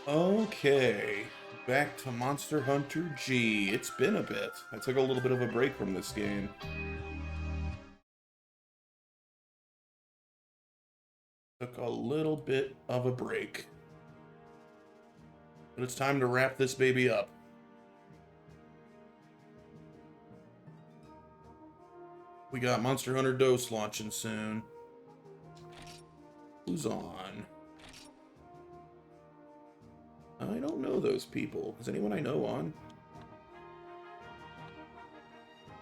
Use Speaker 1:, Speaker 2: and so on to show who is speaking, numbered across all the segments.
Speaker 1: Okay, back to Monster Hunter G. It's been a bit. I took a little bit of a break from this game. Took a little bit of a break. But it's time to wrap this baby up. We got Monster Hunter Dose launching soon. Who's on? I don't know those people. Is anyone I know on?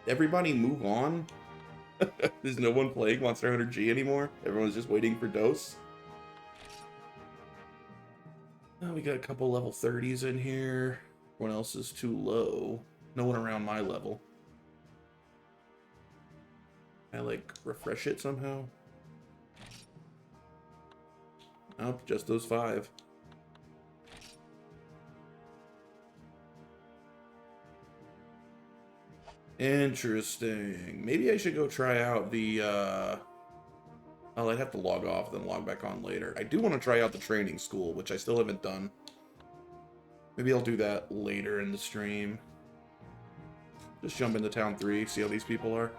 Speaker 1: Everybody move on? There's no one playing Monster Hunter G anymore? Everyone's just waiting for Dose? Oh, we got a couple level 30s in here. Everyone else is too low. No one around my level. Can I, like, refresh it somehow? Nope, just those 5. Interesting. Maybe I should go try out the, Oh, I'd have to log off, then log back on later. I do want to try out the training school, which I still haven't done. Maybe I'll do that later in the stream. Just jump into Town 3, see how these people are.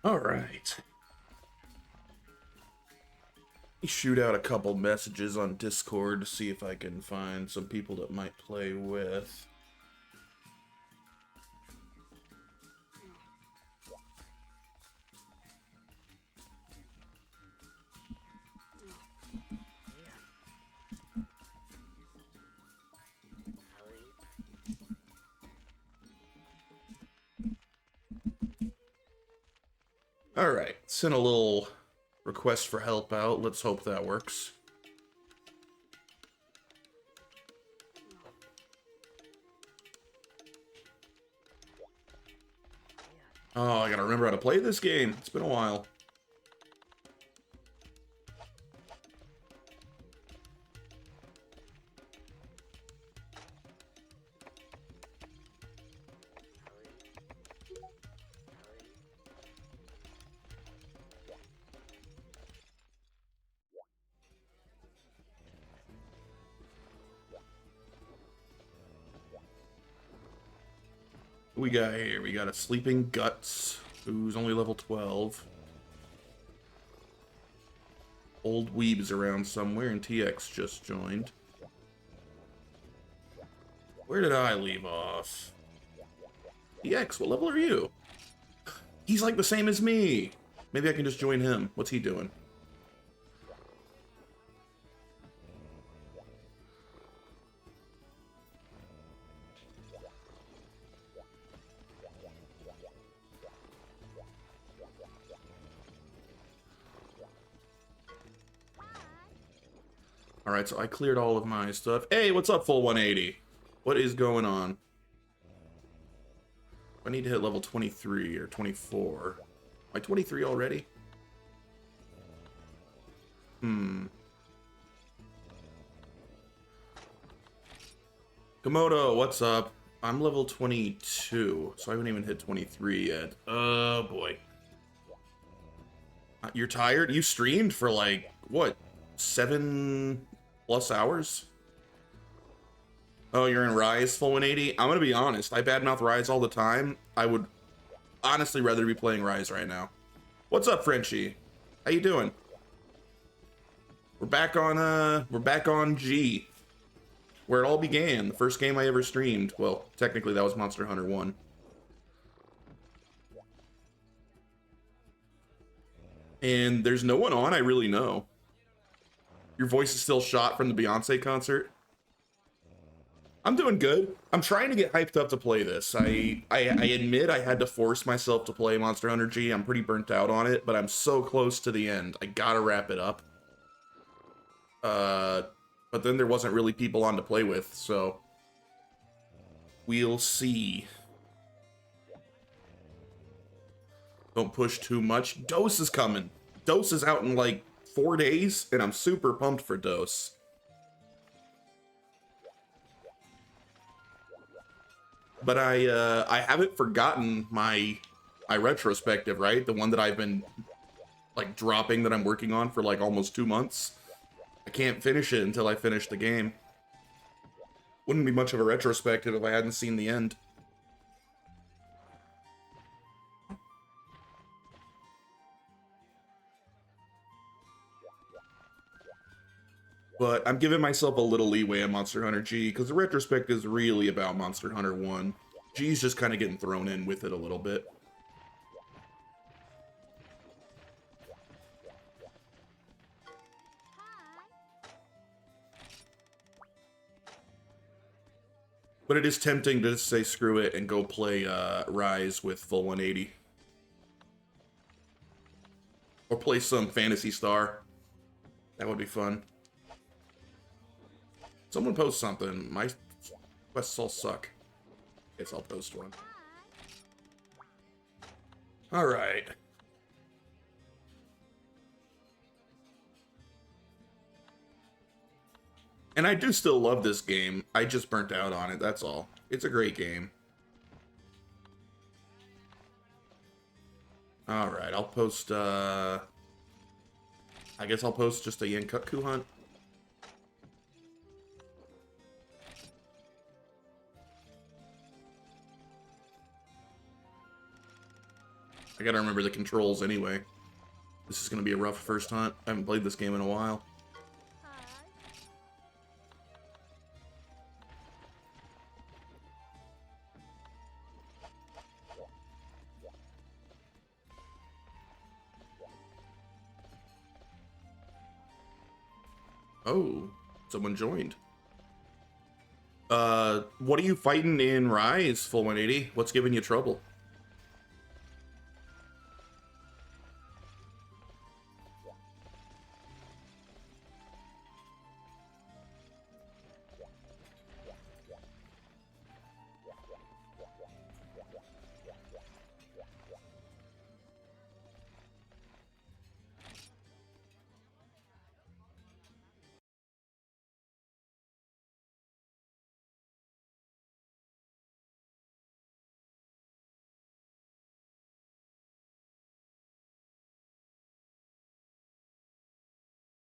Speaker 1: Alright. Shoot out a couple messages on Discord to see if I can find some people that might play with. Alright, sent a little request for help out. Let's hope that works. Oh, I gotta remember how to play this game. It's been a while. What we got here? We got a Sleeping Guts, who's only level 12. Old Weeb's around somewhere, and TX just joined. Where did I leave off? TX, what level are you? He's like the same as me. Maybe I can just join him. What's he doing? Alright, so I cleared all of my stuff. Hey, what's up, full 180? What is going on? I need to hit level 23 or 24. Am I 23 already? Komodo, what's up? I'm level 22, so I haven't even hit 23 yet. Oh, boy. You're tired? You streamed for, like, what, 7+ hours? Oh, you're in Rise full 180? I'm gonna be honest, I badmouth Rise all the time. I would honestly rather be playing Rise right now. What's up, Frenchie? How you doing? We're back on G. Where it all began, the first game I ever streamed. Well, technically that was Monster Hunter 1. And there's no one on I really know. Your voice is still shot from the Beyonce concert. I'm doing good. I'm trying to get hyped up to play this. I admit I had to force myself to play Monster Hunter G. I'm pretty burnt out on it, but I'm so close to the end. I gotta wrap it up. But then there wasn't really people on to play with, so we'll see. Don't push too much. Dose is coming. Dose is out in like 4 days, and I'm super pumped for Dose. But I haven't forgotten my retrospective, right? The one that I've been like dropping that I'm working on for like almost 2 months. I can't finish it until I finish the game. Wouldn't be much of a retrospective if I hadn't seen the end. But I'm giving myself a little leeway on Monster Hunter G, because the retrospective is really about Monster Hunter 1. G's just kind of getting thrown in with it a little bit. But it is tempting to just say screw it and go play Rise with full 180. Or play some Phantasy Star. That would be fun. Someone post something. My quests all suck. Guess I'll post one. Alright. And I do still love this game. I just burnt out on it, that's all. It's a great game. Alright, I'll post, I guess I'll post just a Yankutku hunt. I gotta remember the controls anyway. This is gonna be a rough first hunt. I haven't played this game in a while. Oh, someone joined. What are you fighting in Rise, full 180? What's giving you trouble?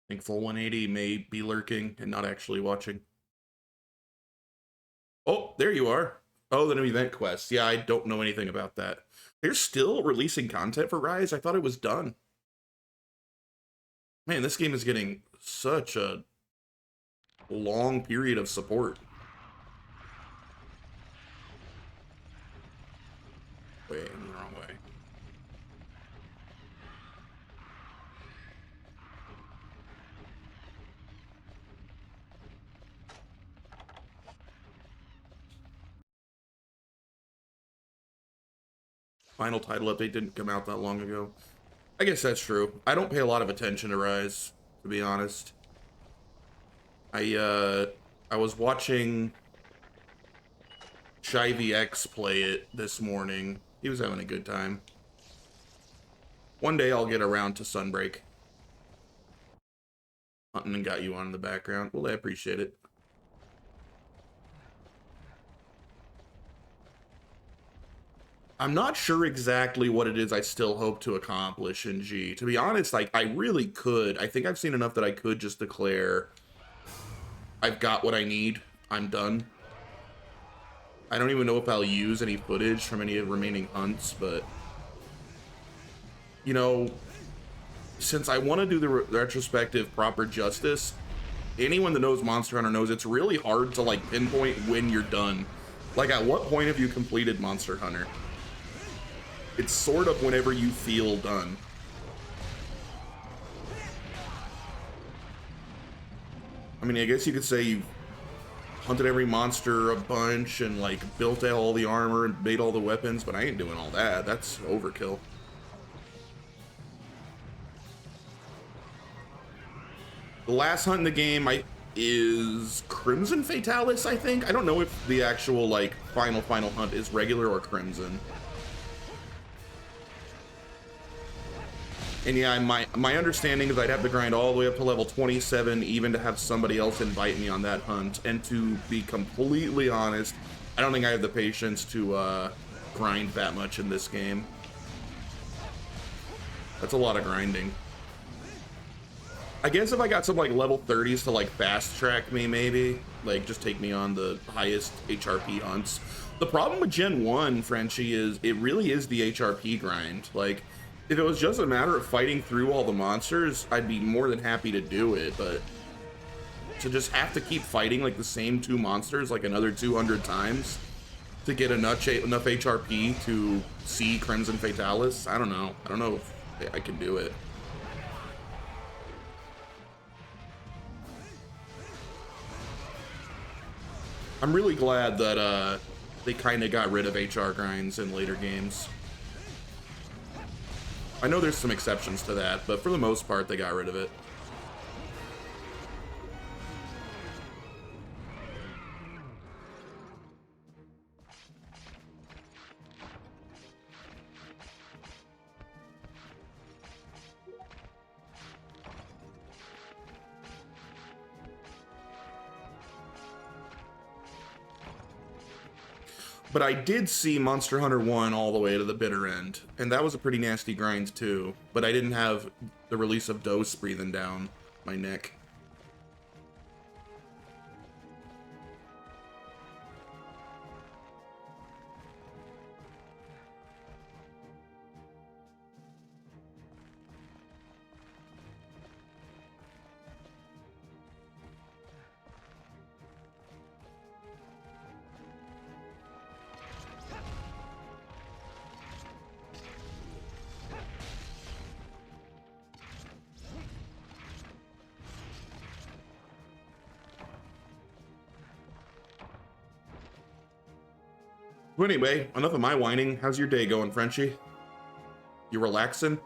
Speaker 1: I think full 180 may be lurking and not actually watching. Oh, there you are. Oh, the new event quest. Yeah, I don't know anything about that. They're still releasing content for Rise? I thought it was done. Man, this game is getting such a long period of support. Wait, I'm the wrong way. Final title update didn't come out that long ago. I guess that's true. I don't pay a lot of attention to Rise, to be honest. I was watching Shivy X play it this morning. He was having a good time. One day I'll get around to Sunbreak. Hunting and got you on in the background. Well, I appreciate it. I'm not sure exactly what it is I still hope to accomplish in G. To be honest, like, I really could. I think I've seen enough that I could just declare I've got what I need. I'm done. I don't even know if I'll use any footage from any remaining hunts, but you know, since I want to do the retrospective proper justice, anyone that knows Monster Hunter knows it's really hard to like pinpoint when you're done. Like, at what point have you completed Monster Hunter? It's sort of whenever you feel done. I mean, I guess you could say you've hunted every monster a bunch and like built all the armor and made all the weapons, but I ain't doing all that. That's overkill. The last hunt in the game is Crimson Fatalis, I think. I don't know if the actual like final hunt is regular or Crimson. And yeah, my understanding is I'd have to grind all the way up to level 27 even to have somebody else invite me on that hunt. And to be completely honest, I don't think I have the patience to grind that much in this game. That's a lot of grinding. I guess if I got some like level 30s to like fast track me, maybe like just take me on the highest HRP hunts. The problem with Gen 1, Frenchie, is it really is the HRP grind. Like, if it was just a matter of fighting through all the monsters, I'd be more than happy to do it, but to just have to keep fighting like the same 2 monsters like another 200 times to get enough HRP to see Crimson Fatalis, I don't know. I don't know if I can do it. I'm really glad that they kind of got rid of HR grinds in later games. I know there's some exceptions to that, but for the most part, they got rid of it. But I did see Monster Hunter 1 all the way to the bitter end, and that was a pretty nasty grind too, but I didn't have the release of dose breathing down my neck. Well, anyway, enough of my whining. How's your day going, Frenchie? You relaxing?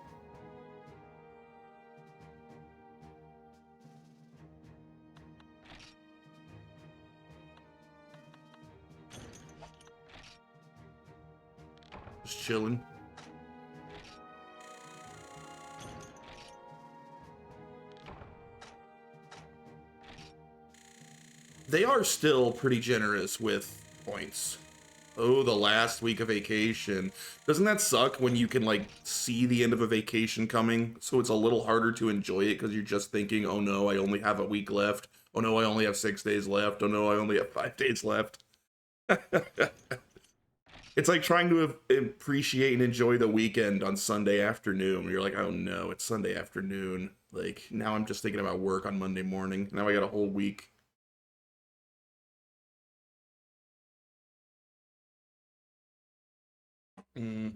Speaker 1: Just chilling. They are still pretty generous with points. Oh, the last week of vacation. Doesn't that suck when you can like see the end of a vacation coming? So it's a little harder to enjoy it because you're just thinking, oh no, I only have a week left. Oh no, I only have 6 days left. Oh no, I only have 5 days left. It's like trying to appreciate and enjoy the weekend on Sunday afternoon. You're like, oh no, it's Sunday afternoon. Like now I'm just thinking about work on Monday morning. Now I got a whole week. Mm.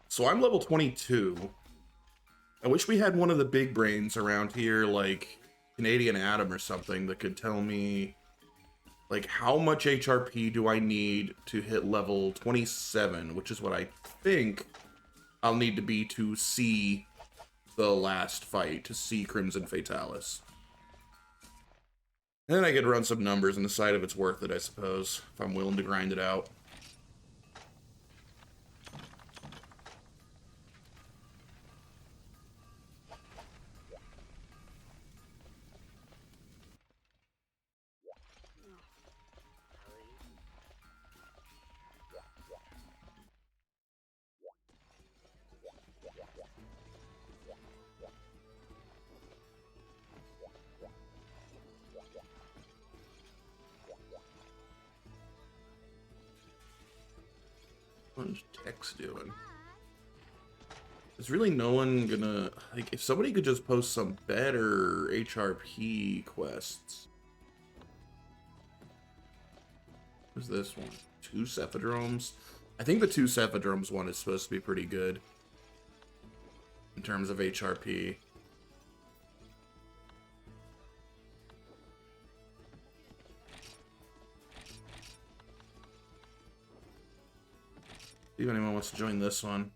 Speaker 1: So I'm level 22. I wish we had one of the big brains around here, like Canadian Adam or something, that could tell me, like, how much HRP do I need to hit level 27, which is what I think I'll need to be to see the last fight, to see Crimson Fatalis. And then I could run some numbers and decide if it's worth it, I suppose, if I'm willing to grind it out. What's Tex doing? Is really no one gonna, like, if somebody could just post some better HRP quests. What's this one? 2 Cephadromes? I think the 2 Cephadromes one is supposed to be pretty good in terms of HRP. See if anyone wants to join this one.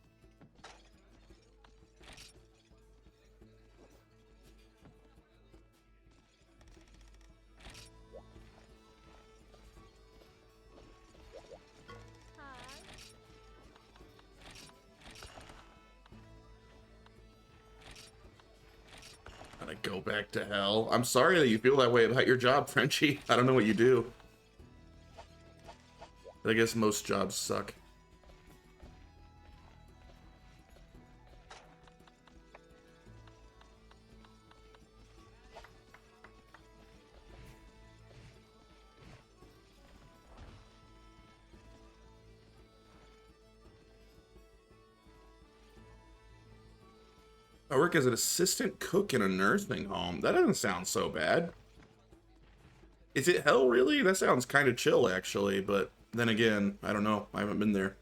Speaker 1: I go back to hell. I'm sorry that you feel that way about your job, Frenchie. I don't know what you do. But I guess most jobs suck. I work as an assistant cook in a nursing home. That doesn't sound so bad. Is it hell, really? That sounds kind of chill, actually, but then again, I don't know. I haven't been there.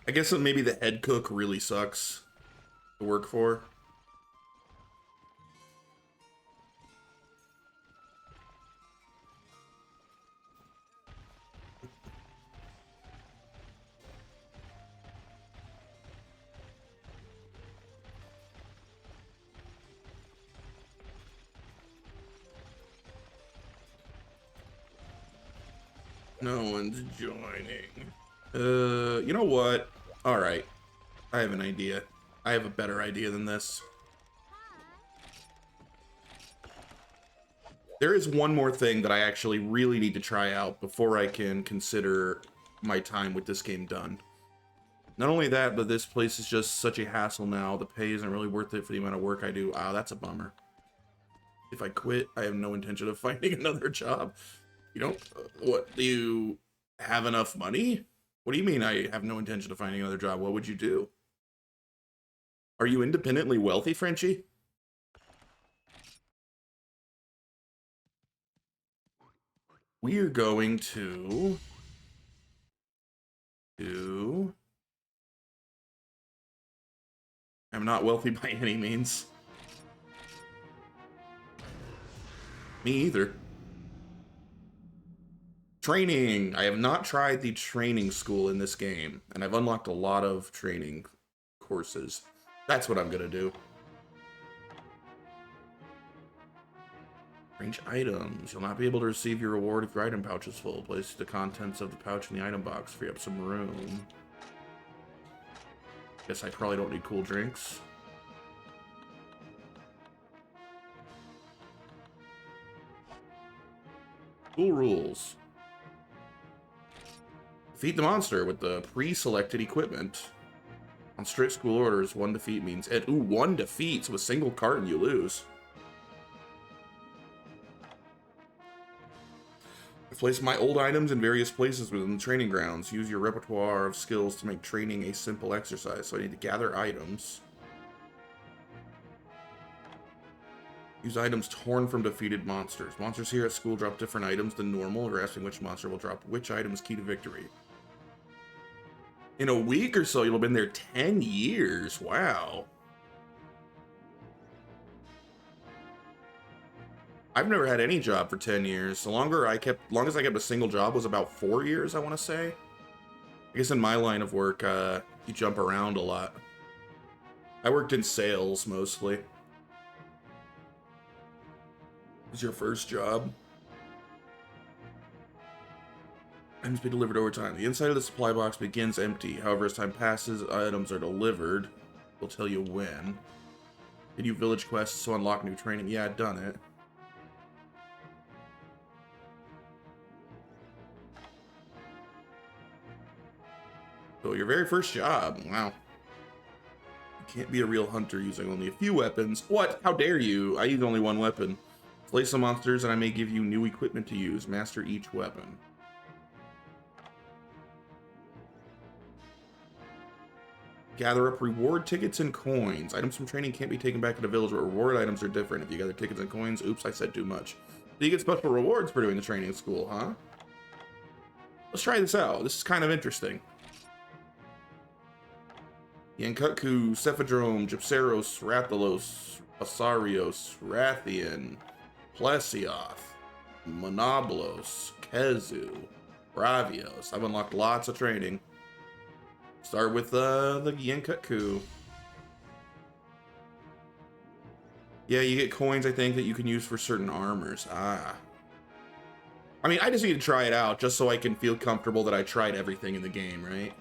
Speaker 1: I guess that maybe the head cook really sucks to work for. No one's joining. You know what? All right. I have an idea. I have a better idea than this. There is one more thing that I actually really need to try out before I can consider my time with this game done. Not only that, but this place is just such a hassle now. The pay isn't really worth it for the amount of work I do. Ah, that's a bummer. If I quit, I have no intention of finding another job. You don't... What? Do you have enough money? What do you mean I have no intention of finding another job? What would you do? Are you independently wealthy, Frenchie? We are going to... I'm not wealthy by any means. Me either. Training. I have not tried the training school in this game, and I've unlocked a lot of training courses. That's what I'm gonna do. Range items. You'll not be able to receive your reward if your item pouch is full. Place the contents of the pouch in the item box. Free up some room. Guess I probably don't need cool drinks. Cool rules. Defeat the monster with the pre-selected equipment. On strict school orders, one defeat means... Ooh, one defeat, so a single carton you lose. I've placed my old items in various places within the training grounds. Use your repertoire of skills to make training a simple exercise. So I need to gather items. Use items torn from defeated monsters. Monsters here at school drop different items than normal. Grasping which monster will drop which item is key to victory. In a week or so, you'll have been there 10 years. Wow. I've never had any job for 10 years. The longest I kept a single job was about 4 years, I want to say. I guess in my line of work, you jump around a lot. I worked in sales, mostly. Was your first job? Items be delivered over time. The inside of the supply box begins empty. However, as time passes, items are delivered. We'll tell you when. Did you village quests to unlock new training? Yeah, I've done it. So your very first job. Wow. You can't be a real hunter using only a few weapons. What? How dare you? I use only one weapon. Slay some monsters and I may give you new equipment to use. Master each weapon. Gather up reward tickets and coins. Items from training can't be taken back to the village, but reward items are different. If you gather tickets and coins, oops, I said too much. So you get special rewards for doing the training school, huh? Let's try this out. This is kind of interesting. Yankutku, Cephadrome, Gypseros, Rathalos, Asarios, Rathian, Plesioth, Monoblos, Kezu, Bravios. I've unlocked lots of training. Start with the Yankutku. Yeah, you get coins, I think, that you can use for certain armors. Ah. I mean, I just need to try it out just so I can feel comfortable that I tried everything in the game, right?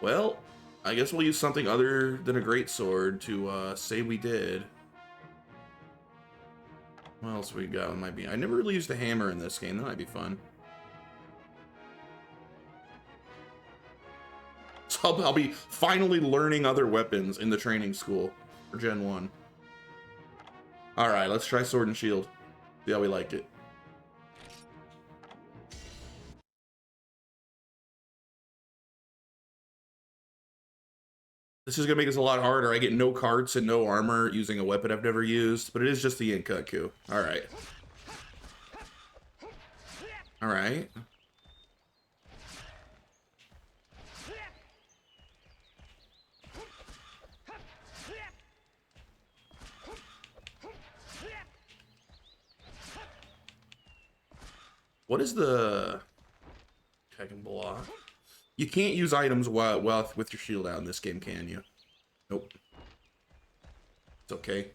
Speaker 1: Well, I guess we'll use something other than a greatsword to say we did. What else we got? Might be. I never really used a hammer in this game. That might be fun. So I'll be finally learning other weapons in the training school for Gen 1. Alright, let's try Sword and Shield. See how we like it. This is going to make this a lot harder. I get no carts and no armor using a weapon I've never used, but it is just the Inkaku. Alright. Alright. What is the... I can block. You can't use items while with your shield out in this game, can you? Nope. It's okay.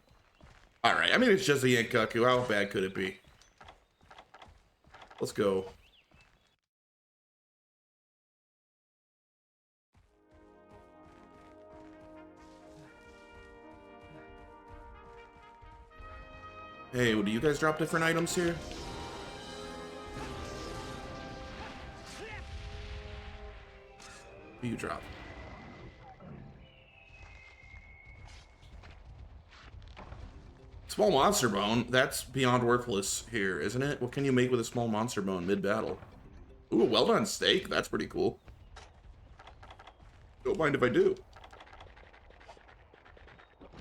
Speaker 1: Alright, I mean, it's just the Inkaku. How bad could it be? Let's go. Hey, do you guys drop different items here? What do you drop? Small monster bone? That's beyond worthless here, isn't it? What can you make with a small monster bone mid-battle? Ooh, a well-done steak? That's pretty cool. Don't mind if I do.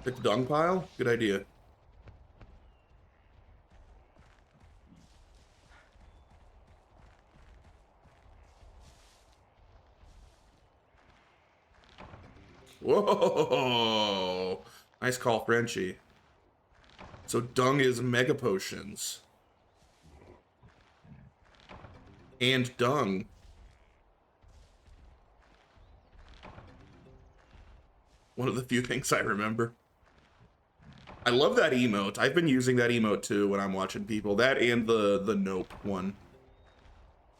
Speaker 1: Pick the dung pile? Good idea. Whoa! Nice call, Frenchie. So dung is mega potions. And dung. One of the few things I remember. I love that emote. I've been using that emote too when I'm watching people. That and the nope one.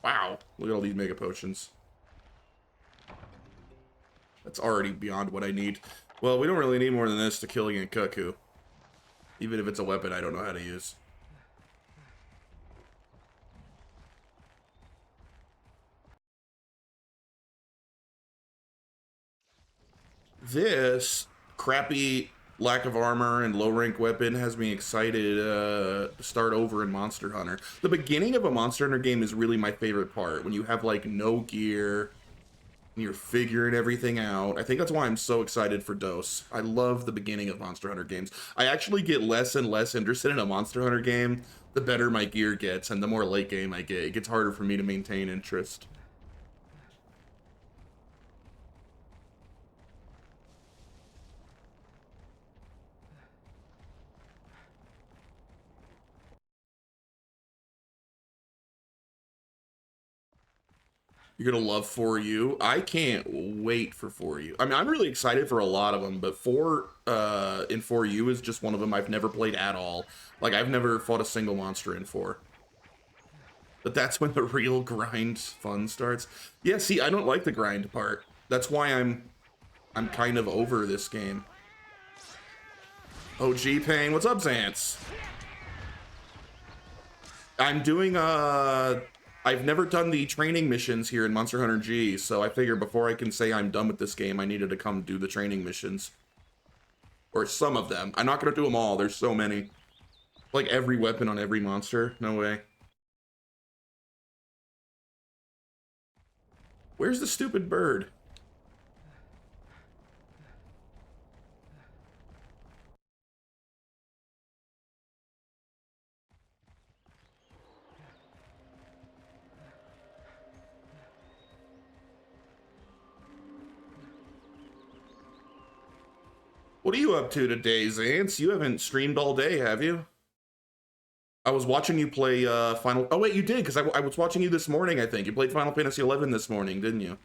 Speaker 1: Wow, look at all these mega potions. That's already beyond what I need. Well, we don't really need more than this to kill Yankaku. Even if it's a weapon I don't know how to use. This crappy lack of armor and low rank weapon has me excited to start over in Monster Hunter. The beginning of a Monster Hunter game is really my favorite part, when you have like no gear and you're figuring everything out. I think that's why I'm so excited for DOS. I love the beginning of Monster Hunter games. I actually get less and less interested in a Monster Hunter game the better my gear gets and the more late game I get. It gets harder for me to maintain interest. You're gonna love For You. I can't wait for For You. I mean, I'm really excited for a lot of them, but in For You is just one of them I've never played at all. Like, I've never fought a single monster in 4. But that's when the real grind fun starts. Yeah, see, I don't like the grind part. That's why I'm kind of over this game. OG Pain, what's up, Zance? I'm doing I've never done the training missions here in Monster Hunter G, so I figure before I can say I'm done with this game, I needed to come do the training missions. Or some of them. I'm not gonna do them all, there's so many. Like every weapon on every monster, no way. Where's the stupid bird? What are you up to today, Zance? You haven't streamed all day, have you? I was watching you play Final... Oh, wait, you did, because I was watching you this morning, I think. You played Final Fantasy XI this morning, didn't you?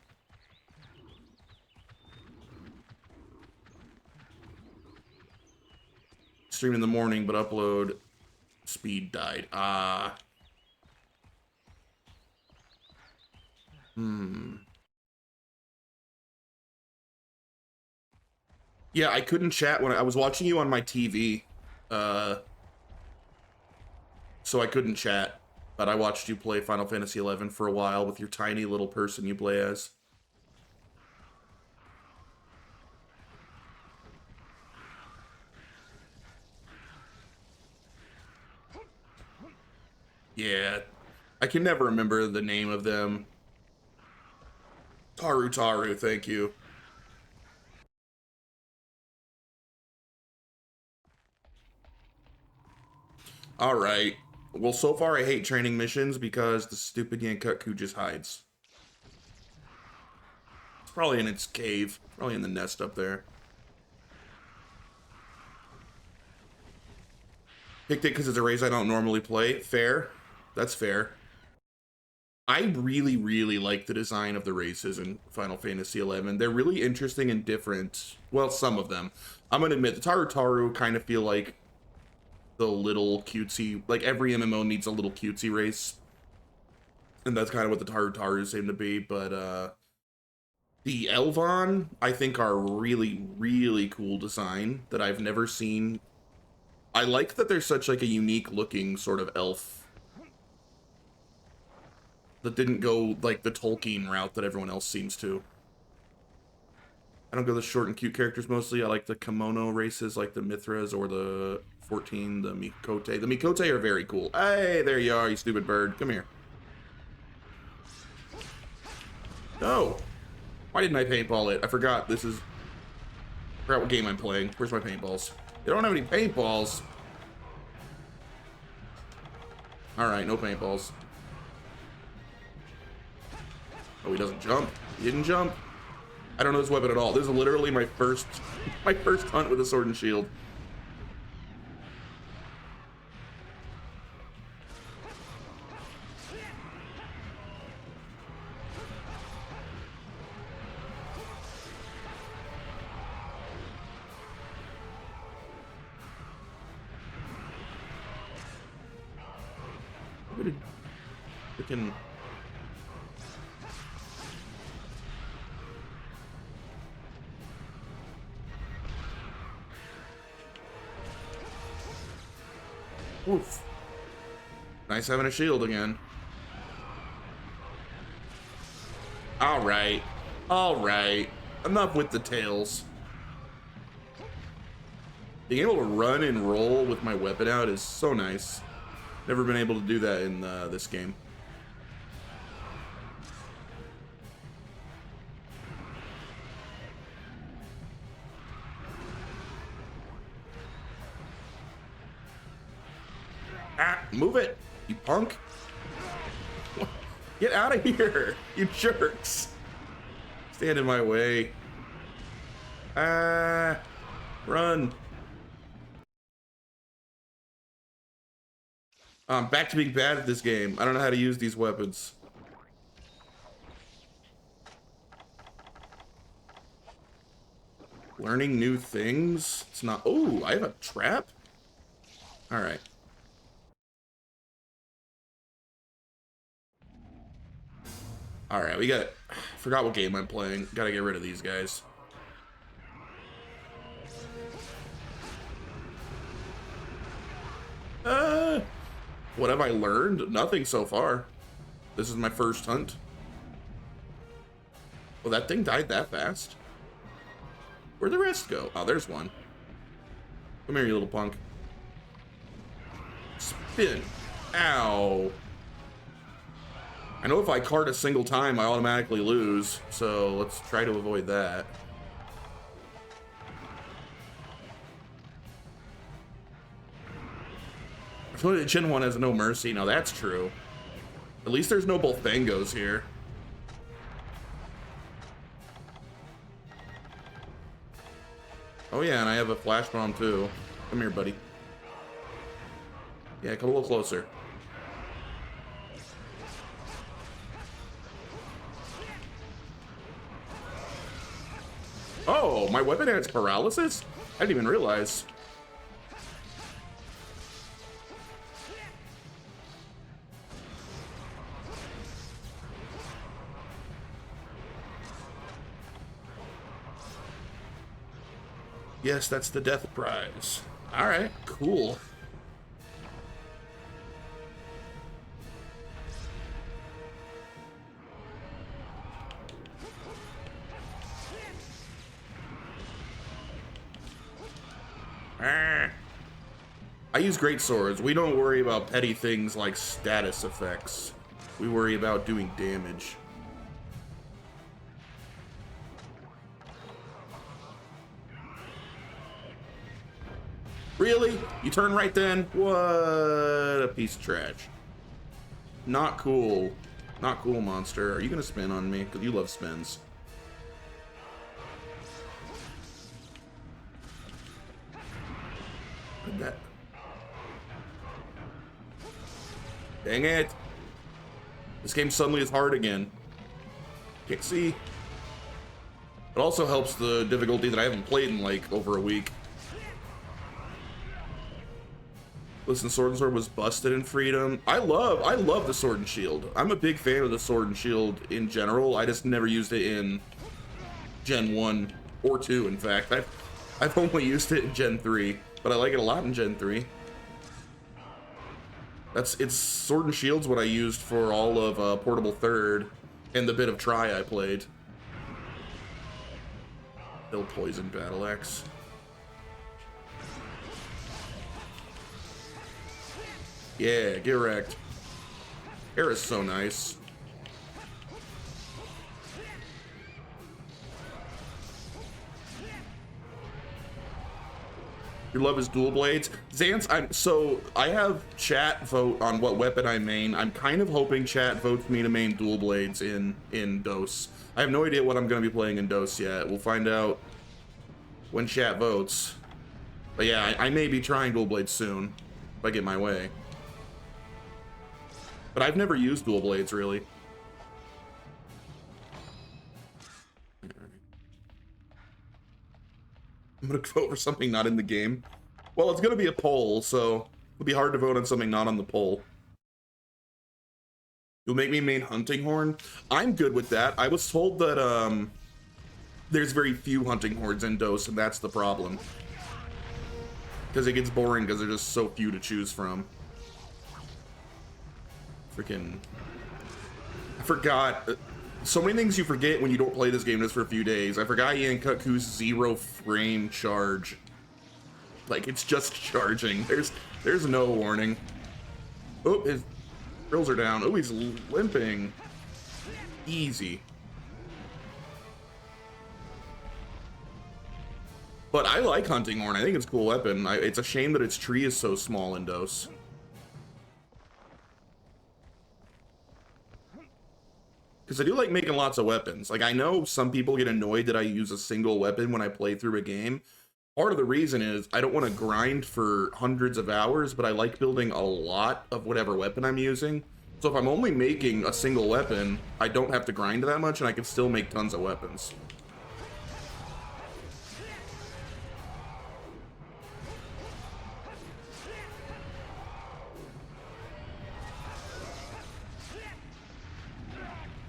Speaker 1: Stream in the morning, but upload speed died. Ah. Hmm. Yeah, I couldn't chat when I was watching you on my TV. Uh, so I couldn't chat. But I watched you play Final Fantasy XI for a while with your tiny little person you play as. Yeah, I can never remember the name of them. Taru, thank you. All right. Well, so far I hate training missions because the stupid Yankutku just hides. It's probably in its cave. Probably in the nest up there. Picked it because it's a race I don't normally play. Fair. That's fair. I really, really like the design of the races in Final Fantasy XI. They're really interesting and different. Well, some of them. I'm going to admit, the Taru kind of feel like the little cutesy, like every MMO needs a little cutesy race. And that's kind of what the Taru seem to be. But the Elvon, I think, are really, really cool design that I've never seen. I like that they're such like a unique looking sort of elf that didn't go like the Tolkien route that everyone else seems to. I don't go the short and cute characters mostly. I like the kimono races like the Mithras or the 14, the Mikote. The Mikote are very cool. Hey, there you are, you stupid bird. Come here. No. Why didn't I paintball it? I forgot this is... I forgot what game I'm playing. Where's my paintballs? They don't have any paintballs. Alright, no paintballs. Oh, he doesn't jump. He didn't jump. I don't know this weapon at all. This is literally my first hunt with a sword and shield. Freaking... Oof. Nice having a shield again. Alright. Alright. Enough with the tails. Being able to run and roll with my weapon out is so nice. Never been able to do that in this game. Ah, move it, you punk. Get out of here, you jerks. Stand in my way. Ah, run. I'm back to being bad at this game. I don't know how to use these weapons. Learning new things? It's not... Oh, I have a trap? Alright. Alright, we got... I forgot what game I'm playing. Gotta get rid of these guys. What have I learned? Nothing so far. This is my first hunt. Well, that thing died that fast? Where'd the rest go? Oh, there's one. Come here, you little punk. Spin. Ow. I know if I cart a single time, I automatically lose, so let's try to avoid that. I feel like the Chin one has no mercy. Now that's true. At least there's no both bangos here. Oh yeah, and I have a flash bomb too. Come here, buddy. Yeah, come a little closer. Oh, my weapon has paralysis? I didn't even realize. Yes, that's the death prize. Alright, cool. I use great swords. We don't worry about petty things like status effects. We worry about doing damage. Really? You turn right then? What a piece of trash. Not cool. Not cool, monster. Are you gonna spin on me? Because you love spins. That. Dang it. This game suddenly is hard again. Can't see. It also helps the difficulty that I haven't played in like over a week. Listen, Sword and Sword was busted in Freedom. I love the Sword and Shield. I'm a big fan of the Sword and Shield in general. I just never used it in Gen 1 or 2, in fact. I've only used it in Gen 3, but I like it a lot in Gen 3. It's Sword and Shield's what I used for all of Portable Third and the bit of Try I played. Bill Poison Battle Axe. Yeah, get wrecked. Air is so nice. Your love is dual blades. Xance, I have chat vote on what weapon I main. I'm kind of hoping chat votes me to main dual blades in DOS. I have no idea what I'm going to be playing in DOS yet. We'll find out when chat votes. But yeah, I may be trying dual blades soon if I get my way. But I've never used dual blades, really. I'm gonna vote for something not in the game. Well, it's gonna be a poll, so it'll be hard to vote on something not on the poll. You'll make me main hunting horn? I'm good with that. I was told that there's very few hunting horns in DOS, and that's the problem. Because it gets boring because there's just so few to choose from. Freaking... I forgot. So many things you forget when you don't play this game just for a few days. I forgot Yankaku's 0 frame charge. Like, it's just charging. There's no warning. Oh, his drills are down. Oh, he's limping. Easy. But I like Hunting Horn. I think it's a cool weapon. It's a shame that its tree is so small in DOS. Because I do like making lots of weapons. Like, I know some people get annoyed that I use a single weapon when I play through a game. Part of the reason is I don't want to grind for hundreds of hours, but I like building a lot of whatever weapon I'm using. So if I'm only making a single weapon, I don't have to grind that much, and I can still make tons of weapons.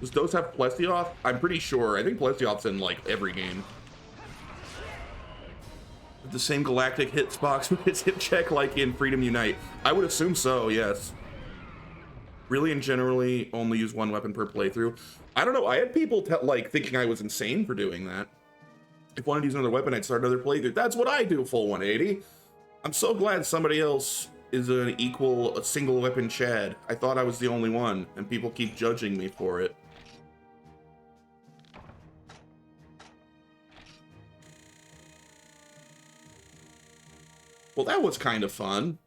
Speaker 1: Does DOS have Plesioth? I'm pretty sure. I think Plesioth's in, like, every game. The same galactic hitbox with its hit check like in Freedom Unite. I would assume so, yes. Really and generally only use one weapon per playthrough. I don't know. I had people, like, thinking I was insane for doing that. If I wanted to use another weapon, I'd start another playthrough. That's what I do, full 180. I'm so glad somebody else is an equal, a single weapon Chad. I thought I was the only one, and people keep judging me for it. Well, that was kind of fun.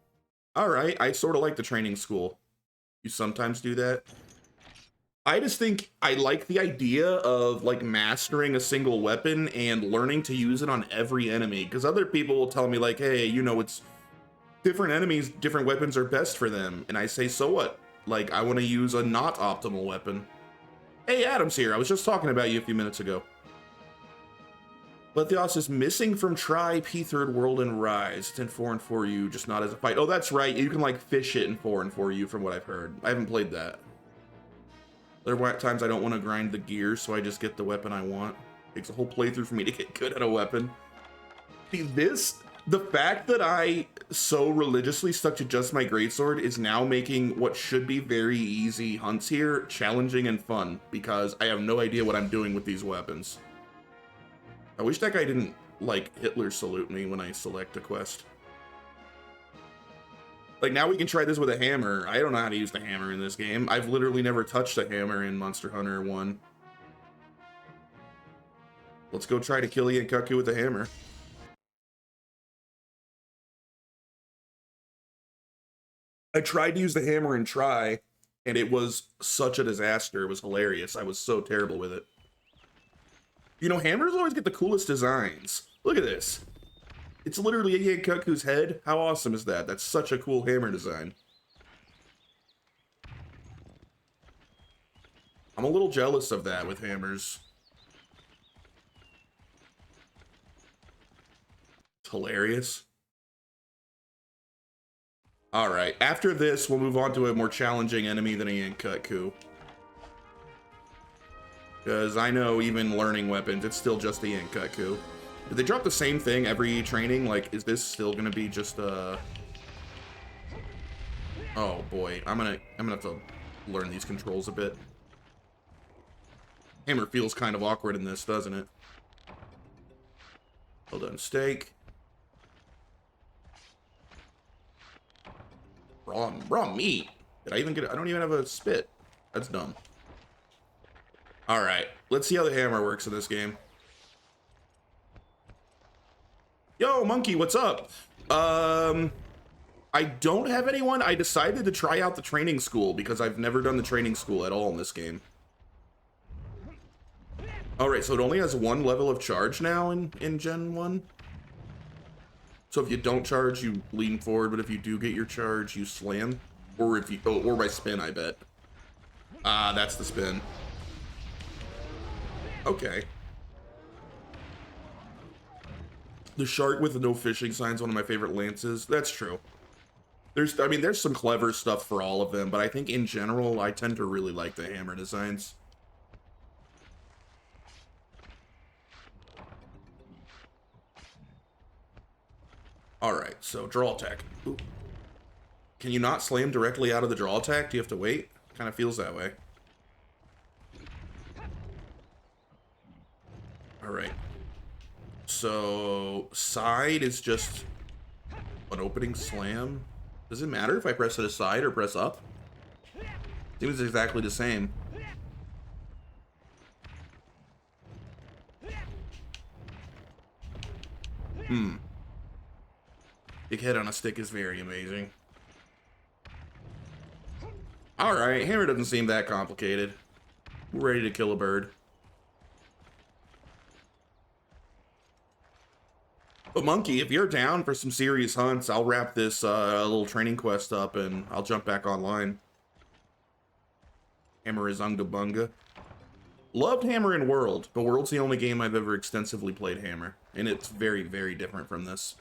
Speaker 1: All right, I sort of like the training school. You sometimes do that. I just think I like the idea of, like, mastering a single weapon and learning to use it on every enemy. Because other people will tell me, like, hey, you know, it's different enemies, different weapons are best for them. And I say, so what? Like, I want to use a not optimal weapon. Hey, Adam's here. I was just talking about you a few minutes ago. Lethios is missing from Try, P3rd World, and Rise. It's in 4 and 4U, just not as a fight. Oh, that's right. You can, like, fish it in 4 and 4U from what I've heard. I haven't played that. There are times I don't want to grind the gears, so I just get the weapon I want. Takes a whole playthrough for me to get good at a weapon. See, the fact that I so religiously stuck to just my greatsword is now making what should be very easy hunts here challenging and fun, because I have no idea what I'm doing with these weapons. I wish that guy didn't, like, Hitler salute me when I select a quest. Like, now we can try this with a hammer. I don't know how to use the hammer in this game. I've literally never touched a hammer in Monster Hunter 1. Let's go try to kill Yankaku with a hammer. I tried to use the hammer and try, and it was such a disaster. It was hilarious. I was so terrible with it. You know, hammers always get the coolest designs. Look at this. It's literally a Yankaku's head. How awesome is that? That's such a cool hammer design. I'm a little jealous of that with hammers. It's hilarious. All right, after this, we'll move on to a more challenging enemy than a Yankaku. Because I know even learning weapons, it's still just a Yankaku. Did they drop the same thing every training? Like, is this still gonna be just a... Oh boy, I'm gonna have to learn these controls a bit. Hammer feels kind of awkward in this, doesn't it? Well done, steak. Raw meat. Did I even get it? I don't even have a spit. That's dumb. All right, let's see how the hammer works in this game. Yo, Monkey, what's up? I don't have anyone. I decided to try out the training school because I've never done the training school at all in this game. All right, so it only has one level of charge now in Gen 1. So if you don't charge, you lean forward, but if you do get your charge, you slam. Or if you, oh, or by spin, I bet. Ah, that's the spin. Okay. The shark with no fishing sign is one of my favorite lances. That's true. I mean, there's some clever stuff for all of them, but I think in general, I tend to really like the hammer designs. Alright, so draw attack. Ooh. Can you not slam directly out of the draw attack? Do you have to wait? Kind of feels that way. Alright. So, side is just an opening slam. Does it matter if I press it aside or press up? Seems exactly the same. Big head on a stick is very amazing. Alright, hammer doesn't seem that complicated. We're ready to kill a bird. But Monkey, if you're down for some serious hunts, I'll wrap this little training quest up and I'll jump back online. Hammer is Unga Bunga. Loved Hammer in World, but World's the only game I've ever extensively played Hammer. And it's very, very different from this.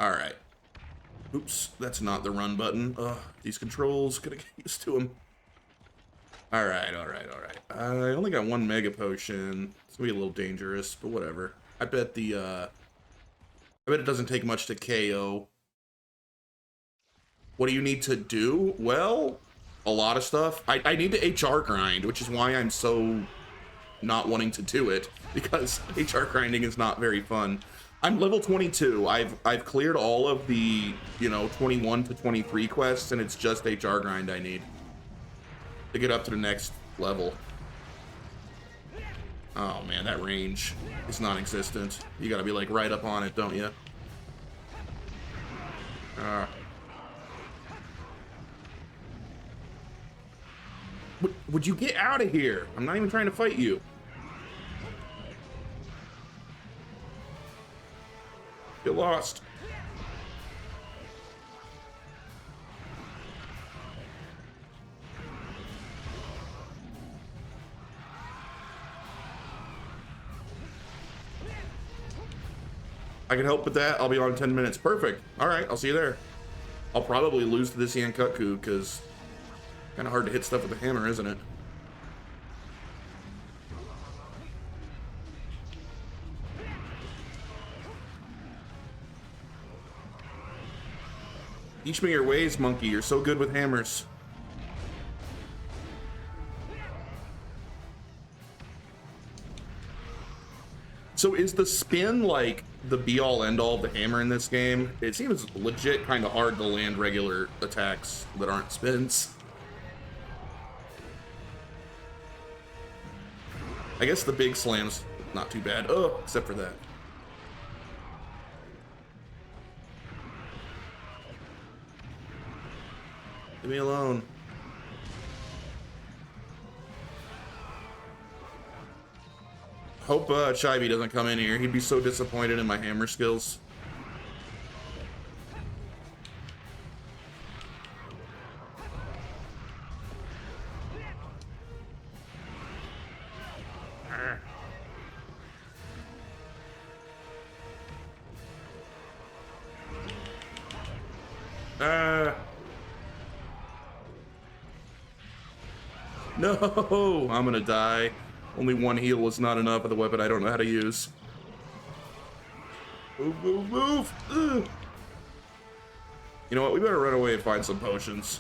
Speaker 1: Alright. Oops, that's not the run button. Ugh, these controls, gotta get used to them. Alright. I only got one Mega Potion. It's gonna be a little dangerous, but whatever. I bet it doesn't take much to KO. What do you need to do? Well, a lot of stuff. I need to HR grind, which is why I'm so not wanting to do it, because HR grinding is not very fun. I'm level 22. I've cleared all of the, 21 to 23 quests, and it's just HR grind I need to get up to the next level. Oh man, that range is non-existent. You gotta be like right up on it, don't you? Would you get out of here? I'm not even trying to fight you. Get lost. I can help with that. I'll be on in 10 minutes. Perfect. All right, I'll see you there. I'll probably lose to this Yankaku because kind of hard to hit stuff with a hammer, isn't it? Teach me your ways, monkey. You're so good with hammers. So is the spin like the be-all end-all of the hammer in this game? It seems legit kind of hard to land regular attacks that aren't spins. I guess the big slam's not too bad. Oh, except for that. Leave me alone. Hope Chibi doesn't come in here. He'd be so disappointed in my hammer skills. No, I'm gonna die. Only one heal was not enough of the weapon I don't know how to use. Move, move, move! Ugh. You know what? We better run away and find some potions.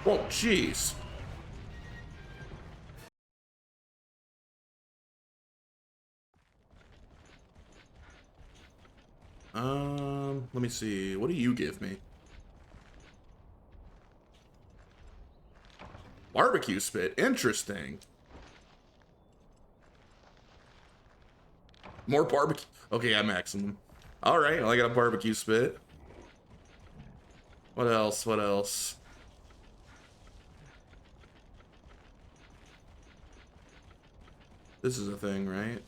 Speaker 1: Oh, jeez. Let me see. What do you give me? Barbecue spit. Interesting. More barbecue. Okay, I maximum. All right, well, I got a barbecue spit. What else? What else? This is a thing, right?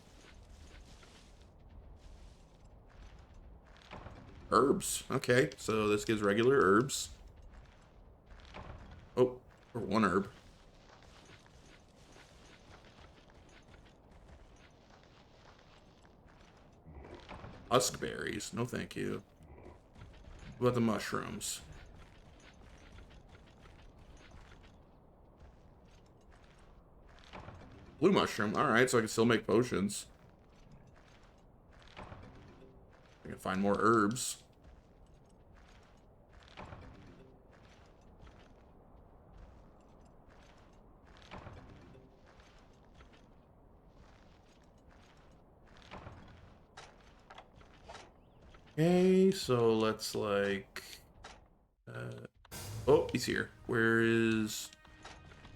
Speaker 1: Herbs. Okay, so this gives regular herbs. Oh, or one herb. Husk berries. No, thank you. What about the mushrooms? Blue mushroom. All right, so I can still make potions. I can find more herbs. Okay, so let's like... oh, he's here. Where's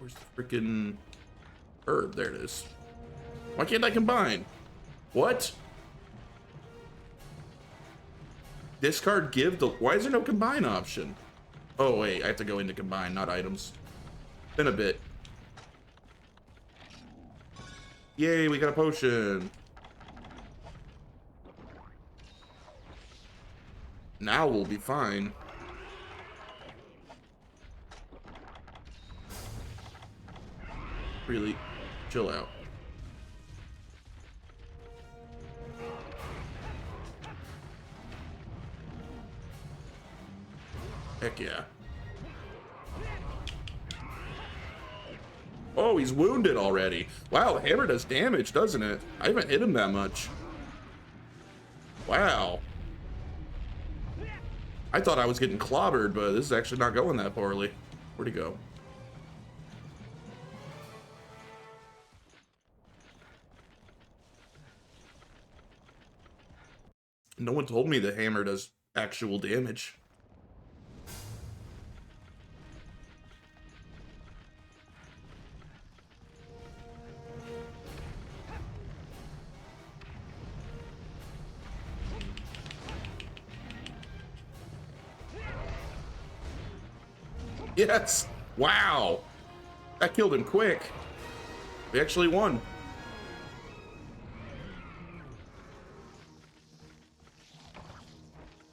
Speaker 1: the freaking herb? There it is. Why can't I combine? What? Discard, give the... Why is there no combine option? Oh, wait, I have to go into combine, not items. Been a bit. Yay, we got a potion. Now we'll be fine. Really, chill out. Heck yeah. Oh, he's wounded already. Wow, the hammer does damage, doesn't it? I haven't hit him that much. Wow. I thought I was getting clobbered, but this is actually not going that poorly. Where'd he go? No one told me the hammer does actual damage. Yes! Wow! That killed him quick. We actually won.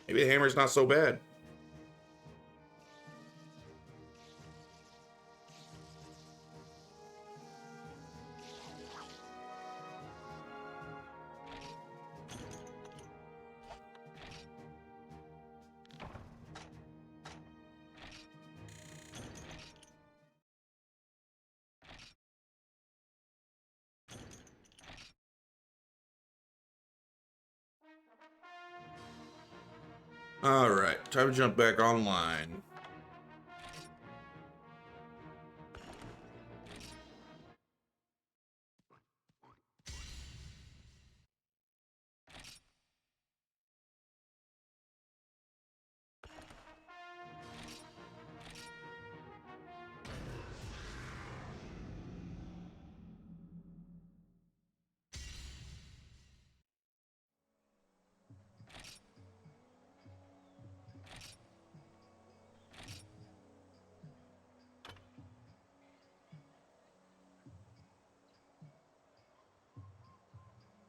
Speaker 1: Maybe the hammer's not so bad. Alright, time to jump back online.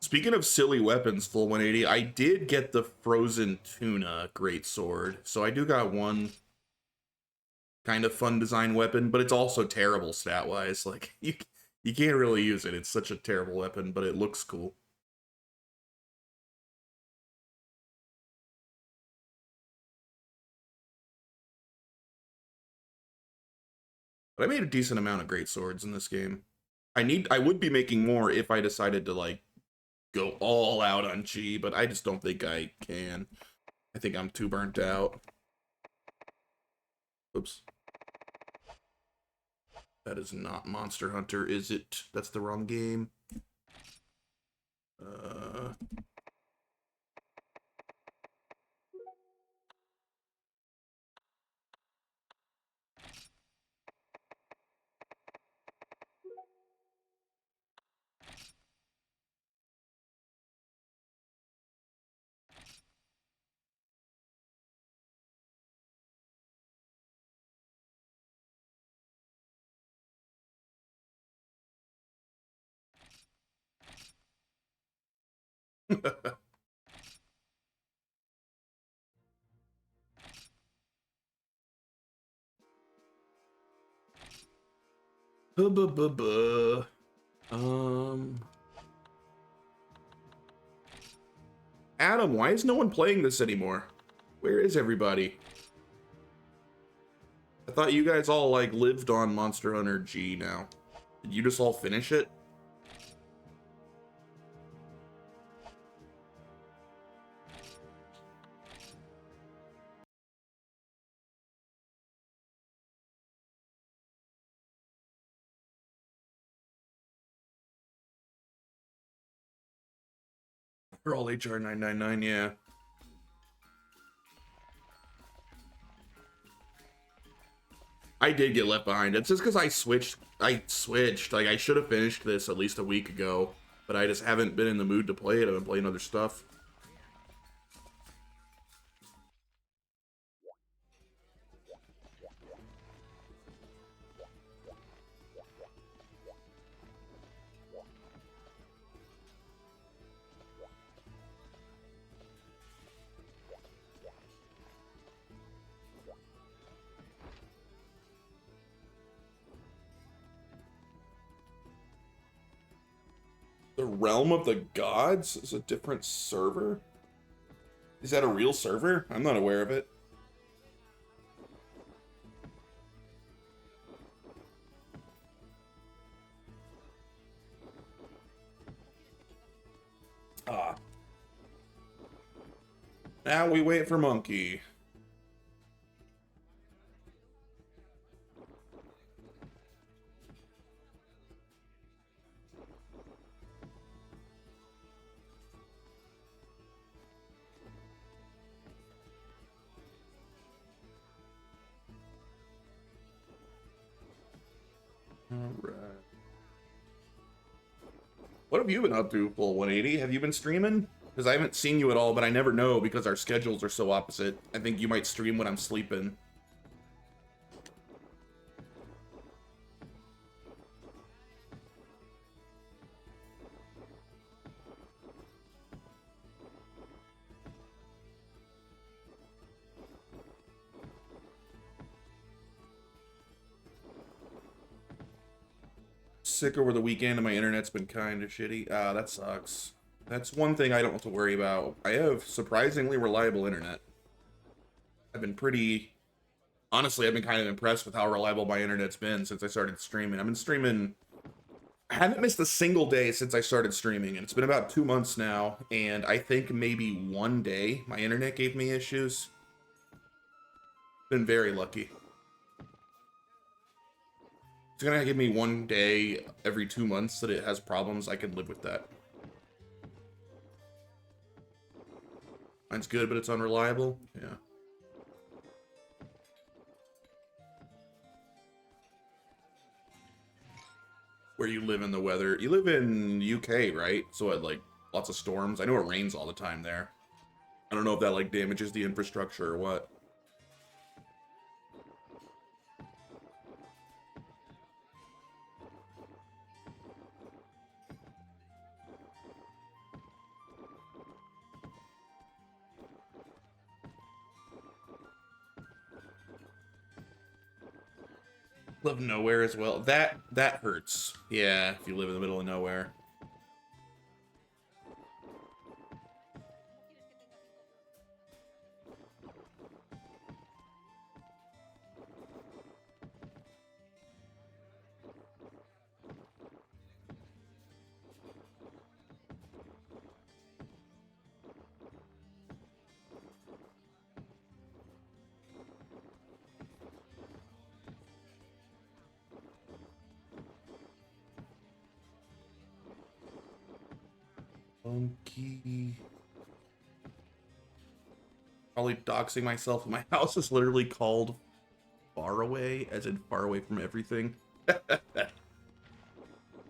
Speaker 1: Speaking of silly weapons, full 180, I did get the frozen tuna greatsword, so I do got one kind of fun design weapon, but it's also terrible stat wise. Like you can't really use it. It's such a terrible weapon, but it looks cool. But I made a decent amount of great swords in this game. I would be making more if I decided to like go all out on G, but I just don't think I can. I think I'm too burnt out. Oops. That is not Monster Hunter, is it? That's the wrong game. Uh buh, buh, buh, buh. Adam, why is no one playing this anymore? Where is everybody? I thought you guys all like lived on Monster Hunter G now. Did you just all finish it? We're all HR 999, yeah. I did get left behind. It's just because I switched. Like, I should have finished this at least a week ago, but I just haven't been in the mood to play it. I've been playing other stuff. The Realm of the Gods is a different server? Is that a real server? I'm not aware of it. Ah. Now we wait for Monkey. Alright. What have you been up to, full 180? Have you been streaming? Because I haven't seen you at all, but I never know because our schedules are so opposite. I think you might stream when I'm sleeping. Sick over the weekend and my internet's been kind of shitty. Ah, that sucks. That's one thing I don't have to worry about. I have surprisingly reliable internet. I've been pretty... Honestly, I've been kind of impressed with how reliable my internet's been since I started streaming. I've been streaming... I haven't missed a single day since I started streaming, and it's been about 2 months now, and I think maybe one day my internet gave me issues. Been very lucky. It's gonna give me one day every 2 months that it has problems. I can live with that. Mine's good, but it's unreliable. Yeah. Where you live in the weather. You live in UK, right? So it, like, lots of storms. I know it rains all the time there. I don't know if that, like, damages the infrastructure or what. Live nowhere as well. That hurts. Yeah, if you live in the middle of nowhere. Funky. Probably doxing myself. My house is literally called Far Away, as in far away from everything. That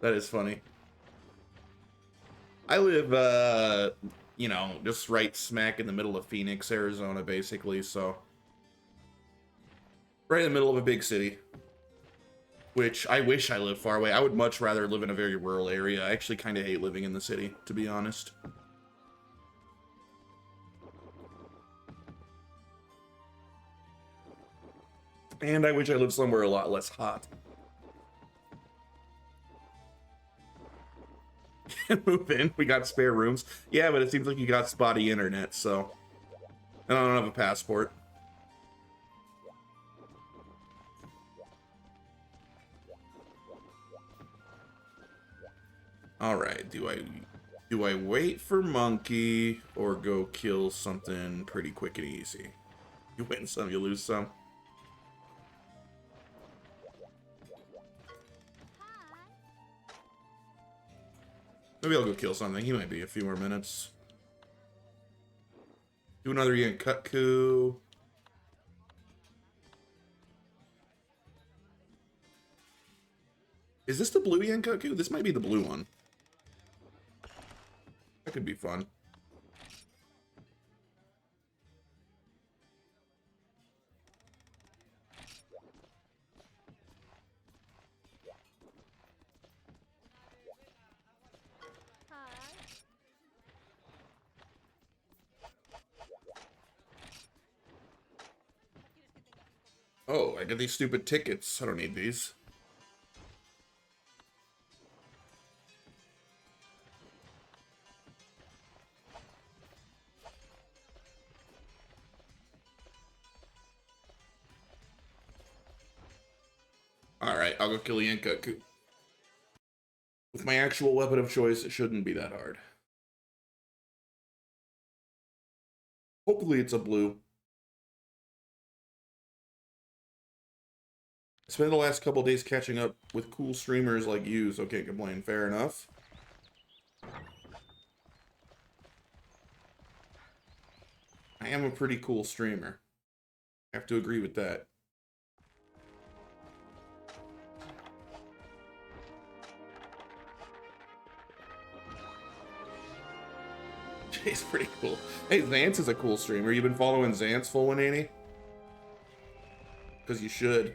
Speaker 1: is funny. I live, you know, just right smack in the middle of Phoenix, Arizona, basically, so. Right in the middle of a big city. Which I wish I lived far away. I would much rather live in a very rural area. I actually kind of hate living in the city, to be honest. And I wish I lived somewhere a lot less hot. Move in. We got spare rooms. Yeah, but it seems like you got spotty internet, so. And I don't have a passport. Alright, do I wait for Monkey or go kill something pretty quick and easy? You win some, you lose some. Maybe I'll go kill something. He might be a few more minutes. Do another Yankutku. Is this the blue Yankutku? This might be the blue one. That could be fun. Oh, I get these stupid tickets. I don't need these. Alright, I'll go kill the Yankutku. With my actual weapon of choice, it shouldn't be that hard. Hopefully it's a blue. I spent the last couple days catching up with cool streamers like you, so can't complain. Fair enough. I am a pretty cool streamer. I have to agree with that. Jay's pretty cool. Hey, Zance is a cool streamer. You been following Zance full 180? Because you should.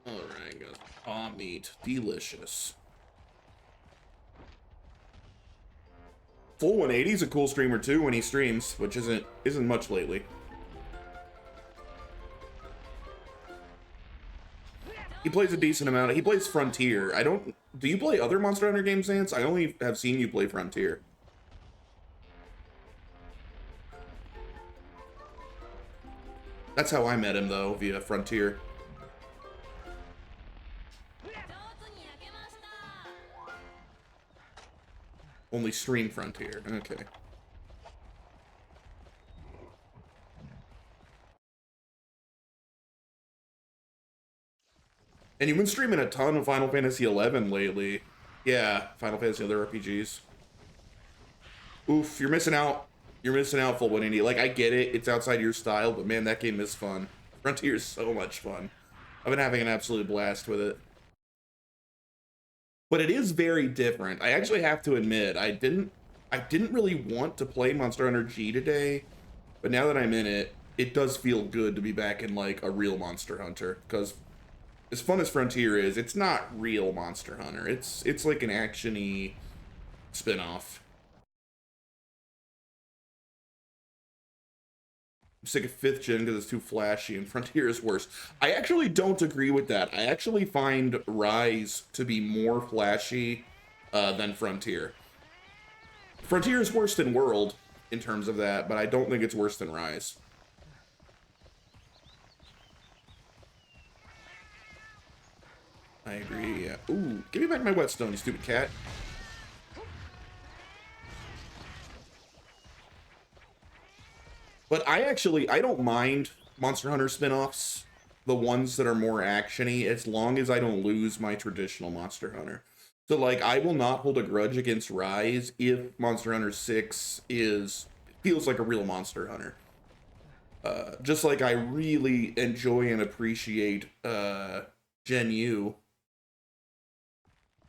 Speaker 1: Alright, guys. Paw meat. Delicious. Full 180 is a cool streamer too when he streams, which isn't much lately. He plays a decent amount. He plays Frontier. I don't... Do you play other Monster Hunter games, Zance? I only have seen you play Frontier. That's how I met him, though, via Frontier. Only stream Frontier. Okay. And you've been streaming a ton of Final Fantasy XI lately. Yeah, Final Fantasy other RPGs. Oof, you're missing out. You're missing out, Full 180. Like, I get it. It's outside your style, but man, that game is fun. Frontier is so much fun. I've been having an absolute blast with it. But it is very different. I actually have to admit, I didn't really want to play Monster Hunter G today, but now that I'm in it, it does feel good to be back in like a real Monster Hunter, because as fun as Frontier is, it's not real Monster Hunter. It's like an action-y spin-off. I'm sick of 5th gen because it's too flashy and Frontier is worse. I actually don't agree with that. I actually find Rise to be more flashy than Frontier. Frontier is worse than World in terms of that, but I don't think it's worse than Rise. I agree, yeah. Ooh, give me back my whetstone, you stupid cat. But I don't mind Monster Hunter spin-offs, the ones that are more action-y, as long as I don't lose my traditional Monster Hunter. So, like, I will not hold a grudge against Rise if Monster Hunter 6 feels like a real Monster Hunter. Just like I really enjoy and appreciate Gen U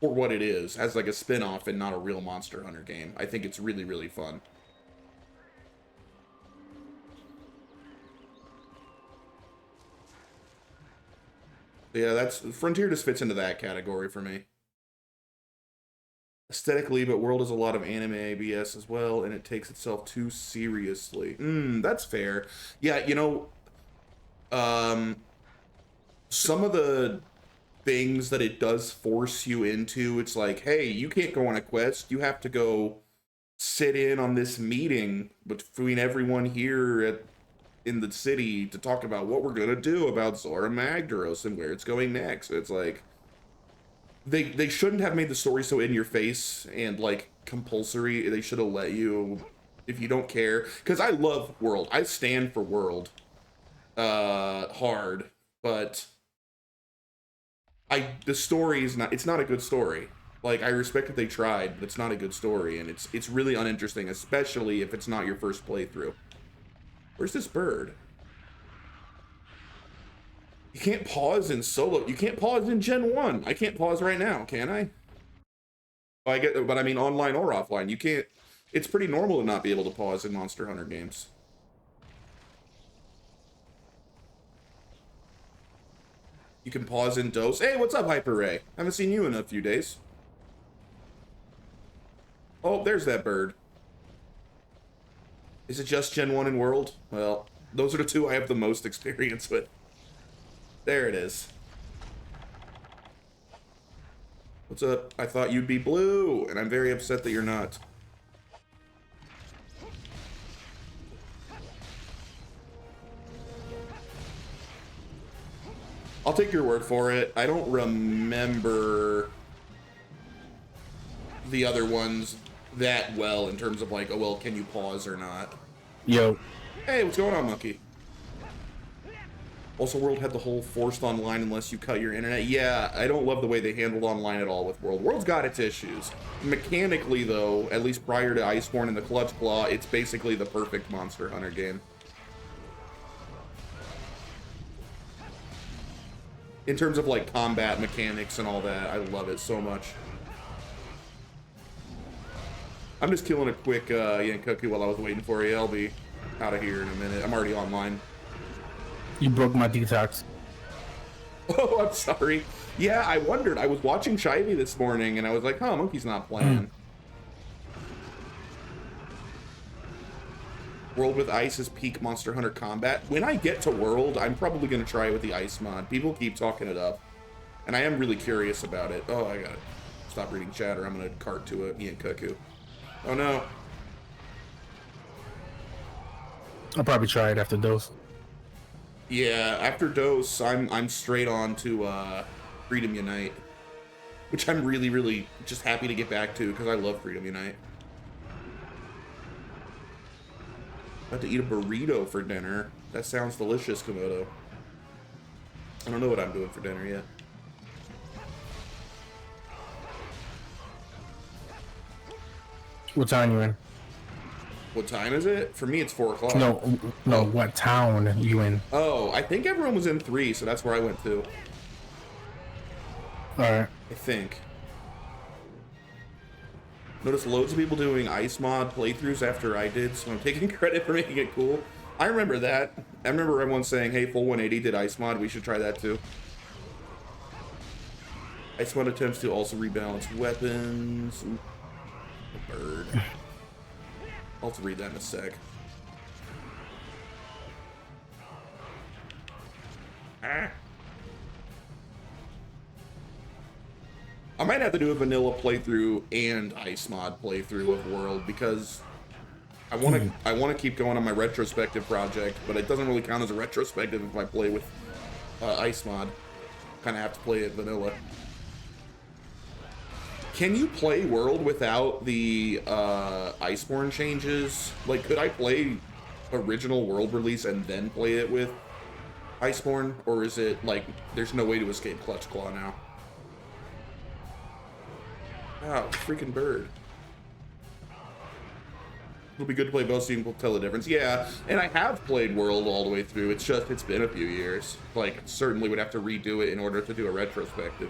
Speaker 1: for what it is, as like a spin-off and not a real Monster Hunter game. I think it's really, really fun. Yeah, Frontier just fits into that category for me. Aesthetically, but World has a lot of anime ABS as well, and it takes itself too seriously. That's fair. Yeah, you know, some of the things that it does force you into, it's like, hey, you can't go on a quest. You have to go sit in on this meeting between everyone here in the city to talk about what we're gonna do about Zora Magdaros and where it's going next. It's like they shouldn't have made the story so in your face and like compulsory. They should have let you, if you don't care, because I love World. I stand for World hard, but the story is not, it's not a good story. Like, I respect that they tried, but it's not a good story, and it's really uninteresting, especially if it's not your first playthrough. Where's this bird? You can't pause in solo. You can't pause in Gen 1. I can't pause right now, can I? Oh, I get, but I mean online or offline. You can't. It's pretty normal to not be able to pause in Monster Hunter games. You can pause in DOS. Hey, what's up, Hyper Ray? Haven't seen you in a few days. Oh, there's that bird. Is it just Gen 1 in World? Well, those are the two I have the most experience with. There it is. What's up? I thought you'd be blue, and I'm very upset that you're not. I'll take your word for it. I don't remember the other ones that well in terms of like, oh, well, can you pause or not?
Speaker 2: Yo.
Speaker 1: Hey, what's going on, monkey? Also, World had the whole forced online unless you cut your internet. Yeah, I don't love the way they handled online at all with World. World's got its issues. Mechanically, though, at least prior to Iceborne and the Clutch Claw, it's basically the perfect Monster Hunter game. In terms of, like, combat mechanics and all that, I love it so much. I'm just killing a quick Yankoku while I was waiting for you. I'll be out of here in a minute. I'm already online.
Speaker 2: You broke my detox.
Speaker 1: Oh, I'm sorry. Yeah, I wondered. I was watching Shivey this morning, and I was like, huh, Monkey's not playing. World with Ice is peak Monster Hunter combat. When I get to World, I'm probably going to try it with the Ice mod. People keep talking it up, and I am really curious about it. Oh, I gotta stop reading chat, or I'm going to cart to a Yankoku. Oh, no.
Speaker 2: I'll probably try it after those.
Speaker 1: Yeah, after Dose, I'm straight on to Freedom Unite, which I'm really just happy to get back to because I love Freedom Unite. About to eat a burrito for dinner. That sounds delicious, Komodo. I don't know what I'm doing for dinner yet.
Speaker 2: What time you in?
Speaker 1: What time is it? For me, it's 4 o'clock.
Speaker 2: No,
Speaker 1: Oh.
Speaker 2: what town you in?
Speaker 1: Oh, I think everyone was in 3, so that's where I went to.
Speaker 2: Alright.
Speaker 1: I think. Noticed loads of people doing ice mod playthroughs after I did, so I'm taking credit for making it cool. I remember that. I remember everyone saying, hey, Full 180 did ice mod, we should try that too. Ice mod attempts to also rebalance weapons. Ooh, a bird. I'll have to read that in a sec. Ah. I might have to do a vanilla playthrough and ice mod playthrough of World because I want to keep going on my retrospective project, but it doesn't really count as a retrospective if I play with ice mod. Kind of have to play it vanilla. Can you play World without the Iceborne changes? Like, could I play original World release and then play it with Iceborne, or is it like there's no way to escape Clutch Claw now? Wow, freaking bird. It'll be good to play both so you can tell the difference. Yeah, and I have played World all the way through. It's just, it's been a few years. Like, certainly would have to redo it in order to do a retrospective.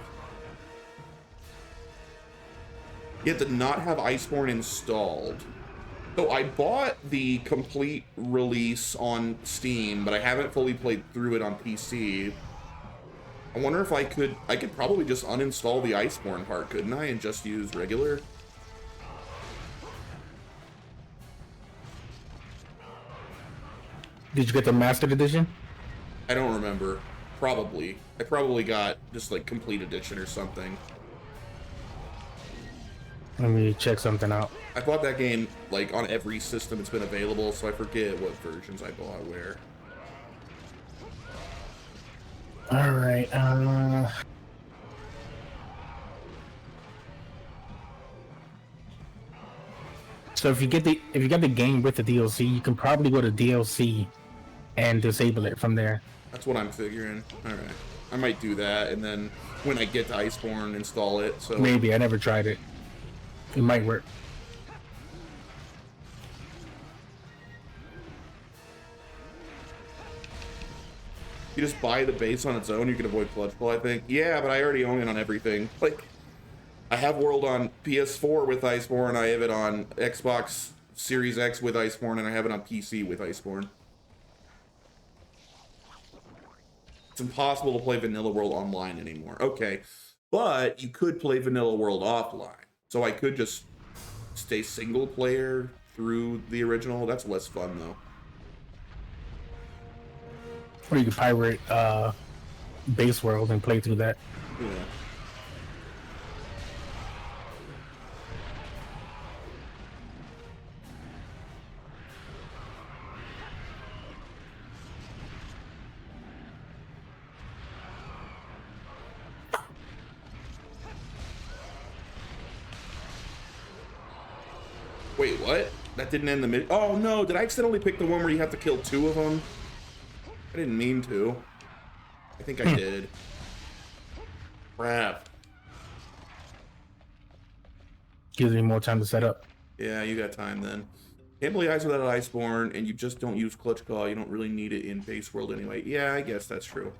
Speaker 1: You have to not have Iceborne installed. So I bought the complete release on Steam, but I haven't fully played through it on PC. I wonder if I could probably just uninstall the Iceborne part, couldn't I, and just use regular?
Speaker 2: Did you get the Mastered Edition?
Speaker 1: I don't remember. Probably. I probably got just like complete edition or something.
Speaker 2: Let me check something out.
Speaker 1: I bought that game like on every system it's been available, so I forget what versions I bought where.
Speaker 2: Alright, so if you get the game with the DLC, you can probably go to DLC and disable it from there.
Speaker 1: That's what I'm figuring. Alright. I might do that, and then when I get to Iceborne, install it. So
Speaker 2: Maybe, I never tried it. It might work.
Speaker 1: you just buy the base on its own, you can avoid Clutch Claw, I think. Yeah, but I already own it on everything. Like, I have World on PS4 with Iceborne, I have it on Xbox Series X with Iceborne, and I have it on PC with Iceborne. It's impossible to play Vanilla World online anymore. Okay, but you could play Vanilla World offline. So I could just stay single player through the original. That's less fun, though.
Speaker 2: Or you can pirate Base World and play through that.
Speaker 1: Yeah. Wait, what? That didn't end the mid. Oh no, did I accidentally pick the one where you have to kill 2 of them? I didn't mean to. I think I did. Crap.
Speaker 2: Gives me more time to set up.
Speaker 1: Yeah, you got time then. Can't play Ice without an Iceborne, and you just don't use Clutch Claw. You don't really need it in Base World anyway. Yeah, I guess that's true.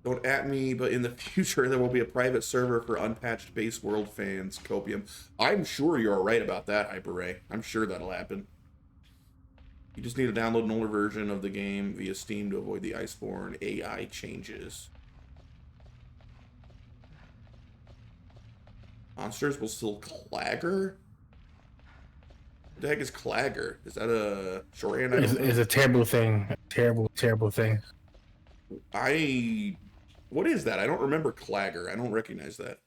Speaker 1: Don't at me, but in the future there will be a private server for unpatched Base World fans, Copium. I'm sure you're right about that, Hyper Ray. I'm sure that'll happen. You just need to download an older version of the game via Steam to avoid the Iceborne AI changes. Monsters will still Clagger? What the heck is Clagger? Is that a shorthand?
Speaker 2: It's a terrible thing. A terrible thing.
Speaker 1: What is that? I don't remember Clagger. I don't recognize that.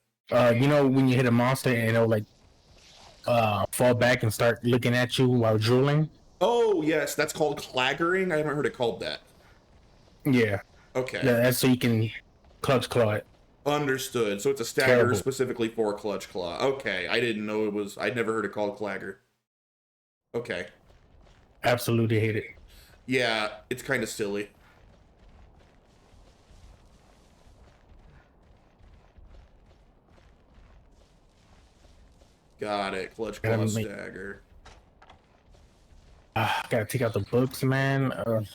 Speaker 2: You know when you hit a monster and it'll like fall back and start looking at you while drooling?
Speaker 1: Oh Oh, yes, that's called claggering. I haven't heard it called that.
Speaker 2: Yeah.
Speaker 1: Okay.
Speaker 2: Yeah, that's so you can clutch claw it.
Speaker 1: Understood. So it's a stagger
Speaker 2: Terrible.
Speaker 1: specifically for clutch claw. Okay, I didn't know it was. I'd never heard it called clagger. Okay.
Speaker 2: Absolutely hate it.
Speaker 1: Yeah, it's kind of silly. Got it. Clutch claw stagger.
Speaker 2: Gotta take out the books, man.
Speaker 1: All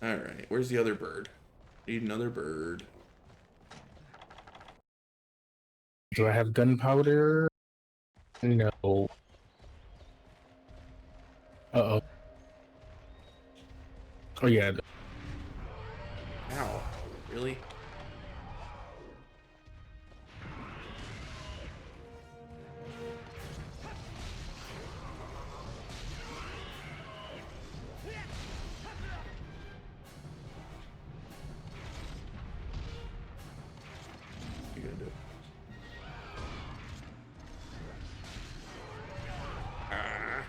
Speaker 1: right. Where's the other bird? Need another bird.
Speaker 2: Do I have gunpowder? No. Uh-oh. Oh, yeah.
Speaker 1: Ow. Really? What are you gonna do? Ah.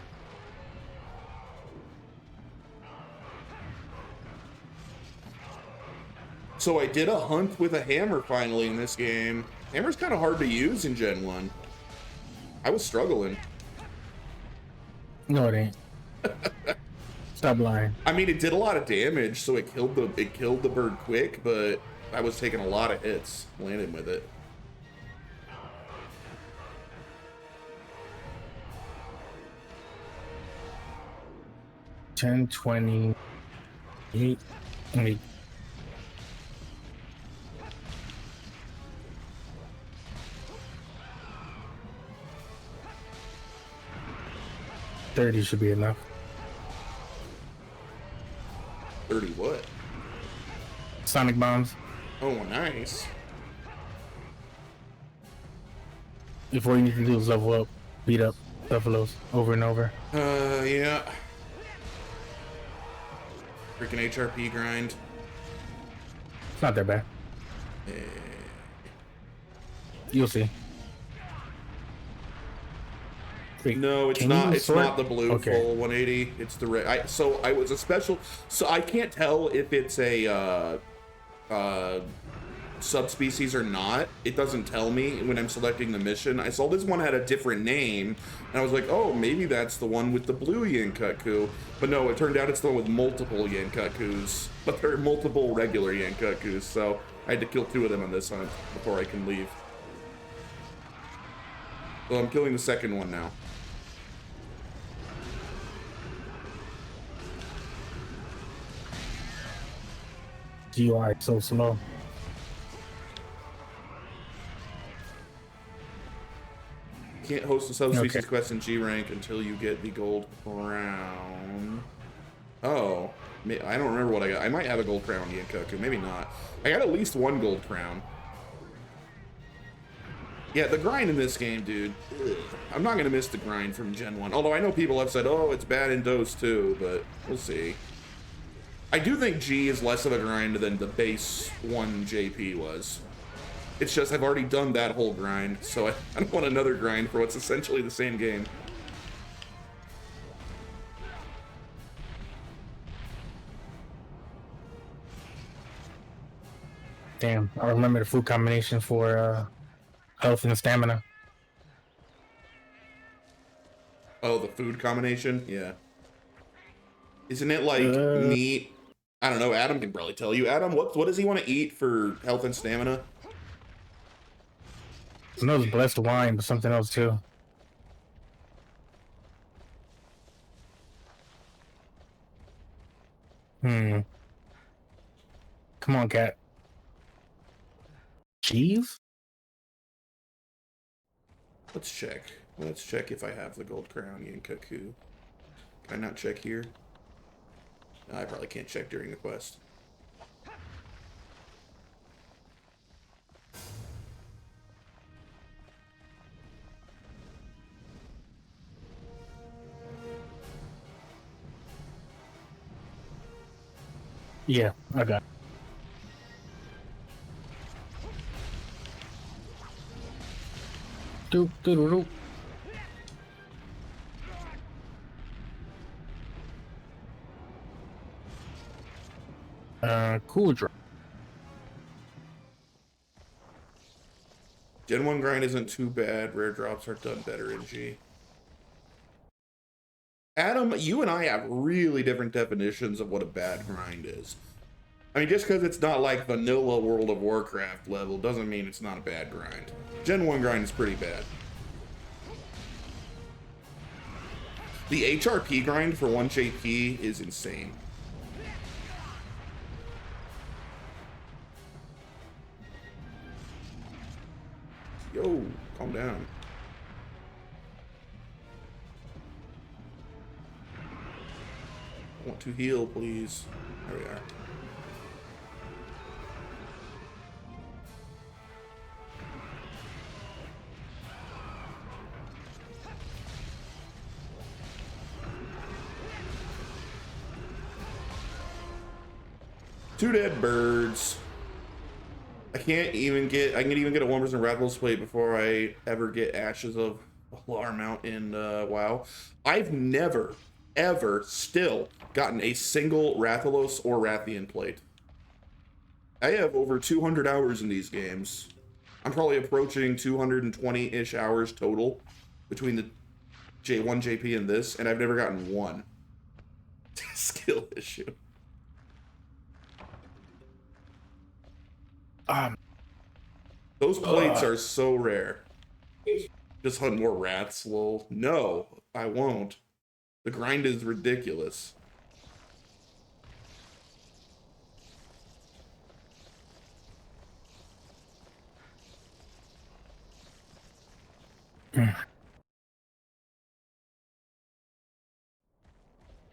Speaker 1: So I did a hunt with a hammer finally in this game. Hammer's kind of hard to use in Gen 1. I was struggling.
Speaker 2: No, it ain't. Stop lying.
Speaker 1: I mean, it did a lot of damage, so it killed the bird quick, but I was taking a lot of hits landing with it.
Speaker 2: $10, $20, $8, $8. $30 should be enough.
Speaker 1: 30 what?
Speaker 2: Sonic bombs.
Speaker 1: Oh, nice.
Speaker 2: Before you need to do is level up, beat up buffaloes over and over.
Speaker 1: Yeah. Freaking HRP grind.
Speaker 2: It's not that bad. You'll see. Wait,
Speaker 1: No, it's not. It's not the blue full 180. It's the red. So I was a special. So I can't tell if it's a subspecies or not. It doesn't tell me when I'm selecting the mission. I saw this one had a different name, and I was like, oh, maybe that's the one with the blue Yankutku. But no, it turned out it's the one with multiple Yankutkus. But there are multiple regular Yankutkus, so I had to kill 2 of them on this hunt before I can leave. So I'm killing the second one now.
Speaker 2: GUI so slow.
Speaker 1: Can't host a subspecies quest in G rank until you get the gold crown. Oh, I don't remember what I got. I might have a gold crown in Yankoku, maybe not. I got at least 1 gold crown. Yeah, the grind in this game, dude. Ugh. I'm not gonna miss the grind from Gen 1. Although I know people have said, oh, it's bad in DOS too, but we'll see. I do think G is less of a grind than the base 1 JP was. It's just I've already done that whole grind, so I don't want another grind for what's essentially the same game.
Speaker 2: Damn, I remember the food combination for health and stamina.
Speaker 1: Oh, the food combination? Yeah. Isn't it like meat? I don't know, Adam can probably tell you. Adam, what does he want to eat for health and stamina?
Speaker 2: I know it's blessed wine, but something else too. Come on, cat. Cheese?
Speaker 1: Let's check. Let's check if I have the gold crown Yankoku. Can I not check here? No, I probably can't check during the quest.
Speaker 2: Yeah, I got it. Doop, doop, doop. Cool drop.
Speaker 1: Gen 1 grind isn't too bad. Rare drops are done better in G. Adam, you and I have really different definitions of what a bad grind is. I mean, just because it's not like vanilla World of Warcraft level doesn't mean it's not a bad grind. Gen 1 grind is pretty bad. The HRP grind for 1 JP is insane. Yo, calm down. I want to heal, please. There we are. Two dead birds. I can even get a 1% Rattles plate before I ever get Ashes of Alarm out in WoW. I've never, ever, still gotten a single Rathalos or Rathian plate. I have over 200 hours in these games. I'm probably approaching 220-ish hours total between the J1 JP and this, and I've never gotten one. Skill issue. Those plates are so rare. Just hunt more rats. Well, no, I won't. The grind is ridiculous.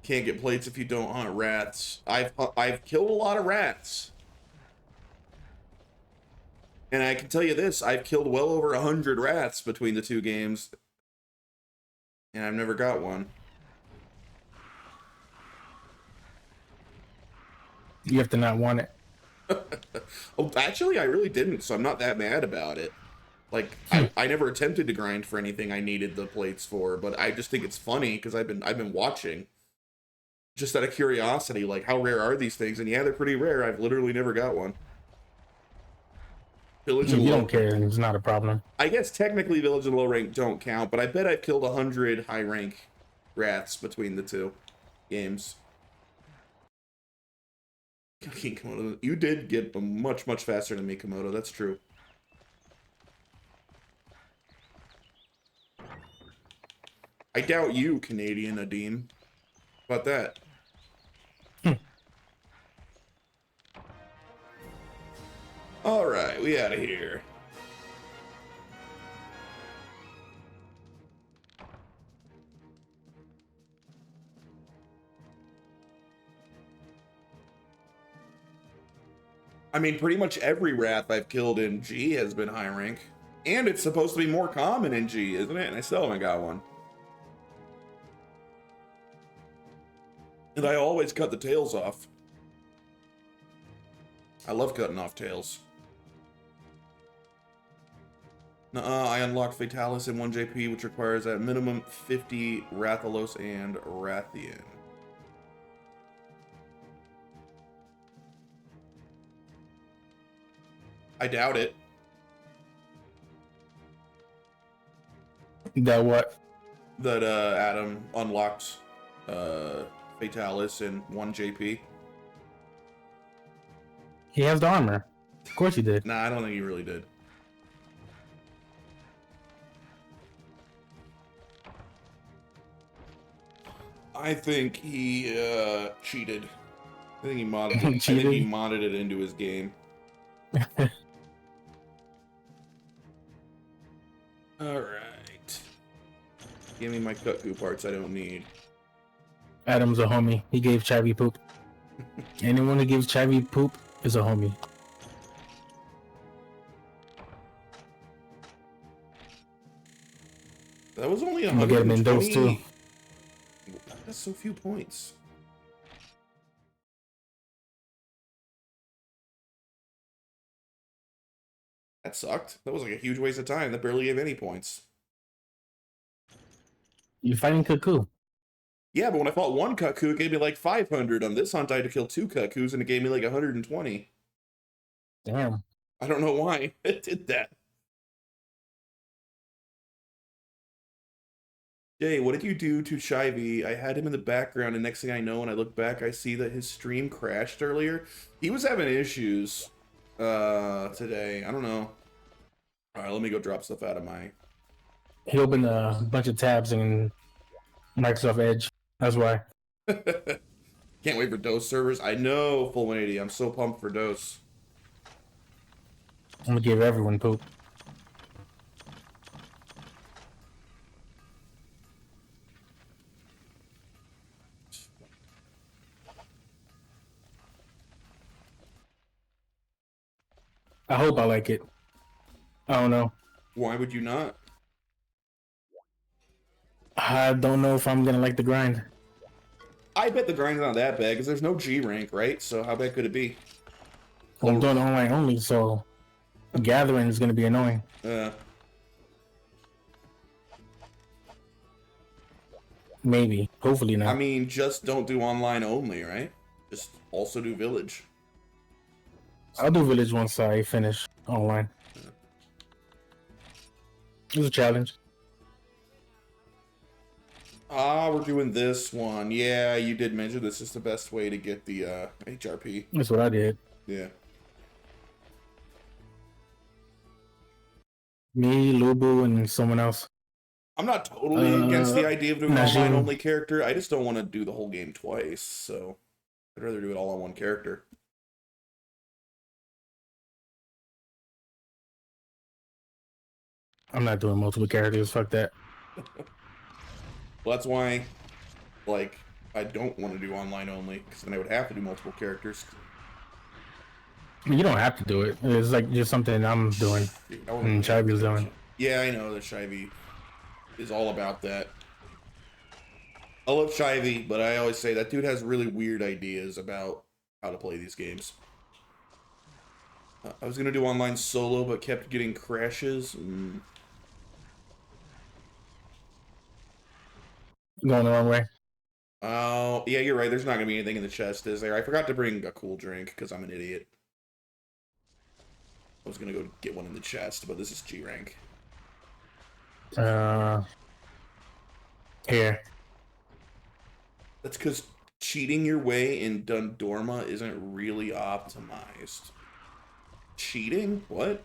Speaker 1: Can't get plates if you don't hunt rats. I've killed a lot of rats. And I can tell you this, I've killed well over 100 rats between the two games. And I've never got one.
Speaker 2: You have to not want it.
Speaker 1: Oh, actually, I really didn't, so I'm not that mad about it. Like, I never attempted to grind for anything I needed the plates for, but I just think it's funny because I've been watching. Just out of curiosity, like, how rare are these things? And yeah, they're pretty rare. I've literally never got one. Village and
Speaker 2: You
Speaker 1: low,
Speaker 2: don't care. It's not a problem.
Speaker 1: I guess technically Village and low rank don't count, but I bet I've killed 100 high rank rats between the two games. Komodo, you did get much faster than me, Komodo. That's true. I doubt you, Canadian Adim. How about that? All right, we out of here. I mean, pretty much every wrath I've killed in G has been high rank. And it's supposed to be more common in G, isn't it? And I still haven't got one. And I always cut the tails off. I love cutting off tails. Nuh-uh, I unlocked Fatalis in 1 JP, which requires at minimum 50 Rathalos and Rathian. I doubt it.
Speaker 2: That what?
Speaker 1: That Adam unlocked Fatalis in 1 JP.
Speaker 2: He has the armor. Of course he did.
Speaker 1: Nah, I don't think he really did. I think he cheated. I think he modded it. I think he modded it into his game. Alright. Give me my cut goo parts I don't need.
Speaker 2: Adam's a homie. He gave Chavy poop. Anyone who gives Chavy poop is a homie.
Speaker 1: That was only 120.
Speaker 2: I'm gonna get him in those too.
Speaker 1: That's so few points. That sucked. That was like a huge waste of time. That barely gave any points.
Speaker 2: You're fighting Cuckoo.
Speaker 1: Yeah, but when I fought one cuckoo, it gave me like 500. On this hunt, I had to kill 2 cuckoos, and it gave me like 120.
Speaker 2: Damn.
Speaker 1: I don't know why it did that. Jay, what did you do to Shivey? I had him in the background, and next thing I know, when I look back, I see that his stream crashed earlier. He was having issues today. I don't know. All right, let me go drop stuff out of my...
Speaker 2: He opened a bunch of tabs in Microsoft Edge. That's why.
Speaker 1: Can't wait for Dose servers. I know, full 180. I'm so pumped for Dose.
Speaker 2: I'm gonna give everyone poop. I hope I like it. I don't know.
Speaker 1: Why would you not?
Speaker 2: I don't know if I'm gonna like the grind.
Speaker 1: I bet the grind's not that bad, because there's no G rank, right? So how bad could it be?
Speaker 2: I'm doing online only, so gathering is gonna be annoying. Maybe. Hopefully not.
Speaker 1: I mean, just don't do online only, right? Just also do village.
Speaker 2: I'll do village once I finish online. It's a challenge.
Speaker 1: Ah, we're doing this one. Yeah, you did mention this is the best way to get the HRP.
Speaker 2: That's what I did.
Speaker 1: Yeah.
Speaker 2: Me, Lubu, and someone else.
Speaker 1: I'm not totally against the idea of doing an
Speaker 2: Najim.
Speaker 1: online-only character. I just don't want to do the whole game twice, so I'd rather do it all on one character.
Speaker 2: I'm not doing multiple characters. Fuck that.
Speaker 1: Well, that's why, like, I don't want to do online-only, because then I would have to do multiple characters.
Speaker 2: I mean, you don't have to do it. It's like just something I'm doing and Chivy's doing.
Speaker 1: Yeah, I know that Shivey is all about that. I love Shivey, but I always say that dude has really weird ideas about how to play these games. I was gonna do online solo, but kept getting crashes.
Speaker 2: Going the wrong way.
Speaker 1: Oh, yeah, you're right. There's not gonna be anything in the chest, is there? I forgot to bring a cool drink because I'm an idiot. I was gonna go get one in the chest, but this is G rank.
Speaker 2: Here.
Speaker 1: That's because cheating your way in Dundorma isn't really optimized. Cheating? What?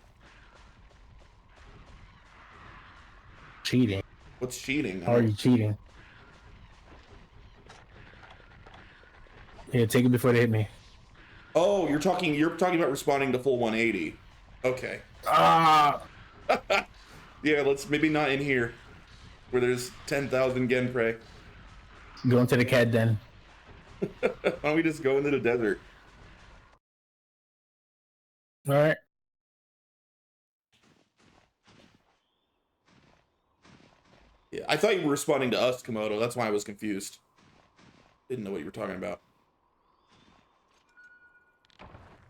Speaker 2: Cheating.
Speaker 1: What's cheating?
Speaker 2: How are you cheating? Yeah, take it before they hit me.
Speaker 1: Oh, you're talking about responding to full 180. Okay.
Speaker 2: Ah!
Speaker 1: Yeah, let's maybe not in here where there's 10,000 Genprey.
Speaker 2: Go into the cat den.
Speaker 1: Why don't we just go into the desert?
Speaker 2: Alright.
Speaker 1: Yeah, I thought you were responding to us, Komodo. That's why I was confused. Didn't know what you were talking about.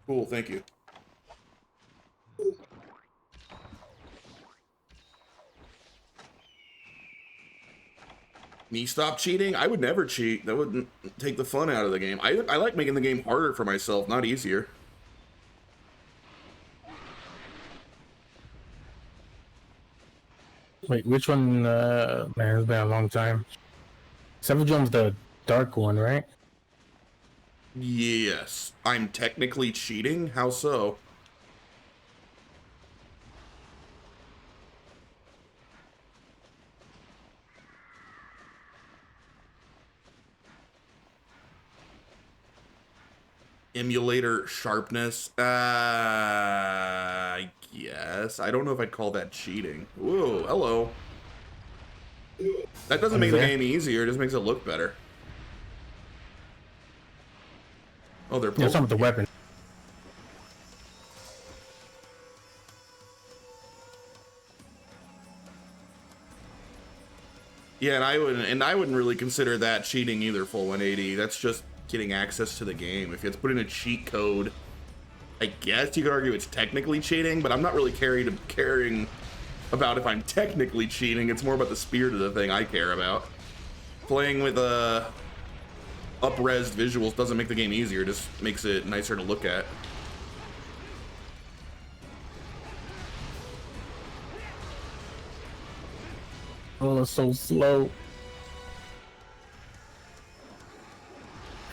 Speaker 1: Cool, thank you. Me stop cheating? I would never cheat. That wouldn't take the fun out of the game. I like making the game harder for myself, not easier.
Speaker 2: Wait, which one? Man, it's been a long time. Savage Drum's the dark one, right?
Speaker 1: Yes. I'm technically cheating? How so? Emulator sharpness? Yes. I don't know if I'd call that cheating. Whoa, hello. That doesn't make the game easier, it just makes it look better. Oh, they're both.
Speaker 2: Yeah, some with the weapon.
Speaker 1: Yeah, and I wouldn't really consider that cheating either, full 180. That's just getting access to the game. If it's put in a cheat code, I guess you could argue it's technically cheating, but I'm not really caring about if I'm technically cheating. It's more about the spirit of the thing I care about. playing with up-res visuals doesn't make the game easier, just makes it nicer to look at.
Speaker 2: Oh, it's so slow.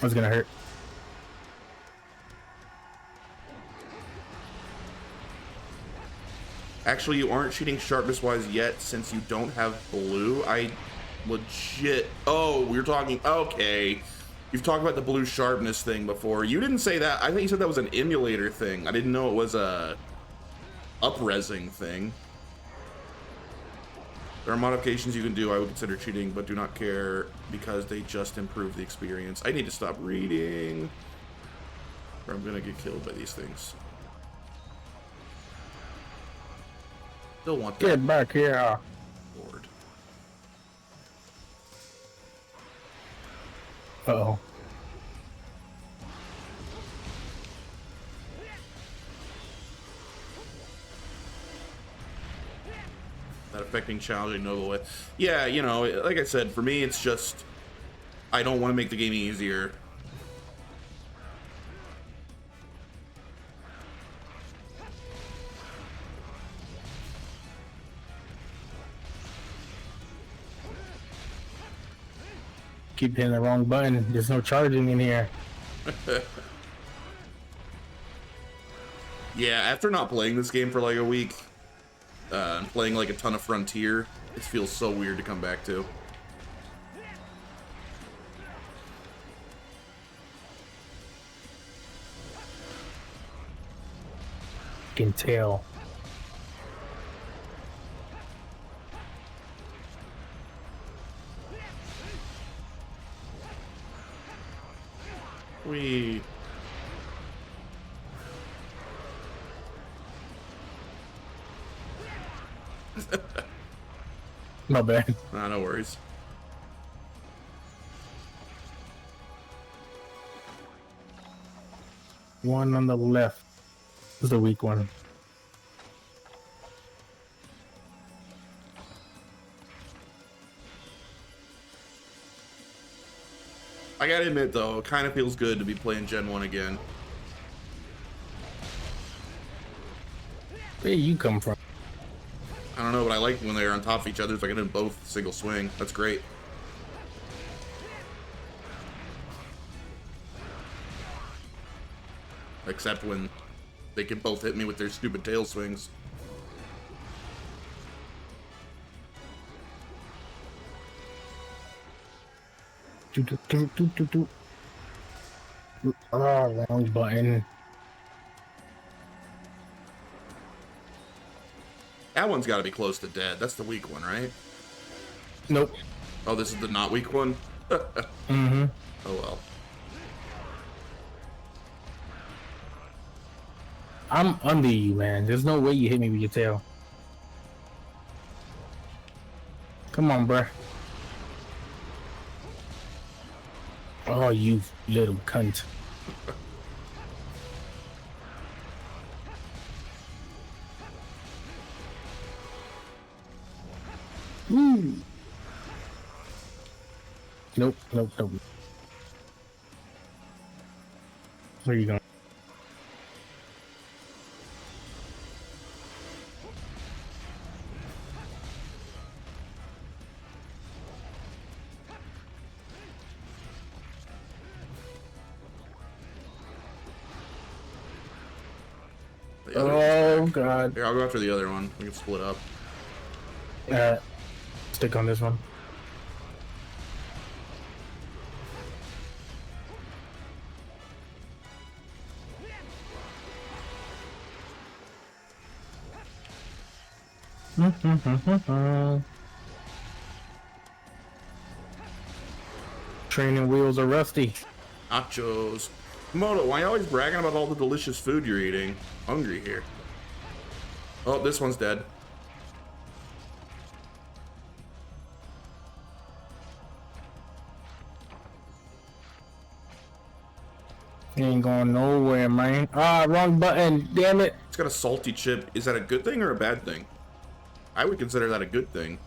Speaker 2: That's gonna hurt.
Speaker 1: Actually, you aren't cheating sharpness-wise yet since you don't have blue. I legit... Oh, we were talking... Okay. You've talked about the blue sharpness thing before. You didn't say that. I think you said that was an emulator thing. I didn't know it was a up-resing thing. There are modifications you can do I would consider cheating, but do not care because they just improve the experience. I need to stop reading, or I'm gonna get killed by these things. Still want that.
Speaker 2: Get back here.
Speaker 1: Lord.
Speaker 2: Uh-oh.
Speaker 1: That affecting challenging Nova way. Yeah, you know, like I said, for me, it's just I don't want to make the game easier.
Speaker 2: Keep hitting the wrong button. There's no charging in here.
Speaker 1: Yeah, after not playing this game for like a week, and playing like a ton of Frontier, it feels so weird to come back to.
Speaker 2: Can tell.
Speaker 1: We.
Speaker 2: My bad.
Speaker 1: Nah, no worries.
Speaker 2: One on the left is the weak one.
Speaker 1: I gotta admit though, it kind of feels good to be playing Gen 1 again.
Speaker 2: Where you come from?
Speaker 1: I don't know, but I like when they're on top of each other, so I get in both single swing. That's great. Except when they can both hit me with their stupid tail swings.
Speaker 2: Oh, wrong button.
Speaker 1: That one's got to be close to dead. That's the weak one, right?
Speaker 2: Nope.
Speaker 1: Oh, this is the not weak one?
Speaker 2: Mm-hmm.
Speaker 1: Oh, well.
Speaker 2: I'm under you, man. There's no way you hit me with your tail. Come on, bruh. Oh, you little cunt. Ooh. Nope, nope, nope. Where you going? Oh god.
Speaker 1: Here, I'll go after the other one. We can split up.
Speaker 2: Stick on this one. Training wheels are rusty.
Speaker 1: Nachos. Moto, why are you always bragging about all the delicious food you're eating? Hungry here. Oh, this one's dead.
Speaker 2: Ain't going nowhere, man. Ah, wrong button. Damn it.
Speaker 1: It's got a salty chip. Is that a good thing or a bad thing? I would consider that a good thing.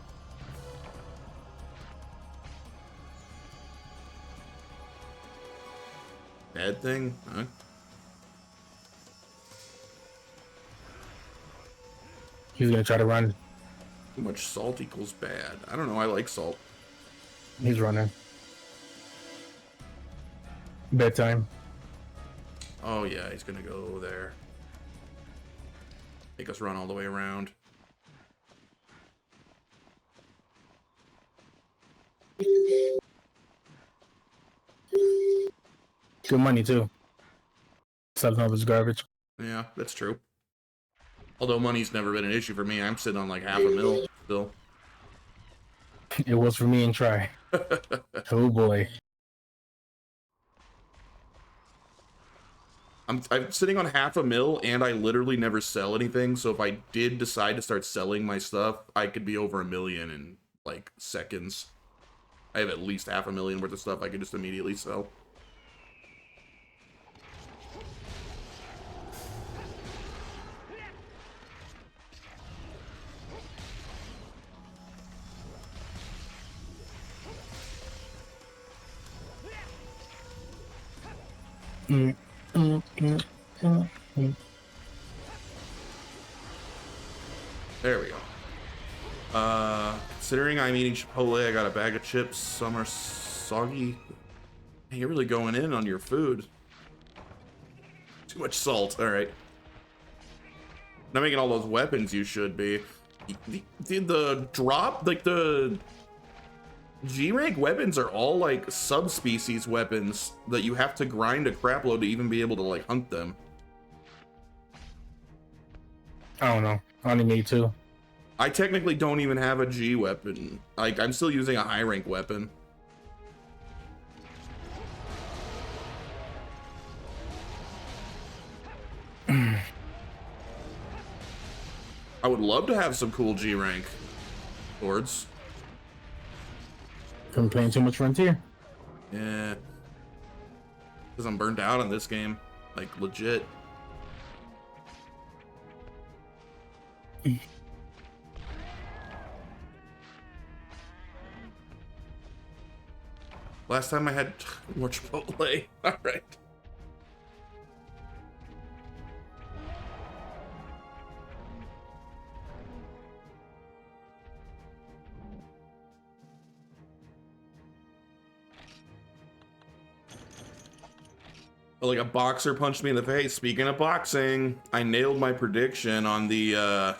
Speaker 1: bad thing? Huh?
Speaker 2: He's gonna try to run.
Speaker 1: Too much salt equals bad. I don't know, I like salt.
Speaker 2: He's running. Bedtime.
Speaker 1: Oh yeah, he's gonna go there. Make us run all the way around.
Speaker 2: Good money too. Selling all this garbage.
Speaker 1: Yeah, that's true. Although money's never been an issue for me. I'm sitting on like half a mil still.
Speaker 2: It was for me and Try. Oh boy.
Speaker 1: I'm sitting on half a mil and I literally never sell anything. So if I did decide to start selling my stuff, I could be over 1 million in like seconds. I have at least half a million worth of stuff I could just immediately sell. There we go. Considering I'm eating Chipotle, I got a bag of chips. Some are soggy. Hey, you're really going in on your food. Too much salt. All right. Not making all those weapons you should be. The drop, like the G-rank weapons are all like subspecies weapons that you have to grind a crap load to even be able to like hunt them.
Speaker 2: I don't know. I only need 2.
Speaker 1: I technically don't even have a G weapon. Like, I'm still using a high rank weapon. I would love to have some cool G rank swords.
Speaker 2: I'm playing too much Frontier.
Speaker 1: Yeah. Because I'm burnt out on this game. Like, legit. Last time I had more Chipotle. Alright. Like a boxer punched me in the face. Speaking of boxing, I nailed my prediction on the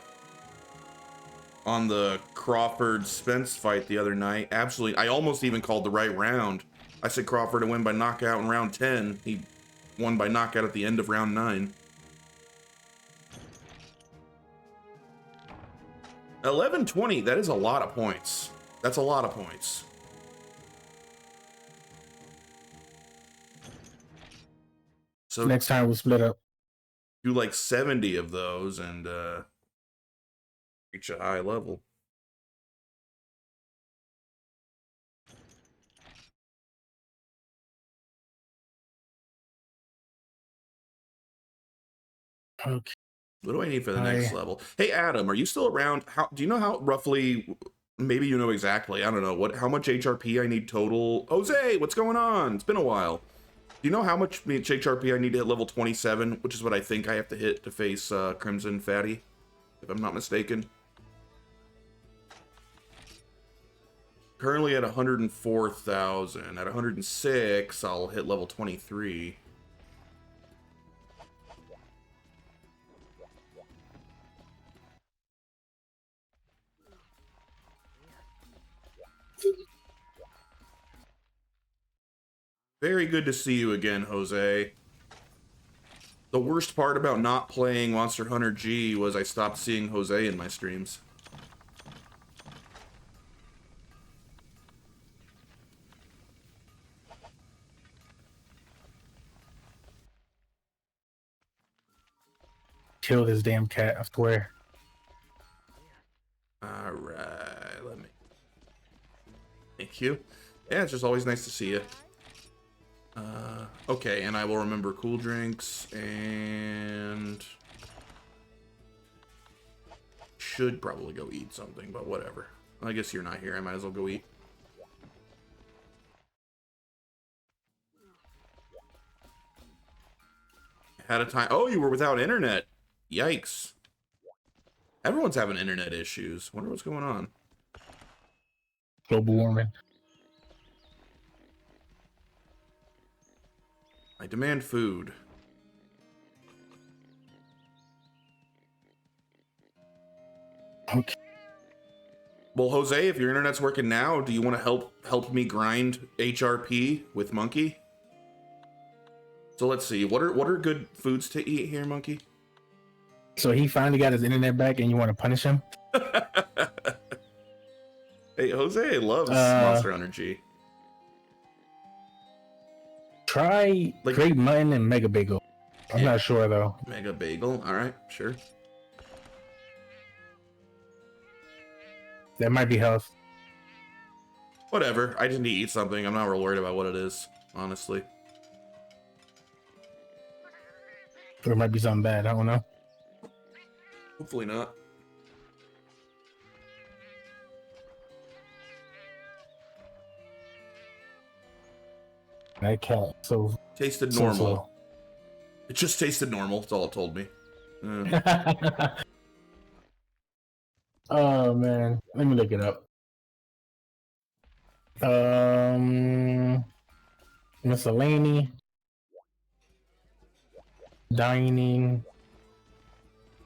Speaker 1: Crawford Spence fight the other night. Absolutely, I almost even called the right round. I said Crawford to win by knockout in round 10. He won by knockout at the end of round 9. 11-20, that is a lot of points. That's a lot of points. So
Speaker 2: next time we'll split up.
Speaker 1: Do like 70 of those and reach a high level.
Speaker 2: Okay.
Speaker 1: What do I need for the next level? Hey Adam, are you still around? How do you know how roughly, maybe you know exactly, I don't know, how much HRP I need total? Jose, what's going on? It's been a while. Do you know how much HRP I need to hit level 27, which is what I think I have to hit to face Crimson Fatty, if I'm not mistaken? Currently at 104,000. At 106, I'll hit level 23. Very good to see you again, Jose. The worst part about not playing Monster Hunter G was I stopped seeing Jose in my streams.
Speaker 2: Kill this damn cat, I swear.
Speaker 1: Alright, let me... Thank you. Yeah, it's just always nice to see you. Okay, and I will remember cool drinks, and... Should probably go eat something, but whatever. I guess you're not here, I might as well go eat. Had a time. Oh, you were without internet. Yikes. Everyone's having internet issues. Wonder what's going on.
Speaker 2: Global warming.
Speaker 1: I demand food.
Speaker 2: Okay.
Speaker 1: Well, Jose, if your internet's working now, do you want to help me grind HRP with Monkey? So let's see. What are good foods to eat here, Monkey?
Speaker 2: So he finally got his internet back, and you want to punish him?
Speaker 1: Hey, Jose loves Monster Energy.
Speaker 2: Try Great Mutton and Mega Bagel. I'm not sure though.
Speaker 1: Mega Bagel. All right, sure.
Speaker 2: That might be health.
Speaker 1: Whatever. I just need to eat something. I'm not real worried about what it is, honestly.
Speaker 2: Or it might be something bad. I don't know.
Speaker 1: Hopefully not.
Speaker 2: That cat. So
Speaker 1: tasted normal. It just tasted normal. That's all it told me.
Speaker 2: Oh man, let me look it up. Miscellany, dining,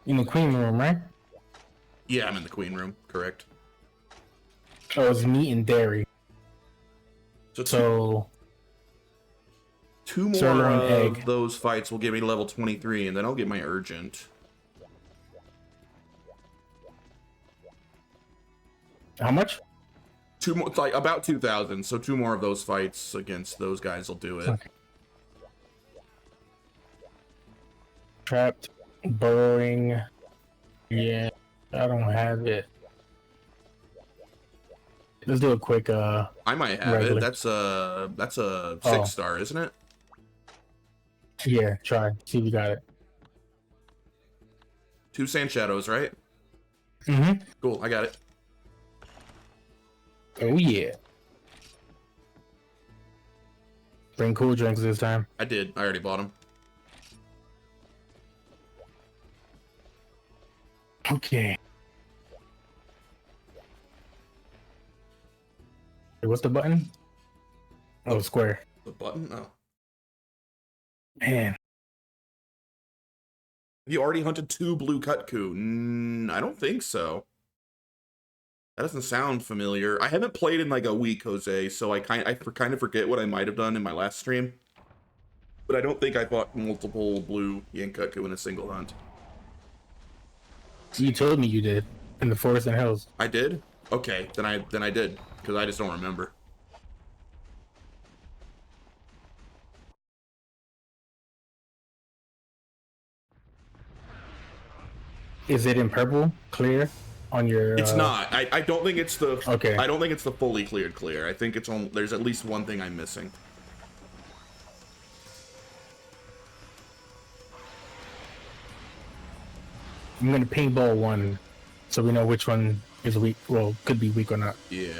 Speaker 2: in the queen room, right?
Speaker 1: Yeah, I'm in the queen room. Correct.
Speaker 2: Oh, it's meat and dairy. So
Speaker 1: two more of those fights will give me level 23, and then I'll get my urgent.
Speaker 2: How much?
Speaker 1: Two more, like about 2,000. So 2 more of those fights against those guys will do it.
Speaker 2: Okay. Trapped, burrowing. Yeah, I don't have it. Let's do a quick.
Speaker 1: I might have regular. It. That's a 6-star, isn't it?
Speaker 2: Yeah, try. See if you got it.
Speaker 1: 2 sand shadows, right?
Speaker 2: Mm-hmm.
Speaker 1: Cool, I got it.
Speaker 2: Oh yeah. Bring cool drinks this time.
Speaker 1: I did. I already bought them.
Speaker 2: Okay. Hey, what's the button? Oh, square.
Speaker 1: The button? Oh.
Speaker 2: Man.
Speaker 1: Have you already hunted 2 blue Kutku? I don't think so. That doesn't sound familiar. I haven't played in like a week, Jose, so I kind of forget what I might have done in my last stream. But I don't think I fought multiple blue Yankutku in a single hunt.
Speaker 2: You told me you did in the forest and hills.
Speaker 1: I did? Okay, then I did, because I just don't remember.
Speaker 2: Is it in purple, clear? On your,
Speaker 1: it's not. I don't think it's the.
Speaker 2: Okay.
Speaker 1: I don't think it's the fully cleared clear. I think it's on. There's at least one thing I'm missing.
Speaker 2: I'm gonna paintball one, so we know which one is weak. Well, could be weak or not.
Speaker 1: Yeah.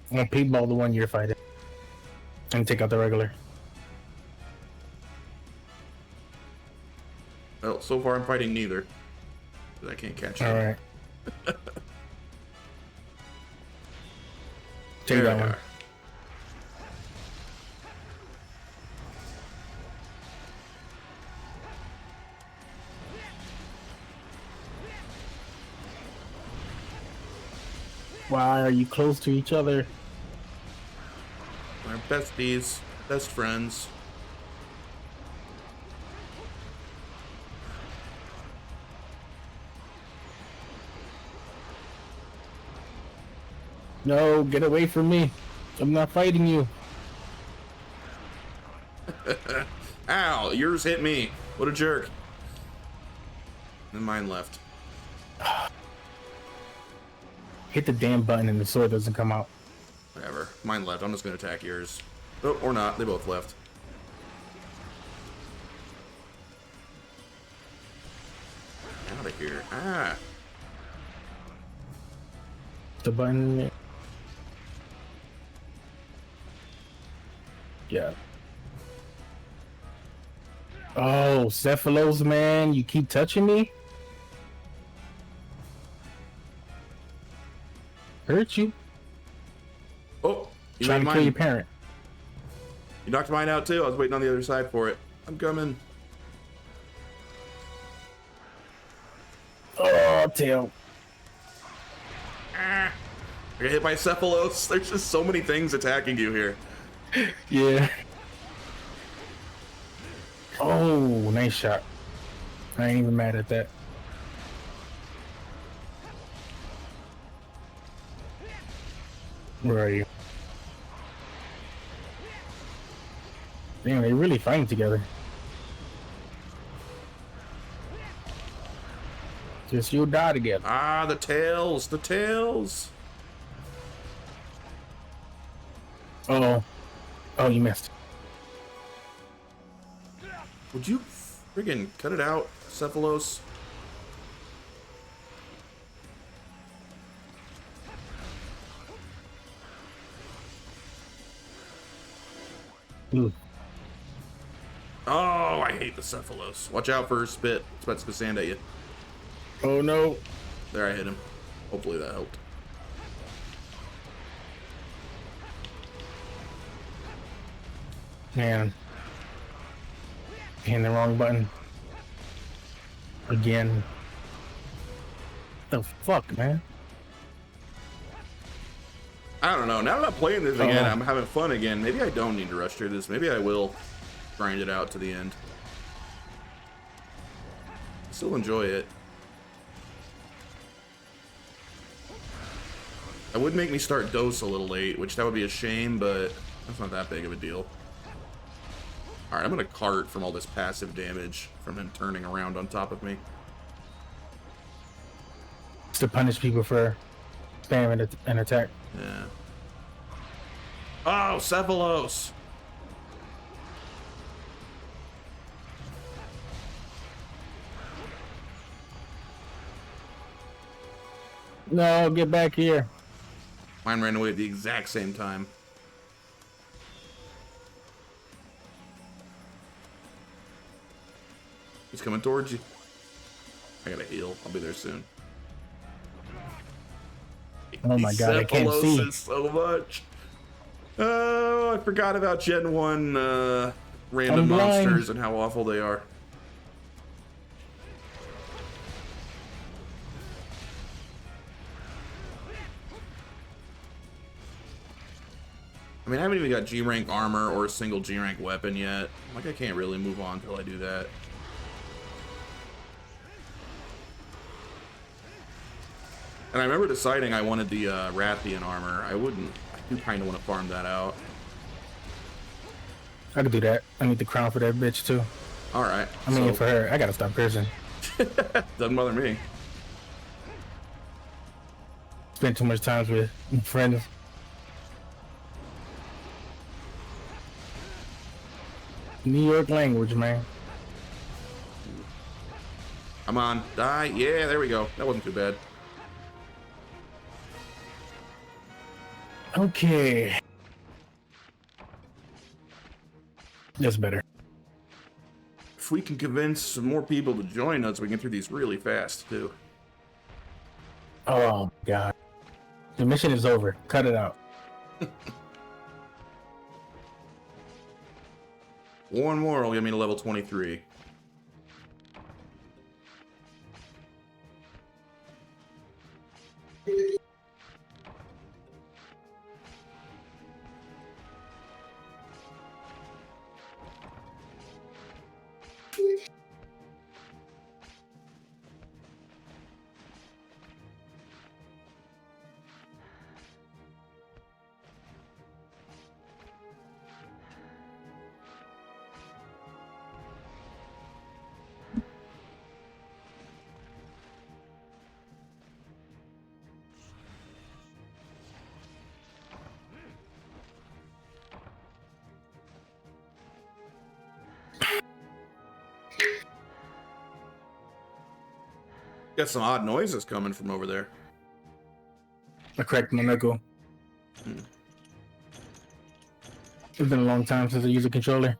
Speaker 2: I'm gonna paintball the one you're fighting, and take out the regular.
Speaker 1: Well, so far I'm fighting neither. I can't catch it.
Speaker 2: All right. Take that one. Why are you close to each other?
Speaker 1: Our besties, best friends.
Speaker 2: No, get away from me. I'm not fighting you.
Speaker 1: Ow, yours hit me. What a jerk. And mine left.
Speaker 2: Hit the damn button and the sword doesn't come out.
Speaker 1: Whatever. Mine left. I'm just going to attack yours. Oh, or not. They both left. Out of here. Ah.
Speaker 2: The button. Yeah. Oh, Cephalos, man, you keep touching me. Hurt you.
Speaker 1: Oh, you
Speaker 2: Trying
Speaker 1: made
Speaker 2: to kill your
Speaker 1: mine.
Speaker 2: parent.
Speaker 1: You knocked mine out too. I was waiting on the other side for it. I'm coming.
Speaker 2: Oh, tail.
Speaker 1: I got hit by Cephalos. There's just so many things attacking you here.
Speaker 2: Yeah. Oh, nice shot. I ain't even mad at that. Where are you? Damn, they really fighting together. Just you'll die together.
Speaker 1: Ah, the tails, the tails.
Speaker 2: Oh. Oh, you missed.
Speaker 1: Would you friggin' cut it out, Cephalos?
Speaker 2: Ooh.
Speaker 1: Oh, I hate the Cephalos. Watch out for her spit. It's about to sand at you.
Speaker 2: Oh no.
Speaker 1: There, I hit him. Hopefully that helped.
Speaker 2: Man. Hitting the wrong button. Again. The fuck, man?
Speaker 1: I don't know. Now that I'm playing this again, I'm having fun again. Maybe I don't need to rush through this. Maybe I will grind it out to the end. Still enjoy it. That would make me start Dose a little late, which that would be a shame, but that's not that big of a deal. Alright, I'm gonna cart from all this passive damage from him turning around on top of me.
Speaker 2: It's to punish people for spamming an attack.
Speaker 1: Yeah. Oh, Cephalos!
Speaker 2: No, get back here.
Speaker 1: Mine ran away at the exact same time. He's coming towards you. I gotta heal. I'll be there soon.
Speaker 2: Oh my god, I can't see.
Speaker 1: Cephalos is so much. Oh, I forgot about Gen 1 random monsters and how awful they are. I mean, I haven't even got G rank armor or a single G rank weapon yet. Like, I can't really move on until I do that. And I remember deciding I wanted the Rathian armor. I do kind of want to farm that out.
Speaker 2: I could do that. I need the crown for that bitch too.
Speaker 1: Alright.
Speaker 2: I mean, for her, I gotta stop cursing.
Speaker 1: Doesn't bother me.
Speaker 2: Spend too much time with friends. New York language, man.
Speaker 1: Come on, die. Yeah, there we go. That wasn't too bad.
Speaker 2: Okay. That's better.
Speaker 1: If we can convince some more people to join us, we can get through these really fast, too.
Speaker 2: Oh, God. The mission is over. Cut it out.
Speaker 1: One more will get me to level 23. Got some odd noises coming from over there.
Speaker 2: correct my knuckle. It's been a long time since I used a controller.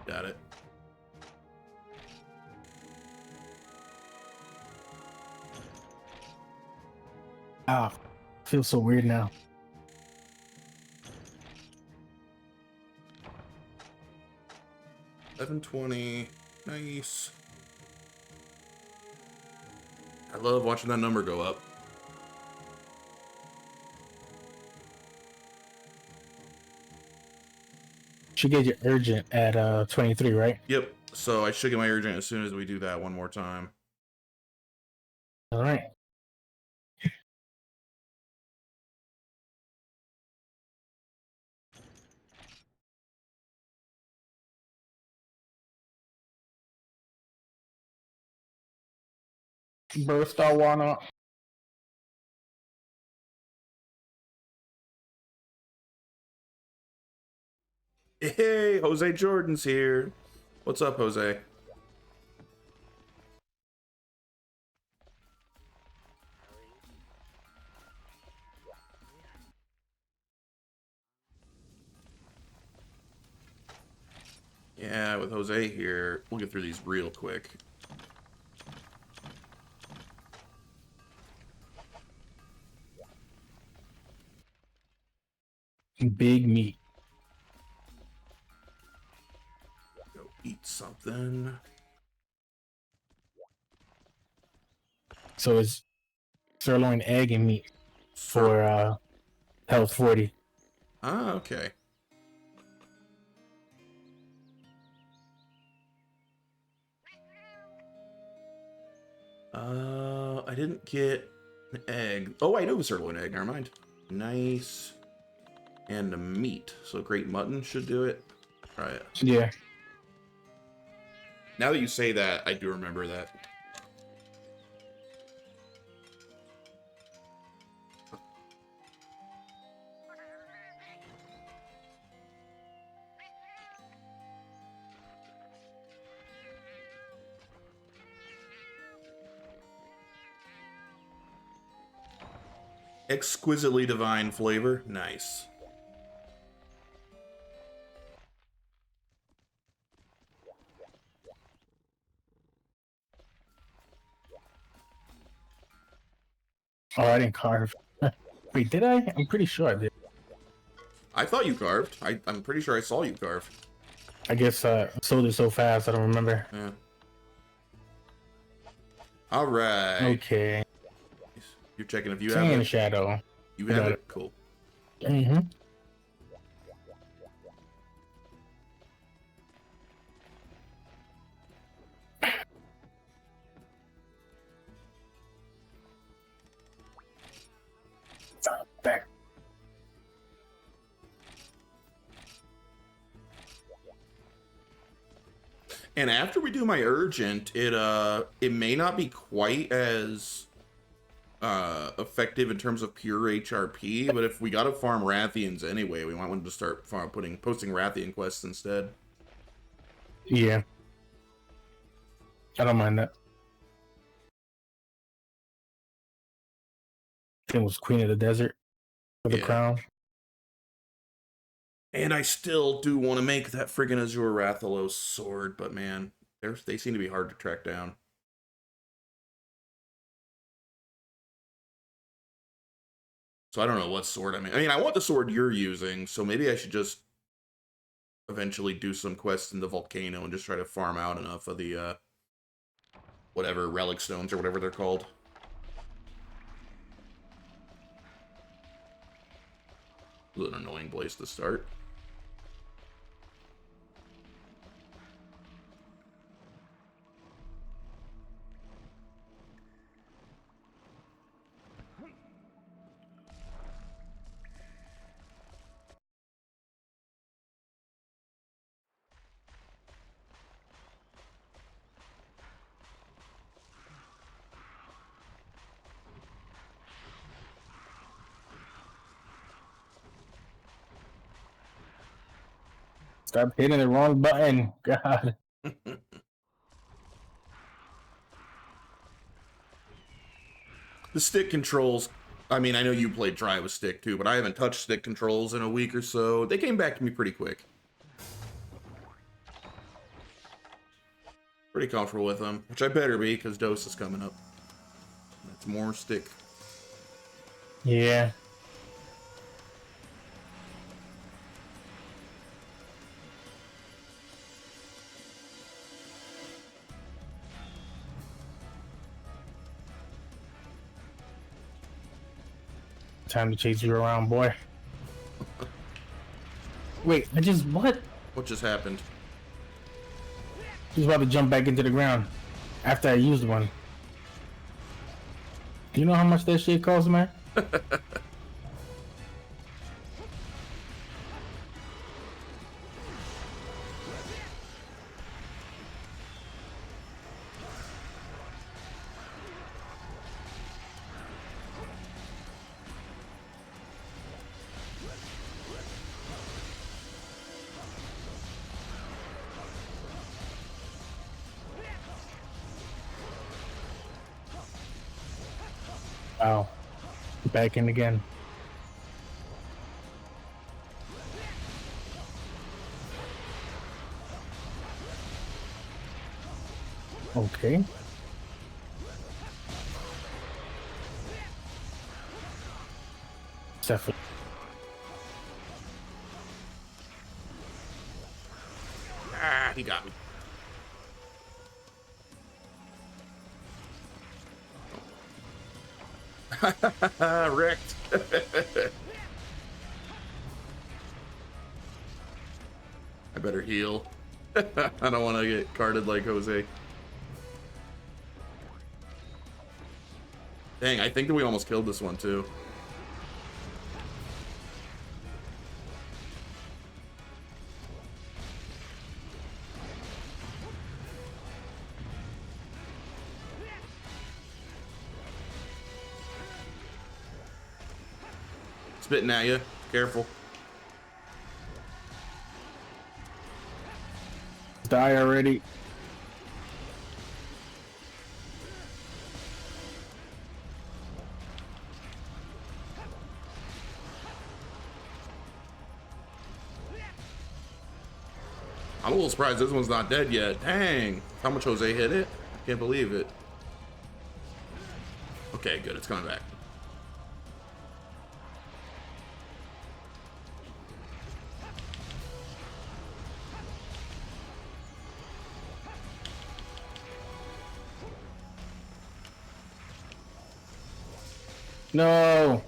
Speaker 1: Got it.
Speaker 2: Ah, feels so weird now.
Speaker 1: $11.20. Nice. I love watching that number go up.
Speaker 2: Should get your urgent at 23, right?
Speaker 1: Yep. So I should get my urgent as soon as we do that one more time.
Speaker 2: All right. Burst I wanna.
Speaker 1: Hey, Jose Jordan's here. What's up, Jose? Yeah, with Jose here, we'll get through these real quick.
Speaker 2: Big meat.
Speaker 1: Go eat something.
Speaker 2: So it's sirloin, egg, and meat for health 40.
Speaker 1: Ah, okay. I didn't get an egg. Oh, I know a sirloin egg. Never mind. Nice. And the meat. So great mutton should do it. Try it.
Speaker 2: Yeah.
Speaker 1: Now that you say that, I do remember that. Exquisitely divine flavor. Nice.
Speaker 2: Oh, I didn't carve. Wait, did I? I'm pretty sure I did.
Speaker 1: I thought you carved. I'm pretty sure I saw you carve.
Speaker 2: I guess I sold it so fast I don't remember.
Speaker 1: Yeah. All right.
Speaker 2: Okay.
Speaker 1: You're checking if you
Speaker 2: Sand
Speaker 1: have it.
Speaker 2: shadow.
Speaker 1: You have it? Cool.
Speaker 2: Mm-hmm. Back.
Speaker 1: And after we do my urgent, it may not be quite as effective in terms of pure HRP, but if we gotta farm Rathians anyway, we might want to start posting Rathian quests instead.
Speaker 2: Yeah. I don't mind that. It was Queen of the Desert for the crown.
Speaker 1: And I still do want to make that friggin' Azure Rathalos sword, but man, they seem to be hard to track down. So I don't know what sword I mean, I want the sword you're using, so maybe I should just eventually do some quests in the volcano and just try to farm out enough of the, whatever, relic stones or whatever they're called. This is an annoying place to start.
Speaker 2: Stop hitting the wrong button. God.
Speaker 1: The stick controls, I mean, I know you played try with stick too, but I haven't touched stick controls in a week or so. They came back to me pretty quick. Pretty comfortable with them, which I better be because Dose is coming up. That's more stick.
Speaker 2: Yeah. Time to chase you around, boy. Wait, what?
Speaker 1: What just happened?
Speaker 2: He's about to jump back into the ground after I used one. Do you know how much that shit costs, man? Wow. Back in again. Okay. Definitely.
Speaker 1: Ah, he got me. Wrecked. I better heal. I don't want to get carded like Jose. Dang, I think that we almost killed this one too. Spitting at you. Careful.
Speaker 2: Die already.
Speaker 1: I'm a little surprised this one's not dead yet. Dang. How much Jose hit it? I can't believe it. Okay, good. It's coming back.
Speaker 2: No.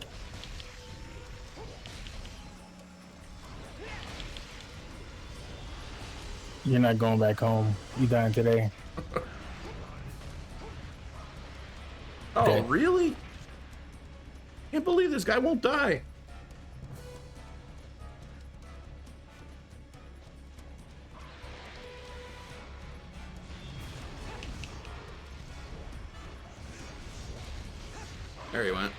Speaker 2: You're not going back home. You dying today.
Speaker 1: Oh,
Speaker 2: Dead.
Speaker 1: really? Can't believe this guy won't die. There he went.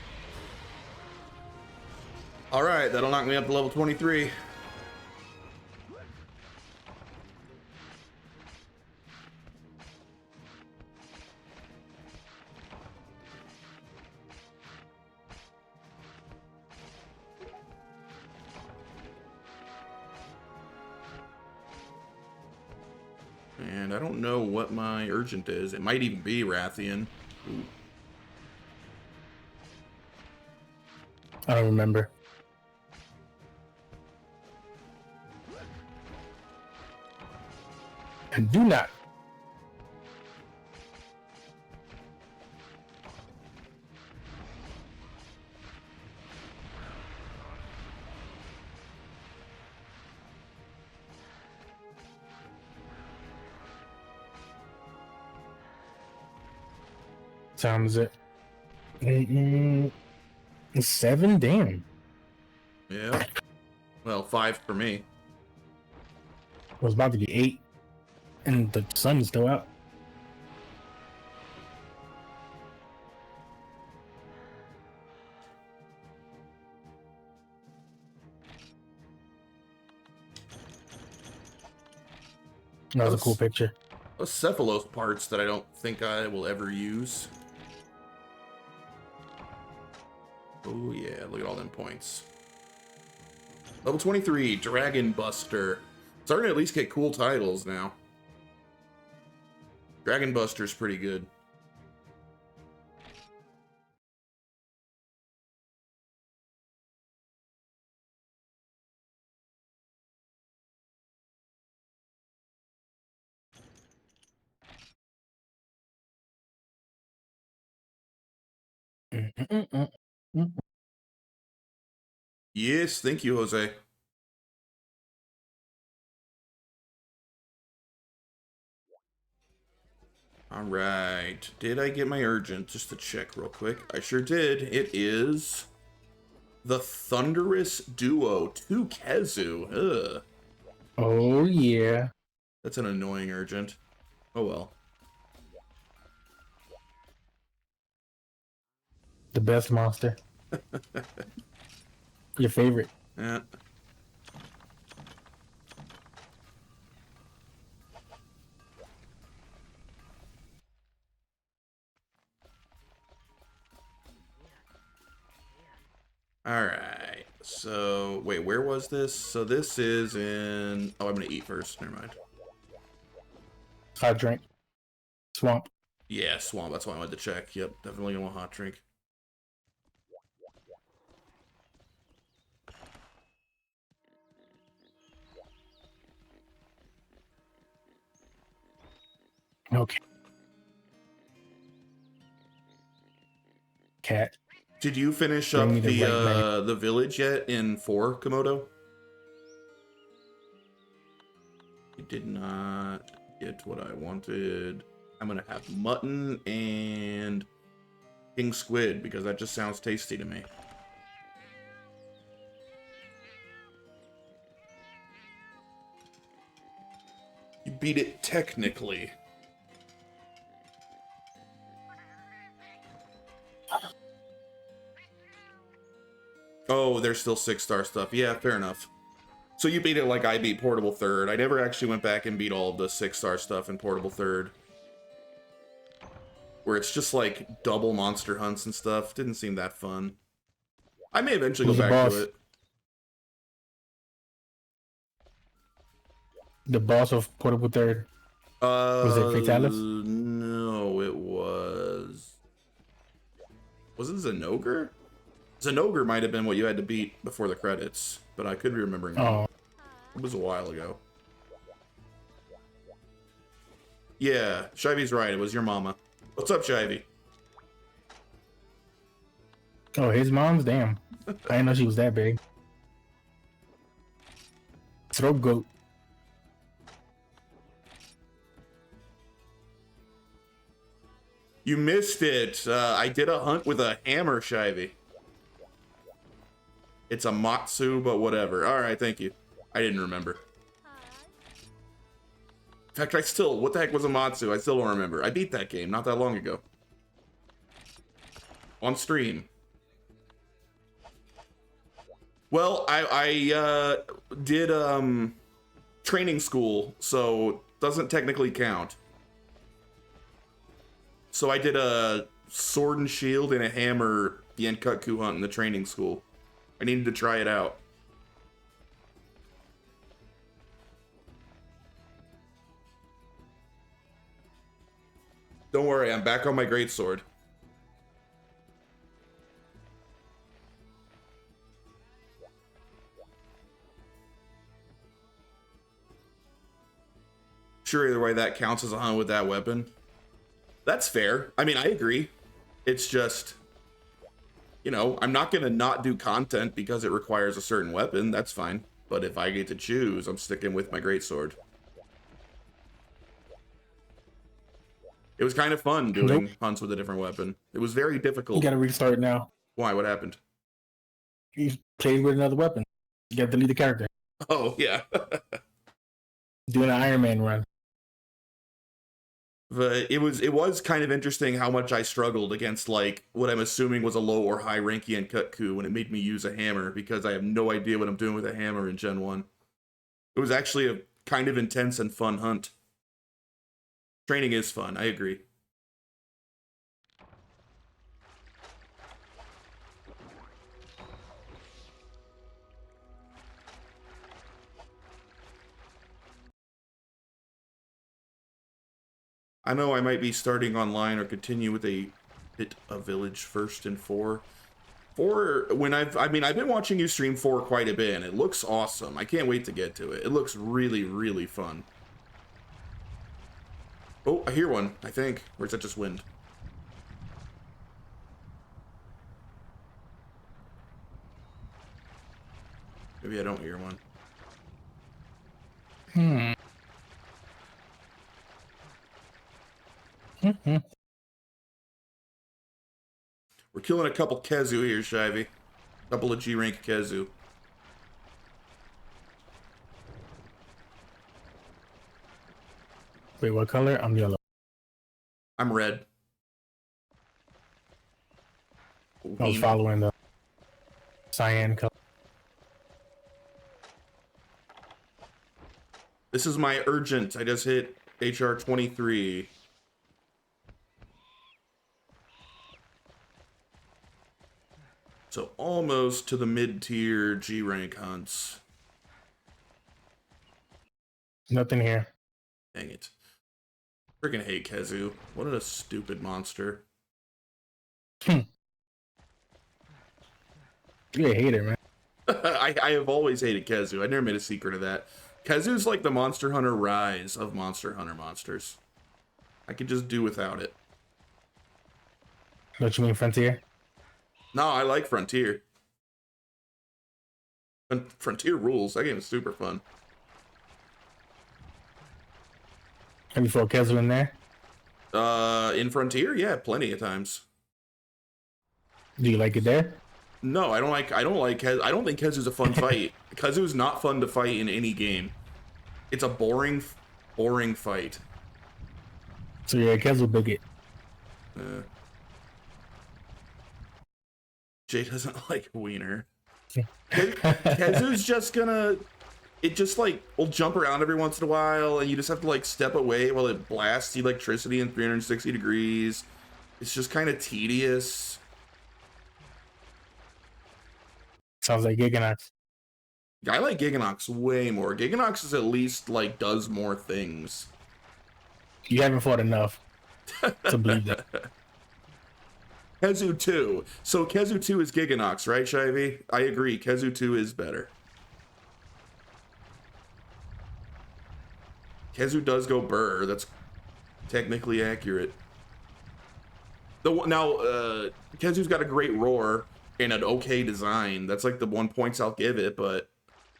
Speaker 1: All right, that'll knock me up to level 23. And I don't know what my urgent is. It might even be Rathian. Ooh.
Speaker 2: I don't remember. And do not. Sounds it. 7? Damn.
Speaker 1: Yeah. Well, 5 for me.
Speaker 2: It was about to be 8. And the sun is still out. That was a cool picture.
Speaker 1: Those Cephalos parts that I don't think I will ever use. Oh yeah, look at all them points. Level 23, Dragon Buster. Starting to at least get cool titles now. Dragon Buster's pretty good. Yes, thank you, Jose. All right. Did I get my urgent? Just to check real quick. I sure did. It is the Thunderous Duo to Kezu. Ugh.
Speaker 2: Oh yeah.
Speaker 1: That's an annoying urgent. Oh well.
Speaker 2: The best monster. Your favorite.
Speaker 1: Yeah. All right. So, wait, where was this? So this is in... Oh, I'm going to eat first. Never mind.
Speaker 2: Hot drink. Swamp.
Speaker 1: Yeah, swamp. That's why I wanted to check. Yep, definitely going to want hot drink.
Speaker 2: Okay. Cat.
Speaker 1: Did you finish
Speaker 2: Bring
Speaker 1: up
Speaker 2: me the right man.
Speaker 1: the village yet in 4, Komodo? I did not get what I wanted. I'm gonna have mutton and king squid because that just sounds tasty to me. You beat it technically. Oh, there's still 6-star stuff. Yeah, fair enough. So you beat it like I beat Portable Third. I never actually went back and beat all of the 6-star stuff in Portable Third. Where it's just like double monster hunts and stuff. Didn't seem that fun. I may eventually
Speaker 2: Who's
Speaker 1: go
Speaker 2: the
Speaker 1: back
Speaker 2: boss?
Speaker 1: to it.
Speaker 2: The boss of Portable Third. Was it Fatalis?
Speaker 1: No, it was... Was it Zenogre? Zenogre might have been what you had to beat before the credits, but I could be remembering wrong.
Speaker 2: Oh.
Speaker 1: It was a while ago. Yeah, Shivy's right. It was your mama. What's up, Shivy?
Speaker 2: Oh, his mom's? Damn. I didn't know she was that big. Throat goat.
Speaker 1: You missed it. I did a hunt with a hammer, Shivy. It's a Matsu, but whatever. All right, thank you. I didn't remember. In fact, what the heck was a Matsu? I still don't remember. I beat that game not that long ago. On stream. Well, I did training school, so doesn't technically count. So I did a sword and shield and a hammer Yenkutku hunt in the training school. I needed to try it out. Don't worry, I'm back on my greatsword. Sure, either way, that counts as a hunt with that weapon. That's fair. I mean, I agree. It's just, you know, I'm not going to not do content because it requires a certain weapon. That's fine. But if I get to choose, I'm sticking with my greatsword. It was kind of fun doing hunts with a different weapon. It was very difficult.
Speaker 2: You gotta restart now.
Speaker 1: Why? What happened?
Speaker 2: You played with another weapon. You gotta delete the character.
Speaker 1: Oh, yeah.
Speaker 2: Doing an Iron Man run.
Speaker 1: But it was kind of interesting how much I struggled against, like, what I'm assuming was a low or high rank Yenkutku when it made me use a hammer, because I have no idea what I'm doing with a hammer in Gen 1. It was actually a kind of intense and fun hunt. Training is fun, I agree. I know I might be starting online or continue with a village first in 4. 4, when I mean, I've been watching you stream 4 quite a bit, and it looks awesome. I can't wait to get to it. It looks really, really fun. Oh, I hear one, I think. Or is that just wind? Maybe I don't hear one. We're killing a couple Kezu here, Shivy. Couple of G-rank Kezu.
Speaker 2: Wait, what color? I'm yellow.
Speaker 1: I'm red.
Speaker 2: I was following the cyan color.
Speaker 1: This is my urgent. I just hit HR 23. So almost to the mid-tier G-rank hunts.
Speaker 2: Nothing here.
Speaker 1: Dang it. Freaking hate Kezu. What a stupid monster.
Speaker 2: You're a hater, man.
Speaker 1: I have always hated Kezu. I never made a secret of that. Kezu's like the Monster Hunter Rise of Monster Hunter monsters. I could just do without it.
Speaker 2: What you mean, Frontier?
Speaker 1: No, I like Frontier. Frontier rules. That game is super fun.
Speaker 2: Have you fought Kezu in there?
Speaker 1: In Frontier, yeah, plenty of times.
Speaker 2: Do you like it there?
Speaker 1: No, I don't like Kezu. I don't think Kezu's a fun fight. Kezu is not fun to fight in any game. It's a boring fight.
Speaker 2: So you're a Kezu bigot.
Speaker 1: Jay doesn't like Wiener. Kezu's just gonna... It just, like, will jump around every once in a while, and you just have to, like, step away while it blasts electricity in 360 degrees. It's just kind of tedious.
Speaker 2: Sounds like Giganox.
Speaker 1: I like Giganox way more. Giganox is at least, like, does more things.
Speaker 2: You haven't fought enough to believe that.
Speaker 1: Kezu 2. So Kezu 2 is Giganox, right, Shivy? I agree. Kezu 2 is better. Kezu does go burr. That's technically accurate. Now, Kezu's got a great roar and an okay design. That's like the 1 points I'll give it, but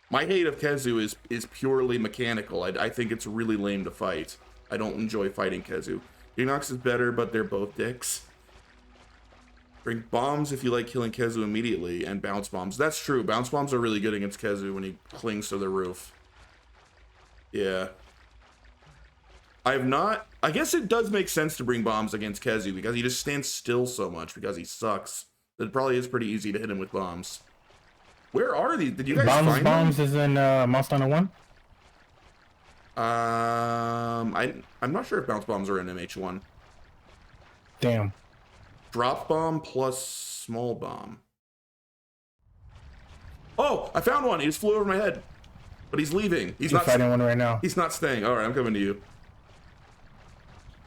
Speaker 1: my hate of Kezu is purely mechanical. I think it's really lame to fight. I don't enjoy fighting Kezu. Giganox is better, but they're both dicks. Bring bombs if you like killing Kezu immediately, and bounce bombs. That's true. Bounce bombs are really good against Kezu when he clings to the roof. Yeah. I guess it does make sense to bring bombs against Kezu because he just stands still so much because he sucks. It probably is pretty easy to hit him with bombs. Where are these? Did you guys find
Speaker 2: bombs
Speaker 1: them?
Speaker 2: Is in Monster Hunter 1?
Speaker 1: I'm not sure if bounce bombs are in MH1.
Speaker 2: Damn.
Speaker 1: Drop bomb plus small bomb. Oh, I found one. He just flew over my head. But he's leaving. He's not
Speaker 2: fighting one right now.
Speaker 1: He's not staying. All right, I'm coming to you.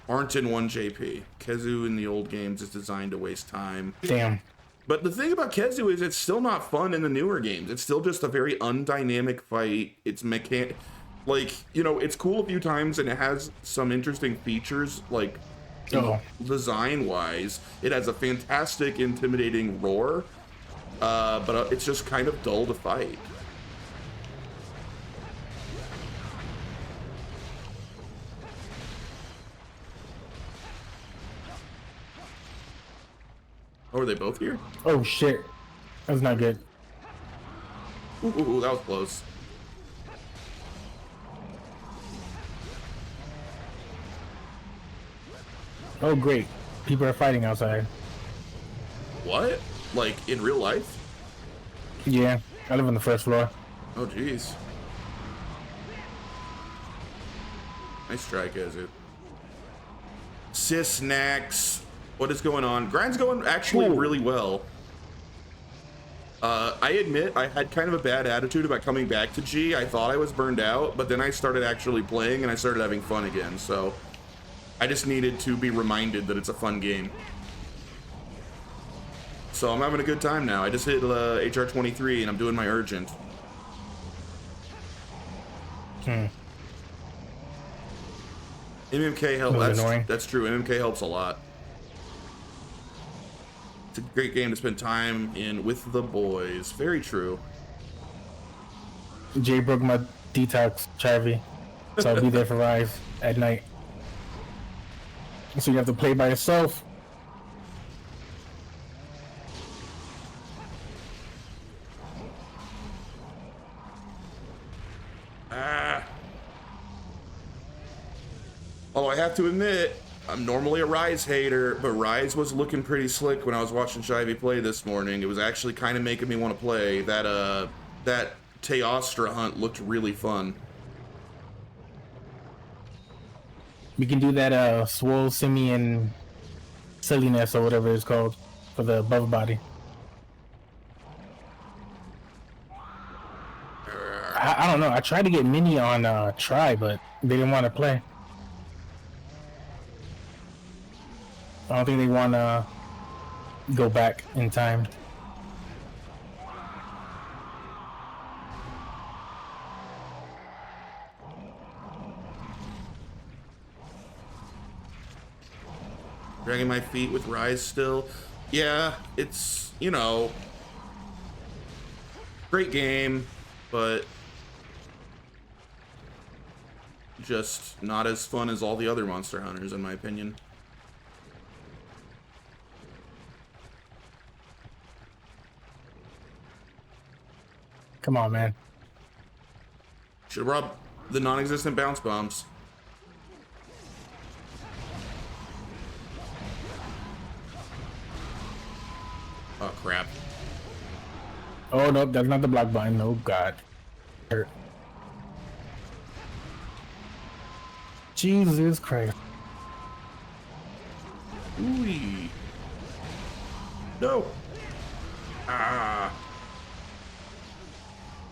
Speaker 1: Aren't in 1 JP. Kezu in the old games is designed to waste time.
Speaker 2: Damn.
Speaker 1: But the thing about Kezu is it's still not fun in the newer games. It's still just a very undynamic fight. It's like, you know, it's cool a few times and it has some interesting features, like design-wise. It has a fantastic, intimidating roar, but it's just kind of dull to fight. Oh, are they both here?
Speaker 2: Oh shit. That's not good.
Speaker 1: Ooh, that was close.
Speaker 2: Oh great. People are fighting outside.
Speaker 1: What? Like in real life?
Speaker 2: Yeah. I live on the first floor.
Speaker 1: Oh jeez. Nice try, Kezu. Sis snacks. What is going on? Grind's going actually really well. I admit I had kind of a bad attitude about coming back to G. I thought I was burned out, but then I started actually playing and I started having fun again. So I just needed to be reminded that it's a fun game. So I'm having a good time now. I just hit HR 23 and I'm doing my urgent. MMK helps. That's true. MMK helps a lot. It's a great game to spend time in with the boys. Very true.
Speaker 2: Jay broke my detox, Charvy. So I'll be there for Rise at night. So you have to play by yourself.
Speaker 1: Although I have to admit, I'm normally a Rise hater, but Rise was looking pretty slick when I was watching Shivy play this morning. It was actually kind of making me want to play. That Teostra hunt looked really fun.
Speaker 2: We can do that swole simian silliness or whatever it's called for the above body. I don't know. I tried to get Mini on try, but they didn't want to play. I don't think they want to go back in time.
Speaker 1: Dragging my feet with Rise still. Yeah, it's, you know, great game, but just not as fun as all the other Monster Hunters, in my opinion.
Speaker 2: Come on, man.
Speaker 1: Should have brought the non-existent bounce bombs. Oh, crap.
Speaker 2: Oh, no, that's not the block button. Oh, God. Hurt. Jesus Christ.
Speaker 1: Ooh. No. Ah.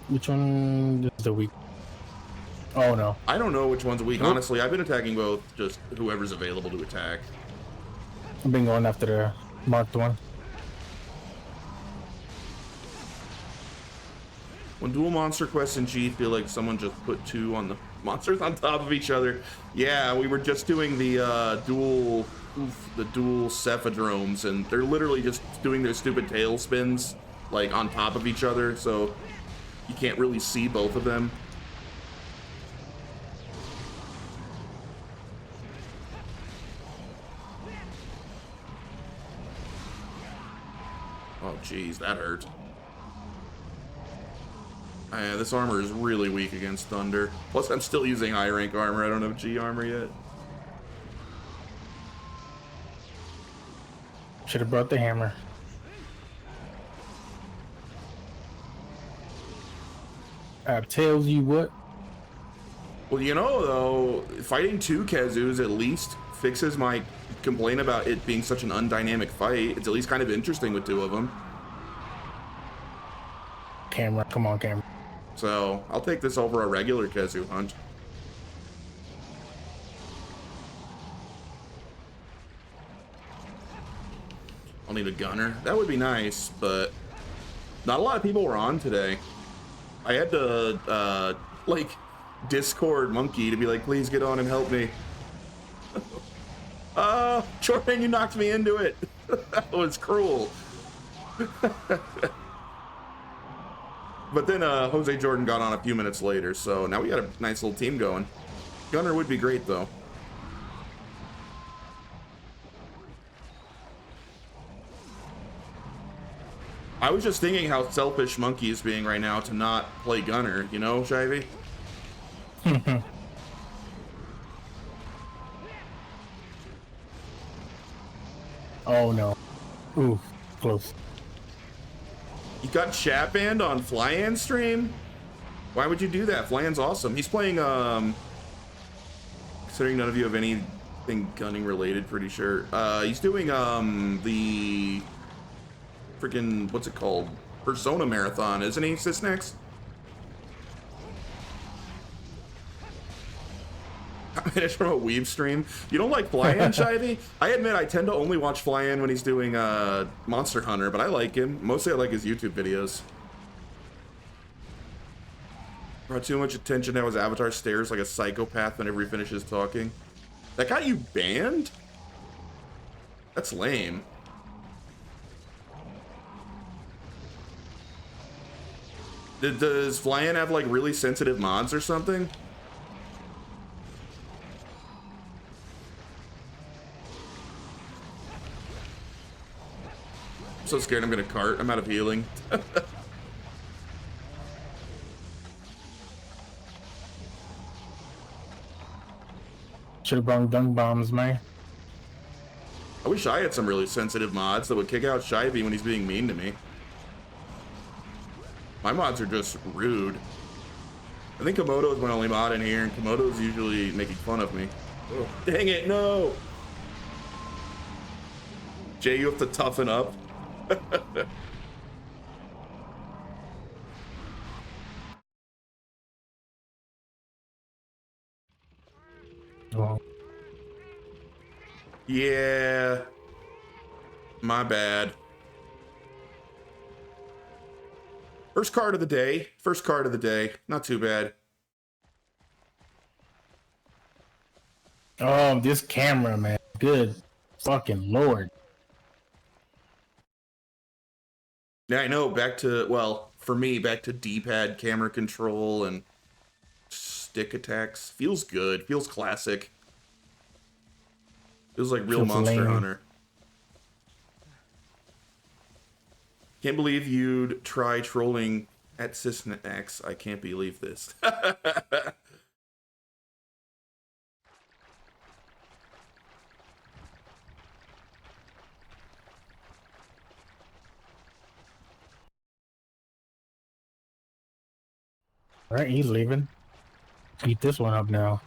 Speaker 2: Which one is the weak? Oh, no.
Speaker 1: I don't know which one's weak. Honestly, I've been attacking both, just whoever's available to attack.
Speaker 2: I've been going after the marked one.
Speaker 1: When dual monster quests in G feel like someone just put two on the monsters on top of each other. Yeah, we were just doing the dual cephadromes, and they're literally just doing their stupid tail spins like on top of each other, so you can't really see both of them. Oh geez, that hurt. Yeah, this armor is really weak against Thunder. Plus, I'm still using high rank armor. I don't have G armor yet.
Speaker 2: Should have brought the hammer. Tells you what?
Speaker 1: Well, you know, though, fighting two Kazoos at least fixes my complaint about it being such an undynamic fight. It's at least kind of interesting with two of them.
Speaker 2: Camera, come on, camera.
Speaker 1: So, I'll take this over a regular Kazoo hunt. I'll need a gunner. That would be nice, but not a lot of people were on today. I had to, like, Discord Monkey to be like, please get on and help me. Jordan, you knocked me into it. That was cruel. But then Jose Jordan got on a few minutes later, so now we got a nice little team going. Gunner would be great, though. I was just thinking how selfish Monkey is being right now to not play Gunner, you know, Shivy?
Speaker 2: Oh no. Ooh, close.
Speaker 1: You got chat banned on Flyan stream? Why would you do that? Flyan's awesome. He's playing, considering none of you have anything gunning related, pretty sure. He's doing, the freaking, what's it called? Persona Marathon, isn't he, Sysnex? I finished from a Weave stream. You don't like Fly-In, Shivey? I admit I tend to only watch Fly-In when he's doing Monster Hunter, but I like him. Mostly I like his YouTube videos. Brought too much attention to how his avatar stares like a psychopath whenever he finishes talking. That got you banned? That's lame. Does Fly-In have like really sensitive mods or something? I'm so scared I'm gonna cart. I'm out of healing.
Speaker 2: Should have brought dung bombs, man.
Speaker 1: I wish I had some really sensitive mods that would kick out Shivey when he's being mean to me. My mods are just rude. I think Komodo is my only mod in here, and Komodo's usually making fun of me. Oh, dang it, no! Jay, you have to toughen up.
Speaker 2: Well,
Speaker 1: Yeah. My bad. First card of the day. First card of the day. Not too bad.
Speaker 2: oh, this camera, man. Good fucking lord.
Speaker 1: Yeah, I know. Back to, well, for me, back to D-pad camera control and stick attacks. Feels good. Feels classic. Feels like real
Speaker 2: Feels
Speaker 1: Monster
Speaker 2: lame.
Speaker 1: Hunter. Can't believe you'd try trolling at CisnaX. I can't believe this.
Speaker 2: All right, he's leaving. Eat this one up now.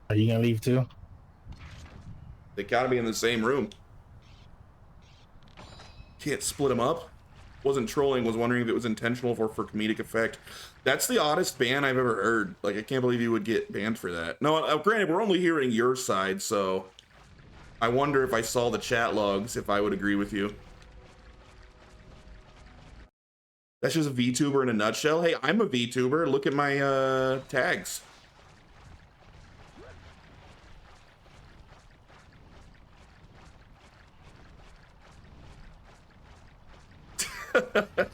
Speaker 2: Are you gonna leave too?
Speaker 1: They gotta be in the same room. Can't split them up. Wasn't trolling, was wondering if it was intentional for comedic effect. That's the oddest ban I've ever heard. Like, I can't believe you would get banned for that. No, granted, we're only hearing your side, so I wonder if I saw the chat logs, if I would agree with you. That's just a VTuber in a nutshell. Hey, I'm a VTuber. Look at my tags.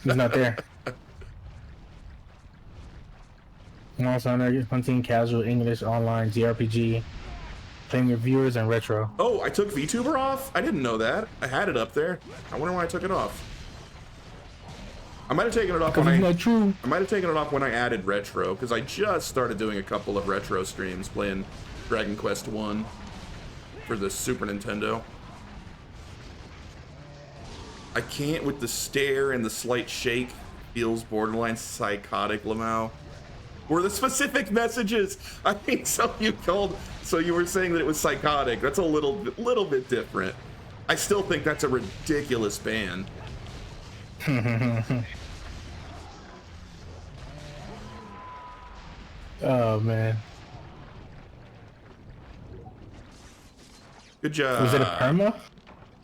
Speaker 2: He's not there. Monster Hunter, hunting, casual, English, online, JRPG, playing with viewers, and retro.
Speaker 1: Oh, I took VTuber off? I didn't know that. I had it up there. I wonder why I took it off. I might have taken it off when I might have taken it off when I added retro, because I just started doing a couple of retro streams playing Dragon Quest 1 for the Super Nintendo. I can't with the stare and the slight shake. Feels borderline psychotic, Lamau. Were the specific messages? I mean, so you were saying that it was psychotic. That's a little bit different. I still think that's a ridiculous ban.
Speaker 2: Oh man.
Speaker 1: Good job.
Speaker 2: Was it a perma?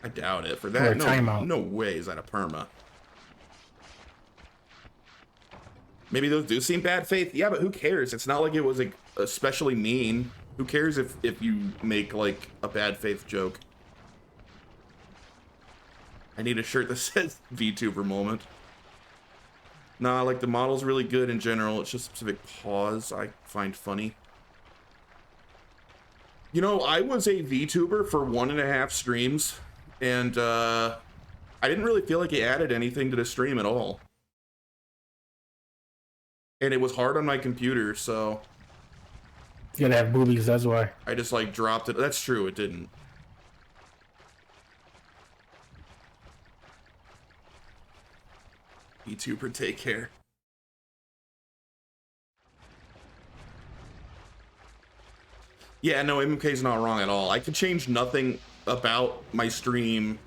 Speaker 1: I doubt it. For
Speaker 2: Or
Speaker 1: that,
Speaker 2: a timeout?
Speaker 1: no way is that a perma. Maybe those do seem bad faith. Yeah, but who cares? It's not like it was like especially mean. Who cares if you make like a bad faith joke? I need a shirt that says VTuber moment. Nah, like the model's really good in general. It's just specific pause I find funny. You know, I was a VTuber for 1.5 streams, and I didn't really feel like it added anything to the stream at all. And it was hard on my computer, so
Speaker 2: You gotta have boobies, that's why.
Speaker 1: I just like dropped it. That's true, it didn't. VTuber, take care. Yeah, no, MMK's not wrong at all. I could change nothing about my stream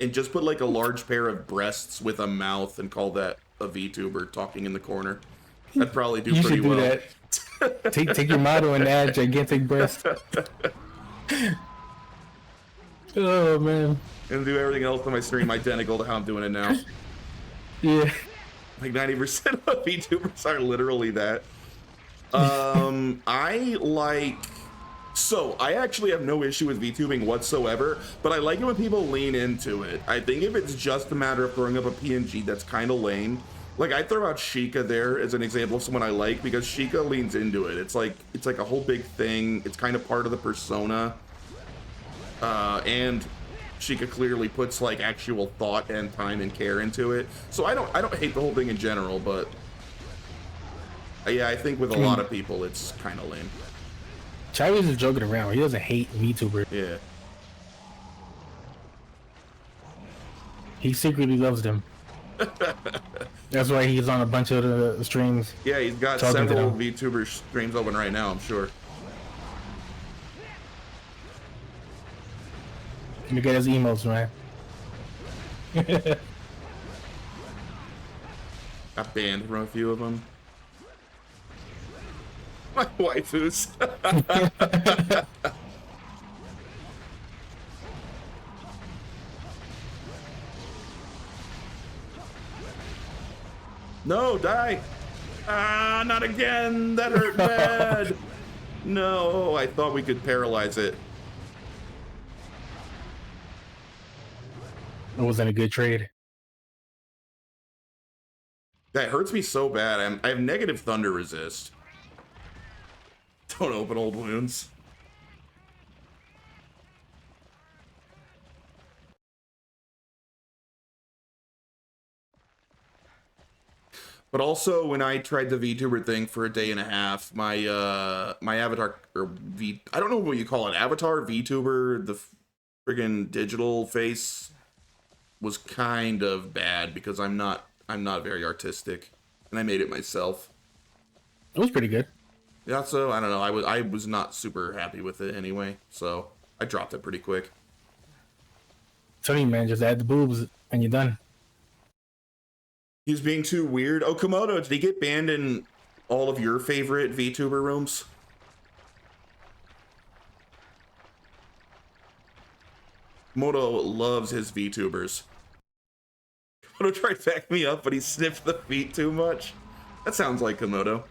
Speaker 1: and just put like a large pair of breasts with a mouth and call that a VTuber talking in the corner. I'd probably do
Speaker 2: You
Speaker 1: pretty
Speaker 2: should do
Speaker 1: well.
Speaker 2: that. Take your motto and add gigantic breast. Oh man.
Speaker 1: And do everything else on my stream identical to how I'm doing it now.
Speaker 2: Yeah.
Speaker 1: Like 90% of VTubers are literally that. I actually have no issue with VTubing whatsoever, but I like it when people lean into it. I think if it's just a matter of throwing up a PNG, that's kind of lame. Like, I throw out Sheikah there as an example of someone I like because Sheikah leans into it. It's like a whole big thing. It's kind of part of the persona. And Sheikah clearly puts like actual thought and time and care into it. So I don't hate the whole thing in general, but yeah, I think with a lot of people it's kind of lame.
Speaker 2: Charlie's just joking around. He doesn't hate VTubers.
Speaker 1: Yeah.
Speaker 2: He secretly loves them. That's why he's on a bunch of the streams.
Speaker 1: Yeah, he's got several VTuber streams open right now, I'm sure.
Speaker 2: Let me get his emails, man.
Speaker 1: Got banned from a few of them. My waifus. No, die. Ah, not again. That hurt bad. No, I thought we could paralyze it.
Speaker 2: It wasn't a good trade.
Speaker 1: That hurts me so bad. I have negative thunder resist. Don't open old wounds. But also, when I tried the VTuber thing for a day and a half, my my avatar, or I don't know what you call it, avatar, VTuber, the friggin' digital face was kind of bad because I'm not very artistic, and I made it myself.
Speaker 2: It was pretty good.
Speaker 1: Yeah, so I don't know. I was not super happy with it anyway, so I dropped it pretty quick.
Speaker 2: Tell you, man, just add the boobs and you're done.
Speaker 1: He's being too weird. Oh, Komodo, did he get banned in all of your favorite VTuber rooms? Komodo loves his VTubers. Komodo tried to back me up, but he sniffed the feet too much. That sounds like Komodo.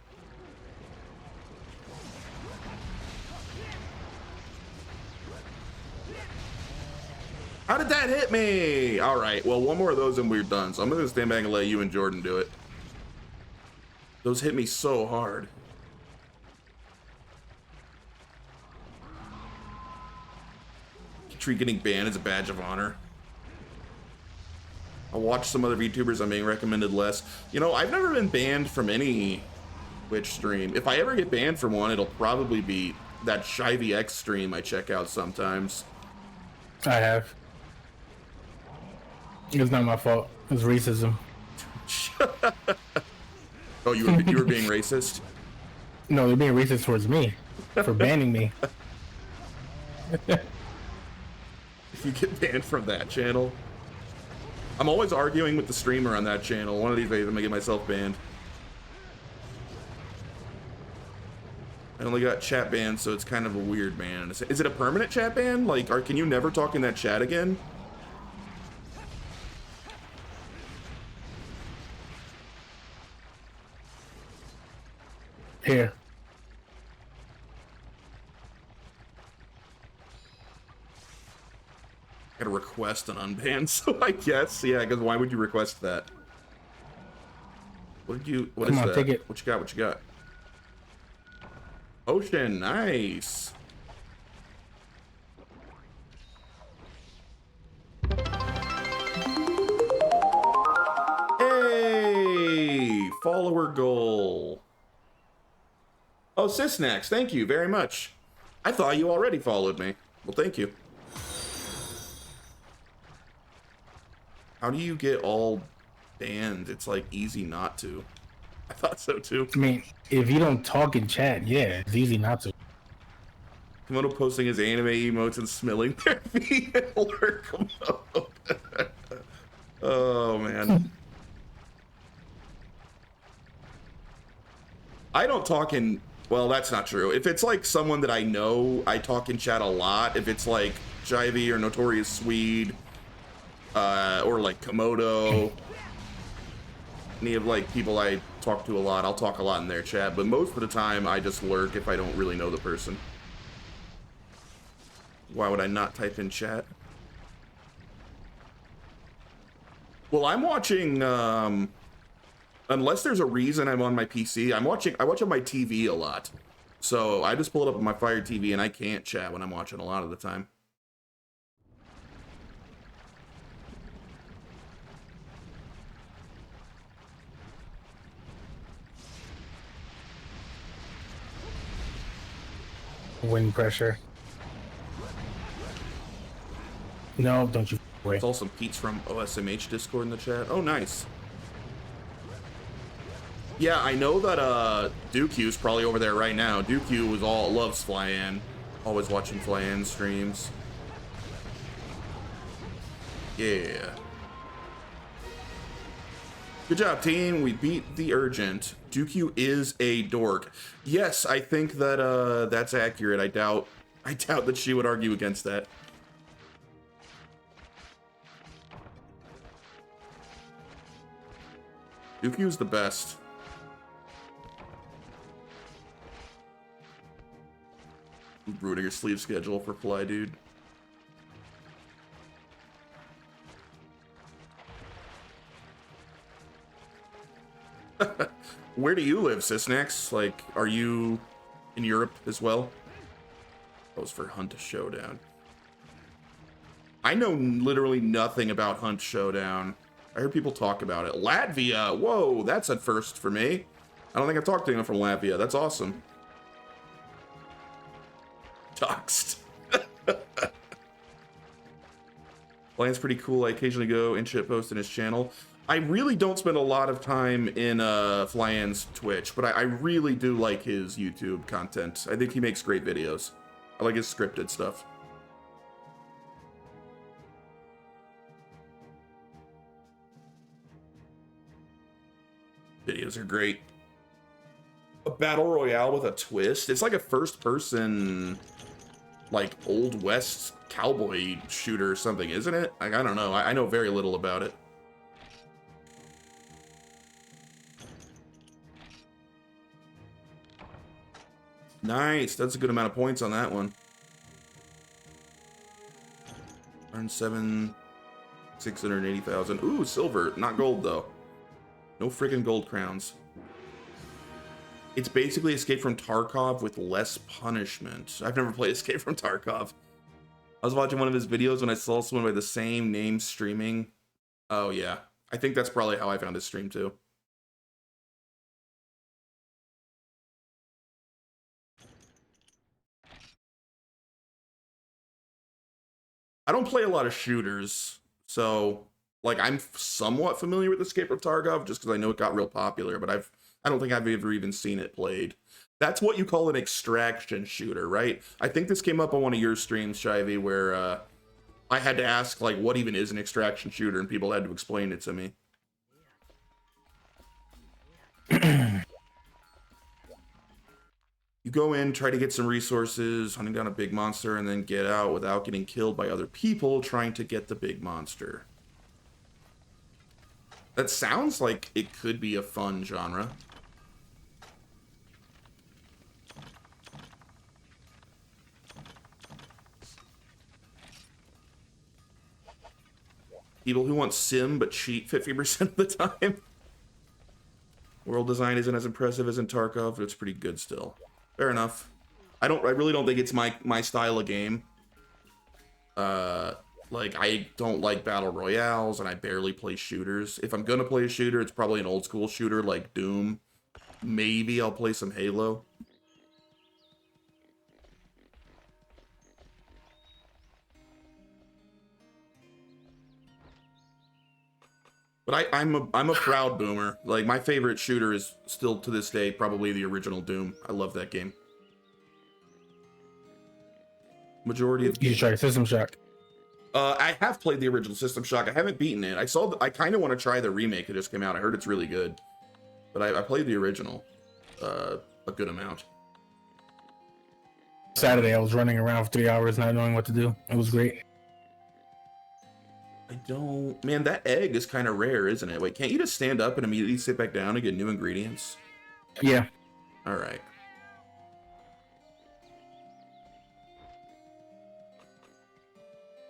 Speaker 1: How did that hit me? All right, well, one more of those and we're done. So I'm gonna stand back and let you and Jordan do it. Those hit me so hard. Treat getting banned as a badge of honor. I'll watch some other VTubers I'm being recommended less. You know, I've never been banned from any Twitch stream. If I ever get banned from one, it'll probably be that Shivy X stream I check out sometimes.
Speaker 2: I have. It's not my fault. It's racism.
Speaker 1: Oh, you were being racist?
Speaker 2: No, they're being racist towards me for banning me.
Speaker 1: You get banned from that channel. I'm always arguing with the streamer on that channel. One of these days I'm gonna get myself banned. I only got chat banned, so it's kind of a weird ban. Is it a permanent chat ban? Like, can you never talk in that chat again?
Speaker 2: Here.
Speaker 1: Gotta request an unban, so I guess, yeah, because why would you request that? What is that?
Speaker 2: Take it.
Speaker 1: What you got? Ocean, nice. Hey, follower goal. Oh, Sysnax, thank you very much. I thought you already followed me. Well, thank you. How do you get all banned? It's like easy not to. I thought so too.
Speaker 2: I mean, if you don't talk in chat, yeah, it's easy not to.
Speaker 1: Komodo posting his anime emotes and smelling their feet. Komodo. Oh man. I don't talk in, well, that's not true. If it's like someone that I know, I talk in chat a lot. If it's like Jivey or Notorious Swede, or like Komodo, any of like people I talk to a lot, I'll talk a lot in their chat, but most of the time I just lurk if I don't really know the person. Why would I not type in chat? Well, I'm watching, unless there's a reason I'm on my PC, I watch on my TV a lot. So I just pull it up on my Fire TV and I can't chat when I'm watching a lot of the time.
Speaker 2: Wind pressure. No, don't you wait.
Speaker 1: There's also Pete's from OSMH Discord in the chat. Oh, nice. Yeah, I know that Duke's probably over there right now. Duke loves Flyan. Always watching Flyan streams. Yeah. Good job, team. We beat the Urgent. Duke is a dork. Yes, I think that that's accurate. I doubt that she would argue against that. Duke's the best. Ruining your sleep schedule for Fly, dude. Where do you live, Sysnax? Like, are you in Europe as well? That was for Hunt Showdown. I know literally nothing about Hunt Showdown. I heard people talk about it. Latvia! Whoa, that's a first for me. I don't think I've talked to anyone from Latvia. That's awesome. Doxed. Plan's pretty cool. I occasionally go and shit post in his channel. I really don't spend a lot of time in Flyan's Twitch, but I really do like his YouTube content. I think he makes great videos. I like his scripted stuff. Videos are great. A battle royale with a twist. It's like a first-person, like, Old West cowboy shooter or something, isn't it? Like, I don't know. I know very little about it. Nice. That's a good amount of points on that one. Earn 680,000. Ooh, silver. Not gold, though. No freaking gold crowns. It's basically Escape from Tarkov with less punishment. I've never played Escape from Tarkov. I was watching one of his videos when I saw someone by the same name streaming. Oh, yeah. I think that's probably how I found his stream, too. I don't play a lot of shooters, so like I'm somewhat familiar with Escape from Tarkov just because I know it got real popular, but I don't think I've ever even seen it played. That's what you call an extraction shooter, right? I think this came up on one of your streams, Shivey, where I had to ask like what even is an extraction shooter, and people had to explain it to me. You go in, try to get some resources, hunting down a big monster, and then get out without getting killed by other people trying to get the big monster. That sounds like it could be a fun genre. People who want sim but cheat 50% of the time. World design isn't as impressive as in Tarkov, but it's pretty good still. Fair enough. I really don't think it's my style of game. Like I don't like battle royales, and I barely play shooters. If I'm gonna play a shooter, it's probably an old school shooter like Doom. Maybe I'll play some Halo. But I'm a proud boomer. Like my favorite shooter is still to this day probably the original Doom. I love that game. Majority of
Speaker 2: you should try System Shock.
Speaker 1: I have played the original System Shock. I haven't beaten it. I kind of want to try the remake that just came out. I heard it's really good, but I played the original. a good amount.
Speaker 2: Saturday, I was running around for 3 hours, not knowing what to do. It was great.
Speaker 1: I don't... Man, that egg is kind of rare, isn't it? Wait, can't you just stand up and immediately sit back down and get new ingredients?
Speaker 2: Yeah.
Speaker 1: All right.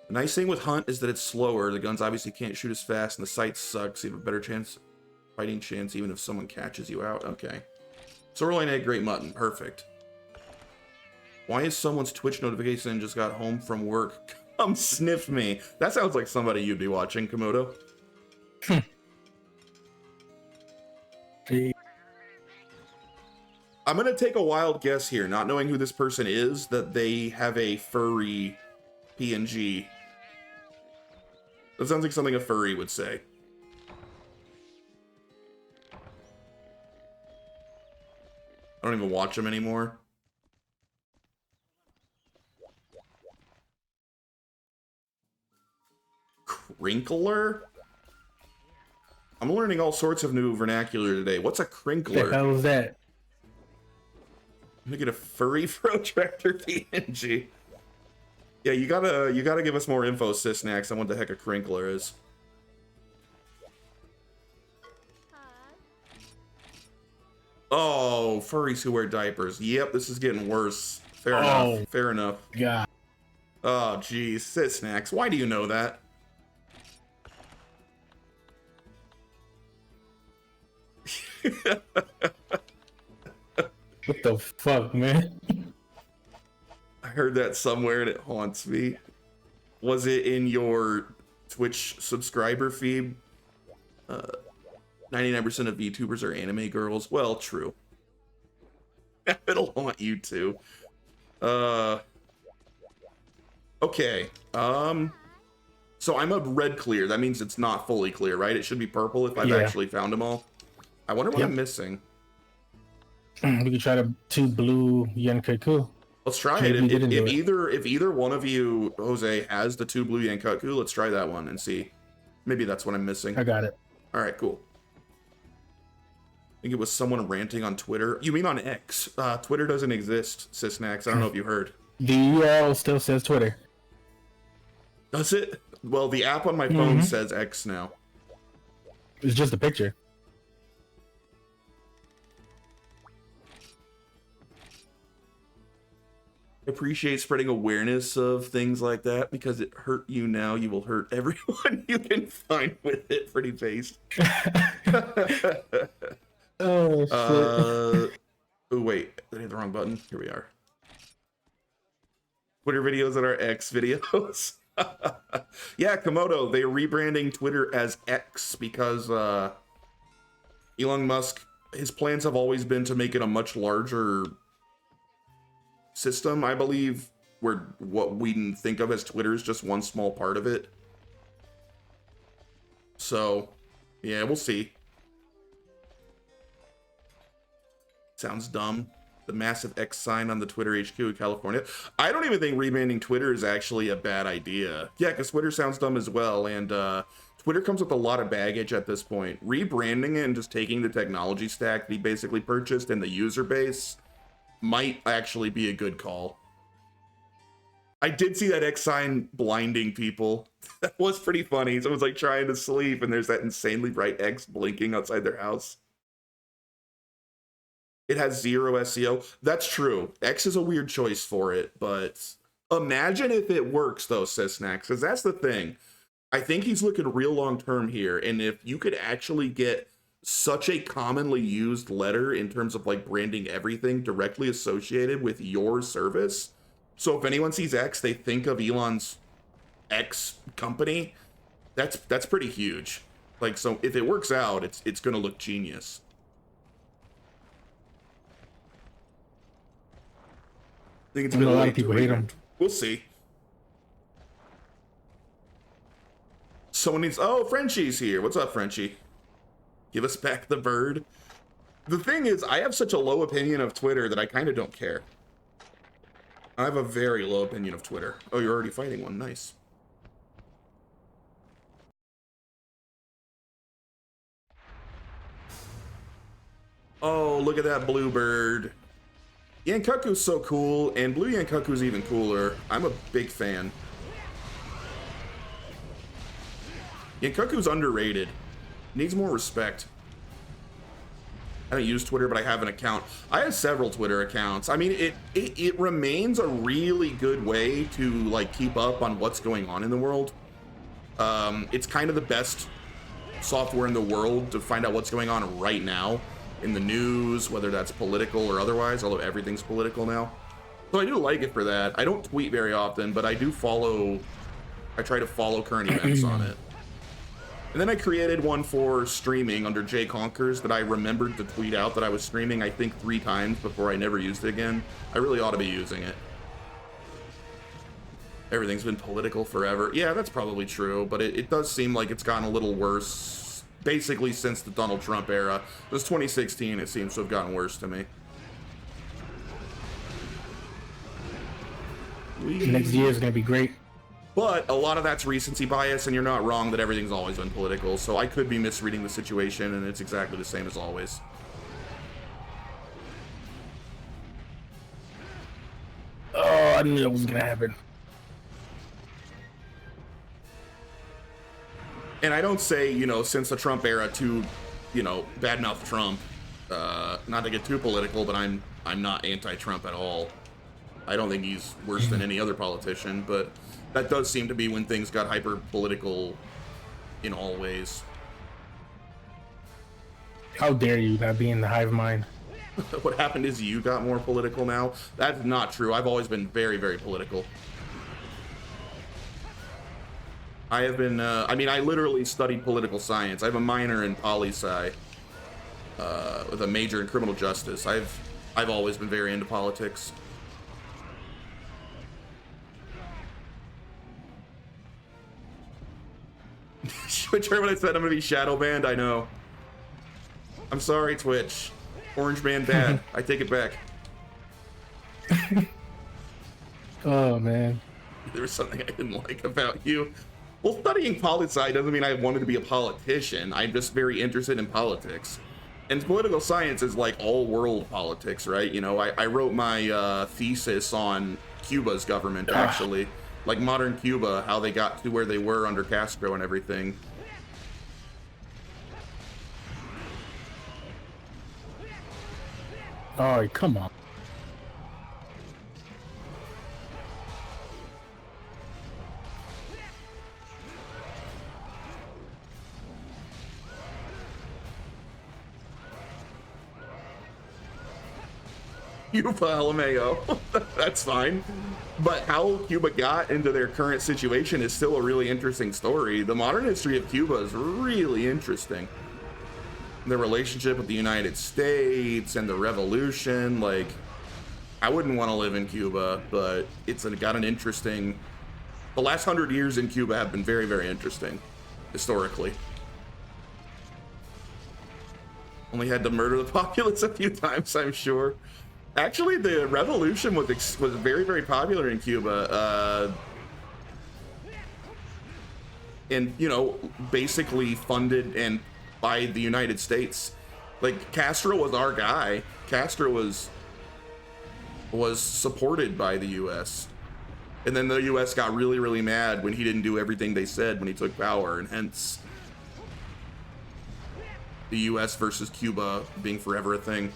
Speaker 1: The nice thing with Hunt is that it's slower. The guns obviously can't shoot as fast, and the sight sucks. You have a better fighting chance, even if someone catches you out. Okay. Sirloin egg, great mutton. Perfect. Why is someone's Twitch notification just got home from work? Come sniff me. That sounds like somebody you'd be watching, Komodo. I'm gonna take a wild guess here, not knowing who this person is, that they have a furry PNG. That sounds like something a furry would say. I don't even watch them anymore. Crinkler? I'm learning all sorts of new vernacular today. What's a crinkler?
Speaker 2: What the hell was that?
Speaker 1: I'm gonna get a furry protractor PNG. Yeah, you gotta give us more info, Sysnax, on what the heck a crinkler is. Oh, furries who wear diapers. Yep, this is getting worse. Fair enough. Fair enough.
Speaker 2: God.
Speaker 1: Oh, geez, Sysnax, why do you know that?
Speaker 2: What the fuck, man?
Speaker 1: I heard that somewhere and it haunts me. Was it in your Twitch subscriber feed? 99% of VTubers are anime girls. Well, true. It'll haunt you too. Okay. So I'm a red clear. That means it's not fully clear, right? It should be purple if I've actually found them all. I wonder what I'm missing.
Speaker 2: We could try the 2 blue Yankaku.
Speaker 1: Let's try it. If either one of you, Jose, has the 2 blue Yankaku, let's try that one and see. Maybe that's what I'm missing.
Speaker 2: I got it.
Speaker 1: All right, cool. I think it was someone ranting on Twitter. You mean on X? Twitter doesn't exist, Sysnax. I don't know if you heard.
Speaker 2: The URL still says Twitter.
Speaker 1: Does it? Well, the app on my phone says X now.
Speaker 2: It's just a picture.
Speaker 1: Appreciate spreading awareness of things like that because it hurt you now. You will hurt everyone you can find with it. Pretty face.
Speaker 2: Oh, shit.
Speaker 1: Oh, wait. I hit the wrong button. Here we are. Twitter videos that are X videos. Yeah, Komodo, they're rebranding Twitter as X because Elon Musk, his plans have always been to make it a much larger system, I believe, where what we think of as Twitter is just one small part of it. So, yeah, we'll see. Sounds dumb. The massive X sign on the Twitter HQ in California. I don't even think rebranding Twitter is actually a bad idea. Yeah, because Twitter sounds dumb as well, and Twitter comes with a lot of baggage at this point. Rebranding it and just taking the technology stack he basically purchased and the user base might actually be a good call. I did see that X sign blinding people. That was pretty funny. Someone's like trying to sleep and there's that insanely bright X blinking outside their house. It has 0 SEO. That's true. X is a weird choice for it, but imagine if it works though, Sysnax, because that's the thing. I think he's looking real long term here, and if you could actually get such a commonly used letter in terms of like branding everything directly associated with your service. So if anyone sees X, they think of Elon's X company. That's pretty huge. Like, so if it works out, it's gonna look genius. I think it's been a lot of people hate him. We'll see. Someone needs. Oh, Frenchie's here. What's up, Frenchie? Give us back the bird. The thing is, I have such a low opinion of Twitter that I kind of don't care. I have a very low opinion of Twitter. Oh, you're already fighting one. Nice. Oh, look at that bluebird. Yankaku's so cool, and blue Yankaku's even cooler. I'm a big fan. Yankaku's underrated. Needs more respect. I don't use Twitter, but I have an account. I have several Twitter accounts. I mean, it remains a really good way to like keep up on what's going on in the world. It's kind of the best software in the world to find out what's going on right now in the news, whether that's political or otherwise, although everything's political now. So I do like it for that. I don't tweet very often, but I do follow, I try to follow current events on it. And then I created one for streaming under Jay Conkers that I remembered to tweet out that I was streaming, I think 3 times before I never used it again. I really ought to be using it. Everything's been political forever. Yeah, that's probably true, but it does seem like it's gotten a little worse basically since the Donald Trump era. Since 2016, it seems to have gotten worse to me.
Speaker 2: Next year is going to be great.
Speaker 1: But a lot of that's recency bias, and you're not wrong that everything's always been political, so I could be misreading the situation, and it's exactly the same as always.
Speaker 2: Oh, I knew that was going to happen.
Speaker 1: And I don't say, you know, since the Trump era to, you know, badmouth Trump. Not to get too political, but I'm not anti-Trump at all. I don't think he's worse than any other politician, but that does seem to be when things got hyper-political in all ways.
Speaker 2: How dare you not be in the hive mind?
Speaker 1: What happened is you got more political now? That's not true. I've always been very, very political. I have been, I mean, I literally studied political science. I have a minor in poli-sci, with a major in criminal justice. I've always been very into politics. Twitch heard what I said, I'm gonna be shadow banned, I know. I'm sorry, Twitch. Orange man bad. I take it back.
Speaker 2: Oh, man.
Speaker 1: There was something I didn't like about you. Well, studying poli-sci doesn't mean I wanted to be a politician. I'm just very interested in politics. And political science is like all world politics, right? You know, I wrote my thesis on Cuba's government, actually. Like modern Cuba, how they got to where they were under Castro and everything.
Speaker 2: Oh, come on.
Speaker 1: Cuba, LMAO. That's fine. But how Cuba got into their current situation is still a really interesting story. The modern history of Cuba is really interesting. The relationship with the United States and the revolution, like, I wouldn't want to live in Cuba, but it's got an interesting... The last 100 years in Cuba have been very, very interesting, historically. Only had to murder the populace a few times, I'm sure. Actually, the revolution was very, very popular in Cuba. And, you know, basically funded and by the United States. Like, Castro was our guy. Castro was supported by the U.S. And then the U.S. got really, really mad when he didn't do everything they said when he took power, and hence the U.S. versus Cuba being forever a thing.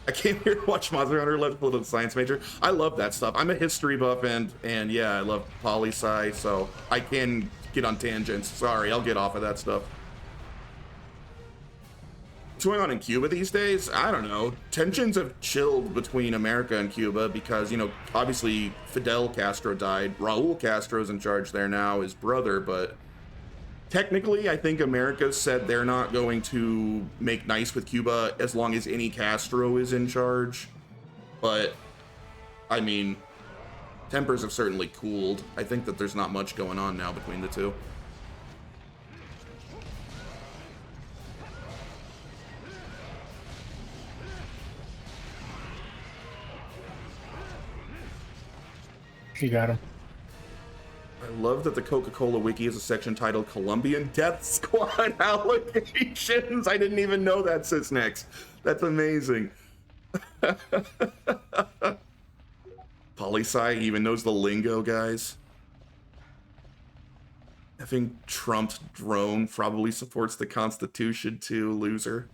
Speaker 1: I came here to watch Monster Hunter, left political science major. I love that stuff. I'm a history buff, and yeah, I love poli-sci, so I can get on tangents. Sorry, I'll get off of that stuff. What's going on in Cuba these days? I don't know. Tensions have chilled between America and Cuba because, you know, obviously Fidel Castro died. Raul Castro's in charge there now, his brother, but technically, I think America said they're not going to make nice with Cuba as long as any Castro is in charge. But, I mean, tempers have certainly cooled. I think that there's not much going on now between the two.
Speaker 2: You got him.
Speaker 1: I love that the Coca-Cola wiki has a section titled Colombian Death Squad allegations. I didn't even know that, Sysnex. That's amazing. Poli-sci even knows the lingo, guys. I think Trump's drone probably supports the Constitution too, loser.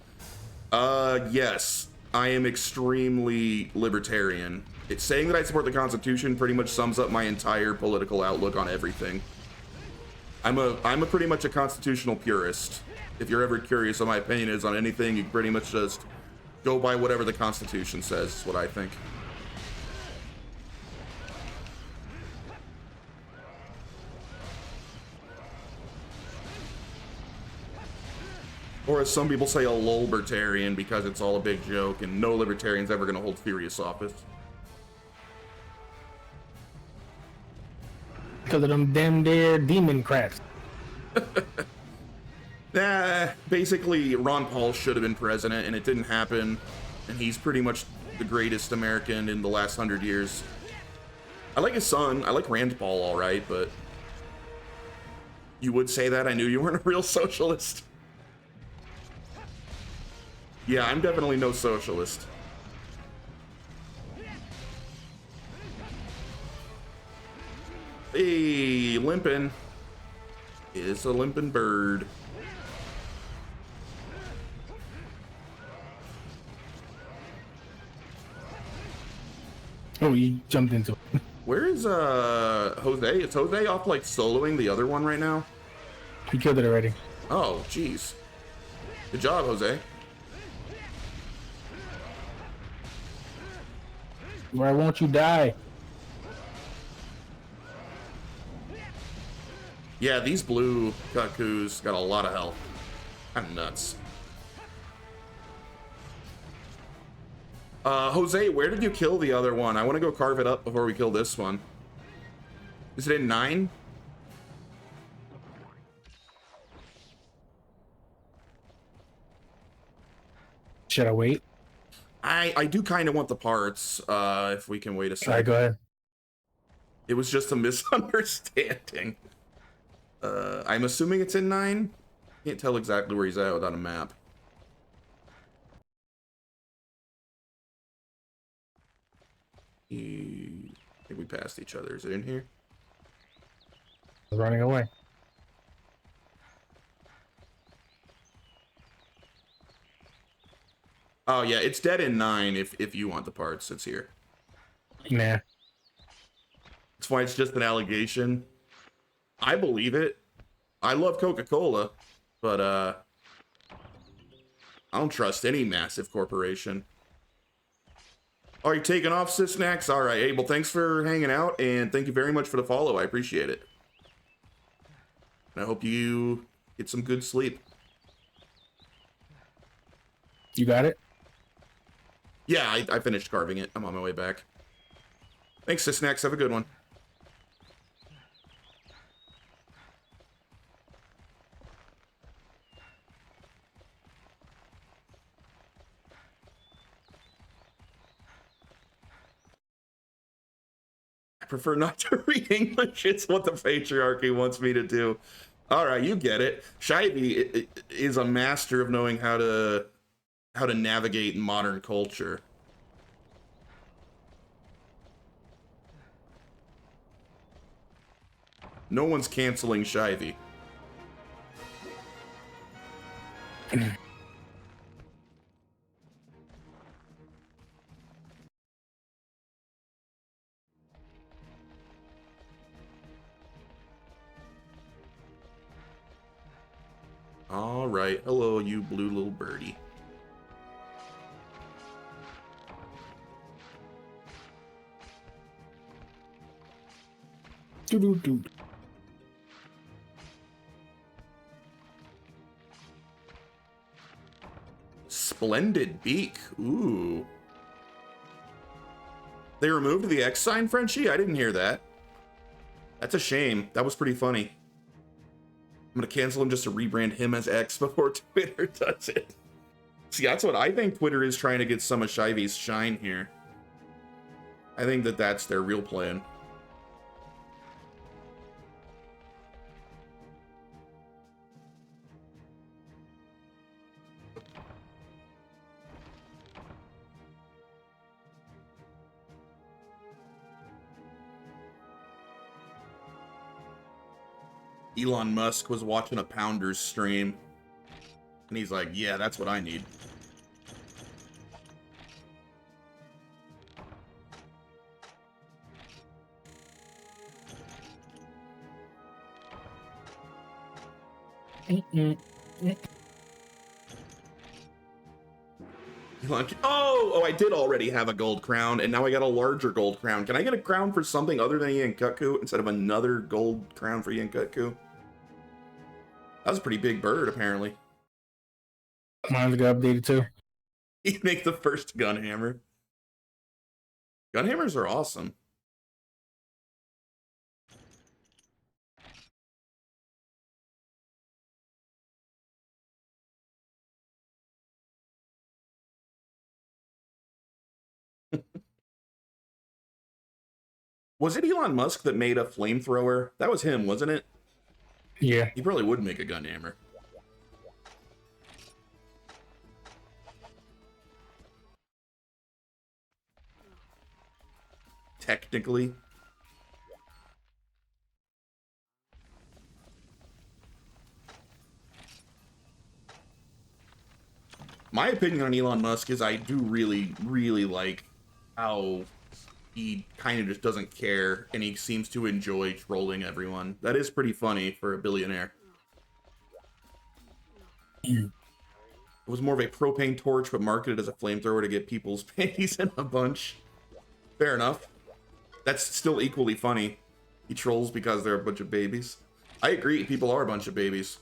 Speaker 1: Yes. I am extremely libertarian. It's saying that I support the Constitution pretty much sums up my entire political outlook on everything. I'm a pretty much a constitutional purist. If you're ever curious what my opinion is on anything, you pretty much just go by whatever the Constitution says, is what I think. Or as some people say, a lolbertarian, because it's all a big joke and no libertarian's ever gonna hold serious office.
Speaker 2: Because of them damn there demon crats.
Speaker 1: Basically, Ron Paul should have been president, and it didn't happen. And he's pretty much the greatest American in the last 100 years. I like his son. I like Rand Paul, all right, but you would say that? I knew you weren't a real socialist. Yeah, I'm definitely no socialist. Hey, limpin'. It's a limpin' bird.
Speaker 2: Oh, you jumped into it.
Speaker 1: Where is Jose? Is Jose off like soloing the other one right now?
Speaker 2: He killed it already.
Speaker 1: Oh, jeez. Good job, Jose.
Speaker 2: Why won't you die?
Speaker 1: Yeah, these blue cuckoos got a lot of health. I'm nuts. Jose, where did you kill the other one? I want to go carve it up before we kill this one. Is it in 9?
Speaker 2: Should I wait?
Speaker 1: I do kind of want the parts, if we can wait a second.
Speaker 2: Alright, go ahead.
Speaker 1: It was just a misunderstanding. I'm assuming it's in 9? Can't tell exactly where he's at without a map. I think we passed each other. Is it in here?
Speaker 2: I was running away.
Speaker 1: Oh yeah, it's dead in 9 if you want the parts. It's here.
Speaker 2: Nah.
Speaker 1: That's why it's just an allegation. I believe it. I love Coca-Cola, but I don't trust any massive corporation. Are you taking off, Sysnax? All right, Abel, thanks for hanging out, and thank you very much for the follow. I appreciate it. And I hope you get some good sleep.
Speaker 2: You got it?
Speaker 1: Yeah, I finished carving it. I'm on my way back. Thanks, Sysnax. Have a good one. I prefer not to read English. It's what the patriarchy wants me to do. All right, you get it. Shivey is a master of knowing how to navigate modern culture. No one's canceling Shivey. All right, hello, you blue little birdie.
Speaker 2: Doo-doo-doo.
Speaker 1: Splendid beak. Ooh. They removed the X sign, Frenchie? I didn't hear that. That's a shame. That was pretty funny. I'm gonna cancel him just to rebrand him as X before Twitter does it. See, that's what I think Twitter is trying to get some of Shivey's shine here. I think that that's their real plan. Elon Musk was watching a Pounders stream, and he's like, yeah, that's what I need. Oh, I did already have a gold crown, and now I got a larger gold crown. Can I get a crown for something other than Yankutku instead of another gold crown for Yankutku? That was a pretty big bird, apparently.
Speaker 2: Mine's got updated too.
Speaker 1: He'd make the first gun hammer. Gun hammers are awesome. Was it Elon Musk that made a flamethrower? That was him, wasn't it?
Speaker 2: Yeah.
Speaker 1: He probably would make a gun hammer. Technically. My opinion on Elon Musk is I do really, really like how he kind of just doesn't care, and he seems to enjoy trolling everyone. That is pretty funny for a billionaire. It was more of a propane torch, but marketed as a flamethrower to get people's panties in a bunch. Fair enough. That's still equally funny. He trolls because they're a bunch of babies. I agree, people are a bunch of babies.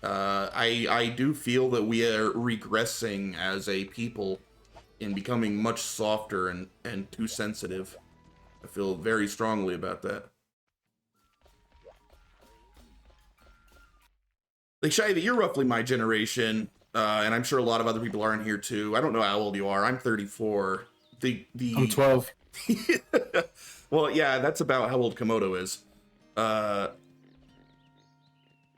Speaker 1: I do feel that we are regressing as a people in becoming much softer and too sensitive. I feel very strongly about that. Like, Shivy, you're roughly my generation, and I'm sure a lot of other people are in here too. I don't know how old you are. I'm 34.
Speaker 2: I'm 12.
Speaker 1: Well, yeah, that's about how old Komodo is.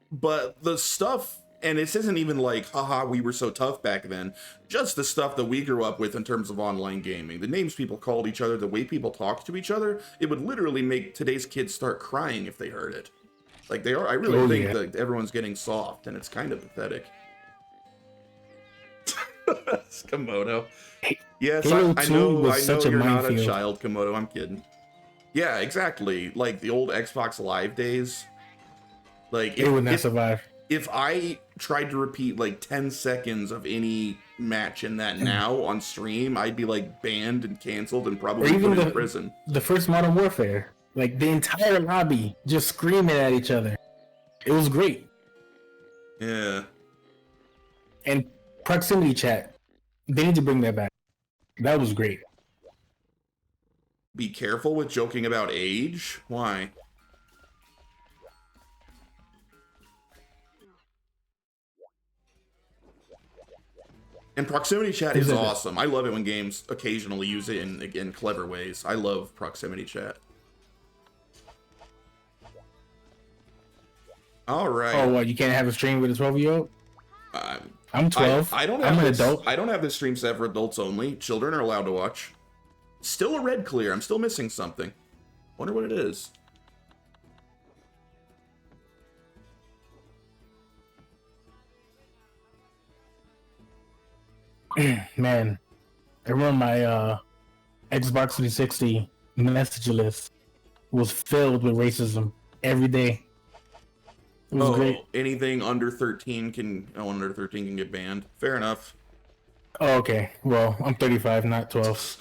Speaker 1: But the stuff, and this isn't even like, haha, we were so tough back then. Just the stuff that we grew up with in terms of online gaming. The names people called each other, the way people talked to each other, it would literally make today's kids start crying if they heard it. Like, they are, I really think that everyone's getting soft, and it's kind of pathetic. Komodo. Yes, I know you're not a child, Komodo, I'm kidding. Yeah, exactly. Like, the old Xbox Live days. Like,
Speaker 2: it would not survive.
Speaker 1: If I tried to repeat like 10 seconds of any match in that now on stream, I'd be like banned and canceled and probably put in prison.
Speaker 2: The first Modern Warfare, like the entire lobby just screaming at each other. It was great.
Speaker 1: Yeah.
Speaker 2: And proximity chat, they need to bring that back. That was great.
Speaker 1: Be careful with joking about age. Why? And proximity chat is awesome. I love it when games occasionally use it in clever ways. I love proximity chat. All right.
Speaker 2: Oh, what? You can't have a stream with a 12-year-old? I'm 12. I'm an adult.
Speaker 1: I don't have this stream set for adults only. Children are allowed to watch. Still a red clear. I'm still missing something. Wonder what it is.
Speaker 2: Man, I remember my Xbox 360 message list was filled with racism every day. It was great.
Speaker 1: Anything under 13 can get banned. Fair enough.
Speaker 2: Oh, okay. Well, I'm 35, not 12.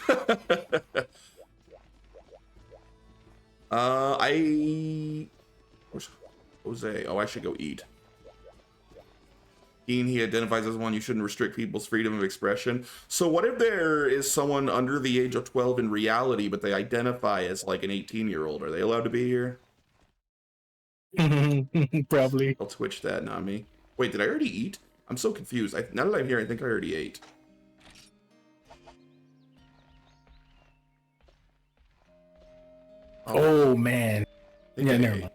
Speaker 1: Jose. Oh, I should go eat. He identifies as one you shouldn't restrict people's freedom of expression. So what if there is someone under the age of 12 in reality, but they identify as like an 18-year-old? Are they allowed to be here?
Speaker 2: Probably.
Speaker 1: I'll Twitch that, not me. Wait, did I already eat? I'm so confused. Now that I'm here, I think I already ate.
Speaker 2: Oh man. Yeah, never mind.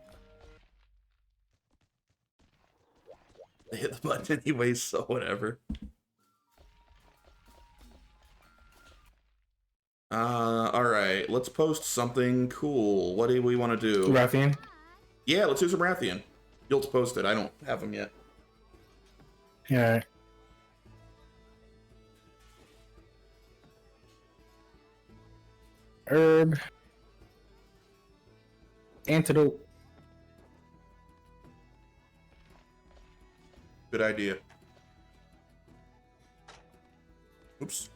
Speaker 1: I hit the button anyways, so whatever. Alright, let's post something cool. What do we want to do?
Speaker 2: Ruffian?
Speaker 1: Yeah, let's do some Rathian. You'll post it. I don't have them yet.
Speaker 2: Yeah. Herb. Antidote.
Speaker 1: Good idea. Oops.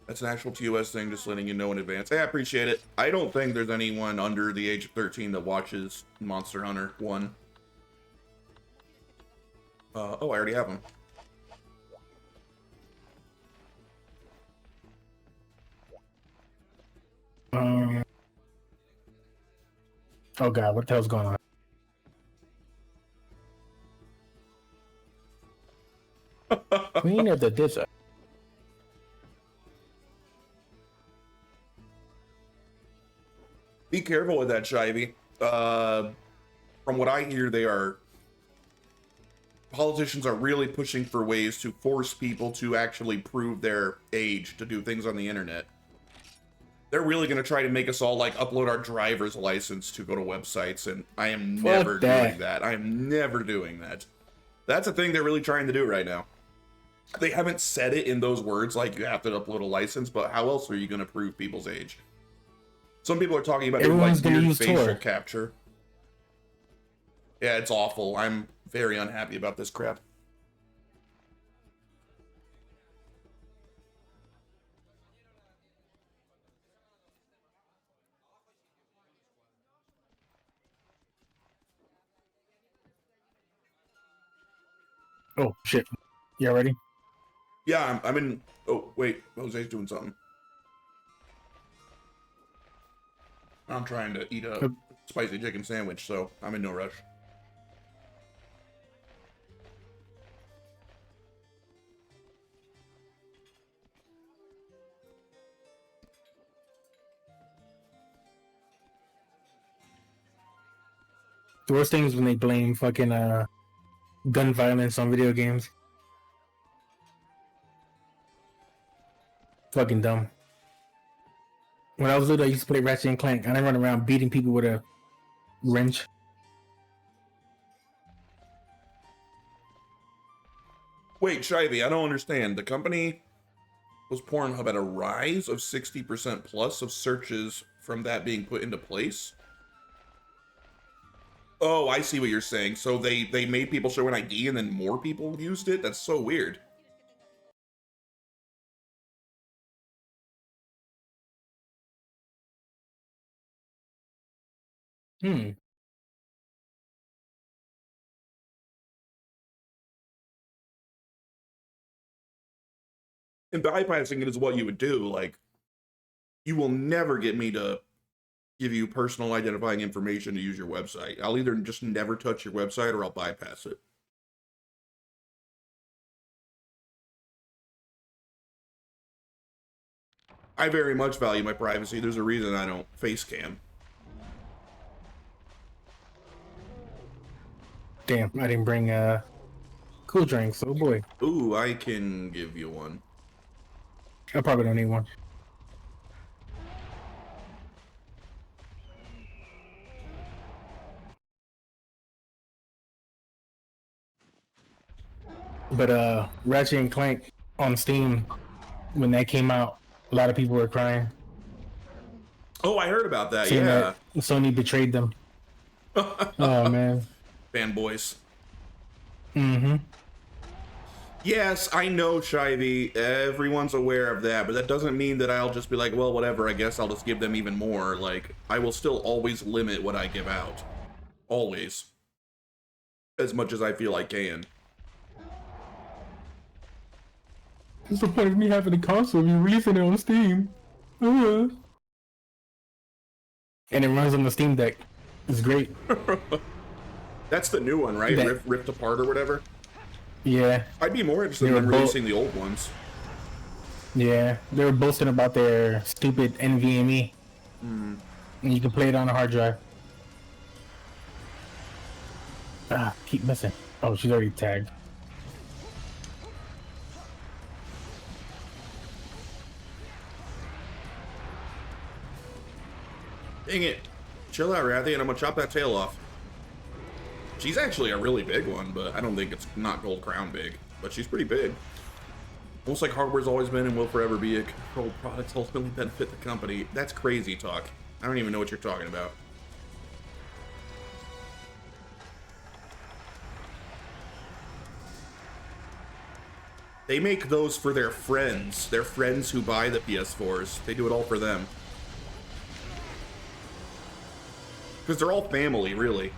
Speaker 1: That's an actual TOS thing, just letting you know in advance. Hey, I appreciate it. I don't think there's anyone under the age of 13 that watches Monster Hunter 1. Oh, I already have them.
Speaker 2: Oh god, what the hell's going on? Queen of the Desert.
Speaker 1: Be careful with that, Shivy. From what I hear, politicians are really pushing for ways to force people to actually prove their age to do things on the internet. They're really going to try to make us all like upload our driver's license to go to websites, and I am never doing that. I am never doing that. That's a thing they're really trying to do right now. They haven't said it in those words, like you have to upload a license, but how else are you going to prove people's age? Some people are talking about doing like weird facial capture. Yeah, it's awful. I'm very unhappy about this crap.
Speaker 2: Oh shit! You ready?
Speaker 1: Yeah, I'm in. Oh wait, Jose's doing something. I'm trying to eat a spicy chicken sandwich, so I'm in no rush.
Speaker 2: The worst thing is when they blame fucking gun violence on video games. Fucking dumb. When I was little, I used to play Ratchet and Clank, and I run around beating people with a wrench.
Speaker 1: Wait, Shivy, I don't understand. The company was Pornhub at a rise of 60% plus of searches from that being put into place? Oh, I see what you're saying. So they made people show an ID and then more people used it? That's so weird.
Speaker 2: Hmm.
Speaker 1: And bypassing it is what you would do. Like, you will never get me to give you personal identifying information to use your website. I'll either just never touch your website or I'll bypass it. I very much value my privacy. There's a reason I don't face cam.
Speaker 2: Damn, I didn't bring cool drinks. Oh boy.
Speaker 1: Ooh, I can give you one.
Speaker 2: I probably don't need one. But Ratchet and Clank on Steam, when that came out, a lot of people were crying.
Speaker 1: Oh, I heard about that.
Speaker 2: Saying
Speaker 1: Yeah.
Speaker 2: that Sony betrayed them. Oh man.
Speaker 1: Fanboys.
Speaker 2: Mm-hmm.
Speaker 1: Yes, I know, Shivy. Everyone's aware of that, but that doesn't mean that I'll just be like, well, whatever, I guess I'll just give them even more. Like, I will still always limit what I give out. Always. As much as I feel I can.
Speaker 2: What's the point of me having a console if you're releasing it on Steam? And it runs on the Steam Deck. It's great.
Speaker 1: That's the new one, right? Rift Apart or whatever?
Speaker 2: Yeah.
Speaker 1: I'd be more interested in releasing the old ones.
Speaker 2: Yeah. They were boasting about their stupid NVMe. And you can play it on a hard drive. Ah, keep missing. Oh, she's already tagged.
Speaker 1: Dang it. Chill out, Rathy, and I'm gonna chop that tail off. She's actually a really big one, but I don't think it's not Gold Crown big. But she's pretty big. Almost like hardware's always been and will forever be a controlled product to ultimately benefit the company. That's crazy talk. I don't even know what you're talking about. They make those for their friends who buy the PS4s. They do it all for them. Because they're all family, really.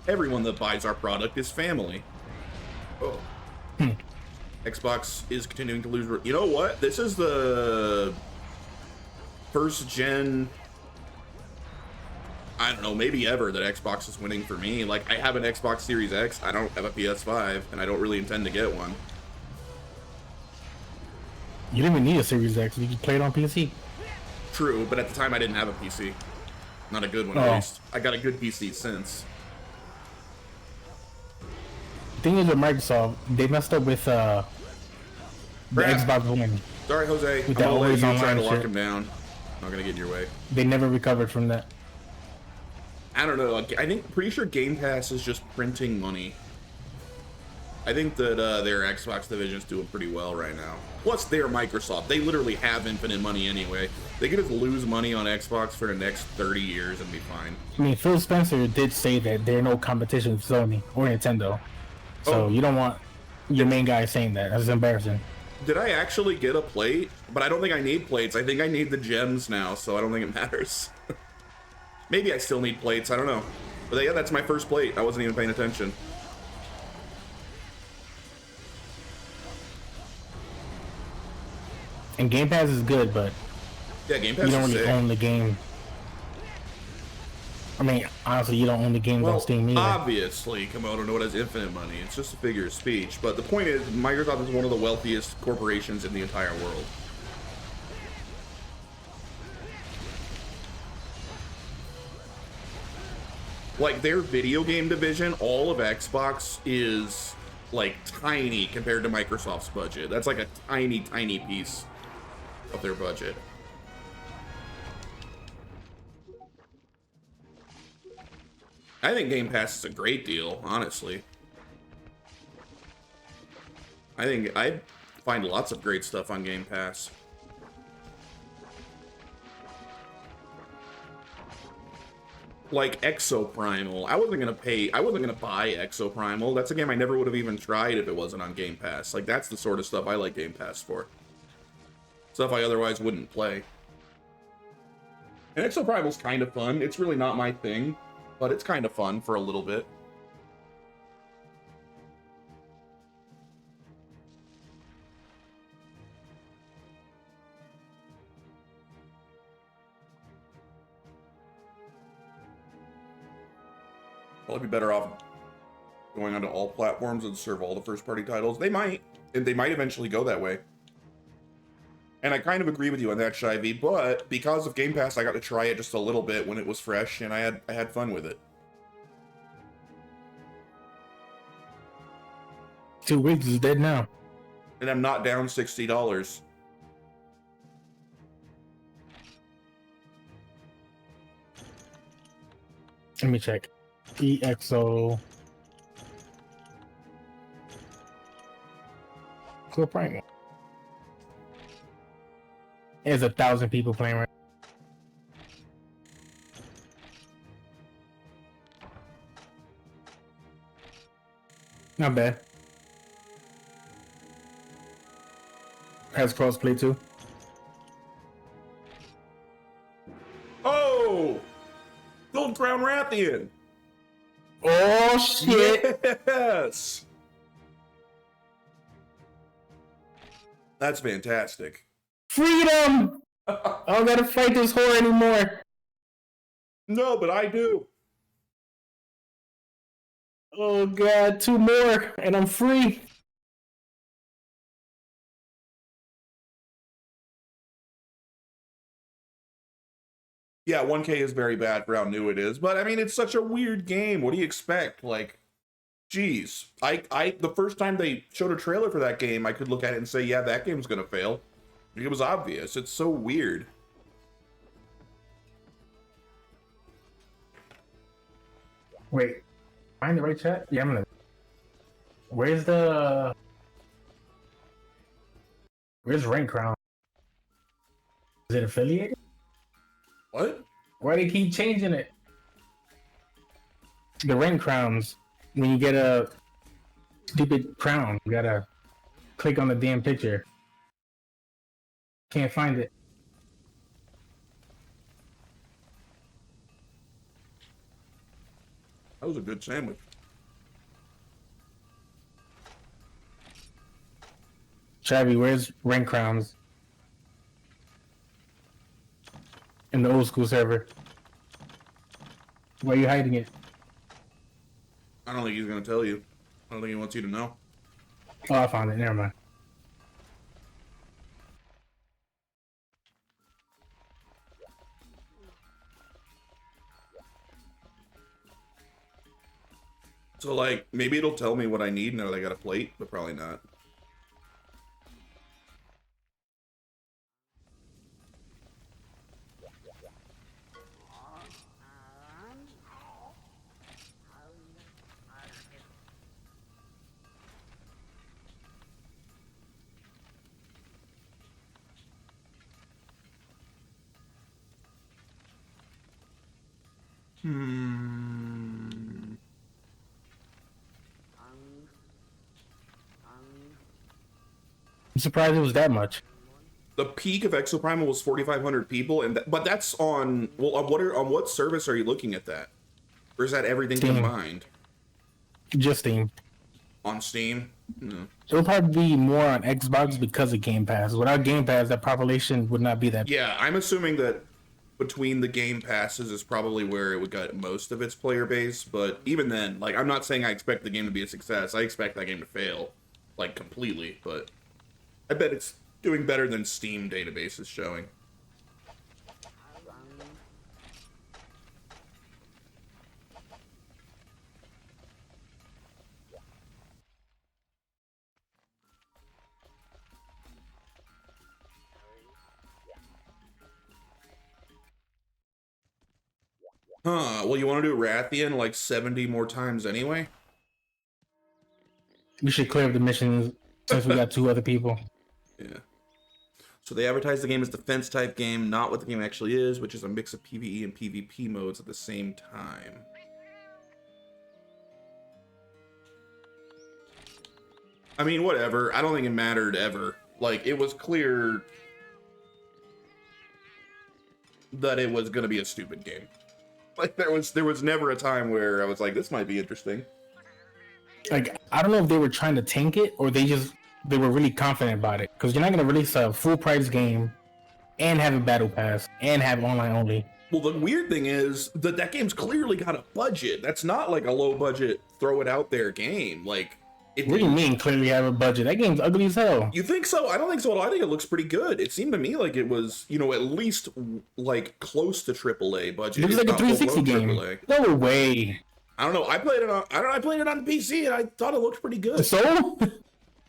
Speaker 1: Everyone that buys our product is family. Oh. Xbox is continuing to lose. You know what? This is the first gen, I don't know, maybe ever, that Xbox is winning for me. Like, I have an Xbox Series X, I don't have a PS5, and I don't really intend to get one.
Speaker 2: You didn't even need a Series X. You could play it on PC.
Speaker 1: True, but at the time I didn't have a PC. Not a good one, at least. I got a good PC since.
Speaker 2: The thing is with Microsoft, they messed up with the Xbox One.
Speaker 1: Sorry, Jose. I'm gonna let you try to lock him down. I'm not gonna get in your way.
Speaker 2: They never recovered from that.
Speaker 1: I don't know. I think, pretty sure Game Pass is just printing money. I think that their Xbox division is doing pretty well right now. Plus, they're Microsoft. They literally have infinite money anyway. They could just lose money on Xbox for the next 30 years and be fine.
Speaker 2: I mean, Phil Spencer did say that they're no competition with Sony or Nintendo. So you don't want your main guy saying that. That's embarrassing.
Speaker 1: Did I actually get a plate? But I don't think I need plates. I think I need the gems now, so I don't think it matters. Maybe I still need plates. I don't know. But yeah, that's my first plate. I wasn't even paying attention.
Speaker 2: And Game Pass is good, but
Speaker 1: yeah, Game Pass
Speaker 2: you don't really own the game. I mean, honestly, you don't own the games on Steam either.
Speaker 1: Obviously, Komodo Note has infinite money. It's just a figure of speech. But the point is, Microsoft is one of the wealthiest corporations in the entire world. Like, their video game division, all of Xbox is, like, tiny compared to Microsoft's budget. That's like a tiny, tiny piece of their budget. I think Game Pass is a great deal, honestly. I find lots of great stuff on Game Pass. Like Exoprimal. I wasn't gonna buy Exoprimal. That's a game I never would have even tried if it wasn't on Game Pass. Like, that's the sort of stuff I like Game Pass for. Stuff I otherwise wouldn't play. And Exoprimal's kind of fun. It's really not my thing, but it's kind of fun for a little bit. Probably be better off going onto all platforms and serve all the first-party titles. They might, and they might eventually go that way. And I kind of agree with you on that, Shivy, but because of Game Pass, I got to try it just a little bit when it was fresh, and I had fun with it.
Speaker 2: 2 weeks is dead now.
Speaker 1: And I'm not down $60.
Speaker 2: Let me check. EXO. Cool Prime. There's 1,000 people playing right now. Not bad. Has crossplay too.
Speaker 1: Oh! Gold Crown Rathian!
Speaker 2: Oh shit!
Speaker 1: Yes! That's fantastic.
Speaker 2: Freedom! I don't gotta fight this whore anymore.
Speaker 1: No, but I do.
Speaker 2: Oh god, 2 more and I'm free.
Speaker 1: Yeah, 1K is very bad for how new it is, but I mean, it's such a weird game. What do you expect? Like, geez. The first time they showed a trailer for that game, I could look at it and say, yeah, that game's gonna fail. It was obvious. It's so weird.
Speaker 2: Wait, find the right chat? Yeah, I'm gonna. Where's Rank Crown? Is it affiliated?
Speaker 1: What?
Speaker 2: Why do they keep changing it? The Rank Crowns, when you get a stupid crown, you gotta click on the damn picture. Can't find it.
Speaker 1: That was a good sandwich.
Speaker 2: Shabby, where's Rank Crowns? In the old school server. Why are you hiding it?
Speaker 1: I don't think he's gonna tell you. I don't think he wants you to know.
Speaker 2: Oh, I found it. Never mind.
Speaker 1: So, like, maybe it'll tell me what I need now that I got a plate, but probably not.
Speaker 2: I'm surprised it was that much.
Speaker 1: The peak of Exoprimal was 4,500 people, and but that's on on what service are you looking at that, or is that everything
Speaker 2: Steam.
Speaker 1: combined?
Speaker 2: Just Steam.
Speaker 1: On Steam? No.
Speaker 2: It'll probably be more on Xbox because of Game Pass. Without Game Pass, that population would not be that.
Speaker 1: Yeah, I'm assuming that between the Game Passes is probably where it would get most of its player base. But even then, like, I'm not saying I expect the game to be a success. I expect that game to fail, like, completely. But I bet it's doing better than Steam database is showing. Huh, well, you want to do Rathian like 70 more times anyway?
Speaker 2: We should clear up the missions since we got 2 other people.
Speaker 1: Yeah. So they advertise the game as defense type game, not what the game actually is, which is a mix of PvE and PvP modes at the same time. I mean, whatever. I don't think it mattered ever. Like, it was clear that it was going to be a stupid game. Like, there was never a time where I was like, this might be interesting.
Speaker 2: Like, I don't know if they were trying to tank it or they were really confident about it. Because you're not going to release a full price game and have a battle pass and have online only.
Speaker 1: Well, the weird thing is that game's clearly got a budget. That's not like a low budget, throw it out there game. Like,
Speaker 2: what do you mean clearly have a budget? That game's ugly as hell.
Speaker 1: You think so? I don't think so at all. I think it looks pretty good. It seemed to me like it was, you know, at least like close to AAA budget.
Speaker 2: It looks like a 360 game. AAA. No way.
Speaker 1: I don't know. I played it on PC and I thought it looked pretty good.
Speaker 2: So?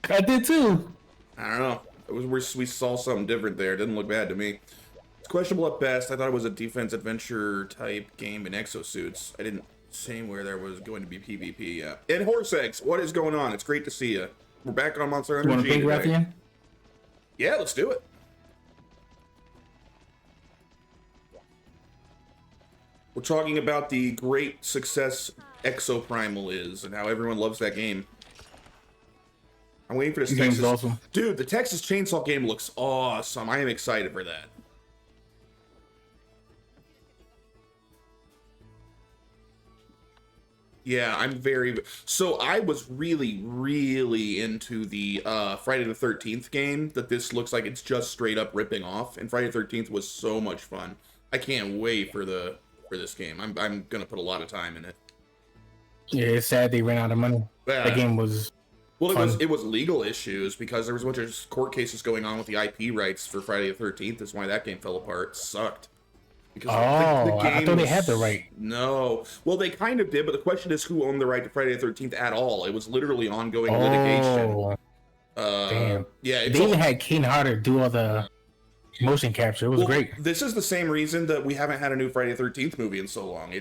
Speaker 2: I did too.
Speaker 1: I don't know. It was we saw something different there. It didn't look bad to me. It's questionable at best. I thought it was a defense adventure type game in exosuits. I didn't see where there was going to be PvP. Yeah. And Horse Eggs, what is going on? It's great to see you. We're back on Monster Energy.
Speaker 2: You want to ping Rathian?
Speaker 1: Yeah, let's do it. We're talking about the great success Exoprimal is and how everyone loves that game. I'm waiting for this Texas.
Speaker 2: Awesome.
Speaker 1: Dude, the Texas Chainsaw game looks awesome. I am excited for that. Yeah, I'm very... So I was really, really into the Friday the 13th game that this looks like it's just straight up ripping off. And Friday the 13th was so much fun. I can't wait for this game. I'm going to put a lot of time in it.
Speaker 2: Yeah, it's sad they ran out of money.
Speaker 1: Yeah.
Speaker 2: That game was...
Speaker 1: Well, it was legal issues because there was a bunch of court cases going on with the IP rights for Friday the 13th. That's why that game fell apart. It sucked. Because
Speaker 2: I thought they had the right.
Speaker 1: No. Well, they kind of did, but the question is who owned the right to Friday the 13th at all. It was literally ongoing litigation.
Speaker 2: Damn.
Speaker 1: Yeah.
Speaker 2: They even had Kane Harder do all the motion capture. It was great.
Speaker 1: This is the same reason that we haven't had a new Friday the 13th movie in so long.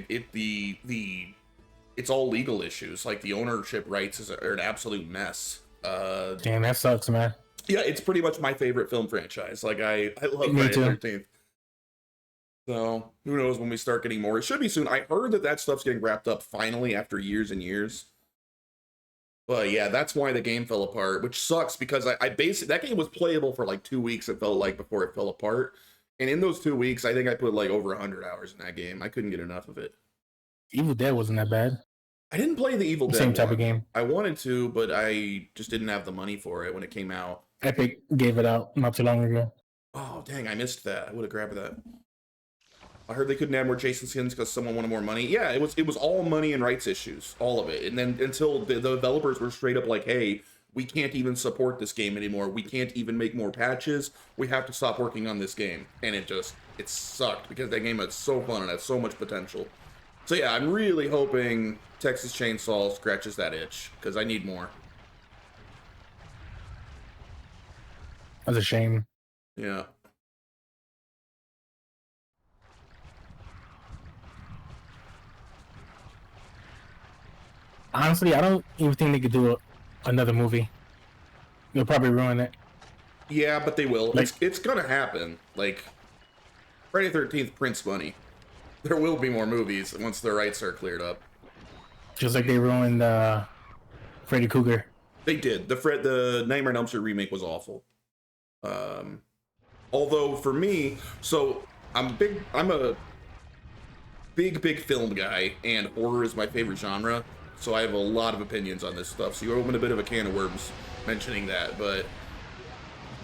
Speaker 1: it's all legal issues. Like the ownership rights are an absolute mess.
Speaker 2: Damn, that sucks, man.
Speaker 1: Yeah, it's pretty much my favorite film franchise. Like I love
Speaker 2: Me
Speaker 1: Friday
Speaker 2: too.
Speaker 1: the 13th. So who knows when we start getting more? It should be soon. I heard that stuff's getting wrapped up finally after years and years. But yeah, that's why the game fell apart, which sucks because I basically that game was playable for like 2 weeks. It felt like before it fell apart, and in those 2 weeks, I think I put like over 100 hours in that game. I couldn't get enough of it.
Speaker 2: Evil Dead wasn't that bad.
Speaker 1: I didn't play the Evil Dead
Speaker 2: Same type
Speaker 1: one.
Speaker 2: of game.
Speaker 1: I wanted to, but I just didn't have the money for it when it came out.
Speaker 2: Epic gave it out not too long ago.
Speaker 1: Oh dang, I missed that. I would have grabbed that. I heard they couldn't add more Jason skins because someone wanted more money. Yeah, it was all money and rights issues, all of it. And then until the developers were straight up like, hey, we can't even support this game anymore. We can't even make more patches. We have to stop working on this game. And it sucked because that game had so fun and had so much potential. So yeah, I'm really hoping Texas Chainsaw scratches that itch because I need more.
Speaker 2: That's a shame.
Speaker 1: Yeah.
Speaker 2: Honestly, I don't even think they could do another movie. They'll probably ruin it.
Speaker 1: Yeah, but they will.
Speaker 2: Like,
Speaker 1: it's gonna happen. Like, Friday the 13th prints money. There will be more movies once the rights are cleared up.
Speaker 2: just like they ruined Freddy Krueger.
Speaker 1: They did. The Nightmare on Elm Street remake was awful. Although for me, so I'm a big film guy, and horror is my favorite genre. So I have a lot of opinions on this stuff. So you opened a bit of a can of worms mentioning that, but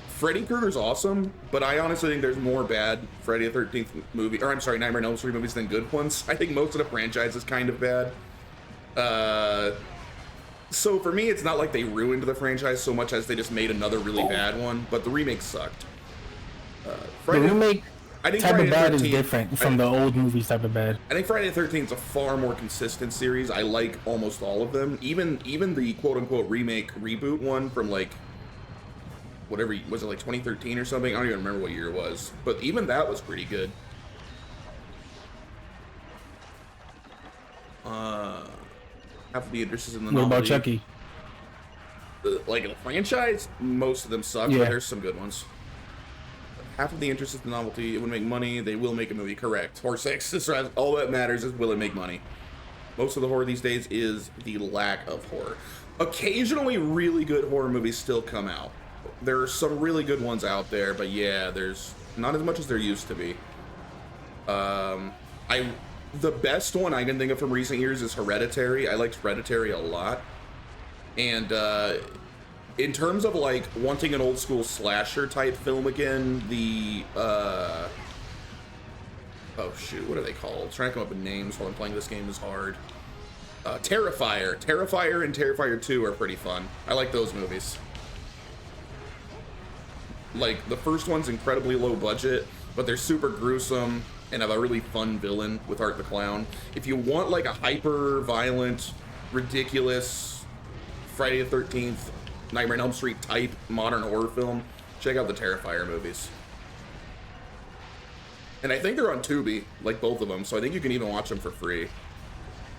Speaker 1: Freddy Krueger's awesome, but I honestly think there's more bad Friday the 13th movie, or I'm sorry, Nightmare on Elm Street movies than good ones. I think most of the franchise is kind of bad. So for me, it's not like they ruined the franchise so much as they just made another really bad one, but the remake sucked.
Speaker 2: The remake
Speaker 1: I think
Speaker 2: type
Speaker 1: Friday
Speaker 2: of
Speaker 1: the
Speaker 2: bad is
Speaker 1: 13th
Speaker 2: different from the old movies type of bad.
Speaker 1: I think Friday the 13th is a far more consistent series. I like almost all of them. Even the quote-unquote remake reboot one from like whatever, was it like 2013 or something? I don't even remember what year it was. But even that was pretty good. Half of the interest is in the
Speaker 2: What
Speaker 1: novelty.
Speaker 2: about Chucky?
Speaker 1: Like in the franchise, most of them suck,
Speaker 2: Yeah.
Speaker 1: but there's some good ones. Half of the interest is the novelty. It would make money. They will make a movie. Correct. Horror 6. All that matters is will it make money. Most of the horror these days is the lack of horror. Occasionally, really good horror movies still come out. There are some really good ones out there, but yeah, there's not as much as there used to be. The best one I can think of from recent years is Hereditary. I liked Hereditary a lot. And in terms of like wanting an old school slasher type film again, the oh shoot, what are they called? Trying to come up with names while I'm playing this game is hard. Terrifier and Terrifier 2 are pretty fun. I like those movies. Like the first one's incredibly low budget, but they're super gruesome and have a really fun villain with Art the Clown. If you want like a hyper violent, ridiculous Friday the 13th, Nightmare on Elm Street type modern horror film, check out the Terrifier movies. And I think they're on Tubi, like both of them, so I think you can even watch them for free.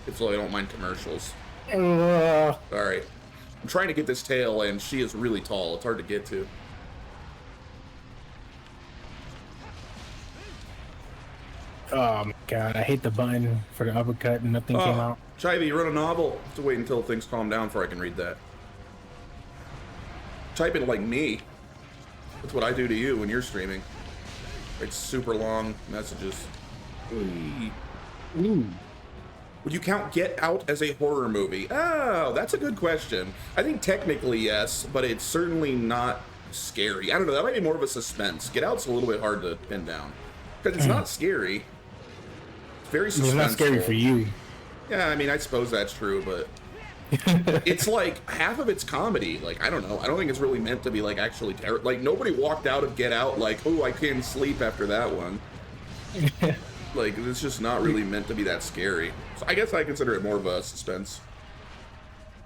Speaker 1: If so, I don't mind commercials. Alright. I'm trying to get this tail, and she is really tall. It's hard to get to.
Speaker 2: Oh my god, I hate the button for the uppercut and nothing came out.
Speaker 1: Chivy, you wrote a novel. Have to wait until things calm down before I can read that. Type it like me. That's what I do to you when you're streaming. It's super long messages.
Speaker 2: Ooh.
Speaker 1: Would you count Get Out as a horror movie? Oh, that's a good question. I think technically yes, but it's certainly not scary. I don't know, that might be more of a suspense. Get Out's a little bit hard to pin down. Because it's not scary. It's very suspenseful.
Speaker 2: It's not scary for you.
Speaker 1: Yeah, I mean, I suppose that's true, but it's like half of it's comedy. Like, I don't know. I don't think it's really meant to be like actually terrible. Like, nobody walked out of Get Out like, oh, I can't sleep after that one. Like, it's just not really meant to be that scary. So I guess I consider it more of a suspense.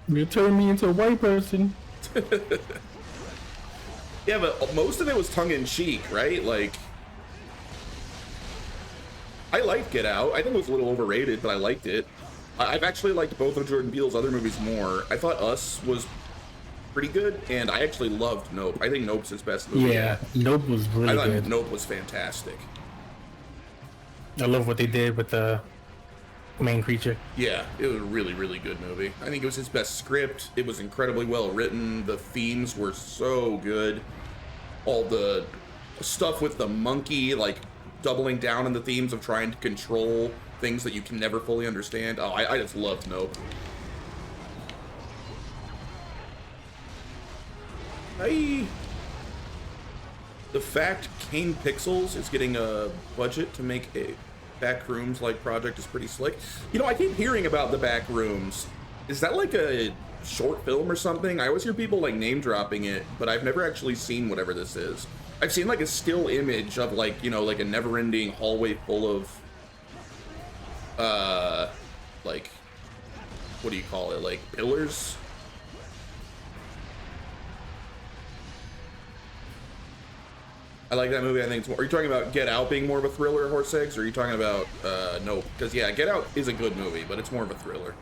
Speaker 2: You turned me into a white person.
Speaker 1: Yeah, but most of it was tongue-in-cheek, right? Like, I liked Get Out. I think it was a little overrated, but I liked it. I've actually liked both of Jordan Peele's other movies more. I thought Us was pretty good, and I actually loved Nope. I think Nope's his best movie.
Speaker 2: Yeah, Nope was really
Speaker 1: I thought
Speaker 2: good.
Speaker 1: Nope was fantastic.
Speaker 2: I love what they did with the main creature.
Speaker 1: Yeah, it was a really, really good movie. I think it was his best script. It was incredibly well written. The themes were so good. All the stuff with the monkey, like doubling down on the themes of trying to control things that you can never fully understand. Oh, I just loved Nope. The fact Kane Pixels is getting a budget to make a Backrooms like project is pretty slick. You know, I keep hearing about the Backrooms. Is that like a short film or something? I always hear people like name dropping it, but I've never actually seen whatever this is. I've seen like a still image of like, you know, like a never-ending hallway full of like, what do you call it? Like pillars? I like that movie. I think it's more. Are you talking about Get Out being more of a thriller, Horse Eggs, or are you talking about Nope? Because yeah, Get Out is a good movie, but it's more of a thriller.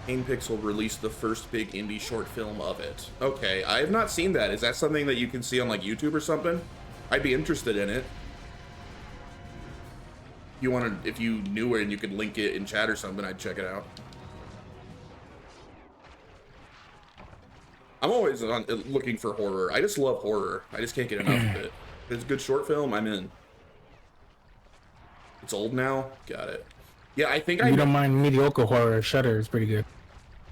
Speaker 1: Kane Pixel released the first big indie short film of it. Okay, I have not seen that. Is that something that you can see on like YouTube or something? I'd be interested in it. You want to, if you knew it and you could link it in chat or something, I'd check it out. I'm always looking for horror. I just love horror. I just can't get enough of it. If it's a good short film, I'm in. It's old now? Got it. Yeah, I think
Speaker 2: You don't mind mediocre horror, Shudder is pretty good.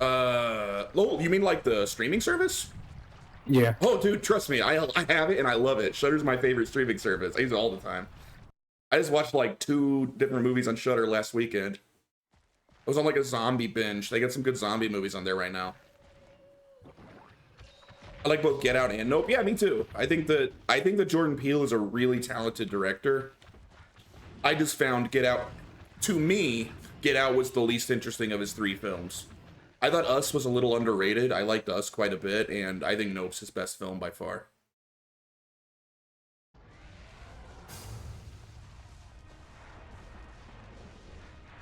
Speaker 1: Oh, you mean like the streaming service?
Speaker 2: Yeah.
Speaker 1: Oh, dude, trust me. I have it and I love it. Shudder's my favorite streaming service. I use it all the time. I just watched like 2 different movies on Shudder last weekend. I was on like a zombie binge. They got some good zombie movies on there right now. I like both Get Out and Nope. Yeah, me too. I think that Jordan Peele is a really talented director. I just found Get Out, to me, Get Out was the least interesting of his 3 films. I thought Us was a little underrated. I liked Us quite a bit, and I think Nope's his best film by far.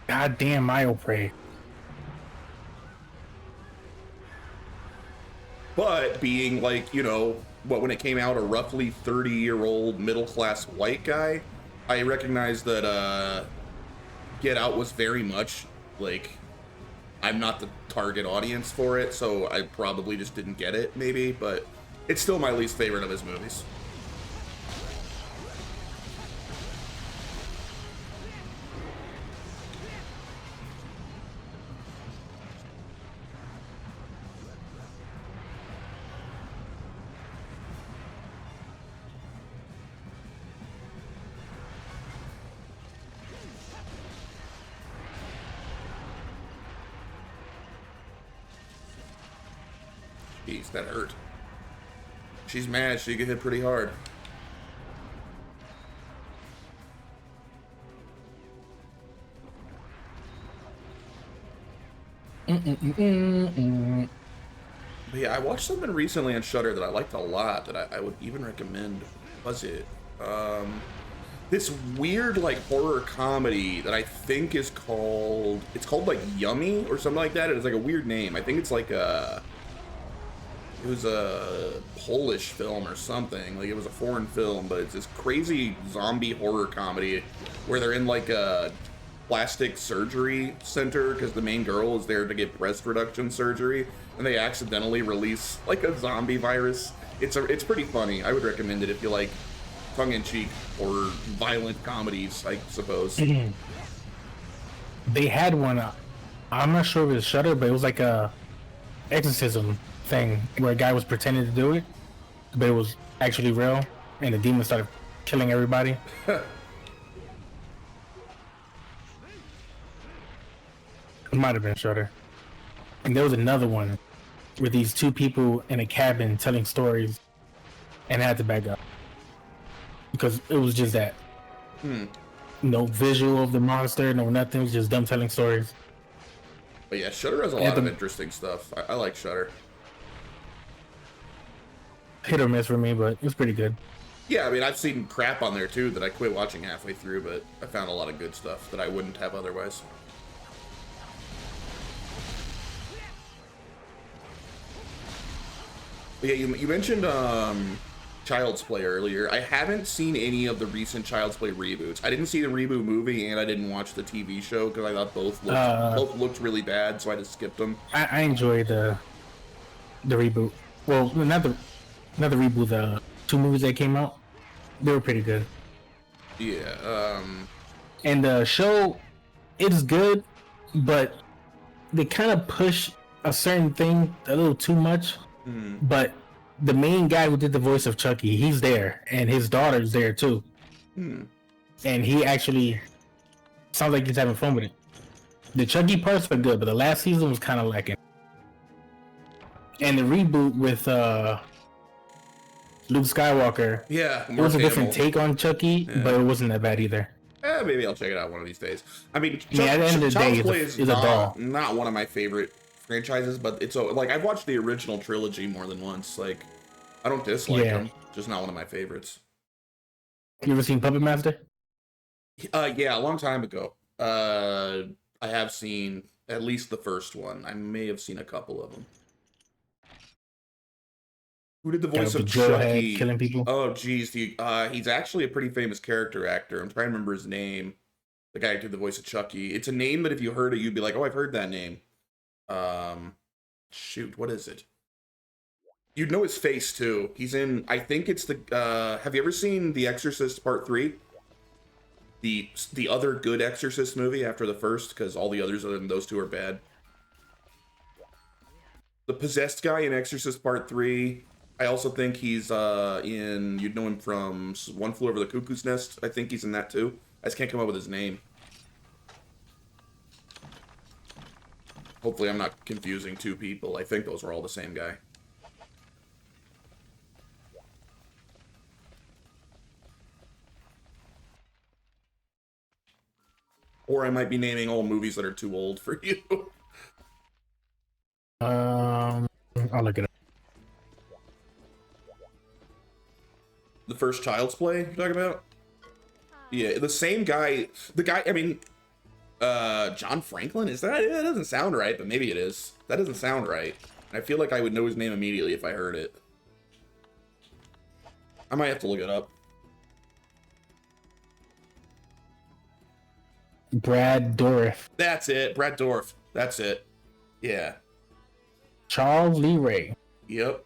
Speaker 2: Goddamn Prey.
Speaker 1: But being like, you know, when it came out, a roughly 30-year-old middle-class white guy, I recognized that Get Out was very much like, I'm not the target audience for it, so I probably just didn't get it, maybe, but it's still my least favorite of his movies. Jeez, that hurt. She's mad. She get hit pretty hard. But yeah, I watched something recently on Shudder that I liked a lot that I would even recommend. What was it? This weird like horror comedy that I think is called, it's called like Yummy or something like that. It is like a weird name. I think it's like it was a Polish film or something. Like it was a foreign film, but it's this crazy zombie horror comedy where they're in like a plastic surgery center because the main girl is there to get breast reduction surgery, and they accidentally release like a zombie virus. It's pretty funny. I would recommend it if you like tongue-in-cheek or violent comedies, I suppose.
Speaker 2: They had one. I'm not sure if it was Shudder, but it was like a exorcism thing where a guy was pretending to do it, but it was actually real, and the demon started killing everybody. It might have been Shudder. And there was another one with these 2 people in a cabin telling stories, and I had to back up because it was just that. No visual of the monster, no nothing. It was just them telling stories.
Speaker 1: But yeah, Shudder has a lot of interesting stuff. I like Shudder.
Speaker 2: Hit or miss for me, but it was pretty good.
Speaker 1: Yeah, I mean, I've seen crap on there too that I quit watching halfway through, but I found a lot of good stuff that I wouldn't have otherwise. But yeah, you mentioned Child's Play earlier. I haven't seen any of the recent Child's Play reboots. I didn't see the reboot movie, and I didn't watch the TV show because I thought both looked really bad, so I just skipped them.
Speaker 2: I enjoy the reboot. Well, not the reboot. The two movies that came out, they were pretty good.
Speaker 1: Yeah.
Speaker 2: And the show, it's good, but they kind of push a certain thing a little too much. But the main guy who did the voice of Chucky, he's there, and his daughter's there too. And he actually sounds like he's having fun with it. The Chucky parts were good, but the last season was kind of lacking. And the reboot with Luke Skywalker,
Speaker 1: Yeah,
Speaker 2: it was a different take on Chucky, but it wasn't that bad either.
Speaker 1: Maybe I'll check it out one of these days. I mean,
Speaker 2: at the end of the day,
Speaker 1: Play
Speaker 2: it's a doll.
Speaker 1: Not one of my favorite franchises, but it's like I've watched the original trilogy more than once. Like, I don't dislike them, just not one of my favorites.
Speaker 2: You ever seen Puppet Master?
Speaker 1: Yeah, a long time ago. I have seen at least the first one. I may have seen a couple of them. Who did the voice of Chucky?
Speaker 2: Killing people?
Speaker 1: Oh, geez. He's actually a pretty famous character actor. I'm trying to remember his name. The guy who did the voice of Chucky. It's a name that if you heard it, you'd be like, oh, I've heard that name. Shoot, what is it? You'd know his face, too. He's in, I think it's the, have you ever seen The Exorcist Part 3? The other good Exorcist movie after the first, because all the others other than those two are bad. The possessed guy in Exorcist Part 3. I also think he's in, you'd know him from One Flew Over the Cuckoo's Nest. I think he's in that too. I just can't come up with his name. Hopefully I'm not confusing two people. I think those were all the same guy. Or I might be naming all movies that are too old for you.
Speaker 2: I'll look it up.
Speaker 1: The first Child's Play you're talking about? Yeah, the same guy. The guy, I mean, John Franklin? Is that it? That doesn't sound right, but maybe it is. That doesn't sound right. I feel like I would know his name immediately if I heard it. I might have to look it up.
Speaker 2: Brad Dourif.
Speaker 1: That's it. Brad Dourif. That's it. Yeah.
Speaker 2: Charles Lee Ray.
Speaker 1: Yep.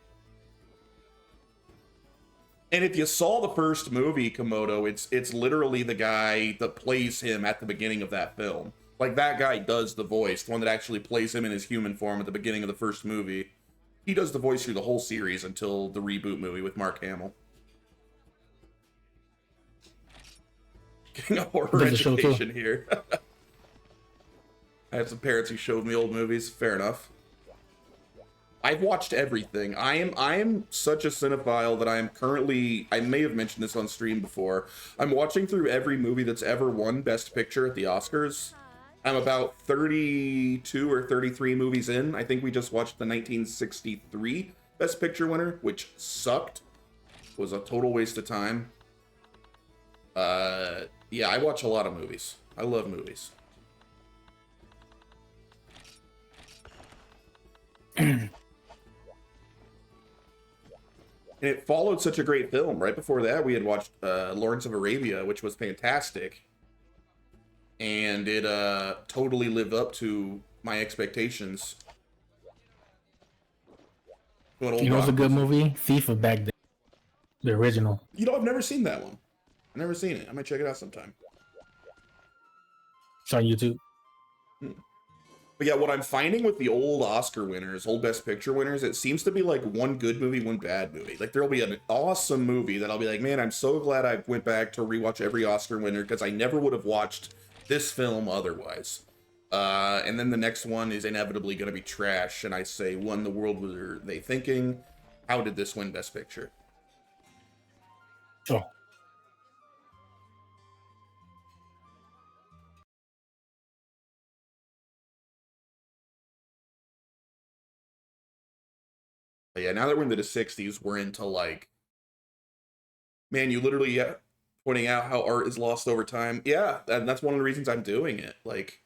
Speaker 1: And if you saw the first movie, Komodo, it's literally the guy that plays him at the beginning of that film. Like, that guy does the voice, the one that actually plays him in his human form at the beginning of the first movie. He does the voice through the whole series until the reboot movie with Mark Hamill. Getting a horror education here. I have some parents who showed me old movies. Fair enough. I've watched everything. I am such a cinephile that I am currently, I may have mentioned this on stream before, I'm watching through every movie that's ever won Best Picture at the Oscars. I'm about 32 or 33 movies in. I think we just watched the 1963 Best Picture winner, which sucked. Was a total waste of time. Yeah, I watch a lot of movies. I love movies. And it followed such a great film. Right before that, we had watched Lawrence of Arabia, which was fantastic. And it totally lived up to my expectations.
Speaker 2: You know what's a good movie? Thief of Baghdad. The original.
Speaker 1: You know, I've never seen that one. I've never seen it. I might check it out sometime.
Speaker 2: It's on YouTube.
Speaker 1: But yeah, what I'm finding with the old Oscar winners, old Best Picture winners, it seems to be like one good movie, one bad movie. Like, there'll be an awesome movie that I'll be like, man, I'm so glad I went back to rewatch every Oscar winner because I never would have watched this film otherwise. And then the next one is inevitably going to be trash, and I say, what in the world were they thinking? How did this win Best Picture?
Speaker 2: Oh.
Speaker 1: But yeah, now that we're into the 60s, we're into like Man, you literally, yeah, pointing out how art is lost over time. Yeah, and that's one of the reasons I'm doing it. Like,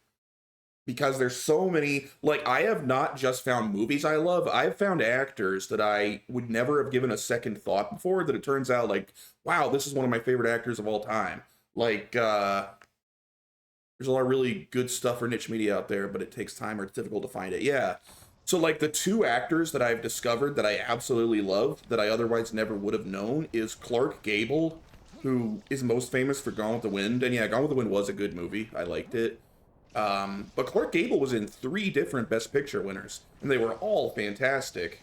Speaker 1: because there's so many, like, I have not just found movies I love, I've found actors that I would never have given a second thought before, that it turns out, like, wow, this is one of my favorite actors of all time. Like, there's a lot of really good stuff for niche media out there, but it takes time or it's difficult to find it. Yeah. So, like, the two actors that I've discovered that I absolutely love, that I otherwise never would have known, is Clark Gable, who is most famous for Gone with the Wind. And yeah, Gone with the Wind was a good movie. I liked it. But Clark Gable was in 3 different Best Picture winners, and they were all fantastic.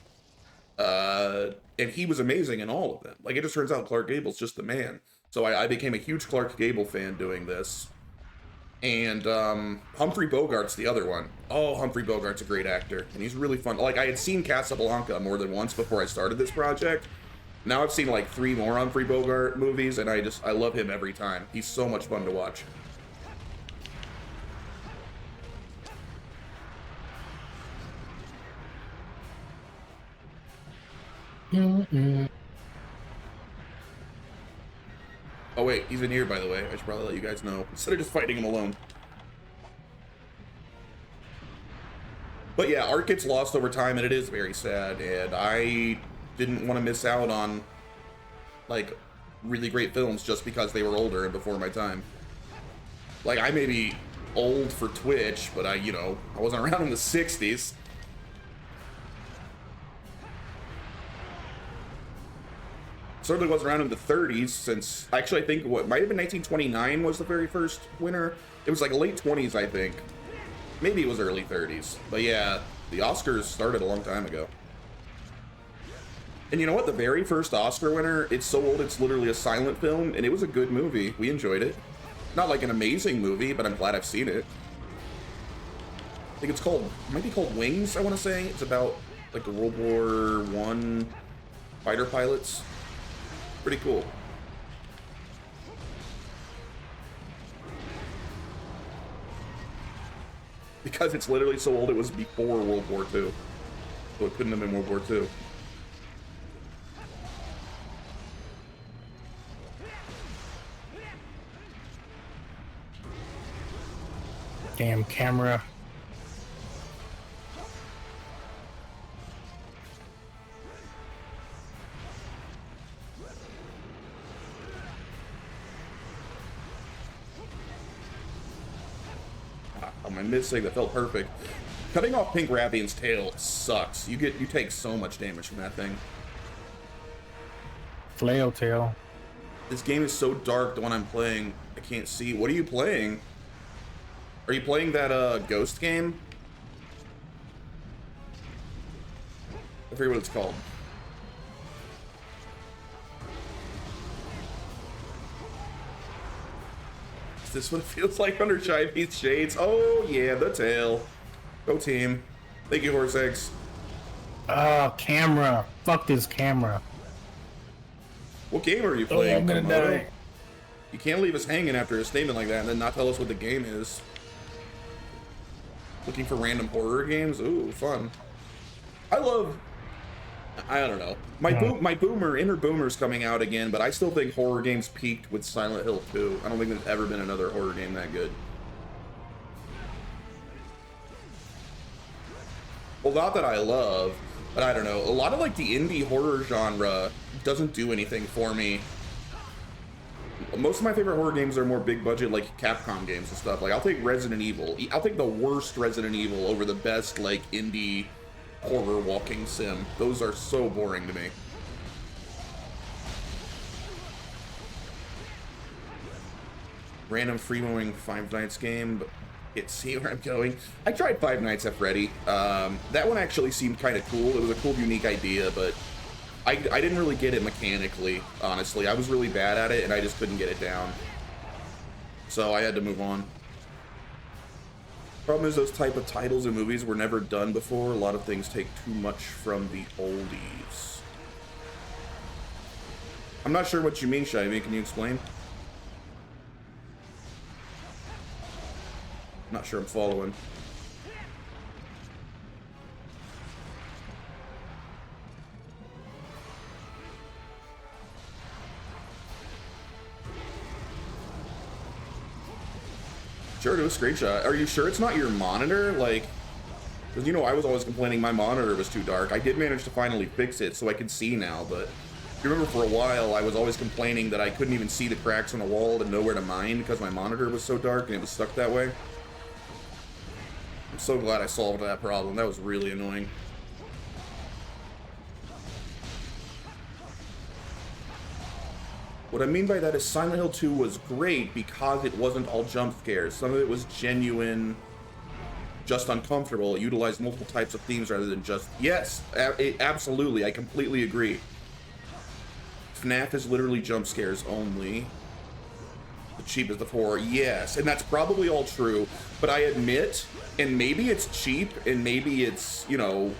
Speaker 1: And he was amazing in all of them. Like, it just turns out Clark Gable's just the man. So I became a huge Clark Gable fan doing this. And Humphrey Bogart's the other one. Oh, Humphrey Bogart's a great actor, and he's really fun. Like, I had seen Casablanca more than once before I started this project. Now I've seen like 3 more Humphrey Bogart movies, and I love him every time. He's so much fun to watch. Oh wait, he's in here, by the way. I should probably let you guys know, instead of just fighting him alone. But yeah, art gets lost over time, and it is very sad, and I didn't want to miss out on, like, really great films just because they were older and before my time. Like, I may be old for Twitch, but I wasn't around in the 60s. Certainly wasn't around in the 30s, since, actually, I think what might have been 1929 was the very first winner. It was like late 20s, I think. Maybe it was early 30s. But yeah, the Oscars started a long time ago. And you know what? The very first Oscar winner, it's so old it's literally a silent film, and it was a good movie. We enjoyed it. Not like an amazing movie, but I'm glad I've seen it. I think it might be called Wings, I want to say. It's about, like, the World War I fighter pilots. Pretty cool. Because it's literally so old, it was before World War II. So it couldn't have been World War II.
Speaker 2: Damn camera.
Speaker 1: Am I missing? That felt perfect. Cutting off Pink Ravian's tail sucks. You take so much damage from that thing.
Speaker 2: Flail tail.
Speaker 1: This game is so dark, the one I'm playing. I can't see. What are you playing? Are you playing that Ghost game? I forget what it's called. Is this what it feels like under Chinese shades? Oh yeah, the tail. Go team. Thank you, Horse Eggs.
Speaker 2: Oh, camera. Fuck this camera.
Speaker 1: What game are you playing?
Speaker 2: Oh, I'm gonna die.
Speaker 1: You can't leave us hanging after a statement like that and then not tell us what the game is. Looking for random horror games? Ooh, fun. I don't know. My inner boomer's coming out again, but I still think horror games peaked with Silent Hill 2. I don't think there's ever been another horror game that good. Well, not that I love, but I don't know. A lot of, like, the indie horror genre doesn't do anything for me. Most of my favorite horror games are more big budget, like Capcom games and stuff. Like, I'll take Resident Evil. I'll take the worst Resident Evil over the best, like, indie horror walking sim. Those are so boring to me. Random free-roaming Five Nights game, but see where I'm going. I tried Five Nights at Freddy. That one actually seemed kind of cool. It was a cool, unique idea, but I didn't really get it mechanically, honestly. I was really bad at it, and I just couldn't get it down. So I had to move on. Problem is, those type of titles and movies were never done before. A lot of things take too much from the oldies. I'm not sure what you mean, Shivy. Can you explain? Not sure I'm following. Sure, do a screenshot. Are you sure it's not your monitor? Like, because, you know, I was always complaining my monitor was too dark. I did manage to finally fix it so I can see now, but you remember for a while I was always complaining that I couldn't even see the cracks in the wall and know where to mine because my monitor was so dark and it was stuck that way. I'm so glad I solved that problem. That was really annoying. What I mean by that is Silent Hill 2 was great because it wasn't all jump scares. Some of it was genuine, just uncomfortable. It utilized multiple types of themes rather than just... Yes, absolutely. I completely agree. FNAF is literally jump scares only. The cheap is the horror. Yes, and that's probably all true. But I admit, and maybe it's cheap, and maybe it's, you know,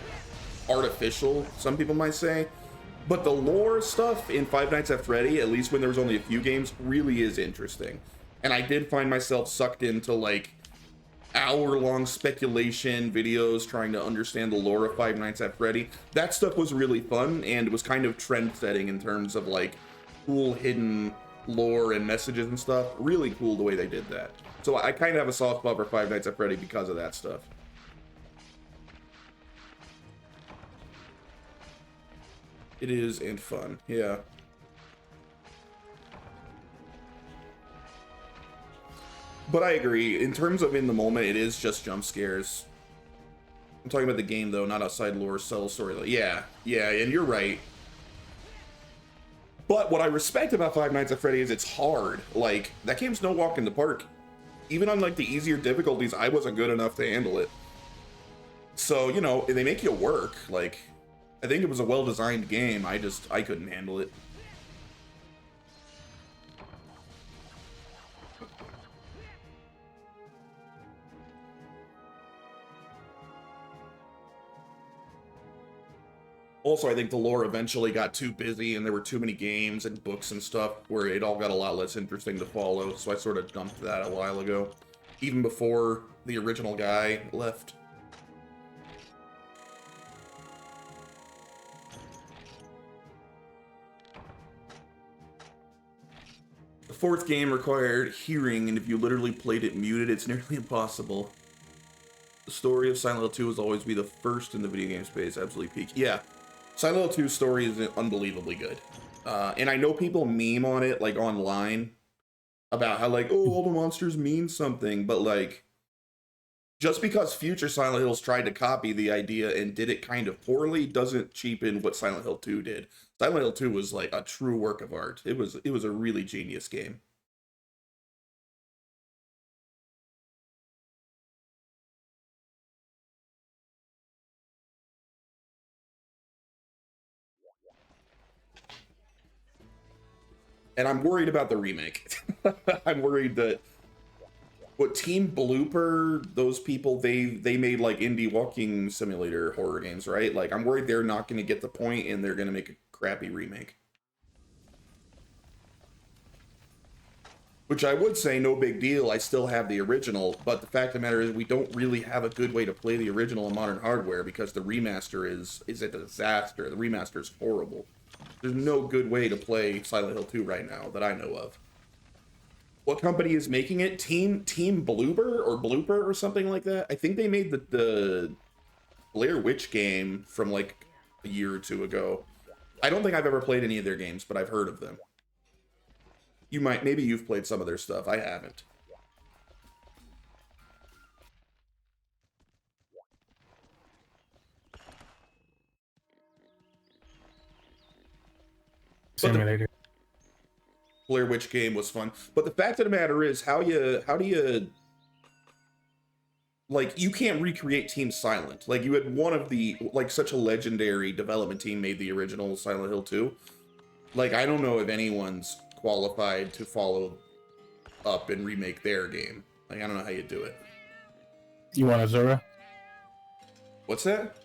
Speaker 1: artificial, some people might say. But the lore stuff in Five Nights at Freddy, at least when there was only a few games, really is interesting. And I did find myself sucked into, like, hour-long speculation videos trying to understand the lore of Five Nights at Freddy. That stuff was really fun, and it was kind of trend-setting in terms of, like, cool hidden lore and messages and stuff. Really cool the way they did that. So I kind of have a soft spot for Five Nights at Freddy because of that stuff. It is, and fun, yeah. But I agree, in terms of in the moment, it is just jump scares. I'm talking about the game, though, not outside lore, subtle story. Yeah, and you're right. But what I respect about Five Nights at Freddy is it's hard. Like, that game's no walk in the park. Even on, like, the easier difficulties, I wasn't good enough to handle it. So, you know, they make you work, like... I think it was a well-designed game, I couldn't handle it. Also, I think the lore eventually got too busy and there were too many games and books and stuff where it all got a lot less interesting to follow, so I sort of dumped that a while ago. Even before the original guy left. The fourth game required hearing, and if you literally played it muted, it's nearly impossible. The story of Silent Hill 2 will always be the first in the video game space, absolutely peak. Yeah, Silent Hill 2's story is unbelievably good. And I know people meme on it, like, online, about how, like, oh, all the monsters mean something, but, like, just because future Silent Hills tried to copy the idea and did it kind of poorly doesn't cheapen what Silent Hill 2 did. Silent Hill 2 was like a true work of art. It was a really genius game. And I'm worried about the remake. I'm worried that what Team Blooper, those people, they made like indie walking simulator horror games, right? Like, I'm worried they're not going to get the point and they're going to make a crappy remake. Which I would say, no big deal, I still have the original, but the fact of the matter is we don't really have a good way to play the original on modern hardware because the remaster is a disaster. The remaster is horrible. There's no good way to play Silent Hill 2 right now that I know of. What company is making it? Team Blooper or something like that? I think they made the Blair Witch game from like a year or two ago. I don't think I've ever played any of their games, but I've heard of them. Maybe you've played some of their stuff. I haven't.
Speaker 2: Simulator.
Speaker 1: Blair Witch game was fun, but the fact of the matter is, how do you like, you can't recreate Team Silent. Like, you had one of the, like, such a legendary development team made the original Silent Hill 2. Like, I don't know if anyone's qualified to follow up and remake their game. Like, I don't know how you do it.
Speaker 2: You want Azura?
Speaker 1: What's that?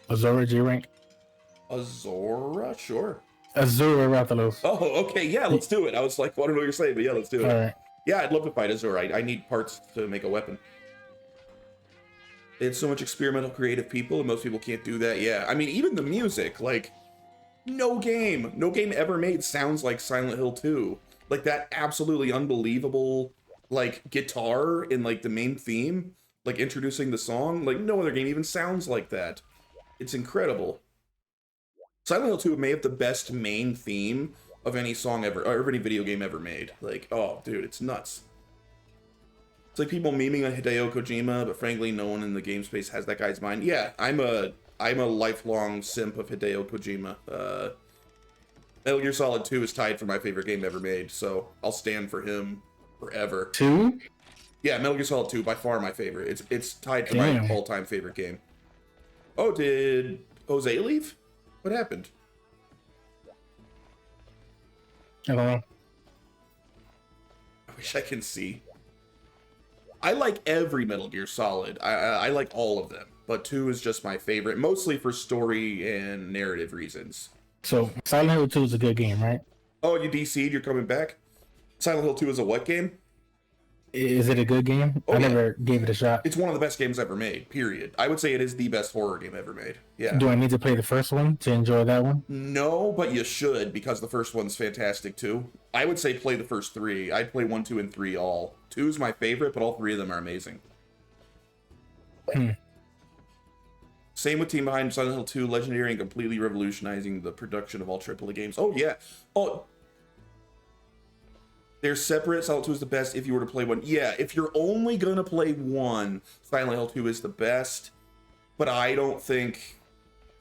Speaker 2: Azura G rank?
Speaker 1: Azura? Sure.
Speaker 2: Azura Rathalos.
Speaker 1: Oh, okay, yeah, let's do it. I was like, I don't know what you're saying, but yeah, let's do it.
Speaker 2: All right.
Speaker 1: Yeah, I'd love to fight Azura. I need parts to make a weapon. It's so much experimental creative people, and most people can't do that. Yeah, I mean, even the music, like, no game ever made sounds like Silent Hill 2. Like, that absolutely unbelievable like guitar in like the main theme, like introducing the song. Like no other game even sounds like that. It's incredible. Silent Hill 2 may have the best main theme of any song ever, or any video game ever made. Like, oh, dude, it's nuts. It's like people memeing on Hideo Kojima, but frankly, no one in the game space has that guy's mind. Yeah, I'm a lifelong simp of Hideo Kojima. Metal Gear Solid 2 is tied for my favorite game ever made, so I'll stand for him forever.
Speaker 2: 2?
Speaker 1: Yeah, Metal Gear Solid 2, by far my favorite. It's tied for
Speaker 2: Damn.
Speaker 1: my all-time favorite game. Oh, did Jose leave? What happened?
Speaker 2: I don't know.
Speaker 1: I wish I can see. I like every Metal Gear Solid. I like all of them, but 2 is just my favorite, mostly for story and narrative reasons.
Speaker 2: So Silent Hill 2 is a good game, right?
Speaker 1: Oh, you DC'd, you're coming back? Silent Hill 2 is a what game?
Speaker 2: Is it a good game?
Speaker 1: Oh,
Speaker 2: I
Speaker 1: yeah.
Speaker 2: never gave it a shot.
Speaker 1: It's one of the best games ever made, period. I would say it is the best horror game ever made. Yeah.
Speaker 2: Do I need to play the first one to enjoy that one?
Speaker 1: No, but you should, because the first one's fantastic too. I would say play the first 3. I'd play 1, 2, and 3 all. 2 is my favorite, but all 3 of them are amazing. Same with team behind Silent Hill 2, legendary and completely revolutionizing the production of all AAA games. Oh, yeah. Oh, they're separate. Silent 2 is the best if you were to play one. Yeah, if you're only going to play one, Silent Hill 2 is the best. But I think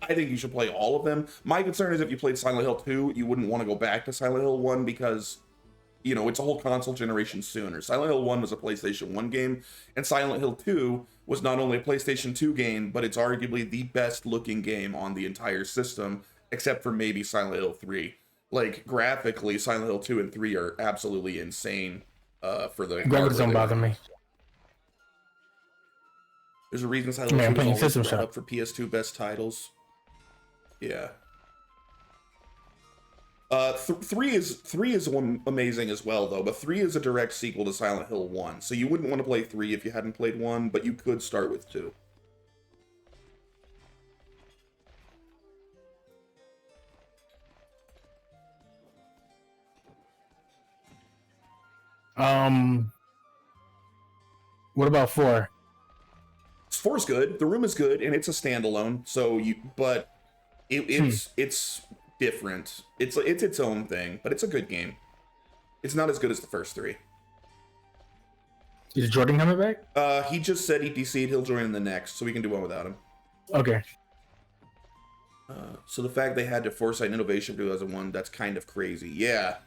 Speaker 1: you should play all of them. My concern is if you played Silent Hill 2, you wouldn't want to go back to Silent Hill 1 because, you know, it's a whole console generation sooner. Silent Hill 1 was a PlayStation 1 game, and Silent Hill 2 was not only a PlayStation 2 game, but it's arguably the best looking game on the entire system, except for maybe Silent Hill 3. Like, graphically, Silent Hill 2 and 3 are absolutely insane for the...
Speaker 2: Graphics don't bother me.
Speaker 1: There's a reason Silent Hill 2 is always brought up for PS2 best titles. Yeah. 3 is one amazing as well, though, but 3 is a direct sequel to Silent Hill 1, so you wouldn't want to play 3 if you hadn't played 1, but you could start with 2.
Speaker 2: What about 4?
Speaker 1: 4's good. The Room is good, and it's a standalone. But it's different. It's its own thing, but it's a good game. It's not as good as the first 3.
Speaker 2: Is Jordan coming back?
Speaker 1: He just said he DC'd. He'll join in the next, so we can do one without him.
Speaker 2: Okay.
Speaker 1: So the fact they had to foresight and innovation 2001, that's kind of crazy. Yeah.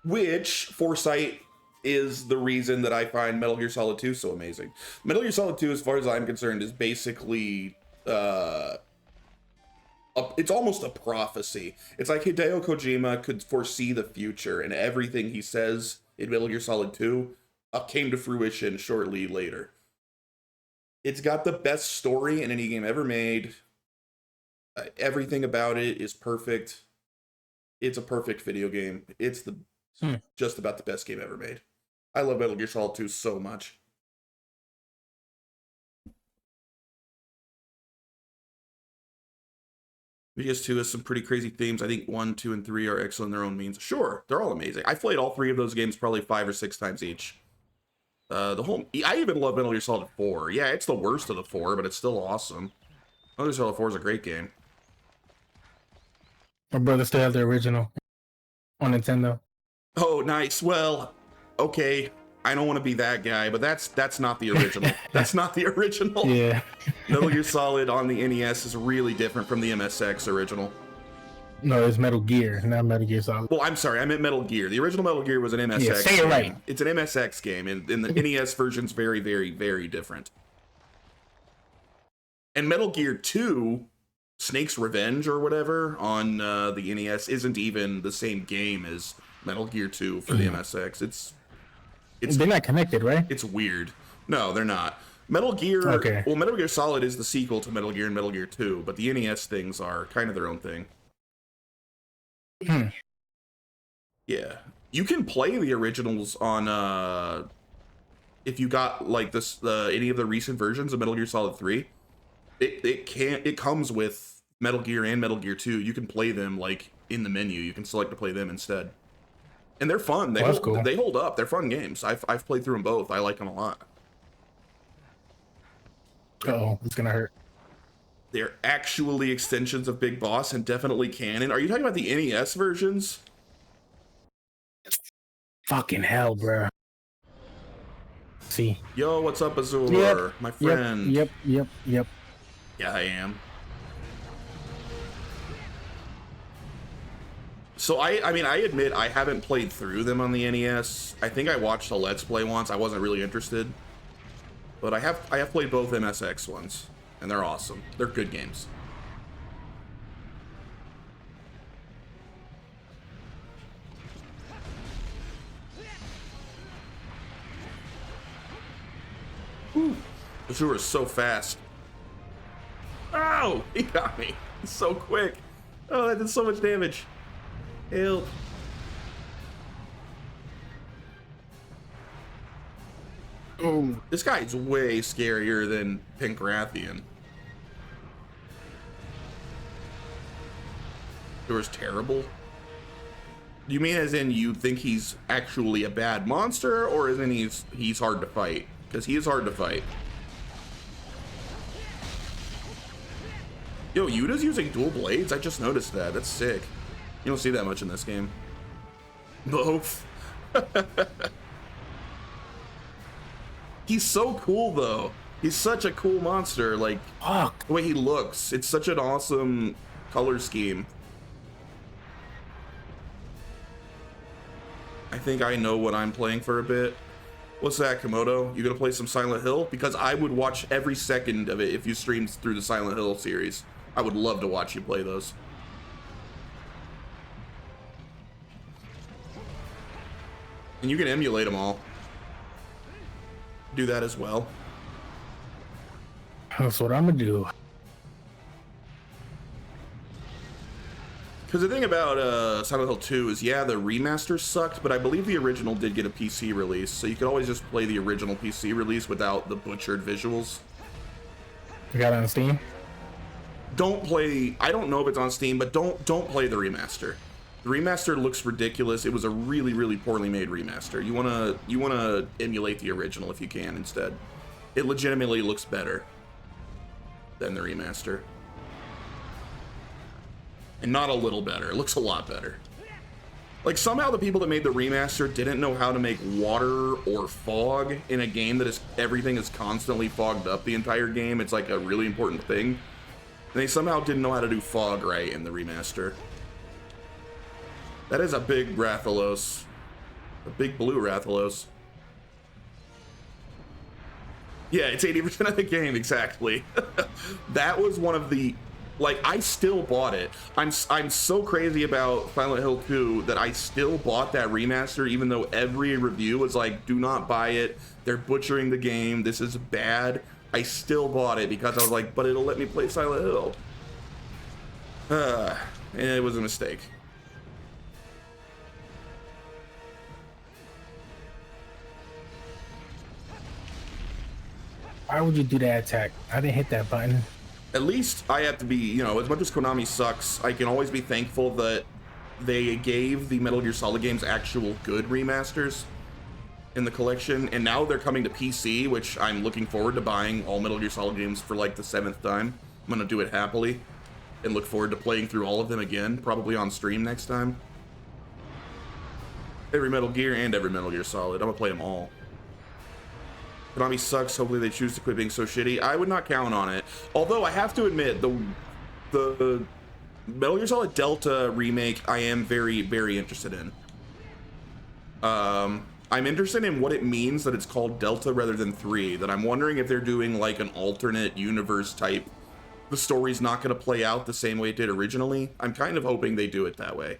Speaker 1: Which foresight is the reason that I find Metal Gear Solid 2 so amazing. Metal Gear Solid 2, as far as I'm concerned, is basically it's almost a prophecy. It's like Hideo Kojima could foresee the future, and everything he says in Metal Gear Solid 2 came to fruition shortly later. It's got the best story in any game ever made. Everything about it is perfect. It's a perfect video game. It's just about the best game ever made. I love Metal Gear Solid 2 so much. PS2 has some pretty crazy themes. I think 1, 2, and 3 are excellent in their own means. Sure, they're all amazing. I've played all 3 of those games probably 5 or 6 times each. I even love Metal Gear Solid 4. Yeah, it's the worst of the 4, but it's still awesome. Metal Gear Solid 4 is a great game.
Speaker 2: My brother still have the original on Nintendo.
Speaker 1: Oh, nice. Well, okay. I don't want to be that guy, but that's not the original. That's not the original.
Speaker 2: Yeah.
Speaker 1: Metal Gear Solid on the NES is really different from the MSX original.
Speaker 2: No, it's Metal Gear, not Metal Gear Solid.
Speaker 1: Well, I'm sorry, I meant Metal Gear. The original Metal Gear was an MSX
Speaker 2: Yeah, say it
Speaker 1: game.
Speaker 2: right.
Speaker 1: It's an MSX game, and the NES version's very, very, very different. And Metal Gear 2, Snake's Revenge or whatever, on the NES isn't even the same game as Metal Gear 2 for the MSX. It's
Speaker 2: They're not connected, right?
Speaker 1: It's weird. No, they're not. Metal Gear...
Speaker 2: Okay.
Speaker 1: Well, Metal Gear Solid is the sequel to Metal Gear and Metal Gear 2, but the NES things are kind of their own thing. Yeah. You can play the originals on, if you got, like, this any of the recent versions of Metal Gear Solid 3. It comes with Metal Gear and Metal Gear 2. You can play them, like, in the menu. You can select to play them instead. And they're fun.
Speaker 2: That's cool.
Speaker 1: They hold up. They're fun games. I've played through them both. I like them a lot.
Speaker 2: Uh-oh, it's gonna hurt.
Speaker 1: They're actually extensions of Big Boss and definitely canon. Are you talking about the NES versions?
Speaker 2: Fucking hell, bro. See.
Speaker 1: Yo, what's up, Azur?
Speaker 2: Yep,
Speaker 1: My friend.
Speaker 2: Yep.
Speaker 1: Yeah, I am. So I mean, I admit I haven't played through them on the NES. I think I watched a Let's Play once. I wasn't really interested. But I have played both MSX ones, and they're awesome. They're good games. Azur is so fast. Oh, he got me. He's so quick. Oh, that did so much damage. Help.
Speaker 2: Oh,
Speaker 1: This guy's way scarier than Pink Rathian. Azur's terrible. Do you mean as in you think he's actually a bad monster, or as in he's hard to fight? Because he is hard to fight. Yo, Yuta's using dual blades? I just noticed that. That's sick. You don't see that much in this game. Both. He's so cool, though. He's such a cool monster. Like,
Speaker 2: fuck.
Speaker 1: the way he looks. It's such an awesome color scheme. I think I know what I'm playing for a bit. What's that, Komodo? You gonna play some Silent Hill? Because I would watch every second of it if you streamed through the Silent Hill series. I would love to watch you play those. And you can emulate them all. Do that as well.
Speaker 2: That's what I'm gonna do.
Speaker 1: Because the thing about Silent Hill 2 is, yeah, the remaster sucked, but I believe the original did get a PC release, so you could always just play the original PC release without the butchered visuals.
Speaker 2: You got it on Steam?
Speaker 1: Don't play, I don't know if it's on Steam, but don't play the remaster. The remaster looks ridiculous. It was a really, really poorly made remaster. You wanna emulate the original if you can instead. It legitimately looks better than the remaster. And not a little better. It looks a lot better. Like, somehow the people that made the remaster didn't know how to make water or fog in a game that everything is constantly fogged up the entire game. It's like a really important thing. And they somehow didn't know how to do fog right in the remaster. That is a big Rathalos. A big blue Rathalos. Yeah, it's 80% of the game, exactly. That was one of the... Like, I still bought it. I'm so crazy about Silent Hill 2 that I still bought that remaster, even though every review was like, do not buy it. They're butchering the game. This is bad. I still bought it because I was like, but it'll let me play Silent Hill. And it was a mistake.
Speaker 2: Why would you do that attack? I didn't hit that button.
Speaker 1: At least I have to be, you know, as much as Konami sucks, I can always be thankful that they gave the Metal Gear Solid games actual good remasters in the collection, and now they're coming to PC, which I'm looking forward to buying all Metal Gear Solid games for like the 7th time. I'm gonna do it happily and look forward to playing through all of them again, probably on stream next time. Every Metal Gear and every Metal Gear Solid. I'm gonna play them all. Konami sucks. Hopefully they choose to quit being so shitty. I would not count on it. Although I have to admit, the Metal Gear Solid Delta remake I am very, very interested in. I'm interested in what it means that it's called Delta rather than 3. That I'm wondering if they're doing like an alternate universe type. The story's not going to play out the same way it did originally. I'm kind of hoping they do it that way.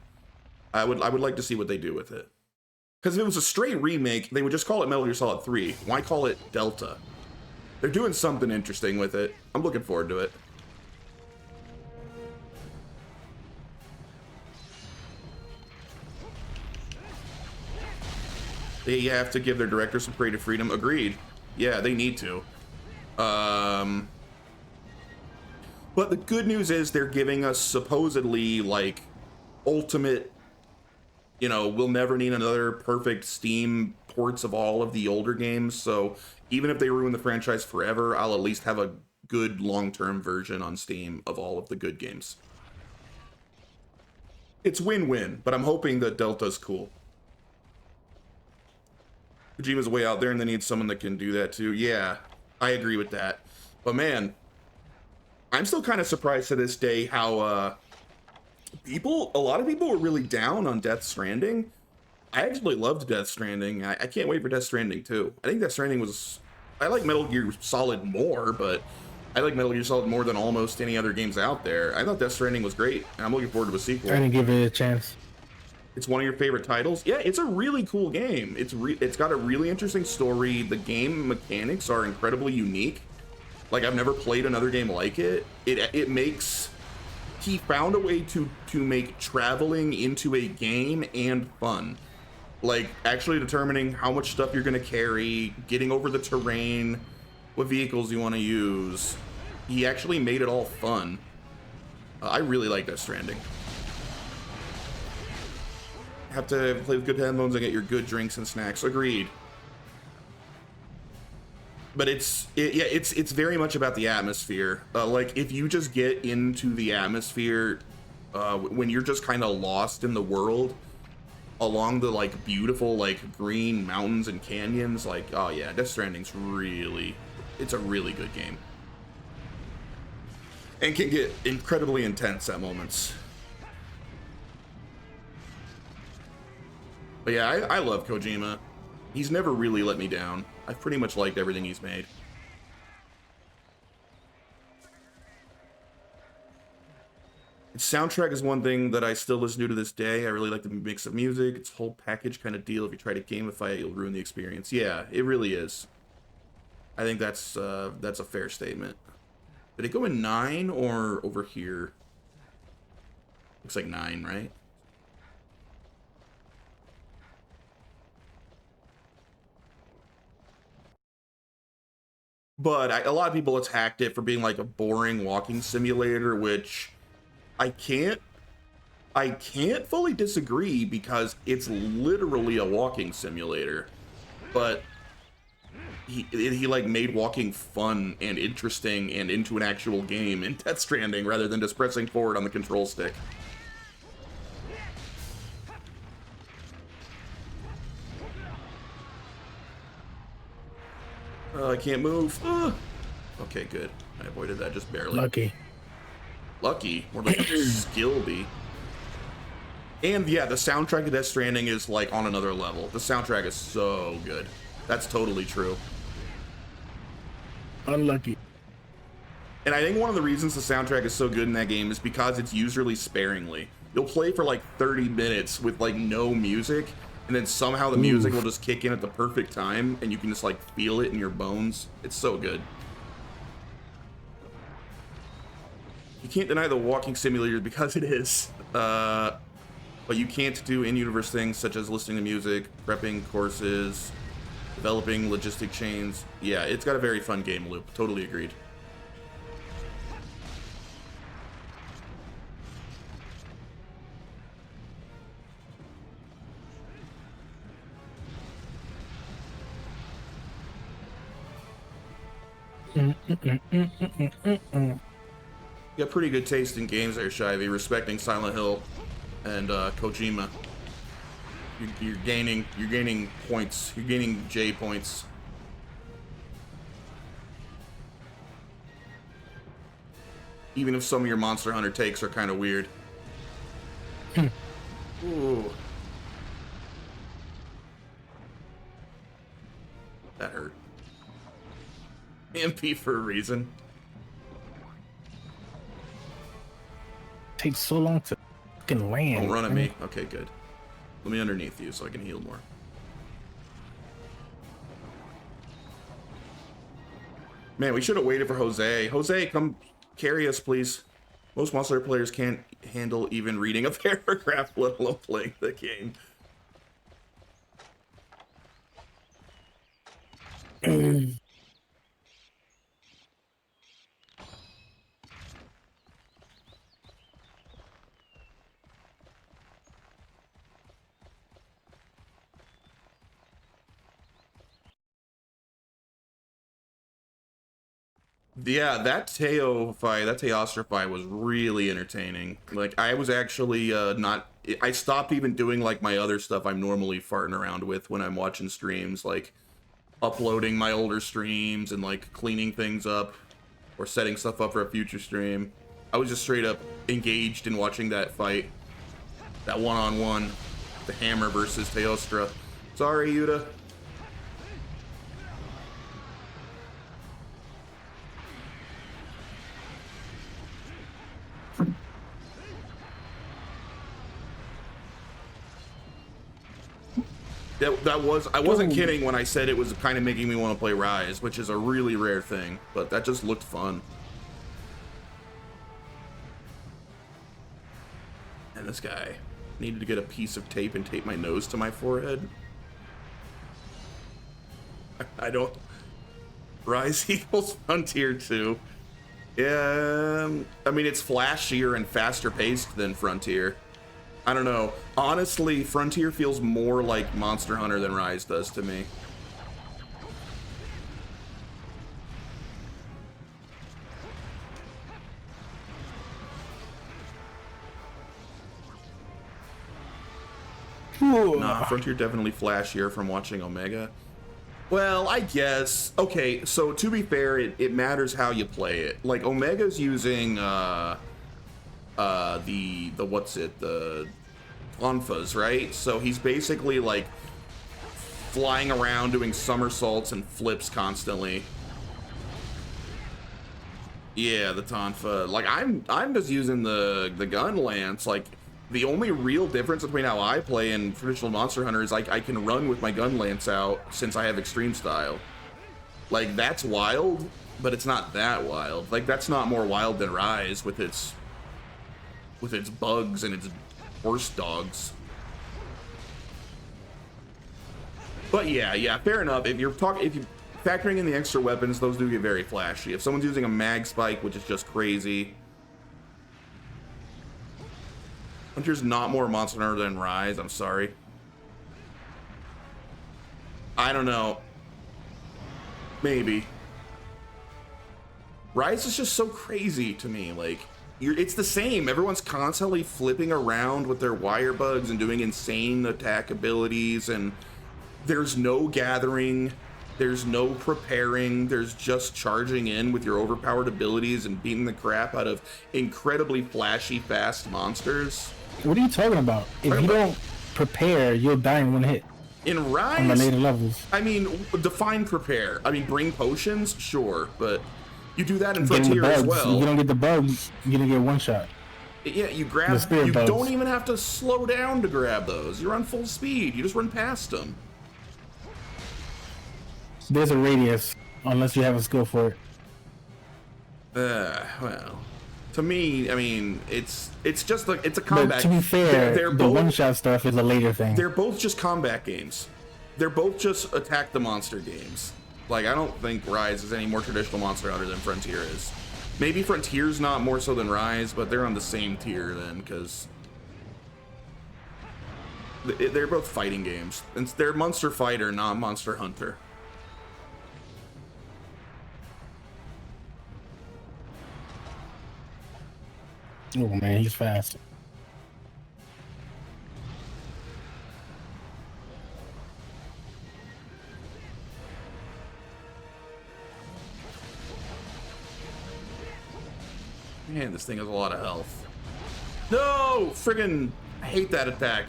Speaker 1: I would like to see what they do with it. Because if it was a straight remake, they would just call it Metal Gear Solid 3. Why call it Delta? They're doing something interesting with it. I'm looking forward to it. They have to give their director some creative freedom. Agreed. Yeah, they need to. But the good news is they're giving us supposedly, like, ultimate You know, we'll never need another perfect Steam ports of all of the older games. So even if they ruin the franchise forever, I'll at least have a good long-term version on Steam of all of the good games. It's win-win, but I'm hoping that Delta's cool. Kojima's way out there and they need someone that can do that too. Yeah, I agree with that. But man, I'm still kind of surprised to this day how a lot of people were really down on Death Stranding. I actually loved Death Stranding. I can't wait for Death Stranding too. I think Death Stranding was, I like Metal Gear Solid more, but I like Metal Gear Solid more than almost any other games out there. I thought Death Stranding was great, and I'm looking forward to a sequel.
Speaker 2: I didn't give it a chance.
Speaker 1: It's one of your favorite titles. Yeah, it's a really cool game. It's got a really interesting story. The game mechanics are incredibly unique. Like, I've never played another game like it. It makes, he found a way to make traveling into a game and fun. Like, actually determining how much stuff you're gonna carry, getting over the terrain, what vehicles you want to use. He actually made it all fun. I really like Death Stranding. Have to play with good headphones and get your good drinks and snacks. Agreed. But it's very much about the atmosphere. Like, if you just get into the atmosphere, when you're just kind of lost in the world, along the like beautiful like green mountains and canyons, like, oh yeah, Death Stranding's really, it's a really good game, and can get incredibly intense at moments. But yeah, I love Kojima. He's never really let me down. I've pretty much liked everything he's made. Its soundtrack is one thing that I still listen to this day. I really like the mix of music. It's a whole package kind of deal. If you try to gamify it, you'll ruin the experience. Yeah, it really is. I think that's a fair statement. Did it go in 9 or over here? Looks like 9, right? But a lot of people attacked it for being like a boring walking simulator, which I can't fully disagree, because it's literally a walking simulator. But he like made walking fun and interesting and into an actual game in Death Stranding, rather than just pressing forward on the control stick. I can't move. Okay, good. I avoided that just barely. Lucky, more like skill bee. And yeah, the soundtrack of Death Stranding is like on another level. The soundtrack is so good. That's totally true.
Speaker 2: Unlucky.
Speaker 1: And I think one of the reasons the soundtrack is so good in that game is because it's usually sparingly. You'll play for like 30 minutes with like no music, and then somehow the music will just kick in at the perfect time, and you can just like feel it in your bones. It's so good. You can't deny the walking simulator because it is. But you can't do in-universe things such as listening to music, prepping courses, developing logistic chains. Yeah, it's got a very fun game loop. Totally agreed. You got pretty good taste in games there, Shivey, respecting Silent Hill and Kojima. You're gaining points. You're gaining J points. Even if some of your Monster Hunter takes are kind of weird. Ooh. That hurt. MP for a reason.
Speaker 2: Takes so long to fucking land.
Speaker 1: Don't run at me. Okay, good. Let me underneath you so I can heal more. Man, we should have waited for Jose. Jose, come carry us, please. Most Monster players can't handle even reading a paragraph, let alone playing the game. Yeah, that Teostra fight was really entertaining. Like, I was actually not. I stopped even doing like my other stuff I'm normally farting around with when I'm watching streams, like uploading my older streams and like cleaning things up or setting stuff up for a future stream. I was just straight up engaged in watching that fight, that one-on-one, the Hammer versus Teostra. Sorry, Yuta. I wasn't kidding when I said it was kind of making me want to play Rise, which is a really rare thing, but that just looked fun. And this guy needed to get a piece of tape and tape my nose to my forehead. I don't. Rise equals Frontier 2. Yeah, I mean, it's flashier and faster paced than Frontier. I don't know. Honestly, Frontier feels more like Monster Hunter than Rise does to me. Nah, Frontier definitely flashier from watching Omega. Well, I guess. Okay, so to be fair, it matters how you play it. Like, Omega's using the what's it, the Tonfas, right? So he's basically like flying around doing somersaults and flips constantly. Yeah, the Tonfa. Like, I'm just using the gun lance. Like, the only real difference between how I play in traditional Monster Hunter is like I can run with my gun lance out since I have extreme style. Like, that's wild, but it's not that wild. Like, that's not more wild than Rise with its bugs and its horse dogs. But yeah, fair enough. If you're factoring in the extra weapons, those do get very flashy. If someone's using a mag spike, which is just crazy. Frontier's not more Monster Hunter than Rise, I'm sorry. I don't know. Maybe. Rise is just so crazy to me, like, it's the same. Everyone's constantly flipping around with their wire bugs and doing insane attack abilities, and there's no gathering, there's no preparing, there's just charging in with your overpowered abilities and beating the crap out of incredibly flashy, fast monsters.
Speaker 2: What are you talking about? If you don't prepare, you'll die in one hit.
Speaker 1: In Rise,
Speaker 2: on the later levels.
Speaker 1: I mean, define prepare. I mean, bring potions, sure, but you do that in Frontier as well.
Speaker 2: You don't get the bugs, you're gonna get one shot.
Speaker 1: Yeah, you grab. You bugs. Don't even have to slow down to grab those. You're on full speed. You just run past them.
Speaker 2: There's a radius, unless you have a skill for it.
Speaker 1: Well, to me, I mean, it's just like it's a combat.
Speaker 2: But to be fair, they're the one-shot stuff is a later thing.
Speaker 1: They're both just combat games. They're both just attack the monster games. Like, I don't think Rise is any more traditional Monster Hunter than Frontier is. Maybe Frontier's not more so than Rise, but they're on the same tier then, because they're both fighting games. And they're Monster Fighter, not Monster Hunter.
Speaker 2: Oh man, he's fast.
Speaker 1: Man, this thing has a lot of health. No! Friggin' I hate that attack.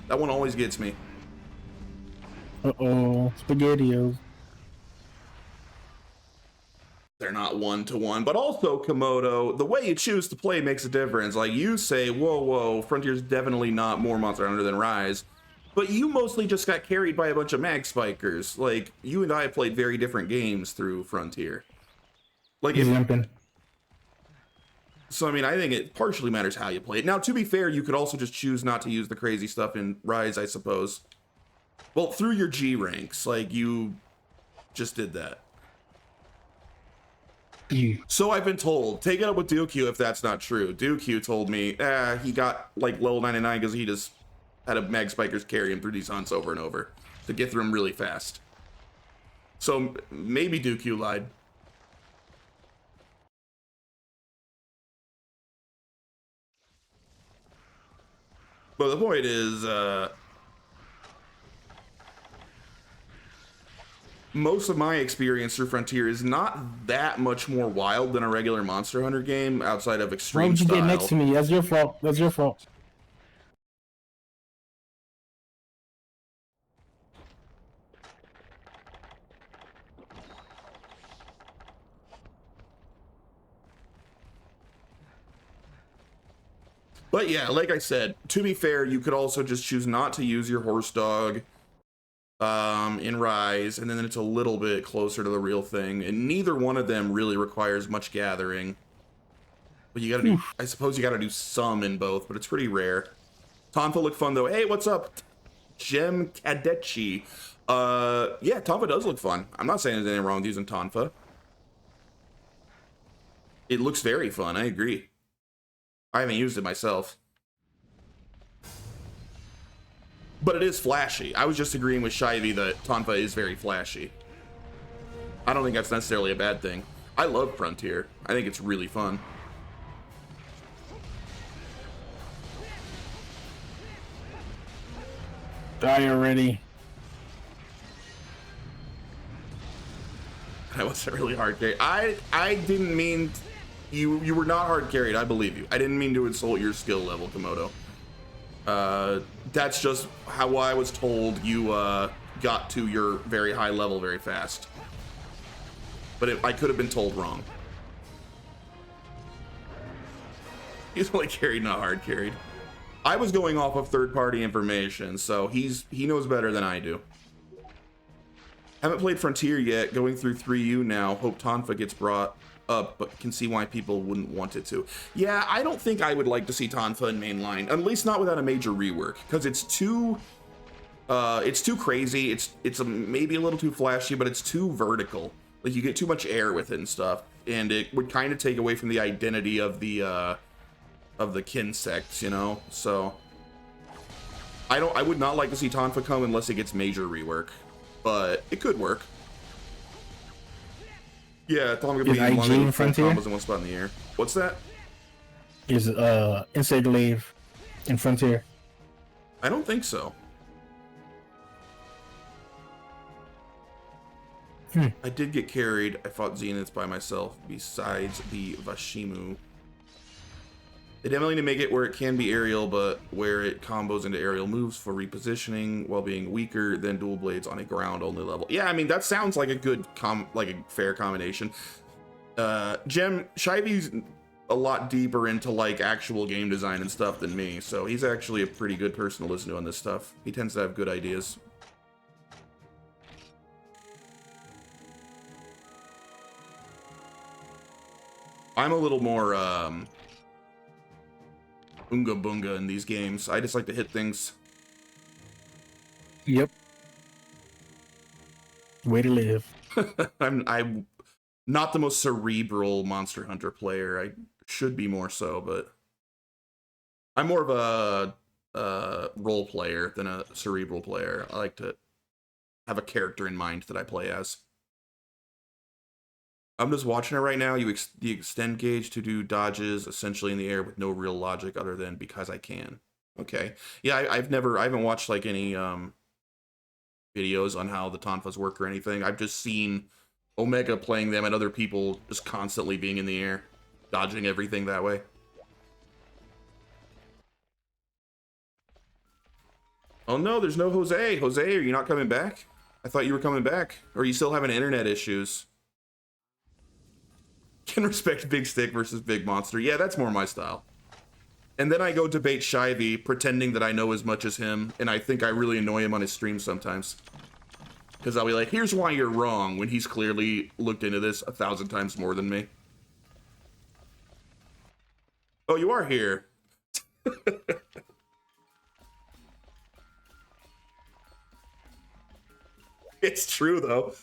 Speaker 1: That one always gets me.
Speaker 2: Uh-oh. SpaghettiOs.
Speaker 1: They're not one-to-one, but also, Komodo, the way you choose to play makes a difference. Like, you say, whoa, Frontier's definitely not more Monster Hunter than Rise, but you mostly just got carried by a bunch of mag spikers. Like, you and I played very different games through Frontier. Like, so, I mean, I think it partially matters how you play it. Now, to be fair, you could also just choose not to use the crazy stuff in Rise, I suppose. Well, through your G ranks, like, you just did that. So I've been told. Take it up with Dooku if that's not true. Dooku told me, he got, like, level 99 because he just had a mag spikers carry him through these hunts over and over to get through them really fast. So maybe Dooku lied. But the point is, most of my experience through Frontier is not that much more wild than a regular Monster Hunter game outside of
Speaker 2: Why
Speaker 1: extreme
Speaker 2: would you
Speaker 1: style.
Speaker 2: get next to me? That's your fault. That's your fault.
Speaker 1: But yeah, like I said, to be fair, you could also just choose not to use your horse dog in Rise, and then it's a little bit closer to the real thing, and neither one of them really requires much gathering. But you gotta do, I suppose you gotta do some in both, but it's pretty rare. Tonfa look fun though. Hey, what's up? Gem Kadechi. Yeah, Tonfa does look fun. I'm not saying there's anything wrong with using Tonfa. It looks very fun, I agree. I haven't used it myself. But it is flashy. I was just agreeing with Shivy that Tonfa is very flashy. I don't think that's necessarily a bad thing. I love Frontier. I think it's really fun.
Speaker 2: Die already.
Speaker 1: I wasn't really hard carried. I didn't mean you were not hard carried. I believe you. I didn't mean to insult your skill level, Komodo. That's just how I was told you got to your very high level very fast. But I could have been told wrong. He's only carried, not hard carried. I was going off of third-party information, so he knows better than I do. Haven't played Frontier yet, going through 3U now. Hope Tonfa gets brought up, but can see why people wouldn't want it to. Yeah, I don't think I would like to see Tonfa in mainline, at least not without a major rework, because it's too crazy. It's maybe a little too flashy, but it's too vertical. Like, you get too much air with it and stuff, and it would kind of take away from the identity of the kin sects, you know. So I would not like to see Tonfa come unless it gets major rework, but it could work. Yeah, Tonfa could be
Speaker 2: IG in Frontier
Speaker 1: combos in one spot in the air. What's that?
Speaker 2: Is Insect Glaive in Frontier?
Speaker 1: I don't think so. I did get carried. I fought Zeniths by myself besides the Vashimu. They definitely need to make it where it can be aerial, but where it combos into aerial moves for repositioning while being weaker than dual blades on a ground only level. Yeah, I mean, that sounds like a good like a fair combination. Gem, Shivy's a lot deeper into like actual game design and stuff than me, so he's actually a pretty good person to listen to on this stuff. He tends to have good ideas. I'm a little more Unga Bunga in these games. I just like to hit things.
Speaker 2: Yep. Way to live.
Speaker 1: I'm not the most cerebral Monster Hunter player. I should be more so, but I'm more of a role player than a cerebral player. I like to have a character in mind that I play as. I'm just watching it right now. The extend gauge to do dodges essentially in the air with no real logic other than because I can. Okay. Yeah, I haven't watched like any videos on how the Tonfas work or anything. I've just seen Omega playing them and other people just constantly being in the air, dodging everything that way. Oh no, there's no Jose. Jose, are you not coming back? I thought you were coming back. Or are you still having internet issues? Can respect Big Stick versus Big Monster. Yeah, that's more my style. And then I go debate Shivy, pretending that I know as much as him, and I think I really annoy him on his stream sometimes. Because I'll be like, here's why you're wrong, when he's clearly looked into this 1,000 times more than me. Oh, you are here. It's true, though.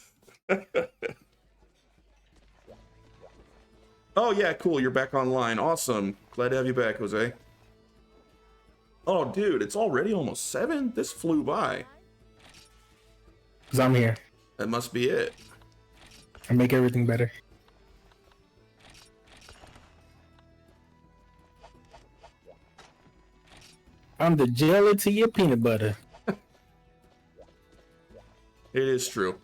Speaker 1: Oh, yeah, cool. You're back online. Awesome. Glad to have you back, Jose. Oh, dude, it's already almost 7? This flew by.
Speaker 2: Because I'm here.
Speaker 1: That must be it.
Speaker 2: I make everything better. I'm the jelly to your peanut butter.
Speaker 1: It is true.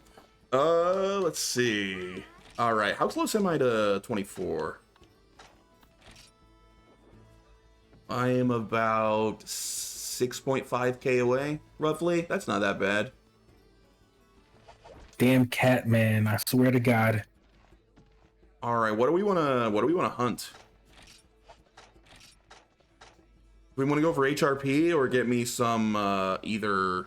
Speaker 1: Let's see. All right, how close am I to 24? I am about 6.5k away, roughly. That's not that bad.
Speaker 2: Damn cat, man! I swear to God.
Speaker 1: All right, what do we wanna hunt? Do we want to go for HRP or get me some either?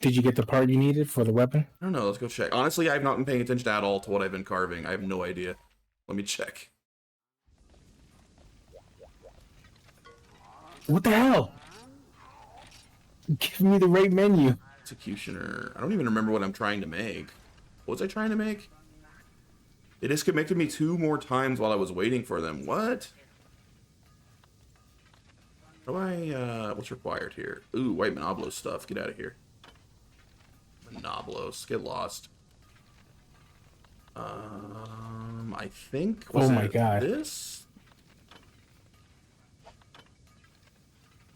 Speaker 2: Did you get the part you needed for the weapon?
Speaker 1: I don't know. Let's go check. Honestly, I've not been paying attention at all to what I've been carving. I have no idea. Let me check.
Speaker 2: What the hell? Give me the right menu.
Speaker 1: Executioner. I don't even remember what I'm trying to make. What was I trying to make? They disconnected me 2 more times while I was waiting for them. What? How do I, what's required here? Ooh, white Monoblos stuff. Get out of here. Monoblos. Get lost. I think,
Speaker 2: Oh my God.
Speaker 1: This?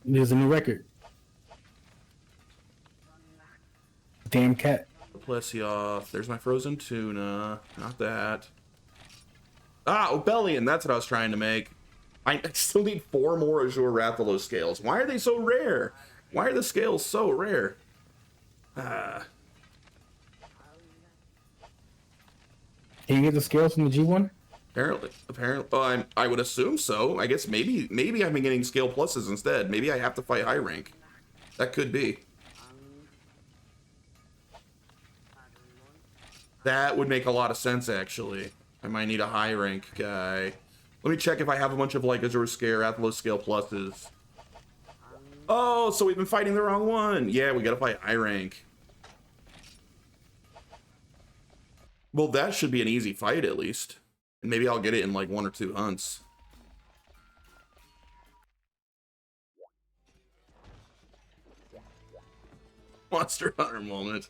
Speaker 2: There's a new record. Damn cat.
Speaker 1: Plessioff. There's my frozen tuna. Not that. Ah, Obellion. That's what I was trying to make. I still need 4 more Azure Rathalos scales. Why are they so rare? Why are the scales so rare?
Speaker 2: Can you get the scales from the G1?
Speaker 1: Apparently. Oh, I would assume so. I guess maybe I've been getting scale pluses instead. Maybe I have to fight high rank. That could be. That would make a lot of sense, actually. I might need a high rank guy. Let me check if I have a bunch of like Azure Scare, Rathalos Scale pluses. Oh, so we've been fighting the wrong one. Yeah, we gotta fight high rank. Well, that should be an easy fight at least. And maybe I'll get it in like 1 or 2 hunts. Monster Hunter moment.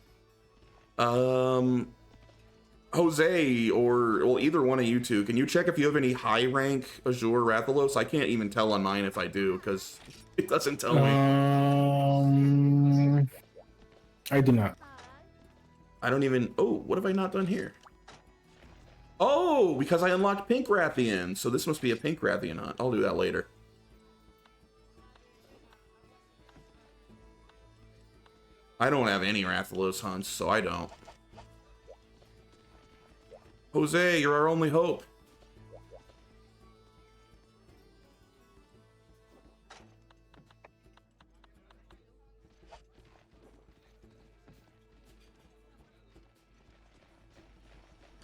Speaker 1: Jose, or well, either one of you two, can you check if you have any high rank Azure Rathalos? I can't even tell on mine if I do, because it doesn't tell me.
Speaker 2: I do not.
Speaker 1: I don't even. Oh, what have I not done here? Oh, because I unlocked Pink Rathian, so this must be a Pink Rathian hunt. I'll do that later. I don't have any Rathalos hunts, so I don't. Jose, you're our only hope.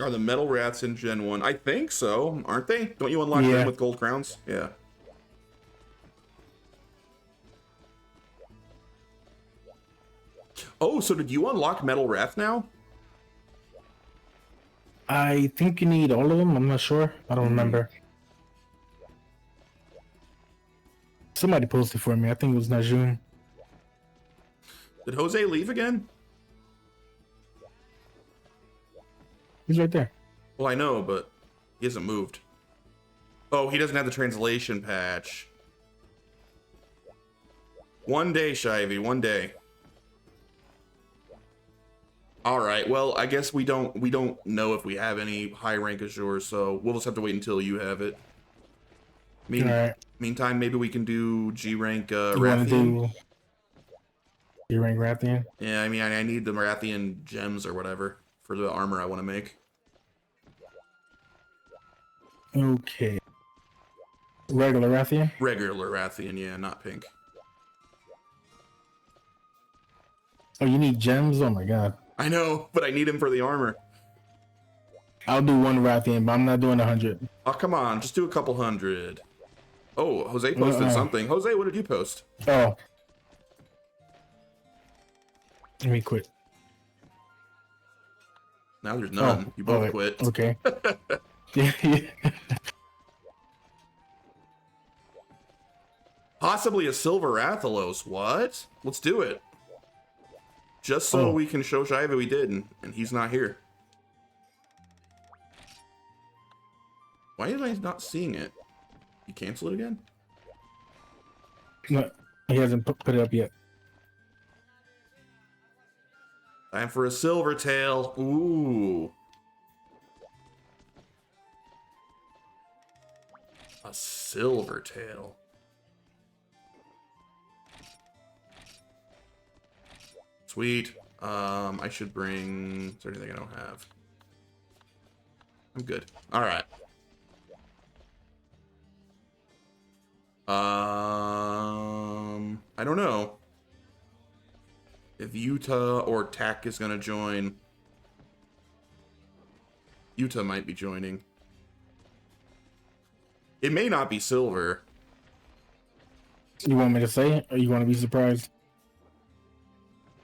Speaker 1: Are the metal rats in Gen 1? I think so, aren't they? Don't you unlock them with gold crowns? Yeah. Oh, so did you unlock Metal Wrath now?
Speaker 2: I think you need all of them. I'm not sure. I don't remember. Somebody posted for me. I think it was Najum.
Speaker 1: Did Jose leave again?
Speaker 2: He's right there.
Speaker 1: Well, I know, but he hasn't moved. Oh, he doesn't have the translation patch. One day, Shivey, one day. All right. Well, I guess we don't know if we have any high rank Azure, so we'll just have to wait until you have it.
Speaker 2: All right.
Speaker 1: Meantime, maybe we can do G rank
Speaker 2: You want to do G rank Rathian?
Speaker 1: Yeah, I mean, I need the Rathian gems or whatever for the armor I want to make.
Speaker 2: Okay. Regular Rathian?
Speaker 1: Regular Rathian, yeah, not pink.
Speaker 2: Oh, you need gems? Oh my god.
Speaker 1: I know, but I need him for the armor.
Speaker 2: I'll do 1 Rathian, but I'm not doing 100.
Speaker 1: Oh, come on, just do a couple hundred. Oh, Jose posted something. Jose, what did you post?
Speaker 2: Oh. Let me quit.
Speaker 1: Now there's none.
Speaker 2: Oh,
Speaker 1: You both quit.
Speaker 2: Okay. Yeah.
Speaker 1: Possibly a silver Rathalos. What? Let's do it. Just so we can show Shiva we did, and he's not here. Why am I not seeing it? You cancel it again?
Speaker 2: No, He hasn't put it up yet.
Speaker 1: Time for a silver tail. Ooh. A silver tail. Sweet. I should bring... Is there anything I don't have? I'm good. Alright. I don't know if Utah or TAC is gonna join. Utah might be joining. It may not be silver.
Speaker 2: You want me to say it, or you want to be surprised?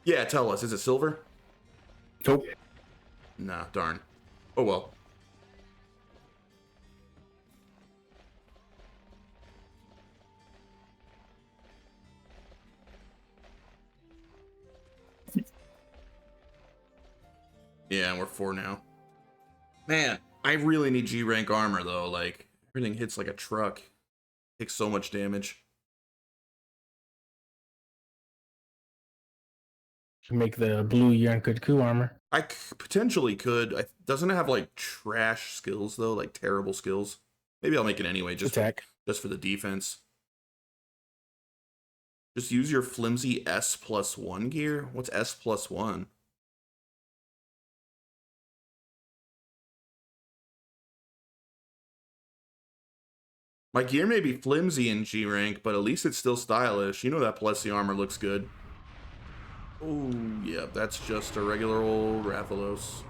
Speaker 1: Yeah, tell us. Is it silver?
Speaker 2: Nope.
Speaker 1: Nah, darn. Oh well. Yeah, we're 4 now. Man, I really need G rank armor though. Like, everything hits like a truck. Takes so much damage.
Speaker 2: Make the blue Yankud Ku armor.
Speaker 1: I potentially could. Doesn't it have like trash skills though? Like terrible skills? Maybe I'll make it anyway, just for the defense. Just use your flimsy S+1 gear? What's S+1? My gear may be flimsy in G rank, but at least it's still stylish. You know that Plessy armor looks good. Oh, yeah, that's just a regular old Rathalos.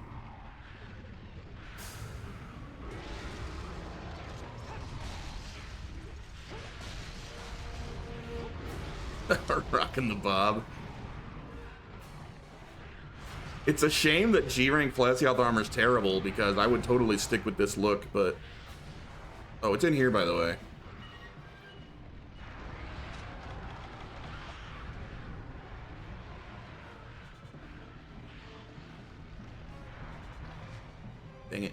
Speaker 1: Rocking the bob. It's a shame that G rank Plessy armor is terrible, because I would totally stick with this look, but... Oh, it's in here, by the way. Dang it.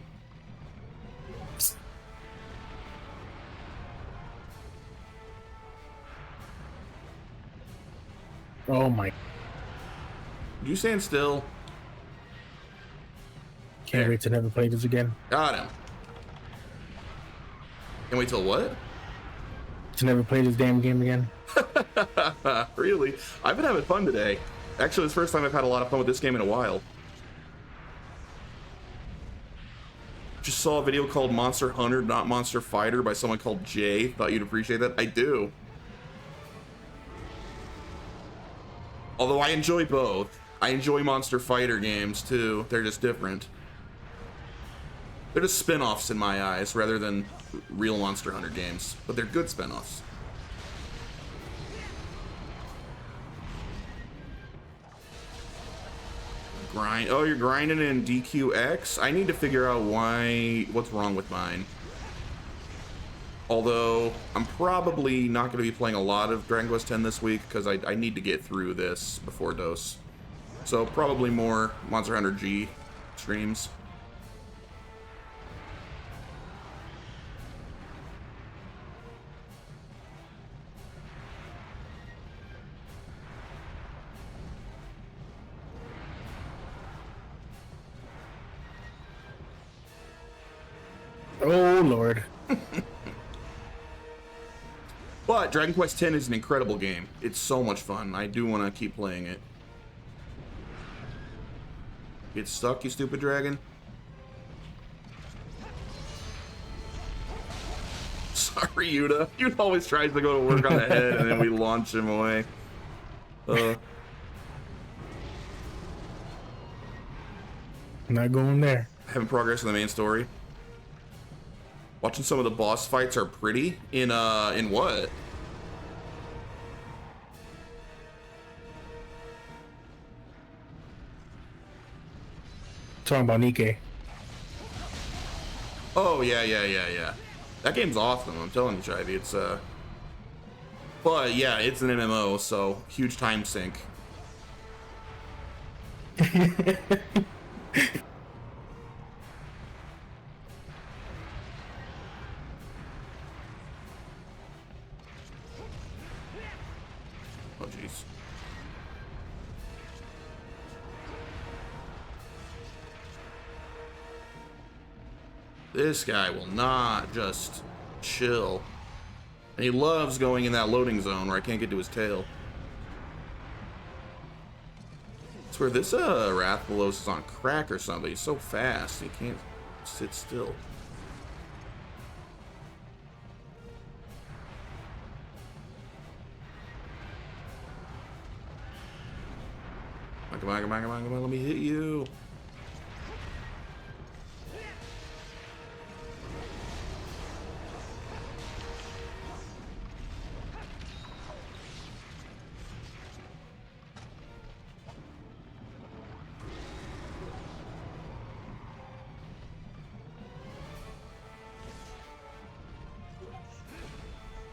Speaker 2: Oh my.
Speaker 1: You stand still.
Speaker 2: Can't wait to never play this again.
Speaker 1: Got him. Can't wait till what?
Speaker 2: To never play this damn game again.
Speaker 1: Really? I've been having fun today. Actually, it's the first time I've had a lot of fun with this game in a while. Just saw a video called Monster Hunter, Not Monster Fighter by someone called Jay. Thought you'd appreciate that. I do. Although I enjoy both. I enjoy Monster Fighter games too. They're just different. They're just spin-offs in my eyes rather than real Monster Hunter games. But they're good spin-offs. Grind. Oh, you're grinding in DQX? I need to figure out what's wrong with mine. Although, I'm probably not going to be playing a lot of Dragon Quest X this week, because I need to get through this before DOS. So, probably more Monster Hunter G streams.
Speaker 2: Oh, Lord.
Speaker 1: But Dragon Quest X is an incredible game. It's so much fun. I do want to keep playing it. Get stuck, you stupid dragon. Sorry, Yuta. Yuta always tries to go to work on the head, and then we launch him away.
Speaker 2: Not going there.
Speaker 1: Having progress in the main story. Watching some of the boss fights are pretty. In what?
Speaker 2: Talking about Nikkei.
Speaker 1: Oh, yeah. That game's awesome, I'm telling you, Chivy. It's, But, yeah, it's an MMO, so huge time sink. Oh, jeez. This guy will not just chill. And he loves going in that loading zone where I can't get to his tail. I swear this Rathalos is on crack or something. He's so fast, he can't sit still. Come on, come on, come on, come on, let me hit you.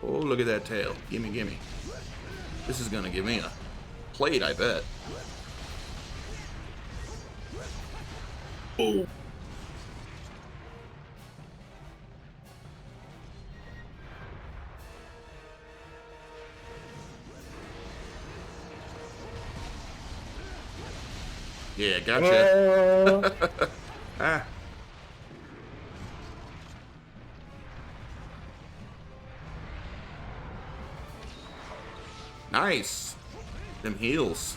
Speaker 1: Oh, look at that tail. Gimme, gimme. This is gonna give me a plate, I bet. Oh. Yeah, gotcha. Ah. Nice. Them heals.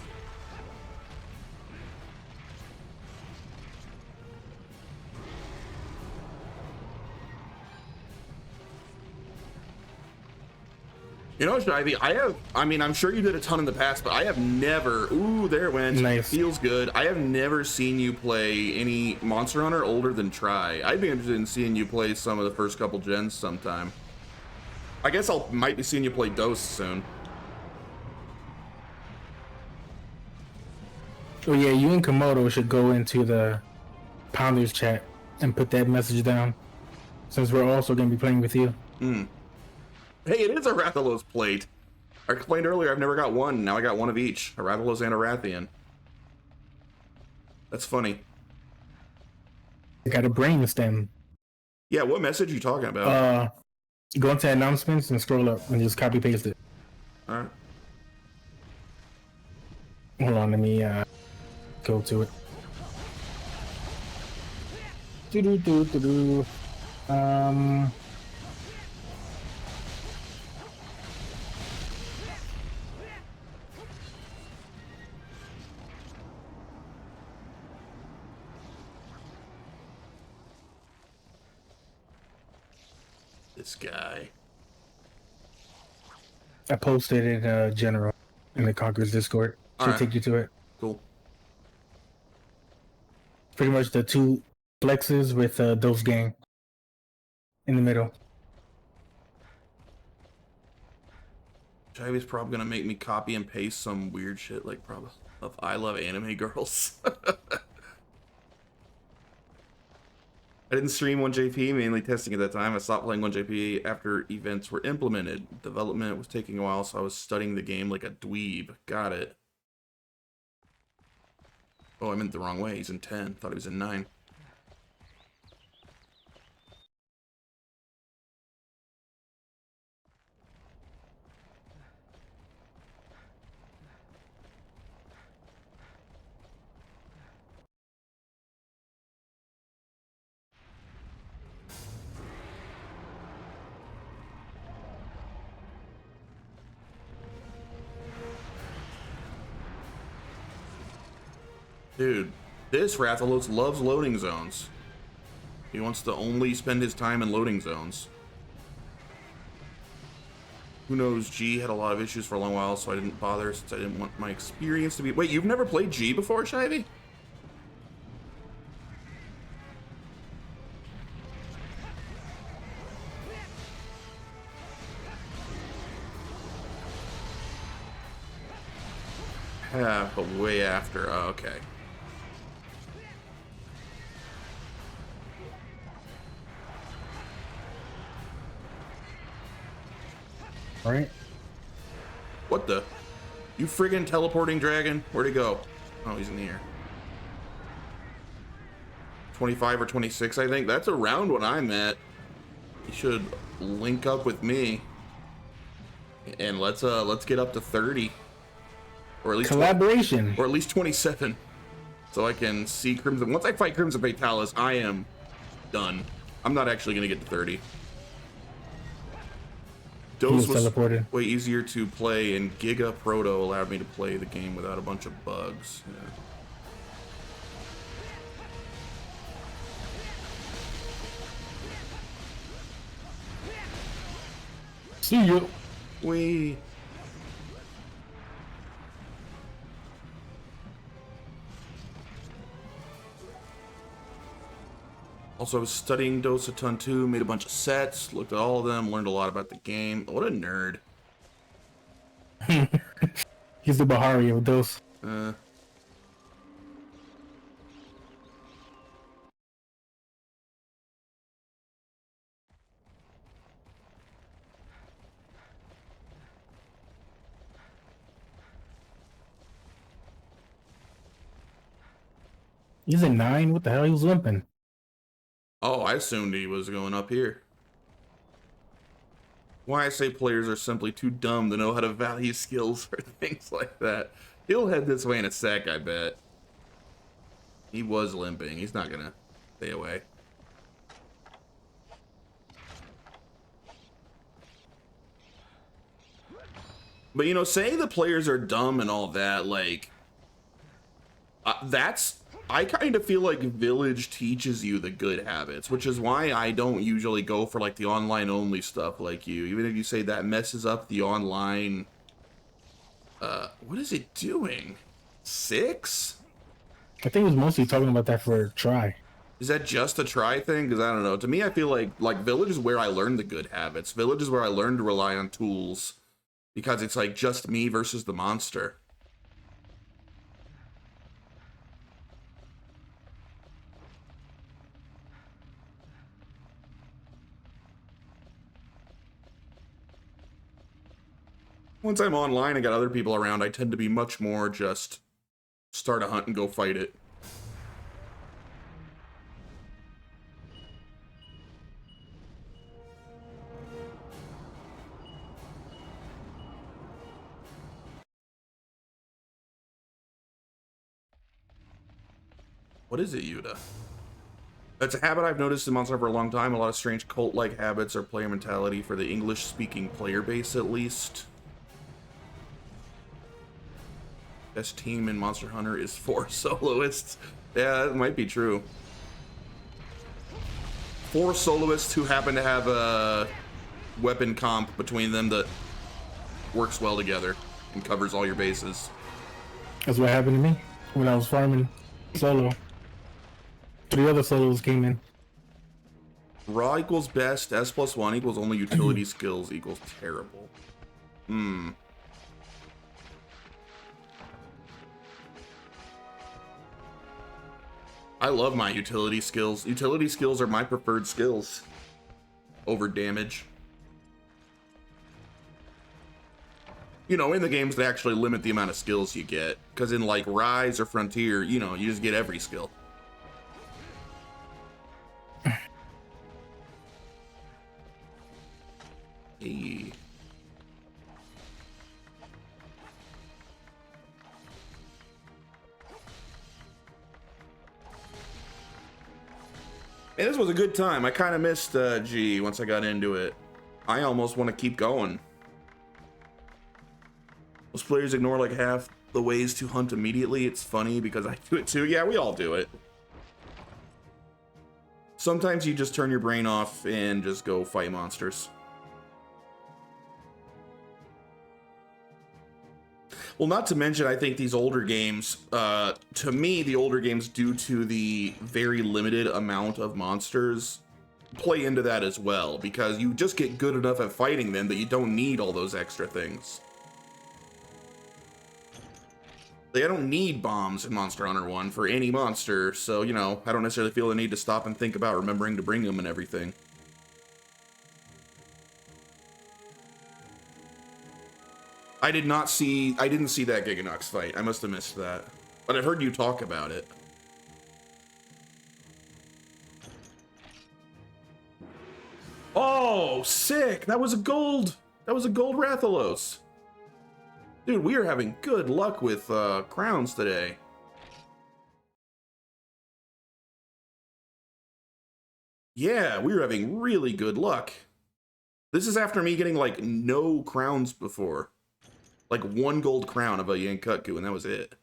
Speaker 1: You know, Shivy, I'm sure you did a ton in the past, but I have never, ooh, there it went.
Speaker 2: Nice.
Speaker 1: Feels good. I have never seen you play any Monster Hunter older than Try. I'd be interested in seeing you play some of the first couple gens sometime. I guess might be seeing you play Dose soon.
Speaker 2: Oh yeah, you and Komodo should go into the Pounders chat and put that message down, since we're also going to be playing with you.
Speaker 1: Hey, it is a Rathalos plate. I explained earlier I've never got one. Now I got one of each. A Rathalos and a Rathian. That's funny.
Speaker 2: I got a brain stem.
Speaker 1: Yeah, what message are you talking about?
Speaker 2: Go into announcements and scroll up and just copy paste it.
Speaker 1: Alright.
Speaker 2: Hold on, let me go to it.
Speaker 1: This guy.
Speaker 2: I posted it general in the Conqueror's Discord. Should take you to it.
Speaker 1: Cool.
Speaker 2: Pretty much the two flexes with Dose Gang in the middle.
Speaker 1: Chivy's probably gonna make me copy and paste some weird shit like probably of I Love Anime Girls. I didn't stream 1JP, mainly testing at that time. I stopped playing 1JP after events were implemented. Development was taking a while, so I was studying the game like a dweeb. Got it. Oh, I meant the wrong way. He's in 10. Thought he was in 9. Dude, this Rathalos loves loading zones. He wants to only spend his time in loading zones. Who knows, G had a lot of issues for a long while, so I didn't bother since I didn't want my experience to be... Wait, you've never played G before, Shivy? Yeah, but way after. Oh, okay.
Speaker 2: Right?
Speaker 1: What the? You friggin' teleporting dragon? Where'd he go? Oh, he's in the air. 25 or 26, I think. That's around what I'm at. You should link up with me. And let's get up to 30. or at least
Speaker 2: collaboration,
Speaker 1: or at least 27, so I can see Crimson. Once I fight Crimson Fatalis, I am done. I'm not actually gonna get to 30. Dose was
Speaker 2: teleported.
Speaker 1: way easier to play, and Giga Proto allowed me to play the game without a bunch of bugs. Yeah.
Speaker 2: See you.
Speaker 1: We. Also, I was studying Dose a ton too, made a bunch of sets, looked at all of them, learned a lot about the game. What a nerd.
Speaker 2: He's the Bahari of those. He's a 9. What the hell? He was limping.
Speaker 1: Oh, I assumed he was going up here. Why I say players are simply too dumb to know how to value skills or things like that. He'll head this way in a sec, I bet. He was limping. He's not gonna stay away. But, you know, saying the players are dumb and all that, like, I kind of feel like Village teaches you the good habits, which is why I don't usually go for, like, the online-only stuff like you. Even if you say that messes up the online... what is it doing? 6?
Speaker 2: I think it was mostly talking about that for try.
Speaker 1: Is that just a try thing? Because I don't know. To me, I feel like Village is where I learned the good habits. Village is where I learned to rely on tools. Because it's like just me versus the monster. Once I'm online and got other people around, I tend to be much more just start a hunt and go fight it. What is it, Yuta? It's a habit I've noticed in Monster for a long time. A lot of strange cult-like habits or player mentality for the English-speaking player base, at least. Best team in Monster Hunter is 4 soloists. Yeah, that might be true. 4 soloists who happen to have a weapon comp between them that works well together and covers all your bases.
Speaker 2: That's what happened to me when I was farming solo. 3 other solos came in.
Speaker 1: Raw equals best, S+1 equals only utility skills equals terrible. I love my utility skills. Utility skills are my preferred skills over damage. You know, in the games they actually limit the amount of skills you get. Because in like Rise or Frontier, you know, you just get every skill. Hey. Hey, this was a good time. I kind of missed G once I got into it. I almost want to keep going. Most players ignore like half the ways to hunt immediately. It's funny because I do it too. Yeah, we all do it. Sometimes you just turn your brain off and just go fight monsters. Well, not to mention, I think these older games, to me, the older games, due to the very limited amount of monsters, play into that as well, because you just get good enough at fighting them that you don't need all those extra things. Like, I don't need bombs in Monster Hunter 1 for any monster, so, you know, I don't necessarily feel the need to stop and think about remembering to bring them and everything. I didn't see that Giganox fight. I must have missed that. But I've heard you talk about it. Oh, sick! That was a gold Rathalos. Dude, we are having good luck with crowns today. Yeah, we were having really good luck. This is after me getting, like, no crowns before. Like, 1 gold crown of a Yankutku, and that was it.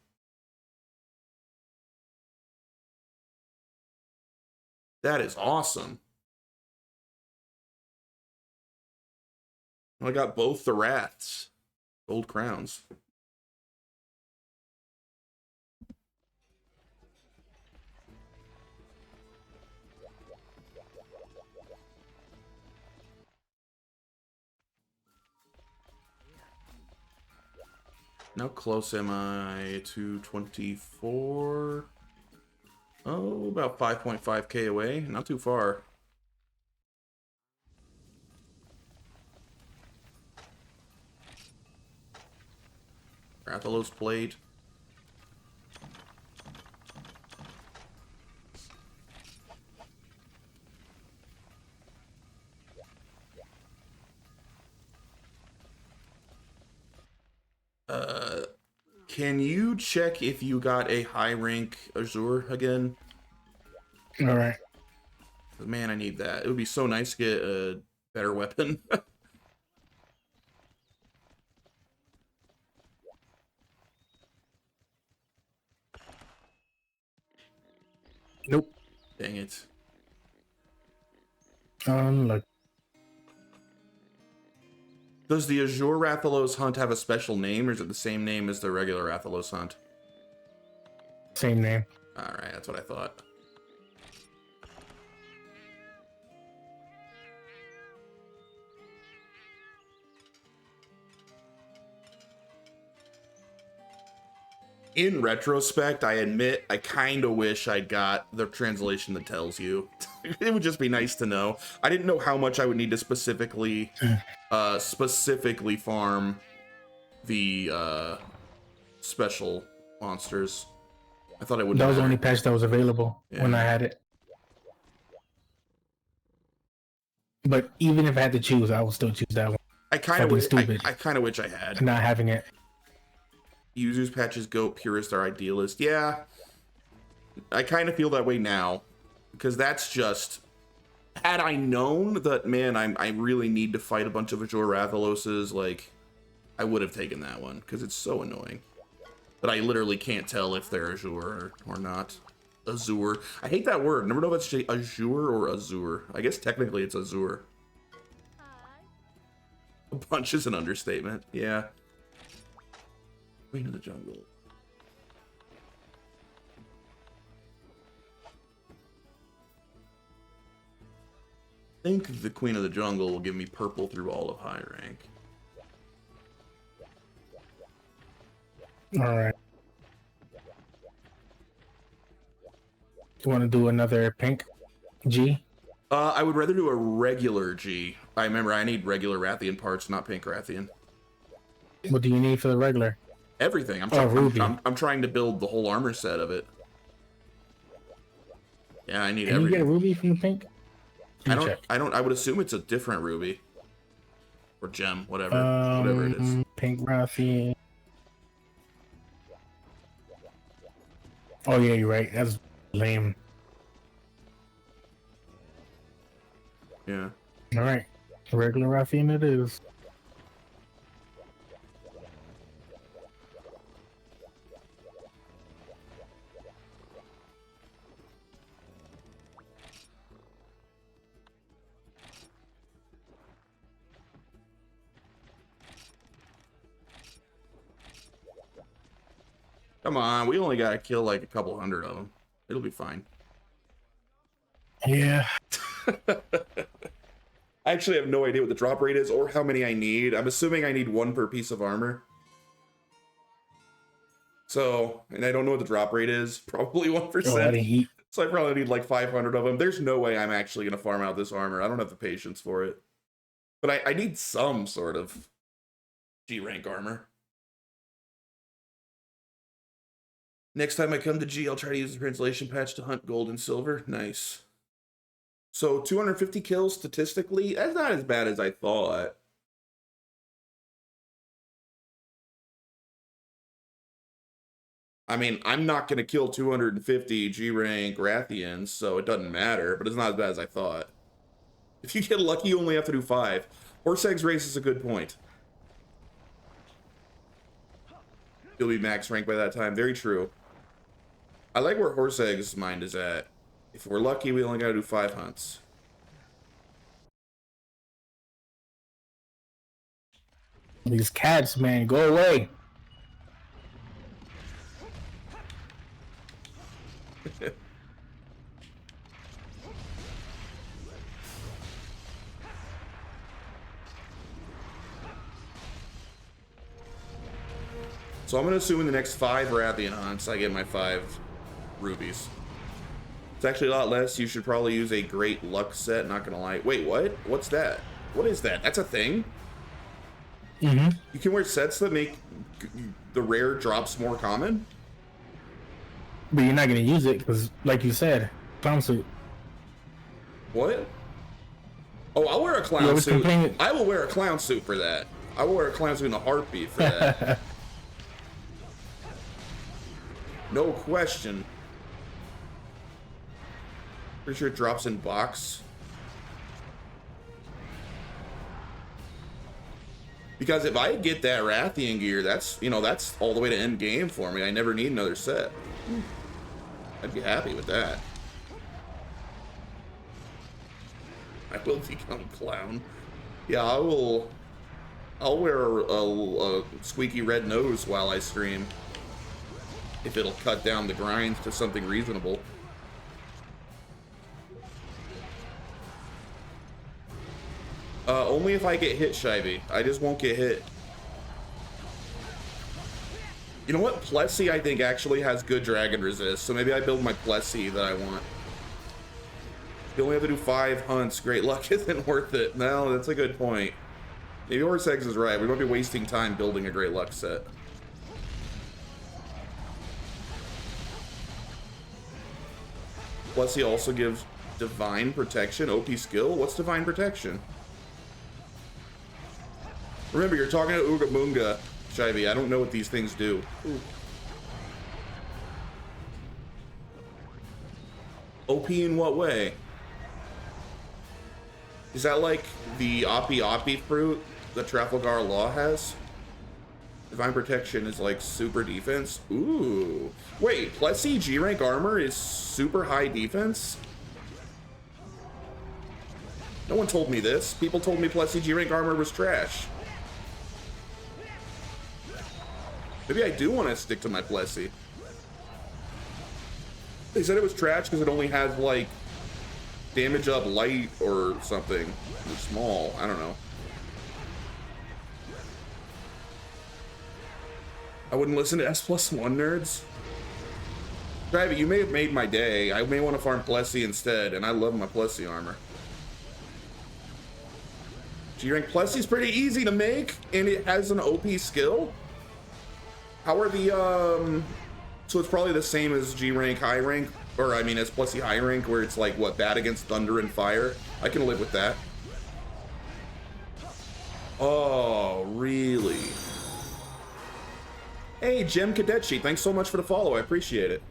Speaker 1: That is awesome. I got both the Wraths. Gold crowns. How close am I to 24? Oh, about 5.5k away. Not too far. Rathalos plate. Can you check if you got a high rank Azure again?
Speaker 2: All right.
Speaker 1: Man, I need that. It would be so nice to get a better weapon.
Speaker 2: Nope.
Speaker 1: Dang it.
Speaker 2: Look.
Speaker 1: Does the Azure Rathalos hunt have a special name, or is it the same name as the regular Rathalos hunt?
Speaker 2: Same name.
Speaker 1: Alright, that's what I thought. In retrospect, I admit I kind of wish I'd got the translation that tells you. It would just be nice to know. I didn't know how much I would need to specifically farm the special monsters. I thought it would.
Speaker 2: That was the only patch that was available when I had it. But even if I had to choose, I would still choose that one.
Speaker 1: I kind of wish. I kind of wish I had.
Speaker 2: Not having it.
Speaker 1: Users patches goat purist are idealist. Yeah, I kind of feel that way now, because that's just. Had I known that, man, I really need to fight a bunch of Azure Rathaloses, like, I would have taken that one, because it's so annoying. But I literally can't tell if they're Azure or not. Azure. I hate that word. Never know if it's Azure or Azure. I guess technically it's Azure. A bunch is an understatement. Yeah. Queen of the Jungle. I think the Queen of the Jungle will give me purple through all of high rank.
Speaker 2: All right. You want to do another pink G?
Speaker 1: I would rather do a regular G. I remember I need regular Rathian parts, not pink Rathian.
Speaker 2: What do you need for the regular?
Speaker 1: Everything. I'm trying to build the whole armor set of it. Yeah, I need everything.
Speaker 2: Can you get a ruby from the pink?
Speaker 1: I would assume it's a different ruby. Or gem, whatever it is.
Speaker 2: Pink Rathian. Oh yeah, you're right. That's lame.
Speaker 1: Yeah.
Speaker 2: All right, regular Rathian it is.
Speaker 1: Come on, we only gotta kill like a couple hundred of them. It'll be fine.
Speaker 2: Yeah.
Speaker 1: I actually have no idea what the drop rate is or how many I need. I'm assuming I need 1 per piece of armor. So, and I don't know what the drop rate is. Probably 1%.
Speaker 2: Oh, I didn't eat.
Speaker 1: So I probably need like 500 of them. There's no way I'm actually going to farm out this armor. I don't have the patience for it. But I need some sort of G rank armor. Next time I come to G, I'll try to use the translation patch to hunt gold and silver. Nice. So 250 kills statistically, that's not as bad as I thought. I mean, I'm not going to kill 250 G rank Rathians, so it doesn't matter, but it's not as bad as I thought. If you get lucky, you only have to do 5. Horse Eggs Race is a good point. You'll be max rank by that time. Very true. I like where Horse Eggs' mind is at. If we're lucky, we only gotta do 5 hunts.
Speaker 2: These cats, man, go away.
Speaker 1: So I'm gonna assume in the next 5 Rathian hunts, I get my 5 rubies. It's actually a lot less. You should probably use a great luck set, not gonna lie. Wait, what? What's that? What is that? That's a thing?
Speaker 2: Mm-hmm.
Speaker 1: You can wear sets that make the rare drops more common?
Speaker 2: But you're not gonna use it because, like you said, clown suit.
Speaker 1: What? Oh, I'll wear a clown suit.
Speaker 2: Complaining.
Speaker 1: I will wear a clown suit for that. I will wear a clown suit in a heartbeat for that. No question. Pretty sure it drops in box. Because if I get that Rathian gear, that's, you know, that's all the way to end game for me. I never need another set. I'd be happy with that. I will become clown. Yeah, I'll wear a squeaky red nose while I stream. If it'll cut down the grinds to something reasonable. Only if I get hit, Shivey. I just won't get hit. You know what? Plessy, I think, actually has good dragon resist, so maybe I build my Plessy that I want. You only have to do 5 hunts. Great luck isn't worth it. No, that's a good point. Maybe Horse Eggs is right. We might be wasting time building a great luck set. Plessy also gives Divine Protection, OP skill. What's Divine Protection? Remember, you're talking to Ooga Boonga, Shivey. I don't know what these things do. Ooh. OP in what way? Is that like the Oppie fruit that Trafalgar Law has? Divine Protection is like super defense. Ooh. Wait, Plessy G rank armor is super high defense? No one told me this. People told me Plessy G rank armor was trash. Maybe I do want to stick to my Plessy. They said it was trash because it only has like damage up light or something. Or small. I don't know. I wouldn't listen to S+1 nerds. Gravy, you may have made my day. I may want to farm Plessy instead, and I love my Plessy armor. G-rank Plessy's pretty easy to make, and it has an OP skill. How are the, so it's probably the same as G-rank high rank, or I mean as Plessy high rank, where it's like, what, bad against thunder and fire? I can live with that. Oh, really? Hey, Jem Kadechi, thanks so much for the follow. I appreciate it.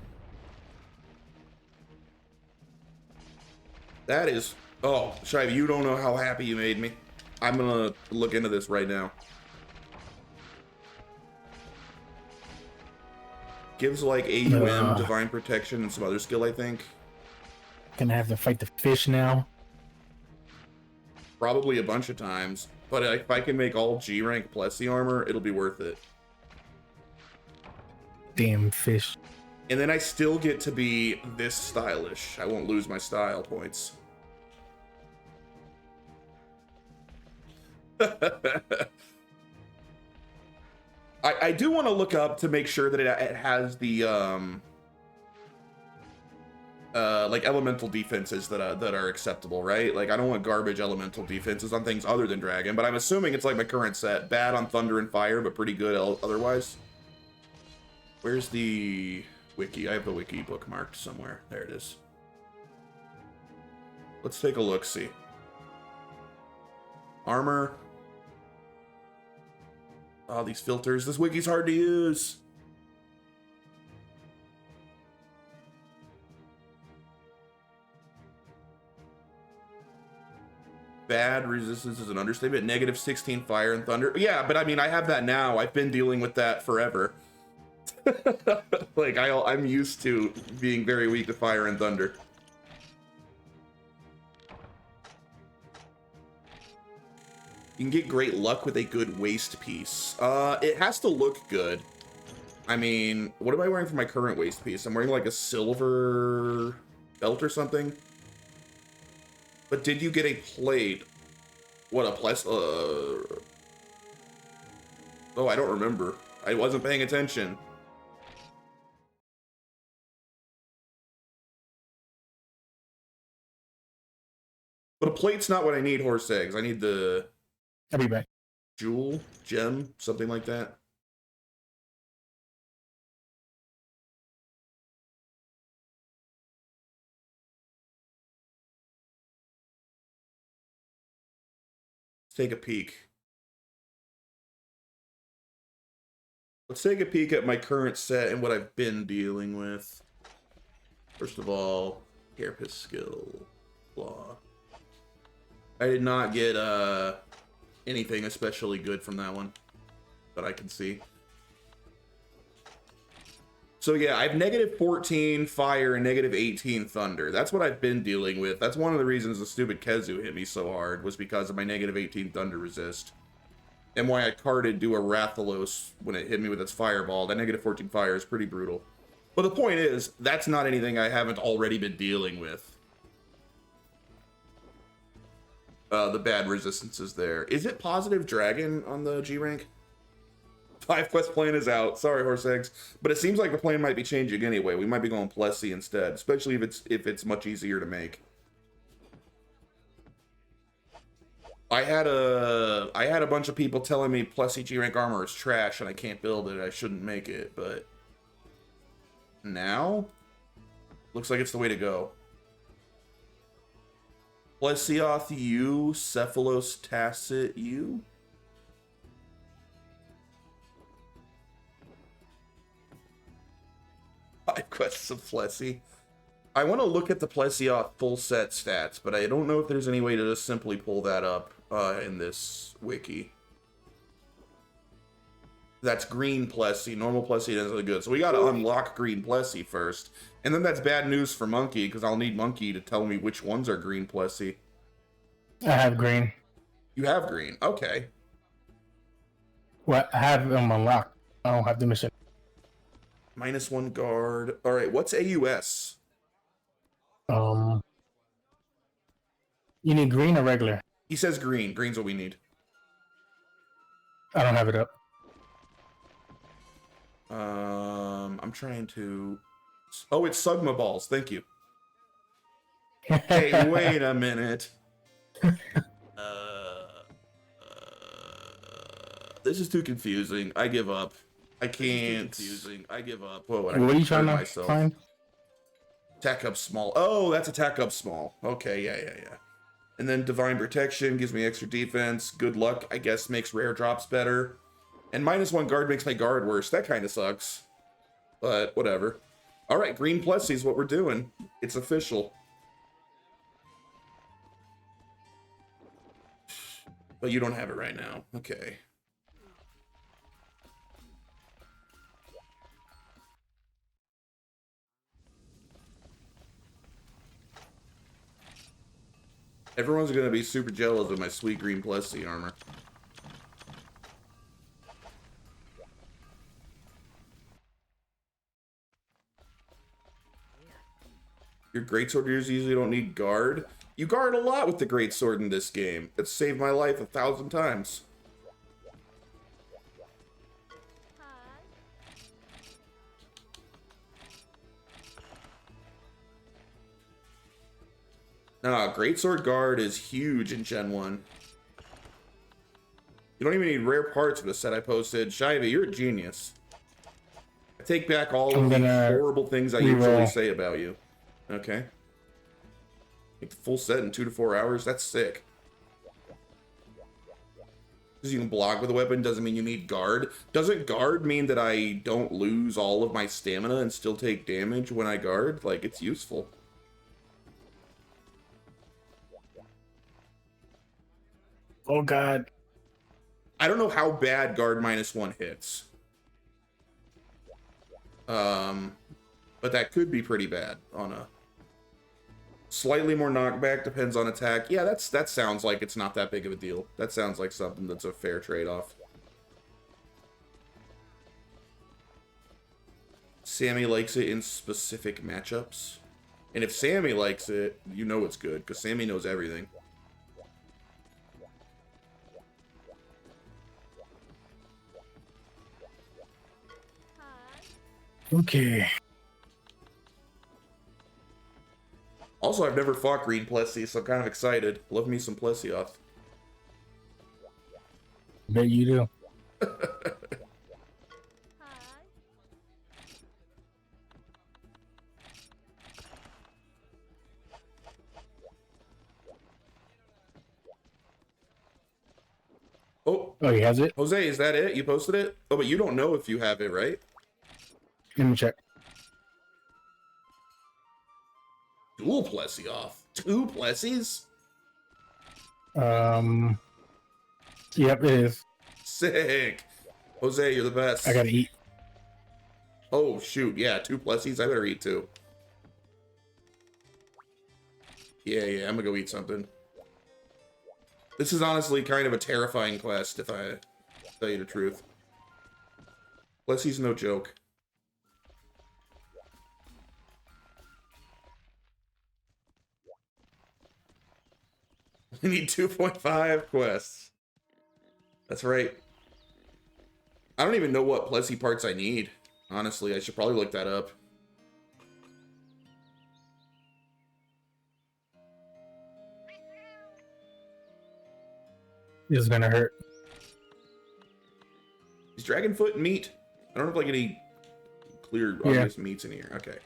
Speaker 1: That is... Oh, Shivey, you don't know how happy you made me. I'm gonna look into this right now. Gives like AUM, Divine Protection, and some other skill, I think.
Speaker 2: Gonna have to fight the fish now.
Speaker 1: Probably a bunch of times. But if I can make all G-rank Plessy armor, it'll be worth it.
Speaker 2: Damn fish.
Speaker 1: And then I still get to be this stylish. I won't lose my style points. I do want to look up to make sure that it has the like elemental defenses that are acceptable, right? Like I don't want garbage elemental defenses on things other than dragon, but I'm assuming it's like my current set, bad on thunder and fire, but pretty good otherwise. Where's the wiki? I have the wiki bookmarked somewhere. There it is. Let's take a look. See armor. Oh, these filters. This wiki's hard to use. bad resistance is an understatement. Negative 16 fire and thunder. Yeah, but I mean, I have that now. I've been dealing with that forever. Like, I'm used to being very weak to fire and thunder. You can get great luck with a good waist piece. It has to look good. I mean, what am I wearing for my current waist piece? I'm wearing like a silver belt or something. But did you get a plate? What, a plus? Oh, I don't remember. I wasn't paying attention. But a plate's not what I need, horse eggs. I need the...
Speaker 2: I'll be back.
Speaker 1: Jewel, gem, something like that. Let's take a peek. Let's take a peek at my current set and what I've been dealing with. First of all, carapace skill, claw. I did not get anything especially good from that one that I can see. So yeah, I have negative 14 fire and negative 18 thunder. That's what I've been dealing with. That's one of the reasons the stupid Kezu hit me so hard, was because of my negative 18 thunder resist. And why I carded do a Rathalos when it hit me with its fireball. That negative 14 fire is pretty brutal. But the point is, that's not anything I haven't already been dealing with. The bad resistance is there. Is it positive dragon on the G rank? 5 quest plan is out. Sorry, horse eggs. But it seems like the plan might be changing anyway. We might be going Plessy instead, especially if it's much easier to make. I had a bunch of people telling me Plessy G rank armor is trash and I can't build it. I shouldn't make it, but now looks like it's the way to go. Plesioth U, Cephalos Tacit U. Five quests of Plessy. I want to look at the Plesioth full set stats, but I don't know if there's any way to just simply pull that up in this wiki. That's green Plessy. Normal Plessy isn't really good. So we got to unlock green Plessy first. And then that's bad news for Monkey, because I'll need Monkey to tell me which ones are green Plessy.
Speaker 2: I have green.
Speaker 1: You have green. Okay.
Speaker 2: Well, I have them unlocked. I don't have the mission.
Speaker 1: -1 guard. All right, what's AUS?
Speaker 2: You need green or regular?
Speaker 1: He says green. Green's what we need.
Speaker 2: I don't have it up.
Speaker 1: I'm trying to... Oh, it's Sugma balls. Thank you. Hey, wait a minute. This is too confusing. I give up. I can't. Confusing. I give up. Whoa,
Speaker 2: what are you trying to find?
Speaker 1: Attack up small. Oh, that's attack up small. Okay, yeah. And then divine protection gives me extra defense. Good luck, I guess, makes rare drops better. And -1 guard makes my guard worse. That kind of sucks. But whatever. All right, green Plessy is what we're doing. It's official. But you don't have it right now. Okay. Everyone's gonna be super jealous of my sweet green Plessy armor. Your greatsword usually don't need guard. You guard a lot with the greatsword in this game. It's saved my life 1,000 times. Nah, greatsword guard is huge in Gen 1. You don't even need rare parts for the set I posted. Shivy, you're a genius. I take back all of the horrible things I usually say about you. Okay. Make the full set in 2 to 4 hours? That's sick. Because you can block with a weapon doesn't mean you need guard. Doesn't guard mean that I don't lose all of my stamina and still take damage when I guard? Like, it's useful.
Speaker 2: Oh god.
Speaker 1: I don't know how bad guard -1 hits. But that could be pretty bad on a slightly more knockback, depends on attack. Yeah, that sounds like it's not that big of a deal. That sounds like something that's a fair trade-off. Sammy likes it in specific matchups. And if Sammy likes it, you know it's good, because Sammy knows everything.
Speaker 2: Okay.
Speaker 1: Also, I've never fought Green Plessis, so I'm kind of excited. Love me some Plesioth.
Speaker 2: Bet you do.
Speaker 1: Oh,
Speaker 2: he has it?
Speaker 1: Jose, is that it? You posted it? Oh, but you don't know if you have it, right?
Speaker 2: Let me check.
Speaker 1: Dual Plesioth. 2 Plessies?
Speaker 2: Yep, it is.
Speaker 1: Sick. Jose, you're the best.
Speaker 2: I gotta eat.
Speaker 1: Oh, shoot. Yeah, 2 Plessies. I better eat 2. Yeah, I'm gonna go eat something. This is honestly kind of a terrifying quest, if I tell you the truth. Plessie's no joke. We need 2.5 quests. That's right. I don't even know what Plessie parts I need. Honestly, I should probably look that up.
Speaker 2: This is gonna hurt.
Speaker 1: Is Dragonfoot meat? I don't have like any clear obvious meats in here. Okay.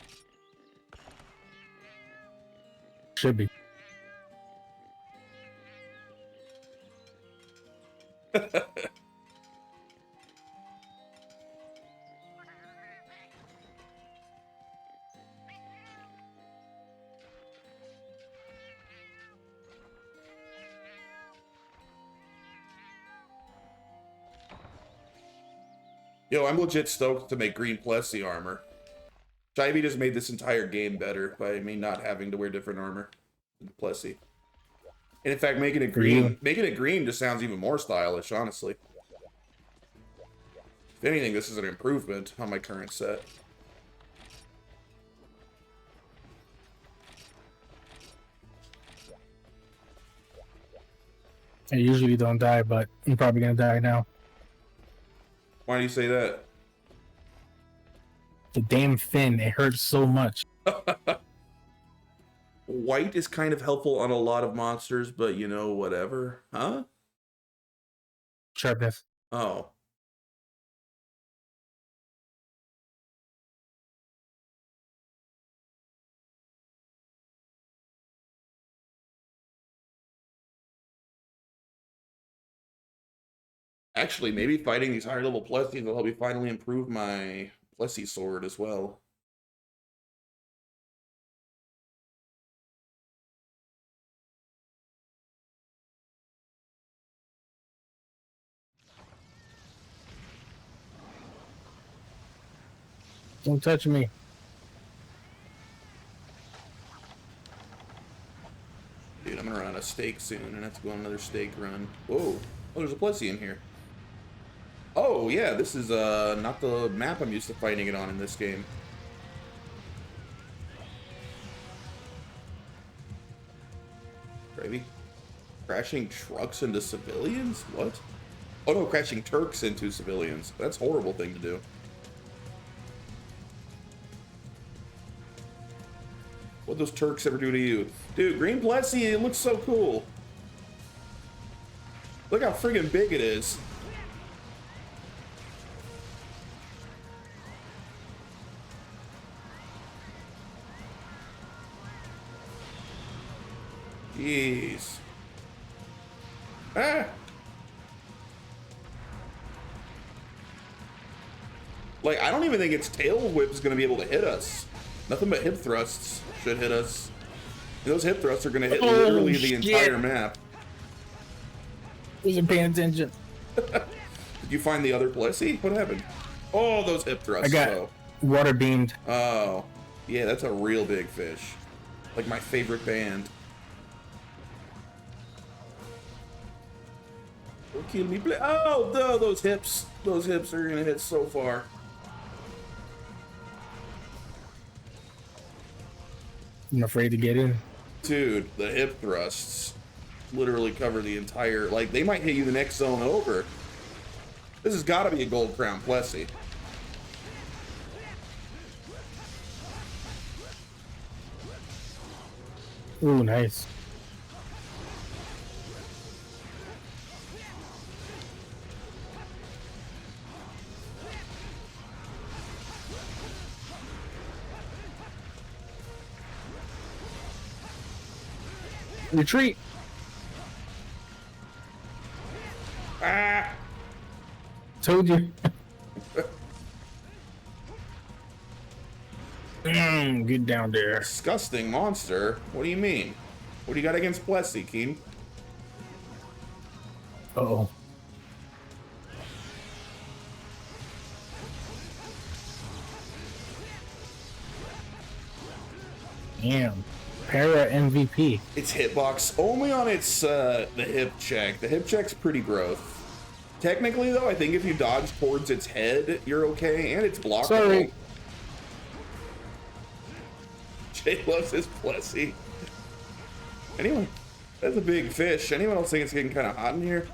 Speaker 2: Should be.
Speaker 1: Yo, I'm legit stoked to make Green Plessie armor. Chivy just made this entire game better by me not having to wear different armor than Plessie. And in fact, making it green just sounds even more stylish, honestly. If anything, this is an improvement on my current set.
Speaker 2: I usually don't die, but I'm probably gonna die now.
Speaker 1: Why do you say that?
Speaker 2: The damn fin, it hurts so much.
Speaker 1: White is kind of helpful on a lot of monsters, but you know, whatever. Huh?
Speaker 2: Sharpness.
Speaker 1: Oh. Actually, maybe fighting these higher level Plessies will help me finally improve my Plessie sword as well.
Speaker 2: Don't touch me.
Speaker 1: Dude, I'm gonna run out of steak soon and have to go on another steak run. Whoa. Oh, there's a Plessie in here. Oh, yeah, this is not the map I'm used to fighting it on in this game. Gravy? Crashing trucks into civilians? What? Oh no, crashing Turks into civilians. That's a horrible thing to do. What'd those Turks ever do to you? Dude, Green Plessie, it looks so cool. Look how friggin' big it is. Jeez. Ah! Like, I don't even think its tail whip is going to be able to hit us. Nothing but hip thrusts should hit us. And those hip thrusts are going to hit literally the entire map.
Speaker 2: Wasn't paying attention.
Speaker 1: Did you find the other Plessy? What happened? Oh, those hip thrusts.
Speaker 2: I got
Speaker 1: though.
Speaker 2: water beamed.
Speaker 1: Oh, yeah, that's a real big fish. Like my favorite band. Don't kill me, oh, no, those hips. Those hips are gonna hit so far.
Speaker 2: I'm afraid to get in.
Speaker 1: Dude, the hip thrusts literally cover the entire, like, they might hit you the next zone over. This has got to be a gold crown Plessy.
Speaker 2: Ooh, nice. Retreat.
Speaker 1: Ah!
Speaker 2: Told you. Get down there.
Speaker 1: Disgusting monster. What do you mean? What do you got against Plessy, Keen?
Speaker 2: Uh-oh. Damn. Para MVP.
Speaker 1: It's hitbox only on its the hip check. The hip check's pretty growth. Technically, though, I think if you dodge towards its head, you're okay, and it's blockable.
Speaker 2: Sorry.
Speaker 1: Jay loves his Plessy. Anyone? That's a big fish. Anyone else think it's getting kind of hot in here?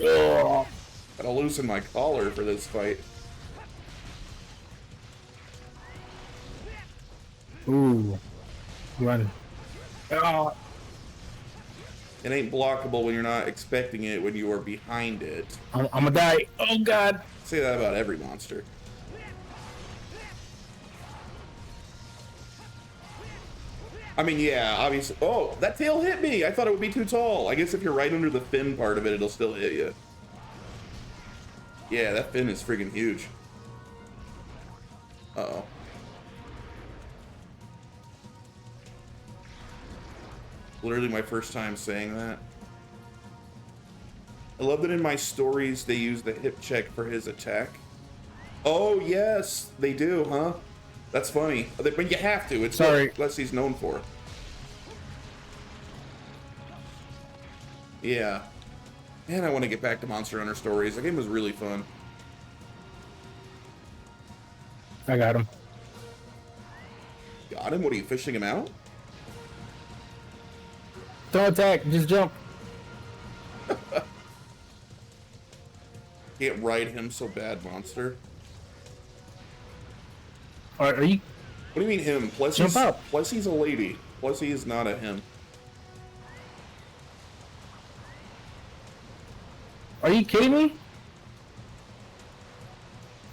Speaker 2: Oh.
Speaker 1: Gotta loosen my collar for this fight.
Speaker 2: Ooh. Run. Oh.
Speaker 1: It ain't blockable when you're not expecting it, when you are behind it.
Speaker 2: I'm gonna die. Oh, God.
Speaker 1: Say that about every monster. I mean, yeah, obviously. Oh, that tail hit me. I thought it would be too tall. I guess if you're right under the fin part of it, it'll still hit you. Yeah, that fin is freaking huge. Uh-oh. Literally my first time saying that. I love that in my stories they use the hip check for his attack. Oh, yes, they do, huh? That's funny. But you have to. It's what Leslie's known for. Yeah. Man, I want to get back to Monster Hunter Stories. The game was really fun.
Speaker 2: I got him.
Speaker 1: Got him? What are you, fishing him out?
Speaker 2: Don't attack. Just jump.
Speaker 1: Can't ride him so bad, monster.
Speaker 2: Are you?
Speaker 1: What do you mean him?
Speaker 2: Jump out.
Speaker 1: Plessy's a lady. Plessy is not a him.
Speaker 2: Are you kidding me?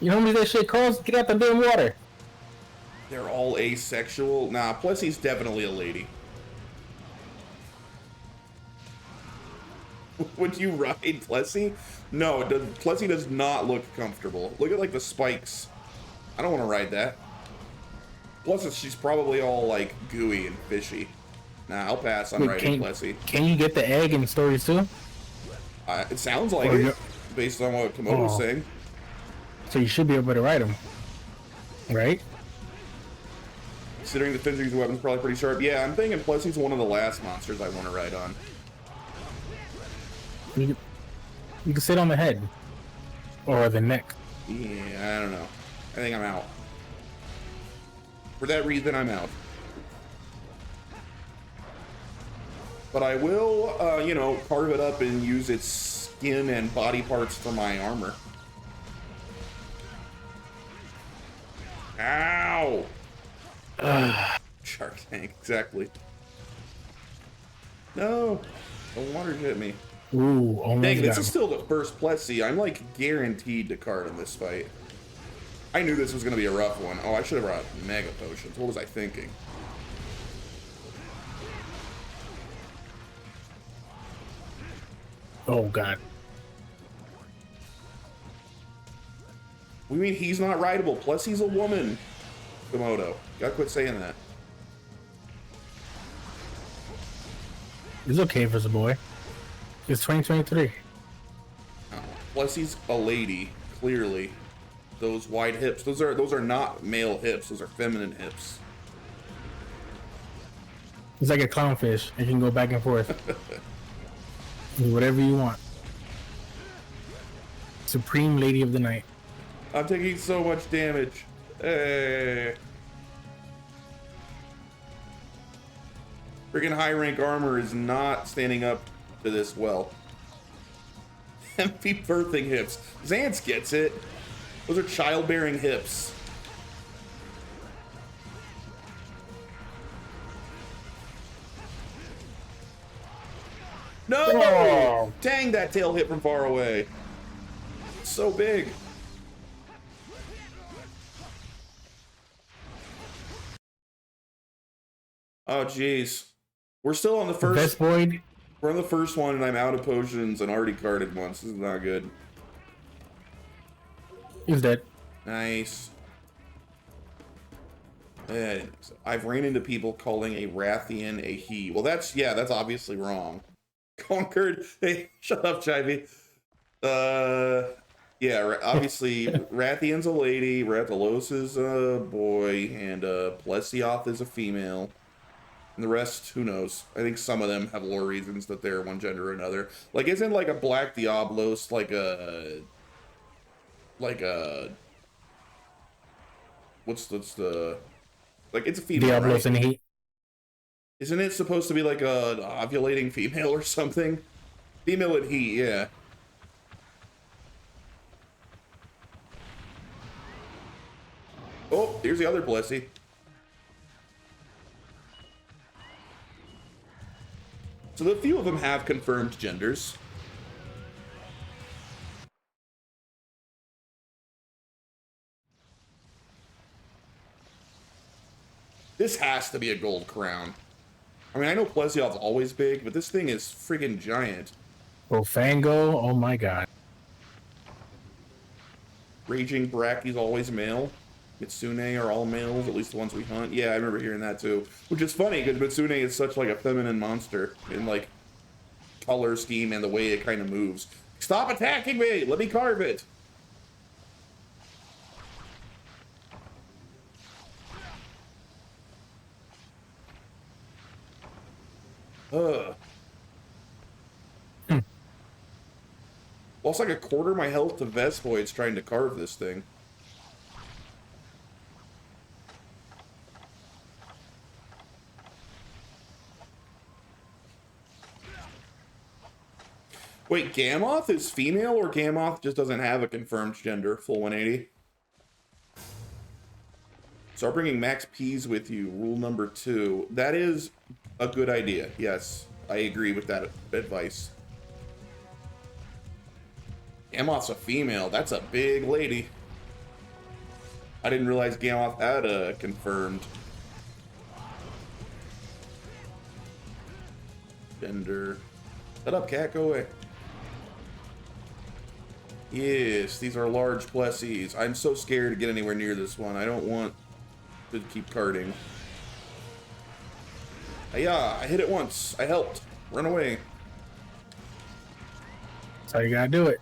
Speaker 2: You know how much that shit costs? Get out the damn water.
Speaker 1: They're all asexual. Nah, Plessy's definitely a lady. Would you ride Plessy? No, it does, Plessy does not look comfortable. Look at like the spikes. I don't want to ride that. Plus, she's probably all like gooey and fishy. Nah, I'll pass on riding Plessy.
Speaker 2: Can you get the egg in stories too?
Speaker 1: It sounds like it, based on what Komodo's saying.
Speaker 2: So you should be able to ride him, right?
Speaker 1: Considering the physics of the weapon's probably pretty sharp. Yeah, I'm thinking Plessy's one of the last monsters I want to ride on.
Speaker 2: You can sit on the head or the neck.
Speaker 1: Yeah, I don't know. I think I'm out. For that reason, I'm out. But I will, you know, carve it up and use its skin and body parts for my armor. Ow! Shark Tank, exactly. No! The water hit me.
Speaker 2: Ooh, almost.
Speaker 1: Dang, this is still the first Plessy. I'm like guaranteed to card in this fight. I knew this was going to be a rough one. Oh, I should have brought Mega Potions. What was I thinking?
Speaker 2: Oh, God.
Speaker 1: We mean he's not rideable. Plus, he's a woman. Komodo. Gotta quit saying that.
Speaker 2: It's okay if it's a boy. It's 2023.
Speaker 1: Oh, plus he's a lady, clearly. Those wide hips. Those are not male hips, those are feminine hips.
Speaker 2: It's like a clownfish. It can go back and forth. Do whatever you want. Supreme Lady of the Night.
Speaker 1: I'm taking so much damage. Hey. Freaking high rank armor is not standing up to this well. Empty birthing hips. Xance gets it. Those are childbearing hips. No!
Speaker 2: Oh.
Speaker 1: Dang, that tail hit from far away. It's so big. Oh, jeez. We're still on the first.
Speaker 2: Vespoid.
Speaker 1: We're on the first one, and I'm out of potions and already carded once. This is not good.
Speaker 2: He's dead.
Speaker 1: Nice. And I've ran into people calling a Rathian a he. Well, that's obviously wrong. Conquered. Hey, shut up, Chivy. Yeah, obviously Rathian's a lady, Rathalos is a boy, and Plesioth is a female. And the rest, who knows? I think some of them have lore reasons that they're one gender or another. Like, isn't like a Black Diablos like a what's the like, it's a female,
Speaker 2: Diablos
Speaker 1: right?
Speaker 2: in the heat.
Speaker 1: Isn't it supposed to be like a ovulating female or something? Female in heat, yeah. Oh, here's the other Blessy. So the few of them have confirmed genders. This has to be a gold crown. I mean, I know Plesioth's always big, but this thing is friggin' giant.
Speaker 2: Fango, oh my god.
Speaker 1: Raging Bracky's always male. Mitsune are all males, at least the ones we hunt. Yeah, I remember hearing that too. Which is funny, because Mitsune is such like a feminine monster in like color scheme and the way it kind of moves. Stop attacking me! Let me carve it! Ugh. Lost like a quarter of my health to Vespoids trying to carve this thing. Wait, Gammoth is female, or Gammoth just doesn't have a confirmed gender? Full 180. Start bringing max P's with you. Rule number 2. That is a good idea. Yes, I agree with that advice. Gammoth's a female. That's a big lady. I didn't realize Gammoth had a confirmed gender. Shut up, cat. Go away. Yes, these are large Plessies. I'm so scared to get anywhere near this one. I don't want to keep carding. Yeah, I hit it once. I helped. Run away.
Speaker 2: That's how you gotta do it.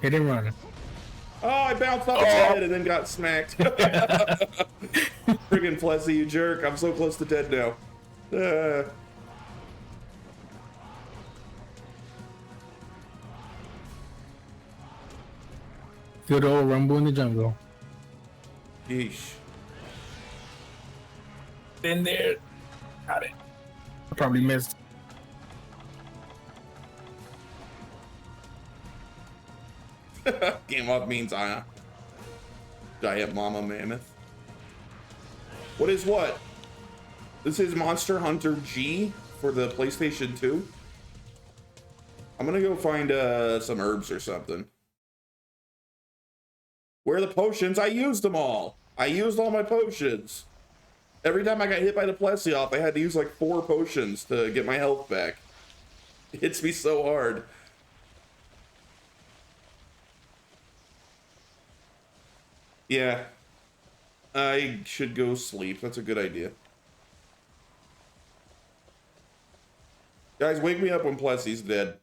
Speaker 2: Hit and run.
Speaker 1: Oh, I bounced off its head and then got smacked. Friggin' Plessy, you jerk. I'm so close to dead now.
Speaker 2: Good old Rumble in the Jungle.
Speaker 1: Yeesh.
Speaker 2: Been there. Got it. I probably missed.
Speaker 1: Gammoth means giant mama mammoth. What is what? This is Monster Hunter G for the PlayStation 2. I'm gonna go find some herbs or something. Where are the potions? I used them all. I used all my potions. Every time I got hit by the Plesioth, I had to use like 4 potions to get my health back. It hits me so hard. Yeah. I should go sleep. That's a good idea. Guys, wake me up when Plessy's dead.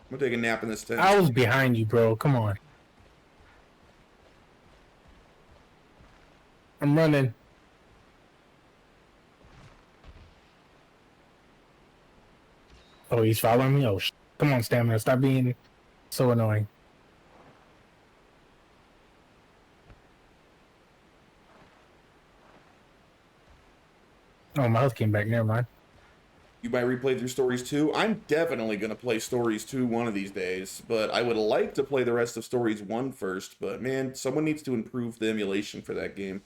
Speaker 1: I'm gonna take a nap in this tent.
Speaker 2: I was behind you, bro. Come on. I'm running. Oh, he's following me? Oh, come on, Stamina. Stop being so annoying. Oh, my health came back. Never mind.
Speaker 1: You might replay through Stories 2. I'm definitely going to play Stories 2 one of these days, but I would like to play the rest of Stories 1 first, but man, someone needs to improve the emulation for that game.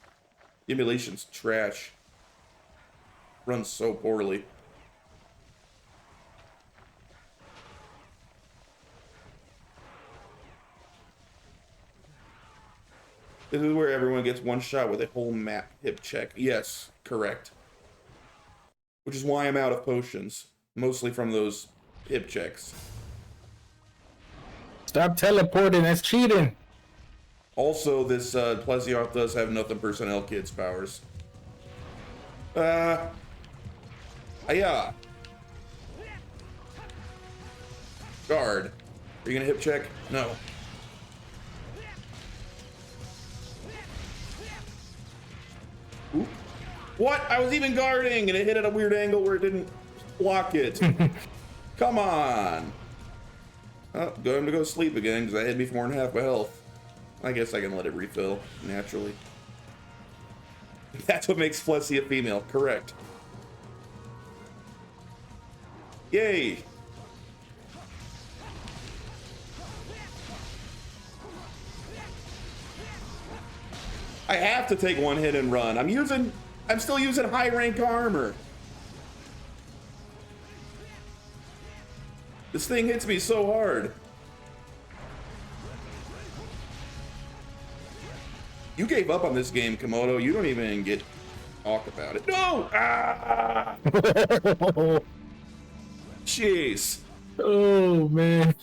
Speaker 1: The emulation's trash. Runs so poorly. This is where everyone gets one shot with a whole map hip check. Yes, correct. Which is why I'm out of potions. Mostly from those hip checks.
Speaker 2: Stop teleporting. That's cheating.
Speaker 1: Also, this Plesioth does have nothing personnel kids powers. Yeah. Guard. Are you gonna hip check? No. Oop. What? I was even guarding and it hit at a weird angle where it didn't block it. Come on. Oh, going to go sleep again because I had before and half my health. I guess I can let it refill naturally. That's what makes Flessy a female, correct. Yay! I have to take one hit and run. I'm still using high rank armor. This thing hits me so hard. You gave up on this game, Komodo. You don't even get talk about it. No! Ah! Jeez.
Speaker 2: Oh, man.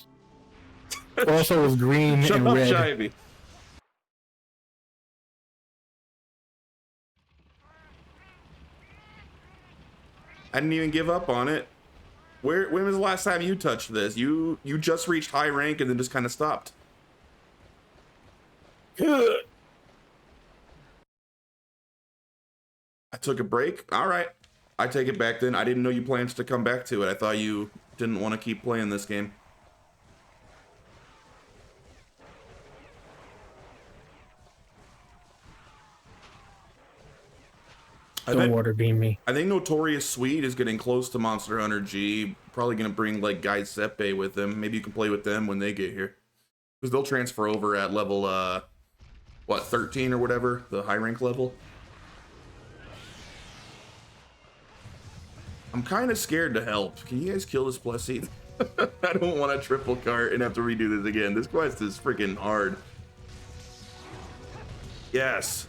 Speaker 2: Also, it was green
Speaker 1: Shut
Speaker 2: and
Speaker 1: up,
Speaker 2: red.
Speaker 1: Shivy. I didn't even give up on it. When was the last time you touched this? You just reached high rank and then just kind of stopped. I took a break. All right. I take it back then. I didn't know you planned to come back to it. I thought you didn't want to keep playing this game.
Speaker 2: Don't water beam me.
Speaker 1: I think Notorious Sweet is getting close to Monster Hunter G. Probably going to bring like Guy Seppe with them. Maybe you can play with them when they get here. Because they'll transfer over at level, what, 13 or whatever? The high rank level? I'm kind of scared to help. Can you guys kill this Plessy? I don't want to triple cart and have to redo this again. This quest is freaking hard. Yes.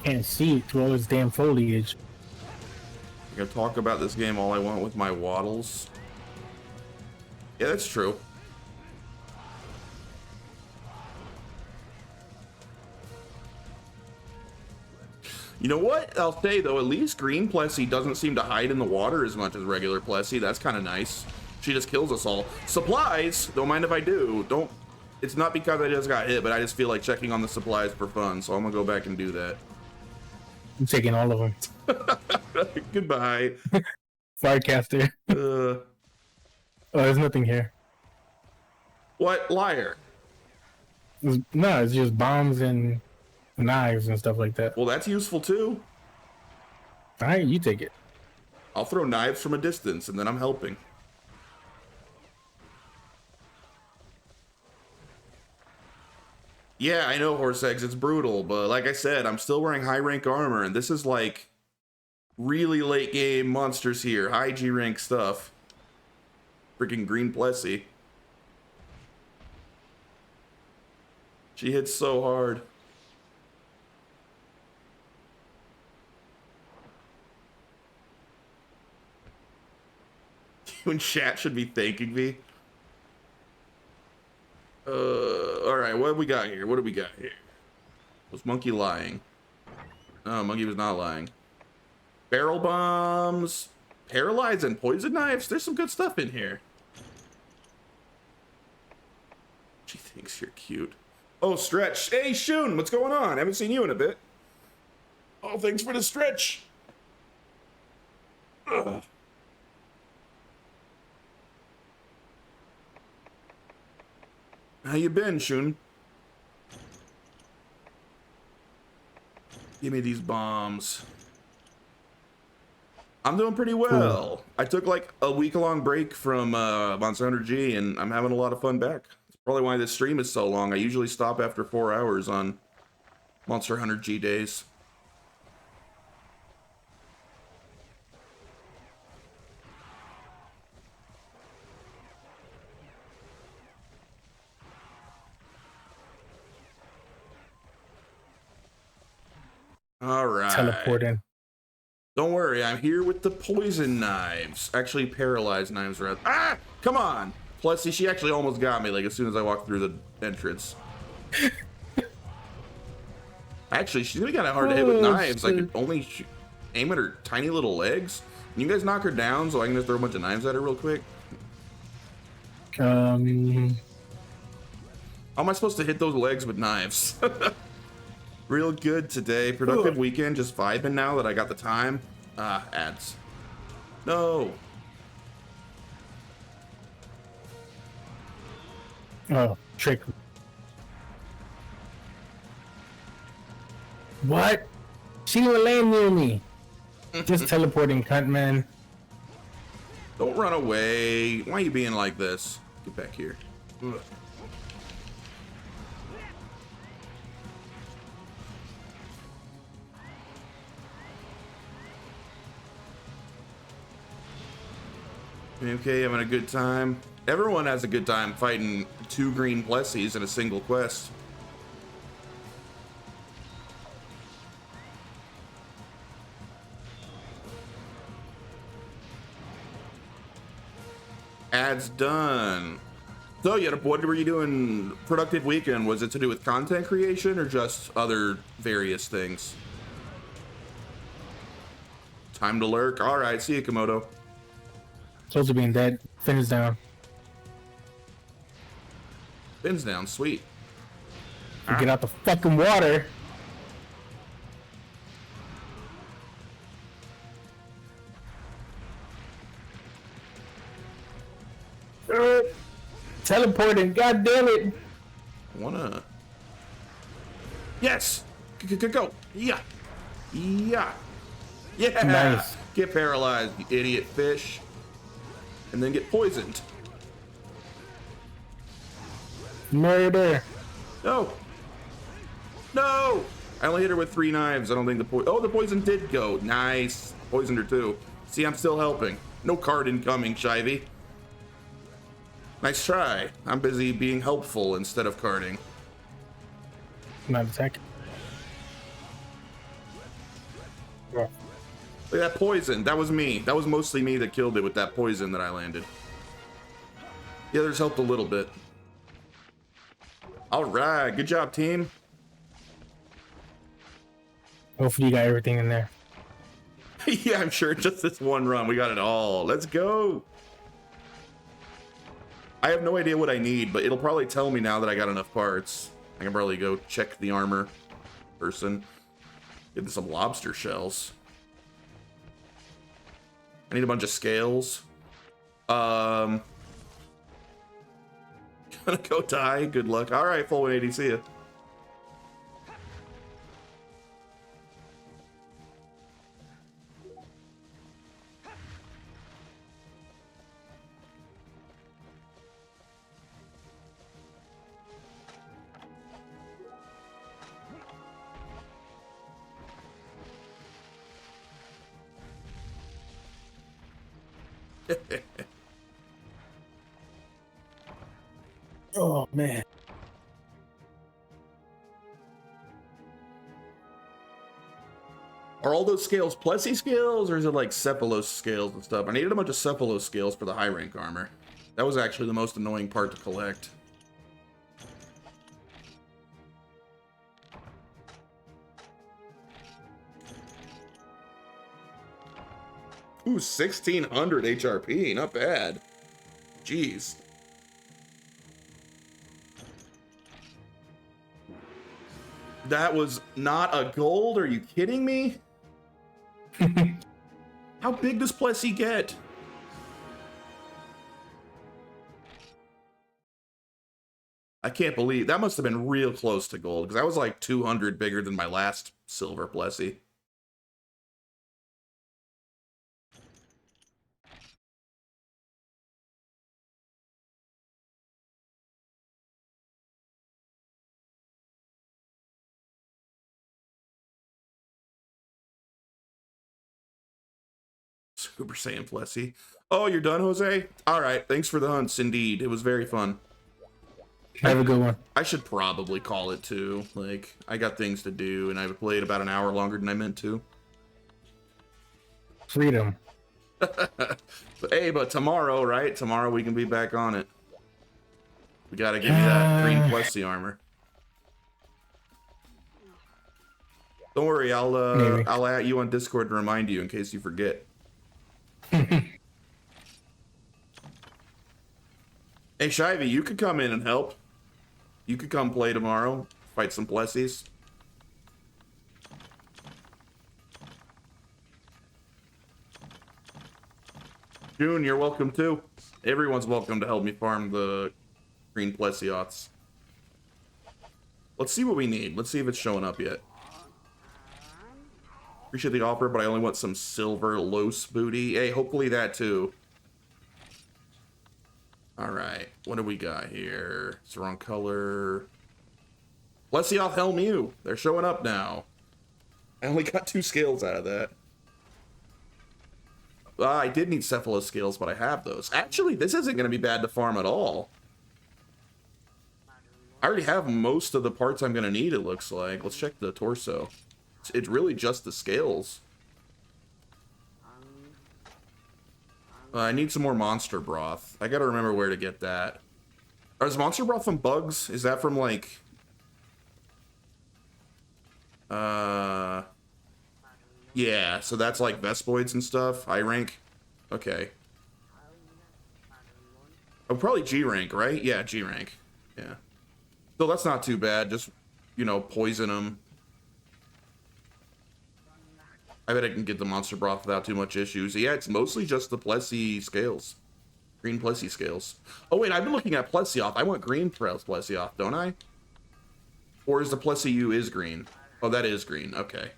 Speaker 2: Can't see it through all this damn foliage.
Speaker 1: I can talk about this game all I want with my waddles. Yeah, that's true. You know what? I'll say though, at least green Plessy doesn't seem to hide in the water as much as regular Plessy. That's kind of nice. She just kills us all. Supplies, don't mind if I do. Don't. It's not because I just got hit, but I just feel like checking on the supplies for fun. So I'm gonna go back and do that.
Speaker 2: I'm taking all of them.
Speaker 1: Goodbye.
Speaker 2: Firecaster. Oh, there's nothing here.
Speaker 1: What? Liar.
Speaker 2: No, it's just bombs and knives and stuff like that.
Speaker 1: Well, that's useful too.
Speaker 2: All right, you take it.
Speaker 1: I'll throw knives from a distance and then I'm helping. Yeah, I know, Horse Eggs, it's brutal, but like I said, I'm still wearing high rank armor, and this is like really late game monsters here. High G rank stuff. Freaking green Plessy. She hits so hard. You and chat should be thanking me. All right, what do we got here? What do we got here? Was Monkey lying? No, Monkey was not lying. Barrel bombs, paralyze and poison knives. There's some good stuff in here. She thinks you're cute. Oh, Stretch. Hey, Shun, what's going on? Haven't seen you in a bit. Oh, thanks for the stretch. Ugh. How you been, Shun? Give me these bombs. I'm doing pretty well. Cool. I took like a week-long break from Monster Hunter G, and I'm having a lot of fun back. That's probably why this stream is so long. I usually stop after 4 hours on Monster Hunter G days. All right.
Speaker 2: Teleporting.
Speaker 1: Don't worry, I'm here with the poison knives. Actually, paralyzed knives, rather. Ah! Come on! Plus, she actually almost got me, like, as soon as I walked through the entrance. Actually, she's gonna be kind of hard to hit with knives. I could only aim at her tiny little legs. Can you guys knock her down so I can just throw a bunch of knives at her real quick? How am I supposed to hit those legs with knives? Real good today. Productive weekend. Just vibing now that I got the time. Ads. No.
Speaker 2: Oh, trick. What? She didn't land near me. Just teleporting, cunt man.
Speaker 1: Don't run away. Why are you being like this? Get back here. Ugh. Okay, having a good time. Everyone has a good time fighting 2 green Plessies in a single quest. Ads done. So, what were you doing productive weekend? Was it to do with content creation or just other various things? Time to lurk. All right, see you, Komodo.
Speaker 2: Supposed to being dead. Fins down.
Speaker 1: Fins down, sweet.
Speaker 2: Get out the fucking water. Teleporting, god damn it.
Speaker 1: Wanna. Yes! Go! Yeah! Yeah! Yeah!
Speaker 2: Nice.
Speaker 1: Get paralyzed, you idiot fish. And then get poisoned.
Speaker 2: Murder.
Speaker 1: No! No! I only hit her with 3 knives. I don't think the poison did go. Nice. Poisoned her too. See, I'm still helping. No card incoming, Shivy. Nice try. I'm busy being helpful instead of carding.
Speaker 2: Not attack. Yeah.
Speaker 1: Look at that poison. That was me. That was mostly me that killed it with that poison that I landed. The others helped a little bit. All right. Good job, team.
Speaker 2: Hopefully you got everything in there.
Speaker 1: Yeah, I'm sure. Just this one run. We got it all. Let's go. I have no idea what I need, but it'll probably tell me now that I got enough parts. I can probably go check the armor person. Get some lobster shells. I need a bunch of scales. Gonna go die. Good luck. All right, full 180. See ya.
Speaker 2: Oh man.
Speaker 1: Are all those scales Plessy scales, or is it like Cephalos scales and stuff? I needed a bunch of Cephalos scales for the high rank armor. That was actually the most annoying part to collect. Ooh, 1600 HRP, not bad. Jeez. That was not a gold, are you kidding me? How big does Plessy get? I can't believe that must have been real close to gold because that was like 200 bigger than my last silver Plessy. Super Saiyan Plessy. Oh, you're done, Jose? All right. Thanks for the hunts. Indeed. It was very fun.
Speaker 2: Have a good one.
Speaker 1: I should probably call it too. Like, I got things to do, and I've played about an hour longer than I meant to.
Speaker 2: Freedom.
Speaker 1: Hey, but tomorrow, right? Tomorrow we can be back on it. We gotta give me that green Plessy armor. Don't worry, I'll add you on Discord to remind you in case you forget. Hey, Shivy, you could come in and help. You could come play tomorrow, fight some Plessies. June, you're welcome too. Everyone's welcome to help me farm the green Plessiots. Let's see what we need. Let's see if it's showing up yet. Appreciate the offer, but I only want some silver Los booty. Hey, hopefully that too. Alright, what do we got here? It's the wrong color. Plessioth Helmew. They're showing up now. I only got 2 scales out of that. I did need Cephalus scales, but I have those. Actually, this isn't going to be bad to farm at all. I already have most of the parts I'm going to need, it looks like. Let's check the torso. It's really just the scales. I need some more monster broth. I gotta remember where to get that. Is monster broth from bugs? Is that from like... Yeah, so that's like Vespoids and stuff. High rank. Okay. Oh, probably G rank, right? Yeah, G rank. Yeah. So that's not too bad. Just, you know, poison them. I bet I can get the monster broth without too much issues. Yeah, it's mostly just the Plessy scales. Green Plessy scales. Oh, wait, I've been looking at Plessioth. I want green Plessioth, don't I? Or is the Plessy U is green? Oh, that is green. Okay.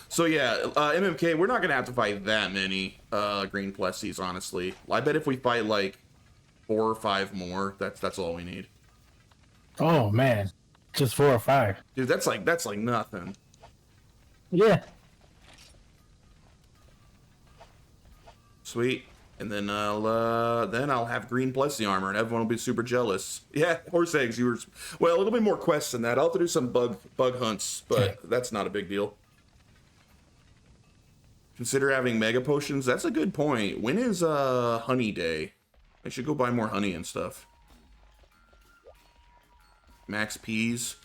Speaker 1: So yeah, MMK, we're not gonna have to fight that many green Plessies, honestly. I bet if we fight like 4 or 5 more, that's all we need.
Speaker 2: Oh man, just 4 or 5.
Speaker 1: Dude, that's like nothing.
Speaker 2: Yeah.
Speaker 1: Sweet. And then I'll have green Plessy armor, and everyone will be super jealous. Yeah, horse eggs. Well, it'll be more quests than that. I'll have to do some bug hunts, but that's not a big deal. Consider having mega potions. That's a good point. When is honey day? I should go buy more honey and stuff. Max peas.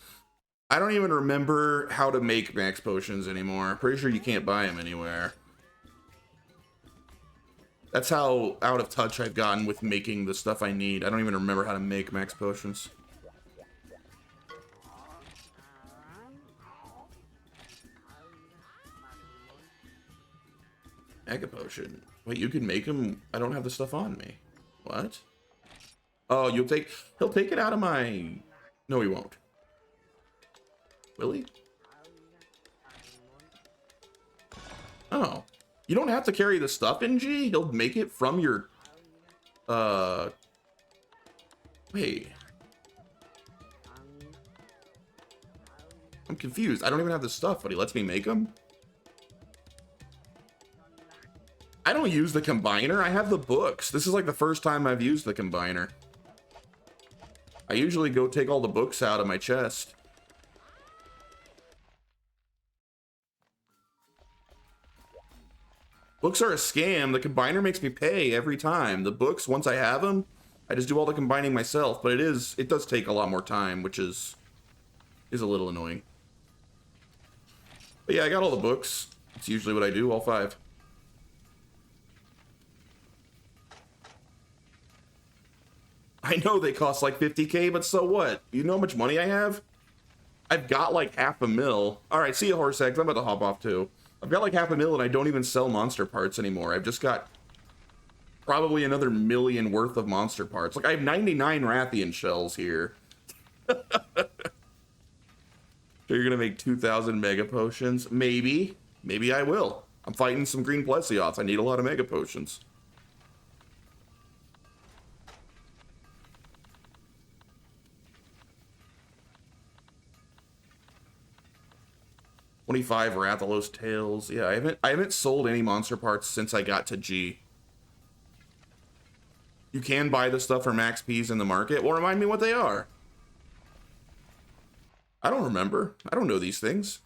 Speaker 1: I don't even remember how to make max potions anymore. I'm pretty sure you can't buy them anywhere. That's how out of touch I've gotten with making the stuff I need. I don't even remember how to make max potions. Mega potion. Wait, you can make them? I don't have the stuff on me. What? Oh, he'll take it out of my... No, he won't. Will he? Oh. You don't have to carry the stuff in G? He'll make it from your... Wait. I'm confused. I don't even have the stuff, but he lets me make them? I don't use the combiner. I have the books. This is like the first time I've used the combiner. I usually go take all the books out of my chest. Books are a scam. The combiner makes me pay every time. The books, once I have them, I just do all the combining myself, but it does take a lot more time, which is a little annoying. But yeah, I got all the books. It's usually what I do, all 5. I know they cost like 50K, but so what? You know how much money I have? I've got like $500,000. Alright, see you, horse eggs. I'm about to hop off too. I've got like $500,000 and I don't even sell monster parts anymore. I've just got probably another $1 million worth of monster parts. Like, I have 99 Rathian shells here. So you're gonna make 2,000 mega potions? Maybe. Maybe I will. I'm fighting some green Plesioths. I need a lot of mega potions. $25 Rathalos tails. Yeah, I haven't sold any monster parts since I got to G. You can buy the stuff for max Ps in the market. Well, remind me what they are. I don't remember. I don't know these things.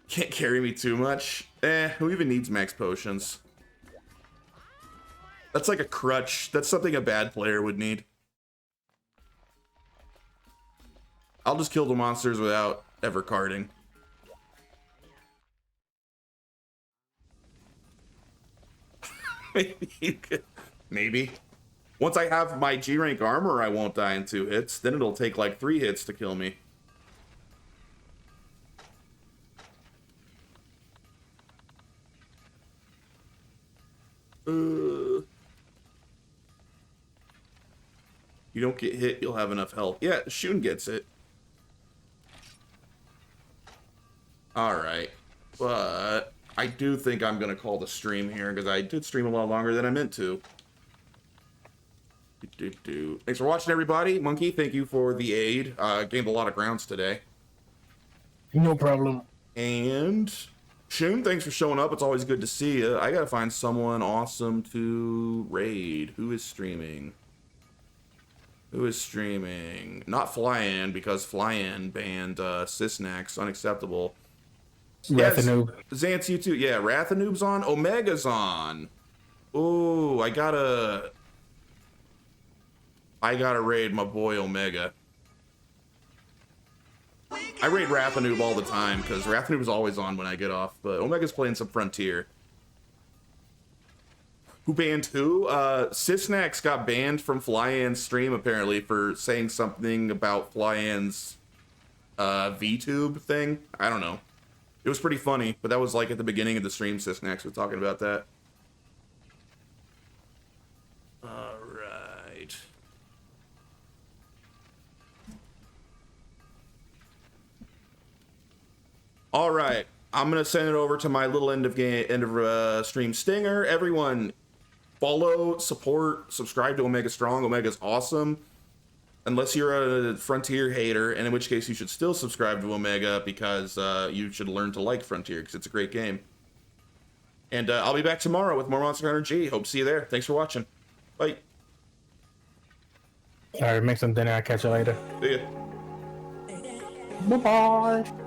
Speaker 1: Can't carry me too much. Who even needs max potions? That's like a crutch. That's something a bad player would need. I'll just kill the monsters without ever carding. Maybe. Once I have my G rank armor, I won't die in 2 hits. Then it'll take like 3 hits to kill me. You don't get hit, you'll have enough health. Yeah, Shun gets it. Alright. But I do think I'm going to call the stream here, because I did stream a lot longer than I meant to. Thanks for watching, everybody. Monkey, thank you for the aid. Gained a lot of grounds today.
Speaker 2: No problem.
Speaker 1: And Shun, thanks for showing up. It's always good to see you. I gotta find someone awesome to raid. Who is streaming? Who is streaming? Not Flyan, because Flyan banned Sysnax. Unacceptable.
Speaker 2: Rathanoob.
Speaker 1: Yes, Zance, you too. Yeah, Rathanoob's on. Omega's on. Ooh, I gotta raid my boy Omega. I raid Rathanoob all the time, because Rathanoob is always on when I get off, but Omega's playing some Frontier. Who banned who? Sysnax got banned from Flyan's stream, apparently, for saying something about Flyan's VTube thing. I don't know. It was pretty funny, but that was like at the beginning of the stream, Sysnax was talking about that. Alright. Alright. I'm gonna send it over to my little end of stream stinger. Everyone, follow, support, subscribe to Omega Strong. Omega's awesome. Unless you're a Frontier hater, and in which case you should still subscribe to Omega, because you should learn to like Frontier, because it's a great game. And I'll be back tomorrow with more Monster Hunter G. Hope to see you there. Thanks for watching. Bye.
Speaker 2: Alright, make some dinner. I'll catch you later.
Speaker 1: See ya.
Speaker 2: Bye-bye.